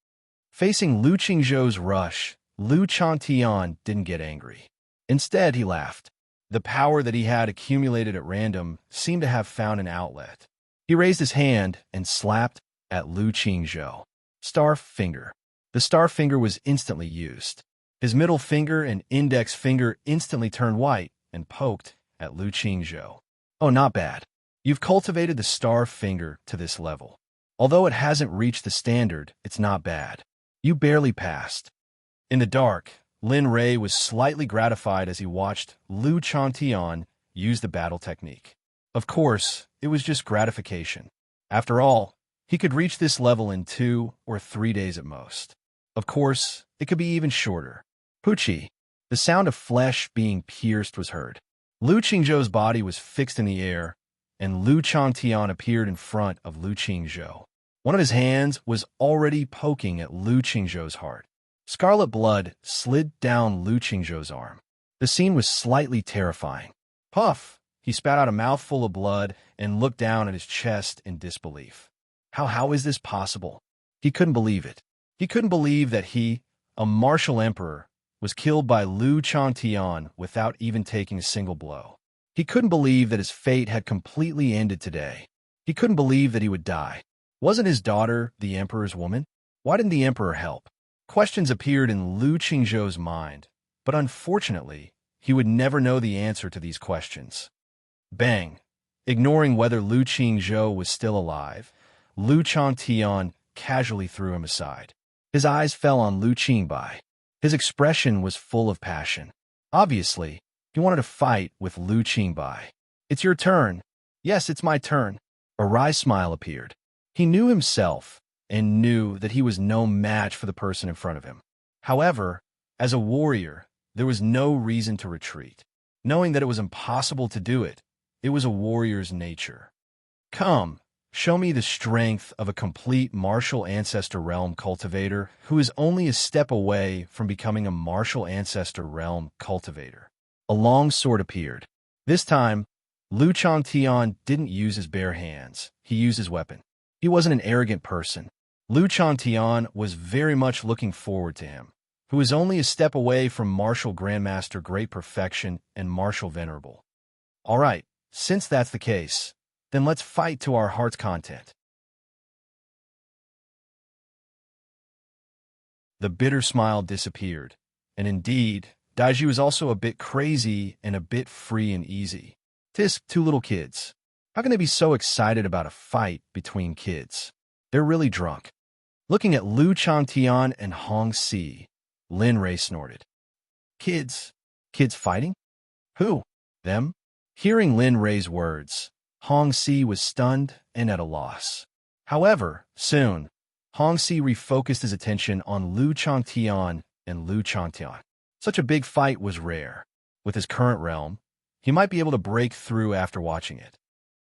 Facing Lu Qingzhou's rush, Lu Chantian didn't get angry. Instead, he laughed. The power that he had accumulated at random seemed to have found an outlet. He raised his hand and slapped at Lu Qingzhou. Star finger. The star finger was instantly used. His middle finger and index finger instantly turned white and poked at Lu Qingzhou. Oh, not bad. You've cultivated the star finger to this level. Although it hasn't reached the standard, it's not bad. You barely passed. In the dark, Lin Rei was slightly gratified as he watched Lu Chantian use the battle technique. Of course, it was just gratification. After all, he could reach this level in 2 or 3 days at most. Of course, it could be even shorter. Poochie. The sound of flesh being pierced was heard. Lu Qingzhou's body was fixed in the air, and Lu Chantian appeared in front of Lu Qingzhou. One of his hands was already poking at Lu Qingzhou's heart. Scarlet blood slid down Lu Qingzhou's arm. The scene was slightly terrifying. Puff! He spat out a mouthful of blood and looked down at his chest in disbelief. How is this possible? He couldn't believe it. He couldn't believe that he, a martial emperor, was killed by Lu Chantian without even taking a single blow. He couldn't believe that his fate had completely ended today. He couldn't believe that he would die. Wasn't his daughter the emperor's woman? Why didn't the emperor help? Questions appeared in Lu Qingzhou's mind, but unfortunately, he would never know the answer to these questions. Bang! Ignoring whether Lu Qingzhou was still alive, Lu Changtian casually threw him aside. His eyes fell on Lu Qingbai. His expression was full of passion. Obviously, he wanted to fight with Lu Qingbai. "It's your turn." "Yes, it's my turn." A wry smile appeared. He knew himself and knew that he was no match for the person in front of him. However, as a warrior, there was no reason to retreat. Knowing that it was impossible to do it, it was a warrior's nature. "Come, show me the strength of a complete martial ancestor realm cultivator who is only a step away from becoming a martial ancestor realm cultivator." A long sword appeared. This time, Lu Changtian didn't use his bare hands. He used his weapon. He wasn't an arrogant person. Lu Changtian was very much looking forward to him, who was only a step away from Martial Grandmaster Great Perfection and Martial Venerable. All right, since that's the case, then let's fight to our heart's content. The bitter smile disappeared, and indeed, Daiji was also a bit crazy and a bit free and easy. Tisk, two little kids. How can they be so excited about a fight between kids? They're really drunk. Looking at Lu Changtian and Hong Si, Lin Rei snorted. Kids? Kids fighting? Who? Them? Hearing Lin Rei's words, Hong Si was stunned and at a loss. However, soon, Hong Si refocused his attention on Lu Changtian and Lu Changtian. Such a big fight was rare. With his current realm, he might be able to break through after watching it.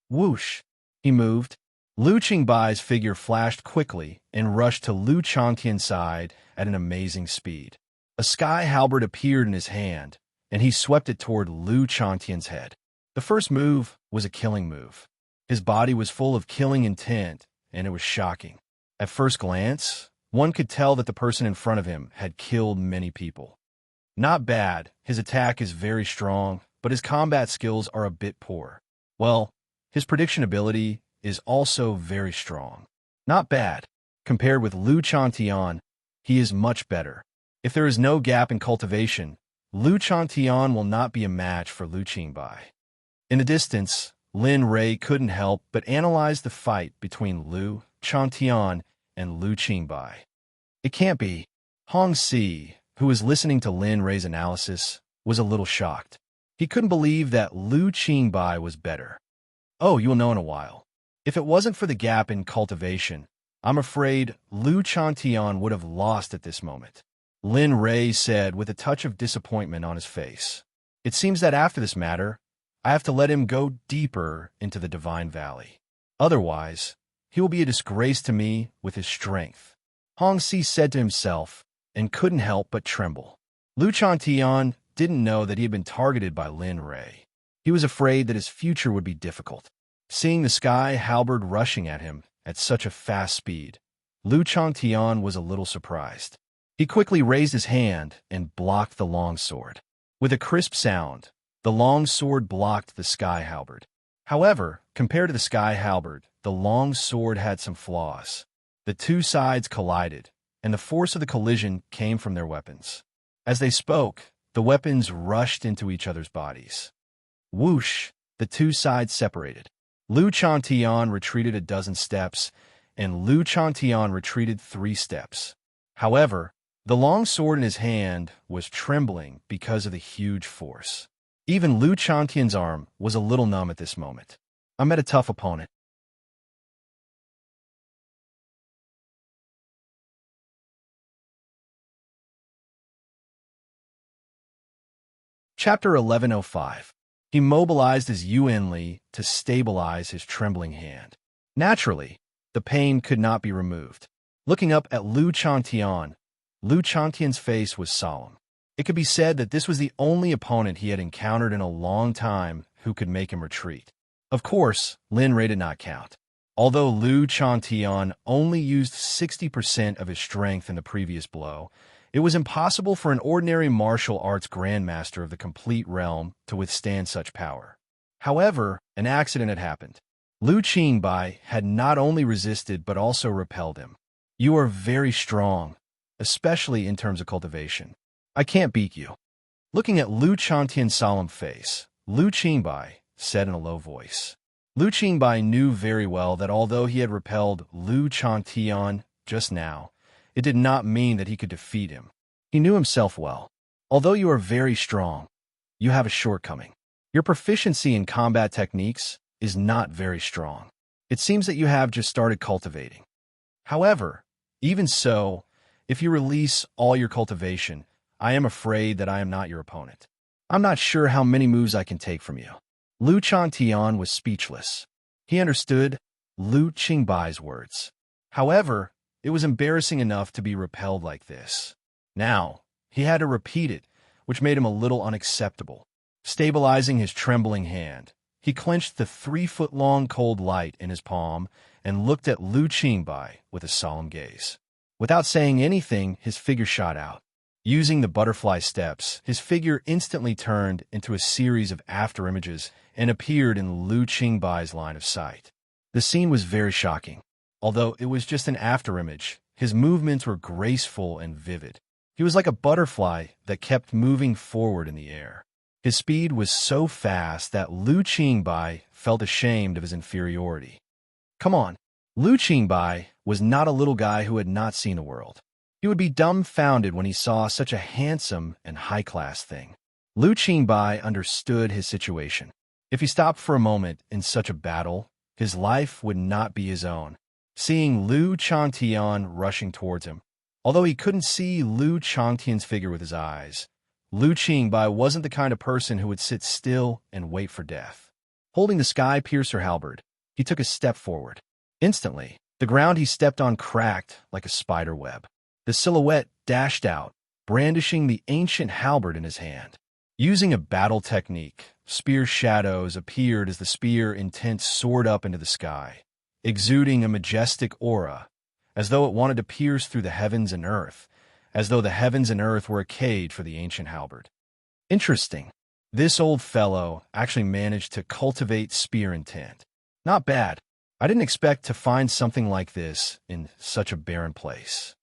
Whoosh! He moved. Lu Qingbai's figure flashed quickly and rushed to Lu Changtian's side at an amazing speed. A sky halberd appeared in his hand, and he swept it toward Lu Changtian's head. The first move was a killing move. His body was full of killing intent, and it was shocking. At first glance, one could tell that the person in front of him had killed many people. Not bad, his attack is very strong, but his combat skills are a bit poor. Well, his prediction ability is also very strong. Not bad. Compared with Lu Changtian, he is much better. If there is no gap in cultivation, Lu Changtian will not be a match for Lu Qingbai. In the distance, Lin Rei couldn't help but analyze the fight between Lu Changtian and Lu Qingbai. It can't be. Hong Si, who was listening to Lin Rei's analysis, was a little shocked. He couldn't believe that Lu Qingbai was better. Oh, you'll know in a while. If it wasn't for the gap in cultivation, I'm afraid Lu Changtian would have lost at this moment, Lin Rei said with a touch of disappointment on his face. It seems that after this matter, I have to let him go deeper into the Divine Valley. Otherwise, he will be a disgrace to me with his strength, Hong Si said to himself, and couldn't help but tremble. Lu Changtian didn't know that he had been targeted by Lin Rei. He was afraid that his future would be difficult. Seeing the sky halberd rushing at him at such a fast speed, Lu Changtian was a little surprised. He quickly raised his hand and blocked the long sword. With a crisp sound, the long sword blocked the sky halberd. However, compared to the sky halberd, the long sword had some flaws. The two sides collided, and the force of the collision came from their weapons. As they spoke, the weapons rushed into each other's bodies. Whoosh! The two sides separated. Lu Changtian retreated a dozen steps, and Lu Changtian retreated 3 steps. However, the long sword in his hand was trembling because of the huge force. Even Lu Changtian's arm was a little numb at this moment. I met a tough opponent. Chapter 1105. He mobilized his Yuanli to stabilize his trembling hand. Naturally, the pain could not be removed. Looking up at Lu Changtian, Lu Changtian's face was solemn. It could be said that this was the only opponent he had encountered in a long time who could make him retreat. Of course, Lin Rei did not count. Although Lu Changtian only used 60% of his strength in the previous blow, it was impossible for an ordinary martial arts grandmaster of the complete realm to withstand such power. However, an accident had happened. Lu Qingbai had not only resisted but also repelled him. You are very strong. especially in terms of cultivation. I can't beat you. Looking at Lu Changtian's solemn face, Lu Qingbai said in a low voice. Lu Qingbai knew very well that although he had repelled Lu Changtian just now, it did not mean that he could defeat him. He knew himself well. Although you are very strong, you have a shortcoming. Your proficiency in combat techniques is not very strong. It seems that you have just started cultivating. However, even so, if you release all your cultivation, I am afraid that I am not your opponent. I'm not sure how many moves I can take from you. Lu Changtian was speechless. He understood Lu Qingbai's words. However, it was embarrassing enough to be repelled like this. Now, he had to repeat it, which made him a little unacceptable. Stabilizing his trembling hand, he clenched the 3-foot-long cold light in his palm and looked at Lu Qingbai with a solemn gaze. Without saying anything, his figure shot out. Using the butterfly steps, his figure instantly turned into a series of afterimages and appeared in Lu Qingbai's line of sight. The scene was very shocking. Although it was just an afterimage, his movements were graceful and vivid. He was like a butterfly that kept moving forward in the air. His speed was so fast that Lu Qingbai felt ashamed of his inferiority. Come on. Lu Qingbai was not a little guy who had not seen a world. He would be dumbfounded when he saw such a handsome and high-class thing. Lu Qingbai understood his situation. If he stopped for a moment in such a battle, his life would not be his own. Seeing Lu Changtian rushing towards him, although he couldn't see Lu Changtian's figure with his eyes, Lu Qingbai wasn't the kind of person who would sit still and wait for death. Holding the sky-piercer halberd, he took a step forward. Instantly, the ground he stepped on cracked like a spider web. The silhouette dashed out, brandishing the ancient halberd in his hand. Using a battle technique, spear shadows appeared as the spear intent soared up into the sky, exuding a majestic aura, as though it wanted to pierce through the heavens and earth, as though the heavens and earth were a cage for the ancient halberd. Interesting. This old fellow actually managed to cultivate spear intent. Not bad. I didn't expect to find something like this in such a barren place.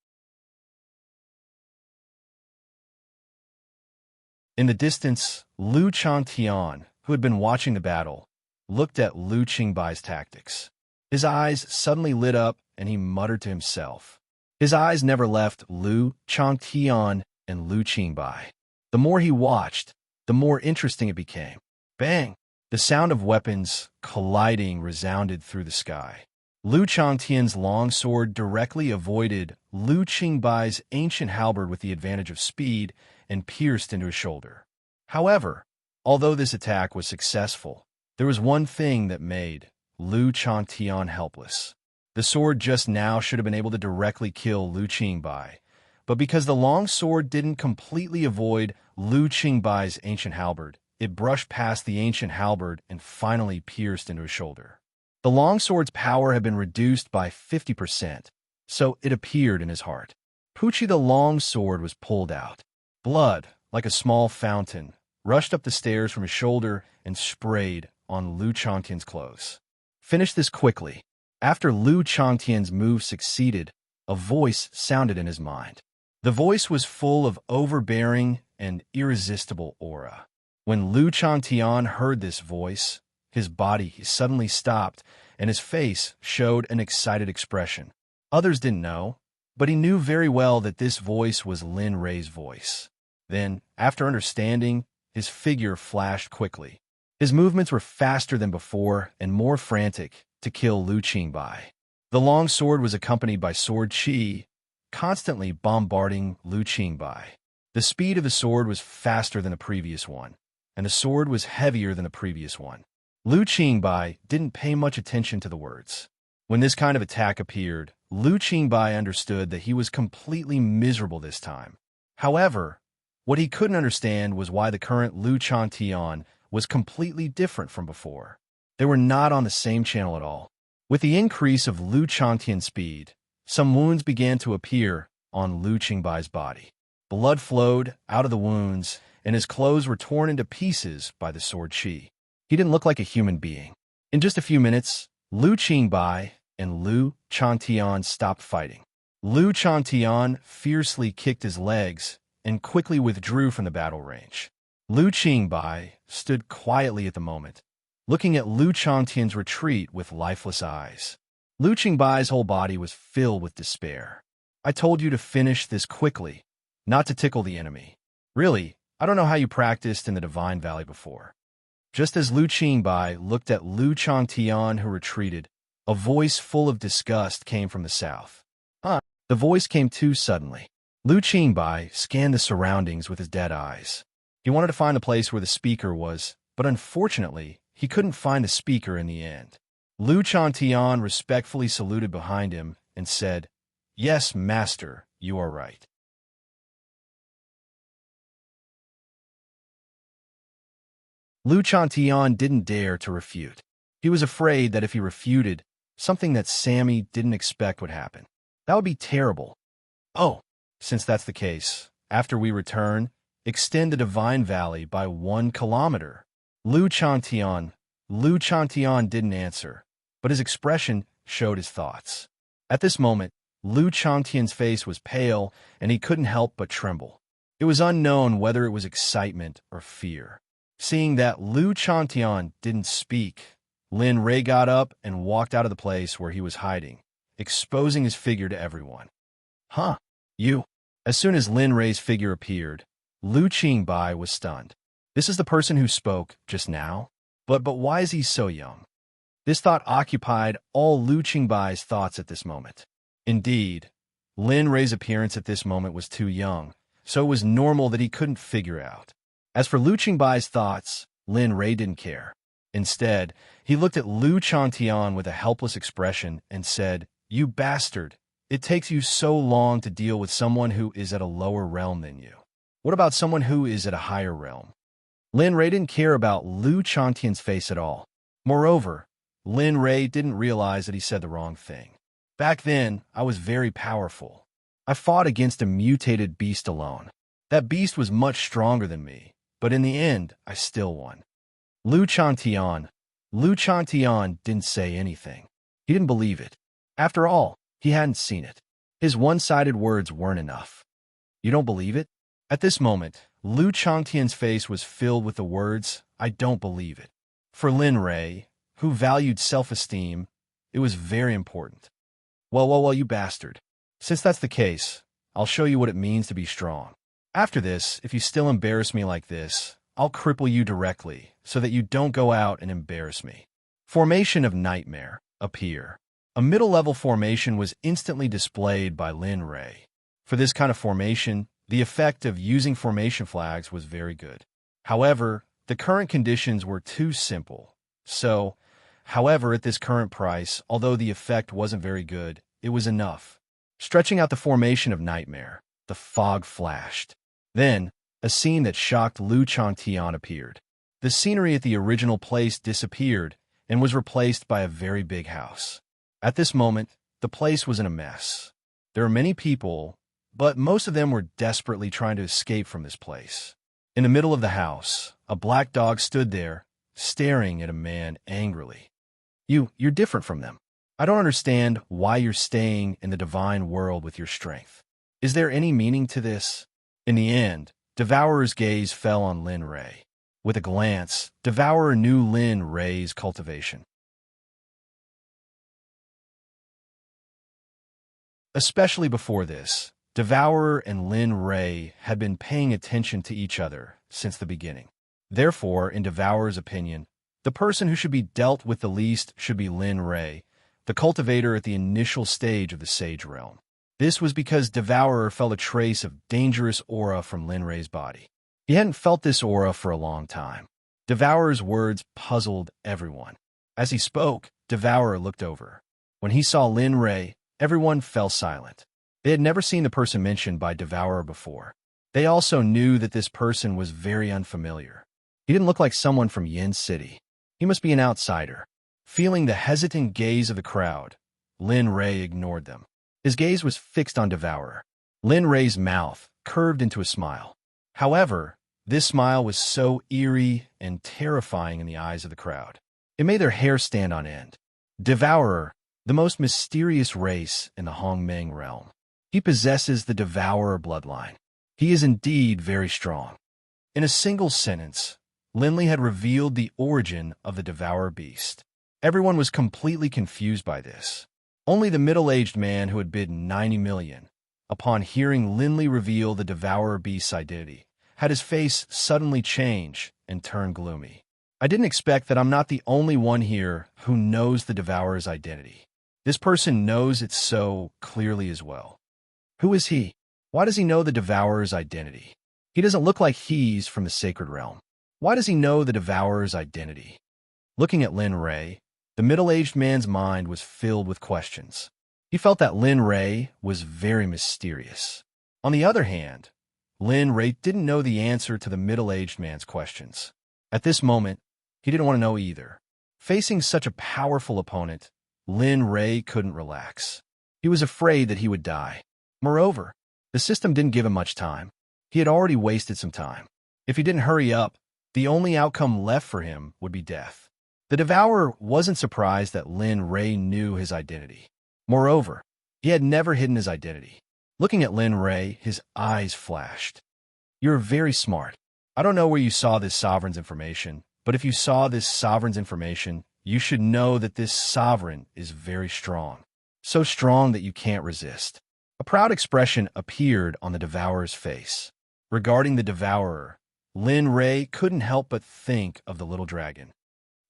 In the distance, Lu Changtian, who had been watching the battle, looked at Lu Qingbai's tactics. His eyes suddenly lit up and he muttered to himself. His eyes never left Lu Changtian and Lu Qingbai. The more he watched, the more interesting it became. Bang! The sound of weapons colliding resounded through the sky. Lu Changtian's long sword directly avoided Lu Qingbai's ancient halberd with the advantage of speed and pierced into his shoulder. However, although this attack was successful, there was one thing that made Lu Changtian helpless. The sword just now should have been able to directly kill Lu Qingbai, but because the long sword didn't completely avoid Lu Qingbai's ancient halberd, it brushed past the ancient halberd and finally pierced into his shoulder. The long sword's power had been reduced by 50%, so it appeared in his heart. Pucci the long sword was pulled out. Blood, like a small fountain, rushed up the stairs from his shoulder and sprayed on Lu Changtian's clothes. Finish this quickly. After Lu Changtian's move succeeded, a voice sounded in his mind. The voice was full of overbearing and irresistible aura. When Lu Changtian heard this voice, his body suddenly stopped and his face showed an excited expression. Others didn't know, but he knew very well that this voice was Lin Rei's voice. Then, after understanding, his figure flashed quickly. His movements were faster than before and more frantic to kill Lu Qingbai. The long sword was accompanied by sword qi, constantly bombarding Lu Qingbai. The speed of the sword was faster than the previous one, and the sword was heavier than the previous one. Lu Qingbai didn't pay much attention to the words. When this kind of attack appeared, Lu Qingbai understood that he was completely miserable this time. However, what he couldn't understand was why the current Lu Changtian was completely different from before. They were not on the same channel at all. With the increase of Lu Changtian's speed, some wounds began to appear on Lu Qingbai's body. Blood flowed out of the wounds, and his clothes were torn into pieces by the sword qi. He didn't look like a human being. In just a few minutes, Lu Qingbai and Lu Changtian stopped fighting. Lu Chantian fiercely kicked his legs and quickly withdrew from the battle range. Lu Qingbai stood quietly at the moment, looking at Lu Chantian's retreat with lifeless eyes. Lu Qingbai's whole body was filled with despair. I told you to finish this quickly, not to tickle the enemy. Really, I don't know how you practiced in the Divine Valley before. Just as Lu Qingbai looked at Lu Changtian, who retreated, a voice full of disgust came from the south. The voice came too suddenly. Lu Qingbai scanned the surroundings with his dead eyes. He wanted to find the place where the speaker was, but unfortunately, he couldn't find the speaker in the end. Lu Changtian respectfully saluted behind him and said, "Yes, master, you are right." Lu Changtian didn't dare to refute. He was afraid that if he refuted, something that Sammy didn't expect would happen. That would be terrible. Oh, since that's the case, after we return, extend the Divine Valley by 1 kilometer. Lu Changtian didn't answer, but his expression showed his thoughts. At this moment, Lu Changtian's face was pale, and he couldn't help but tremble. It was unknown whether it was excitement or fear. Seeing that Lu Changtian didn't speak, Lin Rei got up and walked out of the place where he was hiding, exposing his figure to everyone. You. As soon as Lin Rei's figure appeared, Lu Qingbai was stunned. This is the person who spoke just now? But why is he so young? This thought occupied all Lu Qingbai's thoughts at this moment. Indeed, Lin Rei's appearance at this moment was too young, so it was normal that he couldn't figure out. As for Lu Qingbai's thoughts, Lin Rei didn't care. Instead, he looked at Lu Changtian with a helpless expression and said, "You bastard, it takes you so long to deal with someone who is at a lower realm than you. What about someone who is at a higher realm?" Lin Rei didn't care about Lu Changtian's face at all. Moreover, Lin Rei didn't realize that he said the wrong thing. Back then, I was very powerful. I fought against a mutated beast alone. That beast was much stronger than me, but in the end, I still won. Lu Changtian didn't say anything. He didn't believe it. After all, he hadn't seen it. His one-sided words weren't enough. You don't believe it? At this moment, Lu Changtian's face was filled with the words, "I don't believe it." For Lin Rei, who valued self-esteem, it was very important. Well, you bastard. Since that's the case, I'll show you what it means to be strong. After this, if you still embarrass me like this, I'll cripple you directly, so that you don't go out and embarrass me. Formation of Nightmare. Appear. A middle-level formation was instantly displayed by Lin Rei. For this kind of formation, the effect of using formation flags was very good. However, the current conditions were too simple. However, at this current price, although the effect wasn't very good, it was enough. Stretching out the formation of Nightmare, the fog flashed. Then, a scene that shocked Lu Changtian appeared. The scenery at the original place disappeared and was replaced by a very big house. At this moment, the place was in a mess. There were many people, but most of them were desperately trying to escape from this place. In the middle of the house, a black dog stood there, staring at a man angrily. You're different from them. I don't understand why you're staying in the divine world with your strength. Is there any meaning to this? In the end, Devourer's gaze fell on Lin Rei. With a glance, Devourer knew Lin Rei's cultivation. Especially before this, Devourer and Lin Rei had been paying attention to each other since the beginning. Therefore, in Devourer's opinion, the person who should be dealt with the least should be Lin Rei, the cultivator at the initial stage of the Sage Realm. This was because Devourer felt a trace of dangerous aura from Lin Rei's body. He hadn't felt this aura for a long time. Devourer's words puzzled everyone. As he spoke, Devourer looked over. When he saw Lin Rei, everyone fell silent. They had never seen the person mentioned by Devourer before. They also knew that this person was very unfamiliar. He didn't look like someone from Yin City. He must be an outsider. Feeling the hesitant gaze of the crowd, Lin Rei ignored them. His gaze was fixed on Devourer. Lin Rei's mouth curved into a smile. However, this smile was so eerie and terrifying in the eyes of the crowd. It made their hair stand on end. Devourer, the most mysterious race in the Hongmeng realm. He possesses the Devourer bloodline. He is indeed very strong. In a single sentence, Lindley had revealed the origin of the Devourer beast. Everyone was completely confused by this. Only the middle-aged man who had bid 90 million, upon hearing Lindley reveal the Devourer beast's identity, had his face suddenly change and turn gloomy. I didn't expect that I'm not the only one here who knows the Devourer's identity. This person knows it so clearly as well. Who is he? Why does he know the Devourer's identity? He doesn't look like he's from the Sacred Realm. Why does he know the Devourer's identity? Looking at Lin Ray, the middle-aged man's mind was filled with questions. He felt that Lin Ray was very mysterious. On the other hand, Lin Ray didn't know the answer to the middle-aged man's questions. At this moment, he didn't want to know either. Facing such a powerful opponent, Lin Ray couldn't relax. He was afraid that he would die. Moreover, the system didn't give him much time. He had already wasted some time. If he didn't hurry up, the only outcome left for him would be death. The Devourer wasn't surprised that Lin Ray knew his identity. Moreover, he had never hidden his identity. Looking at Lin Ray, his eyes flashed. "You're very smart. I don't know where you saw this sovereign's information, but if you saw this sovereign's information, you should know that this sovereign is very strong. So strong that you can't resist." A proud expression appeared on the Devourer's face. Regarding the Devourer, Lin Ray couldn't help but think of the little dragon.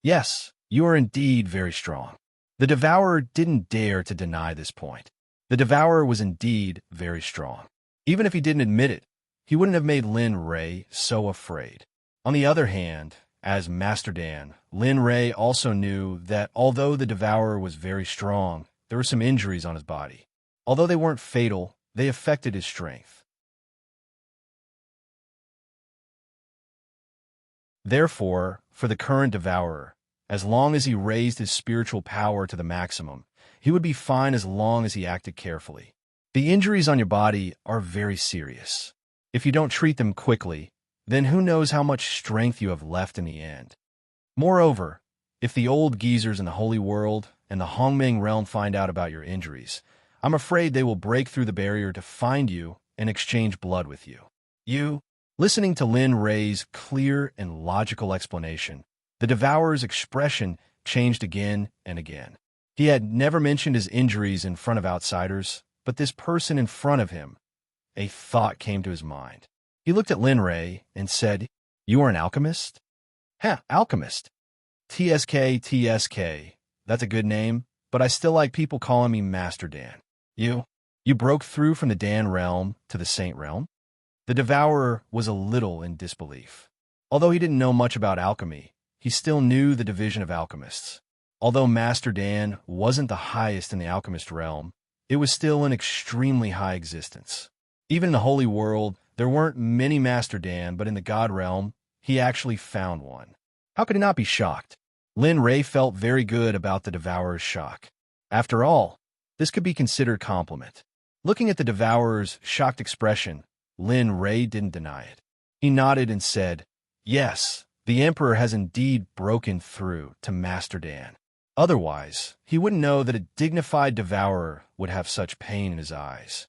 "Yes, you are indeed very strong." The Devourer didn't dare to deny this point. The Devourer was indeed very strong. Even if he didn't admit it, he wouldn't have made Lin Ray so afraid. On the other hand, as Master Dan, Lin Ray also knew that although the Devourer was very strong, there were some injuries on his body. Although they weren't fatal, they affected his strength. Therefore, for the current Devourer, as long as he raised his spiritual power to the maximum, he would be fine as long as he acted carefully. The injuries on your body are very serious. If you don't treat them quickly, then who knows how much strength you have left in the end. Moreover, if the old geezers in the Holy World and the Hongming realm find out about your injuries, I'm afraid they will break through the barrier to find you and exchange blood with you. Listening to Lin Ray's clear and logical explanation, the Devourer's expression changed again and again. He had never mentioned his injuries in front of outsiders, but this person in front of him, a thought came to his mind. He looked at Lin Ray and said, "You are an alchemist?" Alchemist. TSK. That's a good name, but I still like people calling me Master Dan. You broke through from the Dan realm to the Saint realm? The Devourer was a little in disbelief. Although he didn't know much about alchemy, he still knew the division of alchemists. Although Master Dan wasn't the highest in the alchemist realm, it was still an extremely high existence. Even in the Holy World, there weren't many Master Dan, but in the God realm, he actually found one. How could he not be shocked? Lin Ray felt very good about the Devourer's shock. After all, this could be considered compliment. Looking at the Devourer's shocked expression, Lin Ray didn't deny it. He nodded and said, "Yes, the Emperor has indeed broken through to Master Dan. Otherwise, he wouldn't know that a dignified Devourer would have such pain in his eyes."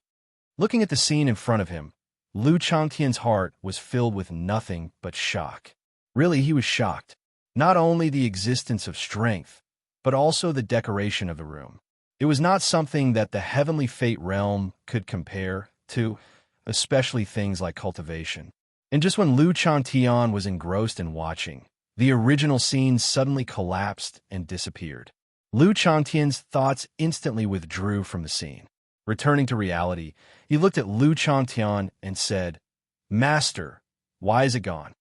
Looking at the scene in front of him, Lu Changtian's heart was filled with nothing but shock. Really, he was shocked. Not only the existence of strength, but also the decoration of the room. It was not something that the heavenly fate realm could compare to, especially things like cultivation. And just when Lu Changtian was engrossed in watching, the original scene suddenly collapsed and disappeared. Lu Changtian's thoughts instantly withdrew from the scene. Returning to reality, he looked at Lu Changtian and said, "Master, why is it gone?"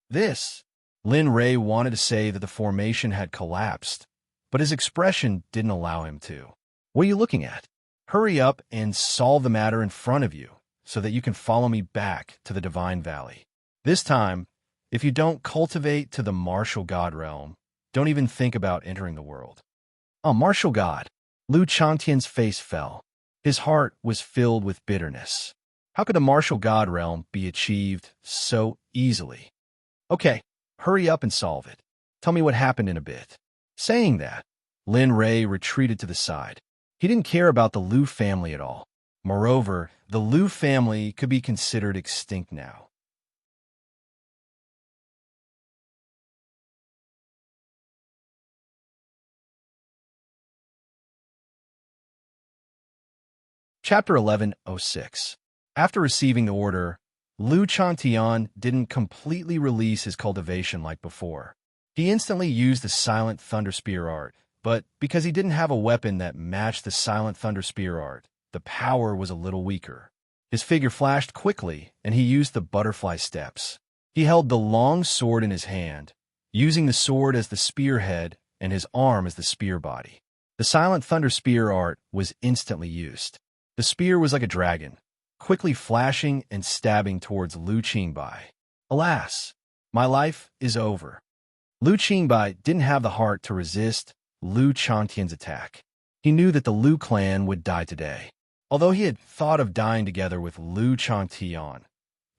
This. Lin Ray wanted to say that the formation had collapsed, but his expression didn't allow him to. "What are you looking at? Hurry up and solve the matter in front of you so that you can follow me back to the Divine Valley. This time, if you don't cultivate to the martial god realm, don't even think about entering the world." "Oh, martial god." Lu Changtian's face fell. His heart was filled with bitterness. How could the martial god realm be achieved so easily? "Okay, hurry up and solve it. Tell me what happened in a bit." Saying that, Lin Ray retreated to the side. He didn't care about the Lu family at all. Moreover, the Liu family could be considered extinct now. Chapter 1106. After receiving the order, Liu Chantian didn't completely release his cultivation like before. He instantly used the Silent Thunder Spear art, but because he didn't have a weapon that matched the Silent Thunder Spear art, the power was a little weaker. His figure flashed quickly, and he used the butterfly steps. He held the long sword in his hand, using the sword as the spearhead and his arm as the spear body. The Silent Thunder Spear art was instantly used. The spear was like a dragon, quickly flashing and stabbing towards Liu Qingbai. Alas, my life is over. Liu Qingbai didn't have the heart to resist Liu Chantian's attack. He knew that the Liu clan would die today. Although he had thought of dying together with Liu Chantian,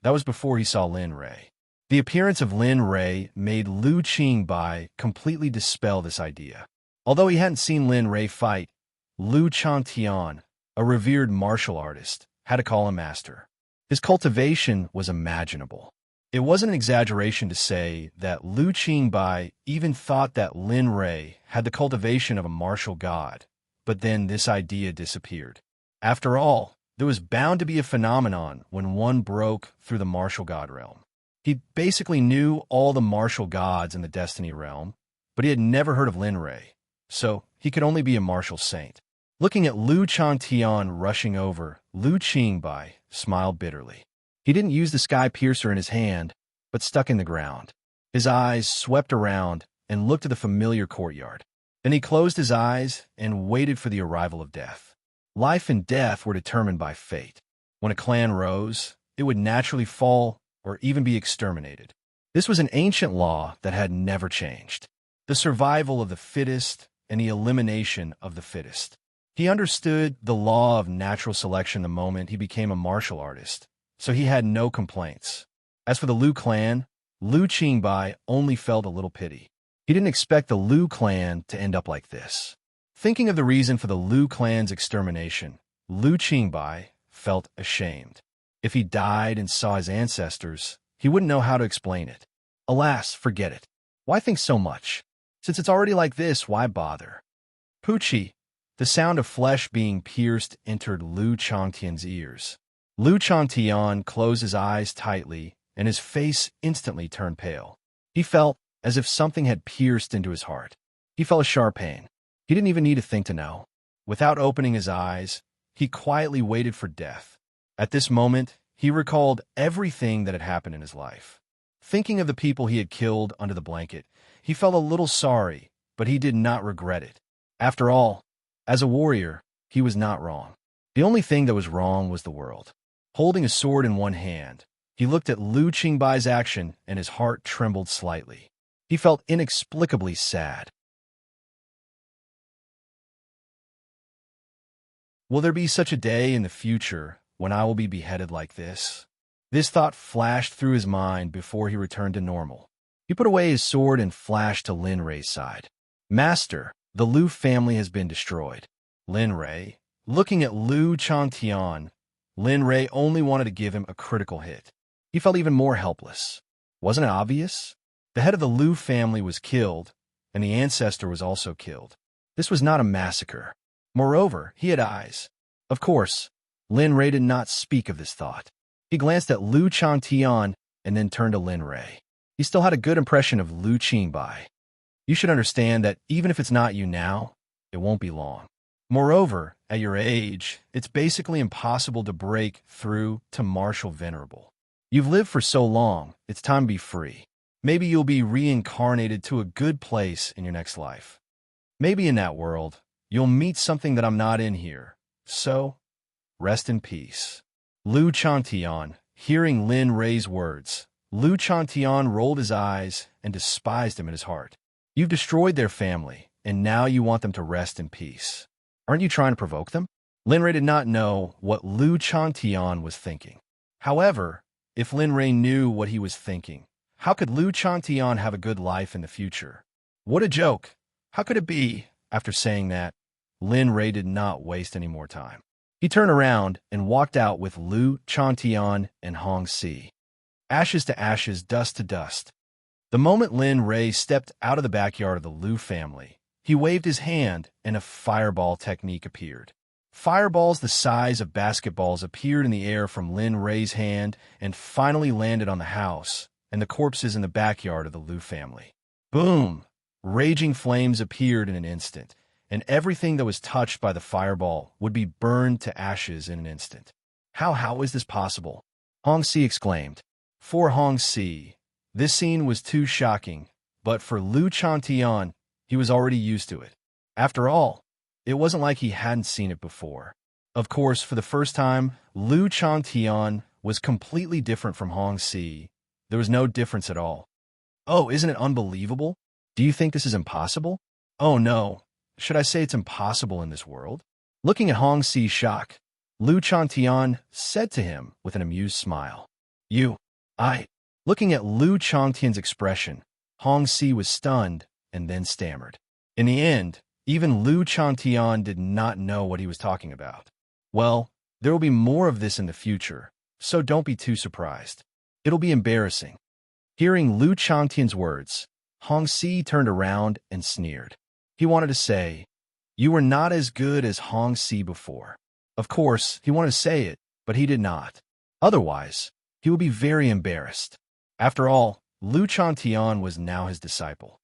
that was before he saw Lin Rei. The appearance of Lin Rei made Liu Qingbai completely dispel this idea. Although he hadn't seen Lin Rei fight, Liu Chantian, a revered martial artist, had to call him master. His cultivation was imaginable. It wasn't an exaggeration to say that Liu Qingbai even thought that Lin Rei had the cultivation of a martial god, but then this idea disappeared. After all, there was bound to be a phenomenon when one broke through the martial god realm. He basically knew all the martial gods in the Destiny realm, but he had never heard of Lin Rei, so he could only be a martial saint. Looking at Liu Chantian rushing over, Liu Qingbai smiled bitterly. He didn't use the sky piercer in his hand, but stuck in the ground. His eyes swept around and looked at the familiar courtyard. Then he closed his eyes and waited for the arrival of death. Life and death were determined by fate. When a clan rose, it would naturally fall or even be exterminated. This was an ancient law that had never changed. The survival of the fittest and the elimination of the fittest. He understood the law of natural selection the moment he became a martial artist, so he had no complaints. As for the Liu clan, Liu Qingbai only felt a little pity. He didn't expect the Liu clan to end up like this. Thinking of the reason for the Liu clan's extermination, Liu Qingbai felt ashamed. If he died and saw his ancestors, he wouldn't know how to explain it. Alas, forget it. Why think so much? Since it's already like this, why bother? Poochie. The sound of flesh being pierced entered Liu Chantian's ears. Liu Chantian closed his eyes tightly, and his face instantly turned pale. He felt as if something had pierced into his heart. He felt a sharp pain. He didn't even need to think to know. Without opening his eyes, he quietly waited for death. At this moment, he recalled everything that had happened in his life. Thinking of the people he had killed under the blanket, he felt a little sorry, but he did not regret it. After all, as a warrior, he was not wrong. The only thing that was wrong was the world. Holding a sword in one hand, he looked at Liu Qingbai's action and his heart trembled slightly. He felt inexplicably sad. Will there be such a day in the future when I will be beheaded like this? This thought flashed through his mind before he returned to normal. He put away his sword and flashed to Lin Rei's side. Master, the Liu family has been destroyed. Lin Rei, looking at Liu Chantian, Lin Rei only wanted to give him a critical hit. He felt even more helpless. Wasn't it obvious? The head of the Liu family was killed, and the ancestor was also killed. This was not a massacre. Moreover, he had eyes. Of course, Lin Rei did not speak of this thought. He glanced at Liu Chantian and then turned to Lin Rei. He still had a good impression of Liu Qingbai. You should understand that even if it's not you now, it won't be long. Moreover, at your age, it's basically impossible to break through to martial venerable. You've lived for so long, it's time to be free. Maybe you'll be reincarnated to a good place in your next life. Maybe in that world, you'll meet something that I'm not in here. So, rest in peace. Liu Chantian, hearing Lin Rei's words, Liu Chantian rolled his eyes and despised him in his heart. You've destroyed their family, and now you want them to rest in peace. Aren't you trying to provoke them? Lin Rei did not know what Liu Chantian was thinking. However, if Lin Rei knew what he was thinking, how could Liu Chantian have a good life in the future? What a joke! How could it be? After saying that, Lin Rei did not waste any more time. He turned around and walked out with Lu Chantian and Hong Si. Ashes to ashes, dust to dust. The moment Lin Ray stepped out of the backyard of the Lu family, he waved his hand and a fireball technique appeared. Fireballs the size of basketballs appeared in the air from Lin Ray's hand and finally landed on the house and the corpses in the backyard of the Lu family. Boom! Raging flames appeared in an instant, and everything that was touched by the fireball would be burned to ashes in an instant. How is this possible? Hong Si exclaimed. For Hong Si, this scene was too shocking, but for Lu Chantian, he was already used to it. After all, it wasn't like he hadn't seen it before. Of course, for the first time, Lu Chantian was completely different from Hong Si. There was no difference at all. Oh, isn't it unbelievable? Do you think this is impossible? Oh no, should I say it's impossible in this world? Looking at Hong Si's shock, Lu Chantian said to him with an amused smile, I. Looking at Lu Changtian's expression, Hong Si was stunned and then stammered. In the end, even Lu Changtian did not know what he was talking about. Well, there will be more of this in the future, so don't be too surprised. It'll be embarrassing. Hearing Lu Changtian's words, Hong Si turned around and sneered. He wanted to say, "You were not as good as Hong Si before." Of course, he wanted to say it, but he did not. Otherwise, he would be very embarrassed. After all, Lu Chantian was now his disciple.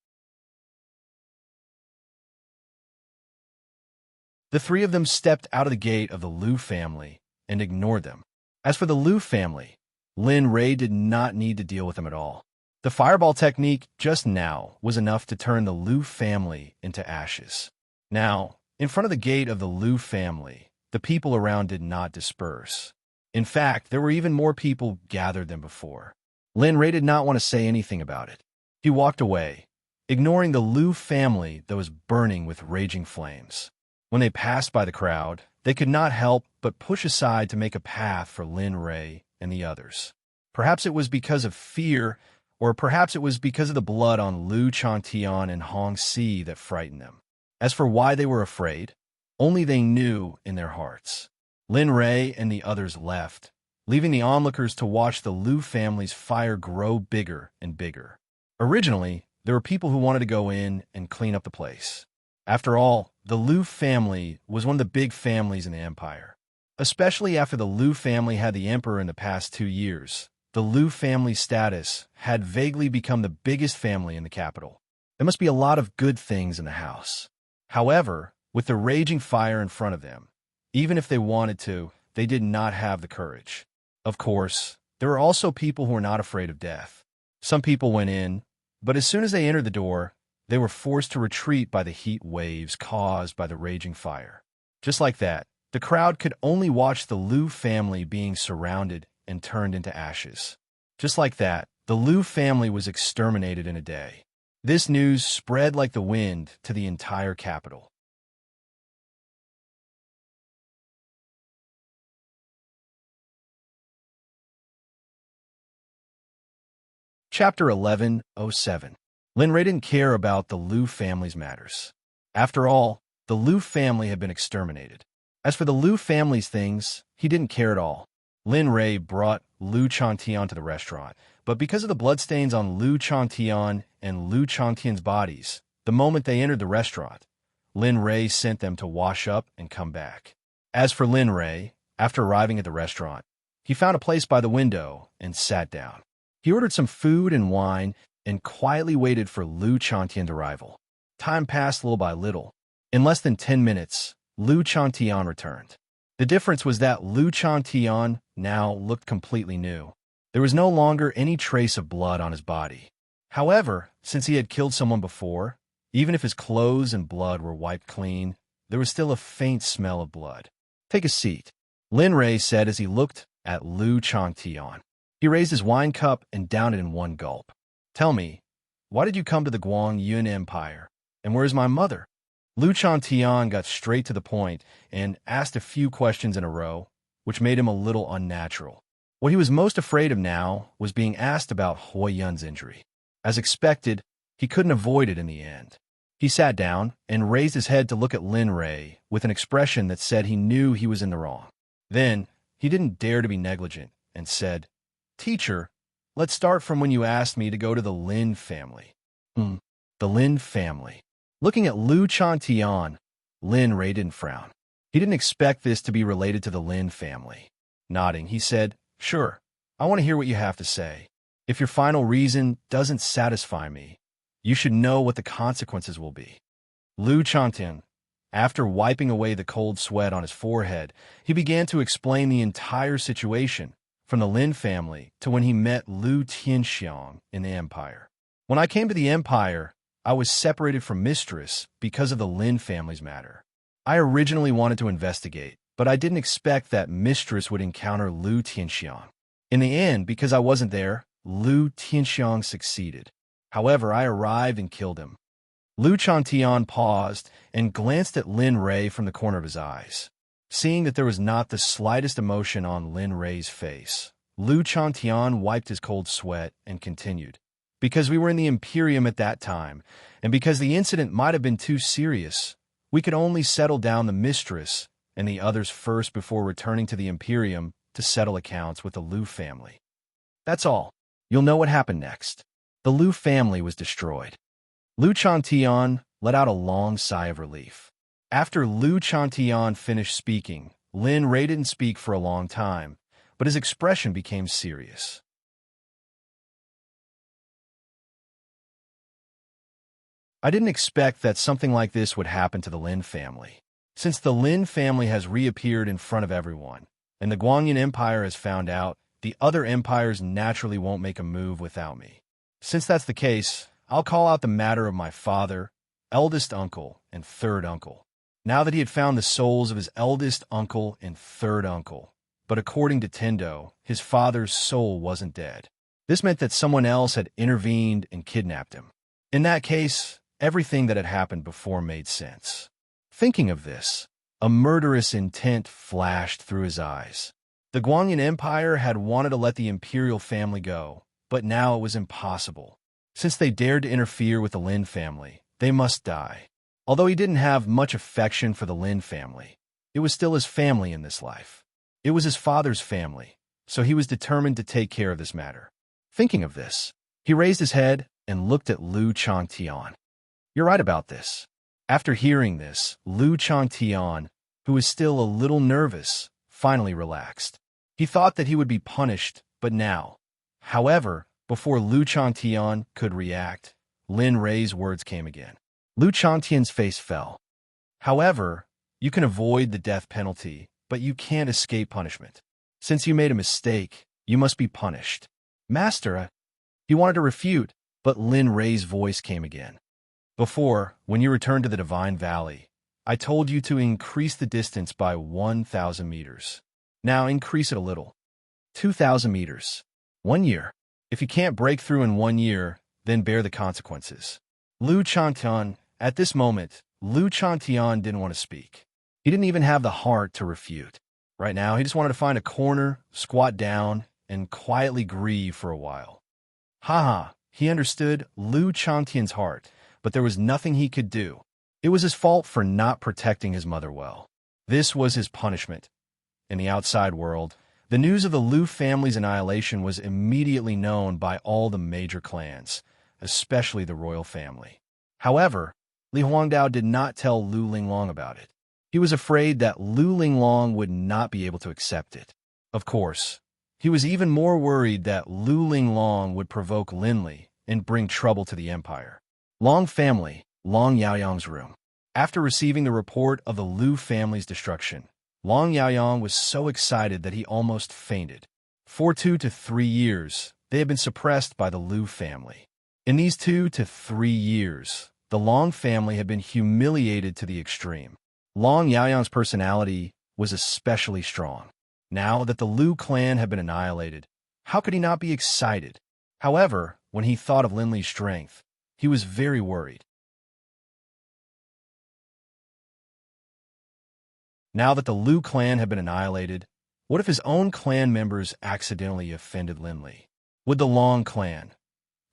The three of them stepped out of the gate of the Lu family and ignored them. As for the Lu family, Lin Ray did not need to deal with them at all. The fireball technique just now was enough to turn the Lu family into ashes. Now, in front of the gate of the Lu family, the people around did not disperse. In fact, there were even more people gathered than before. Lin Ray did not want to say anything about it. He walked away, ignoring the Lu family that was burning with raging flames. When they passed by the crowd, they could not help but push aside to make a path for Lin Ray and the others. Perhaps it was because of fear, or perhaps it was because of the blood on Lu Chantian and Hong Si that frightened them. As for why they were afraid, only they knew in their hearts. Lin Ray and the others left, leaving the onlookers to watch the Lu family's fire grow bigger and bigger. Originally, there were people who wanted to go in and clean up the place. After all, the Lu family was one of the big families in the empire. Especially after the Lu family had the emperor in the past 2 years, the Lu family's status had vaguely become the biggest family in the capital. There must be a lot of good things in the house. However, with the raging fire in front of them, even if they wanted to, they did not have the courage. Of course, there were also people who were not afraid of death. Some people went in, but as soon as they entered the door, they were forced to retreat by the heat waves caused by the raging fire. Just like that, the crowd could only watch the Lu family being surrounded and turned into ashes. Just like that, the Lu family was exterminated in a day. This news spread like the wind to the entire capital. Chapter 11:07. Lin Ray didn't care about the Lu family's matters. After all, the Lu family had been exterminated. As for the Lu family's things, he didn't care at all. Lin Ray brought Lu Chantian to the restaurant, but because of the bloodstains on Lu Chantian and Lu Changtian's bodies, the moment they entered the restaurant, Lin Ray sent them to wash up and come back. As for Lin Ray, after arriving at the restaurant, he found a place by the window and sat down. He ordered some food and wine and quietly waited for Lu Changtian's arrival. Time passed little by little. In less than 10 minutes, Lu Changtian returned. The difference was that Lu Changtian now looked completely new. There was no longer any trace of blood on his body. However, since he had killed someone before, even if his clothes and blood were wiped clean, there was still a faint smell of blood. "Take a seat," Lin Ray said as he looked at Lu Changtian. He raised his wine cup and downed it in one gulp. "Tell me, why did you come to the Guang Yun Empire? And where is my mother?" Lu Changtian got straight to the point and asked a few questions in a row, which made him a little unnatural. What he was most afraid of now was being asked about Hui Yun's injury. As expected, he couldn't avoid it in the end. He sat down and raised his head to look at Lin Rei with an expression that said he knew he was in the wrong. Then, he didn't dare to be negligent and said, "Teacher, let's start from when you asked me to go to the Lin family." The Lin family. Looking at Lu Chantian, Lin Rei didn't frown. He didn't expect this to be related to the Lin family. Nodding, he said, "Sure, I want to hear what you have to say. If your final reason doesn't satisfy me, you should know what the consequences will be." Lu Chantian, after wiping away the cold sweat on his forehead, he began to explain the entire situation, from the Lin family to when he met Lu Tianxiang in the Empire. "When I came to the Empire, I was separated from Mistress because of the Lin family's matter. I originally wanted to investigate, but I didn't expect that Mistress would encounter Lu Tianxiang. In the end, because I wasn't there, Lu Tianxiang succeeded. However, I arrived and killed him." Lu Chantian paused and glanced at Lin Rei from the corner of his eyes. Seeing that there was not the slightest emotion on Lin Rei's face, Lu Chantian wiped his cold sweat and continued, "Because we were in the Imperium at that time, and because the incident might have been too serious, we could only settle down the Mistress and the others first before returning to the Imperium to settle accounts with the Lu family. That's all. You'll know what happened next. The Lu family was destroyed." Lu Chantian let out a long sigh of relief. After Lu Chantian finished speaking, Lin Rei didn't speak for a long time, but his expression became serious. "I didn't expect that something like this would happen to the Lin family. Since the Lin family has reappeared in front of everyone, and the Guanyin Empire has found out, the other empires naturally won't make a move without me. Since that's the case, I'll call out the matter of my father, eldest uncle, and third uncle." Now that he had found the souls of his eldest uncle and third uncle, but according to Tendo, his father's soul wasn't dead. This meant that someone else had intervened and kidnapped him. In that case, everything that had happened before made sense. Thinking of this, a murderous intent flashed through his eyes. The Guanyin Empire had wanted to let the imperial family go, but now it was impossible. Since they dared to interfere with the Lin family, they must die. Although he didn't have much affection for the Lin family, it was still his family in this life. It was his father's family, so he was determined to take care of this matter. Thinking of this, he raised his head and looked at Lu Changtian. "You're right about this." After hearing this, Lu Changtian, who was still a little nervous, finally relaxed. He thought that he would be punished, but now. However, before Lu Changtian could react, Lin Rei's words came again. Lu Changtian's face fell. "However, you can avoid the death penalty, but you can't escape punishment. Since you made a mistake, you must be punished." "Master," he wanted to refute, but Lin Rei's voice came again. "Before, when you returned to the Divine Valley, I told you to increase the distance by 1,000 meters. Now increase it a little. 2,000 meters. 1 year. If you can't break through in 1 year, then bear the consequences." Lu Chantian, at this moment, Lu Chantian didn't want to speak. He didn't even have the heart to refute. Right now, he just wanted to find a corner, squat down, and quietly grieve for a while. Haha, he understood Lu Chantian's heart, but there was nothing he could do. It was his fault for not protecting his mother well. This was his punishment. In the outside world, the news of the Lu family's annihilation was immediately known by all the major clans, especially the royal family. However, Li Huangdao did not tell Lu Linglong about it. He was afraid that Lu Linglong would not be able to accept it. Of course, he was even more worried that Lu Linglong would provoke Linli and bring trouble to the empire. Long family, Long Yaoyang's room. After receiving the report of the Lu family's destruction, Long Yaoyang was so excited that he almost fainted. For 2 to 3 years, they had been suppressed by the Lu family. In these 2 to 3 years, the Long family had been humiliated to the extreme. Long Yaoyang's personality was especially strong. Now that the Lu clan had been annihilated, how could he not be excited? However, when he thought of Linli's strength, he was very worried. Now that the Lu clan had been annihilated, what if his own clan members accidentally offended Linli? Would the Long clan?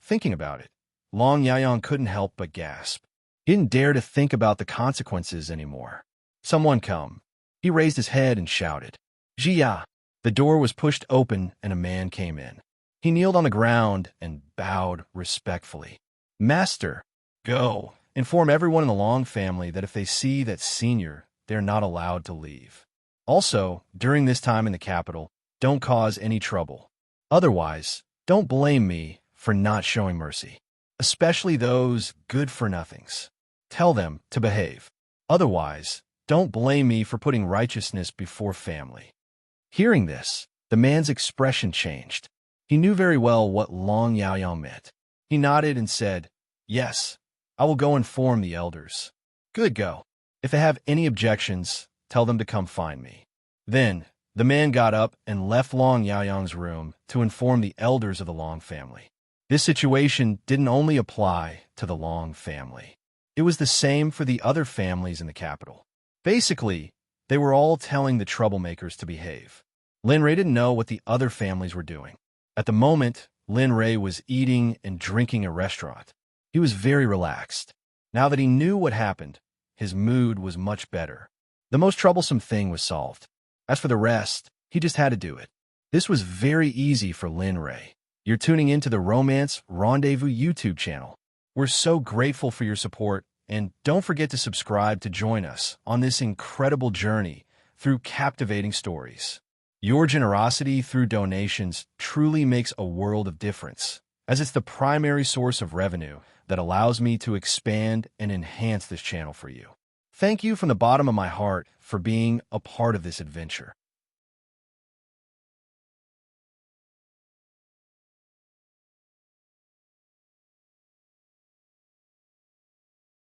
Thinking about it, Long Yaoyang couldn't help but gasp. He didn't dare to think about the consequences anymore. Someone come. He raised his head and shouted, Jia! The door was pushed open and a man came in. He kneeled on the ground and bowed respectfully. Master, go. Inform everyone in the Long family that if they see that senior, they're not allowed to leave. Also, during this time in the capital, don't cause any trouble. Otherwise, don't blame me for not showing mercy, especially those good-for-nothings. Tell them to behave. Otherwise, don't blame me for putting righteousness before family. Hearing this, the man's expression changed. He knew very well what Long Yaoyang meant. He nodded and said, Yes, I will go inform the elders. Good, go. If they have any objections, tell them to come find me. Then, the man got up and left Long Yaoyang's room to inform the elders of the Long family. This situation didn't only apply to the Long family. It was the same for the other families in the capital. Basically, they were all telling the troublemakers to behave. Lin Rei didn't know what the other families were doing. At the moment, Lin Rei was eating and drinking at a restaurant. He was very relaxed. Now that he knew what happened, his mood was much better. The most troublesome thing was solved. As for the rest, he just had to do it. This was very easy for Lin Rei. You're tuning into the Romance Rendezvous YouTube channel. We're so grateful for your support, and don't forget to subscribe to join us on this incredible journey through captivating stories. Your generosity through donations truly makes a world of difference, as it's the primary source of revenue that allows me to expand and enhance this channel for you. Thank you from the bottom of my heart for being a part of this adventure.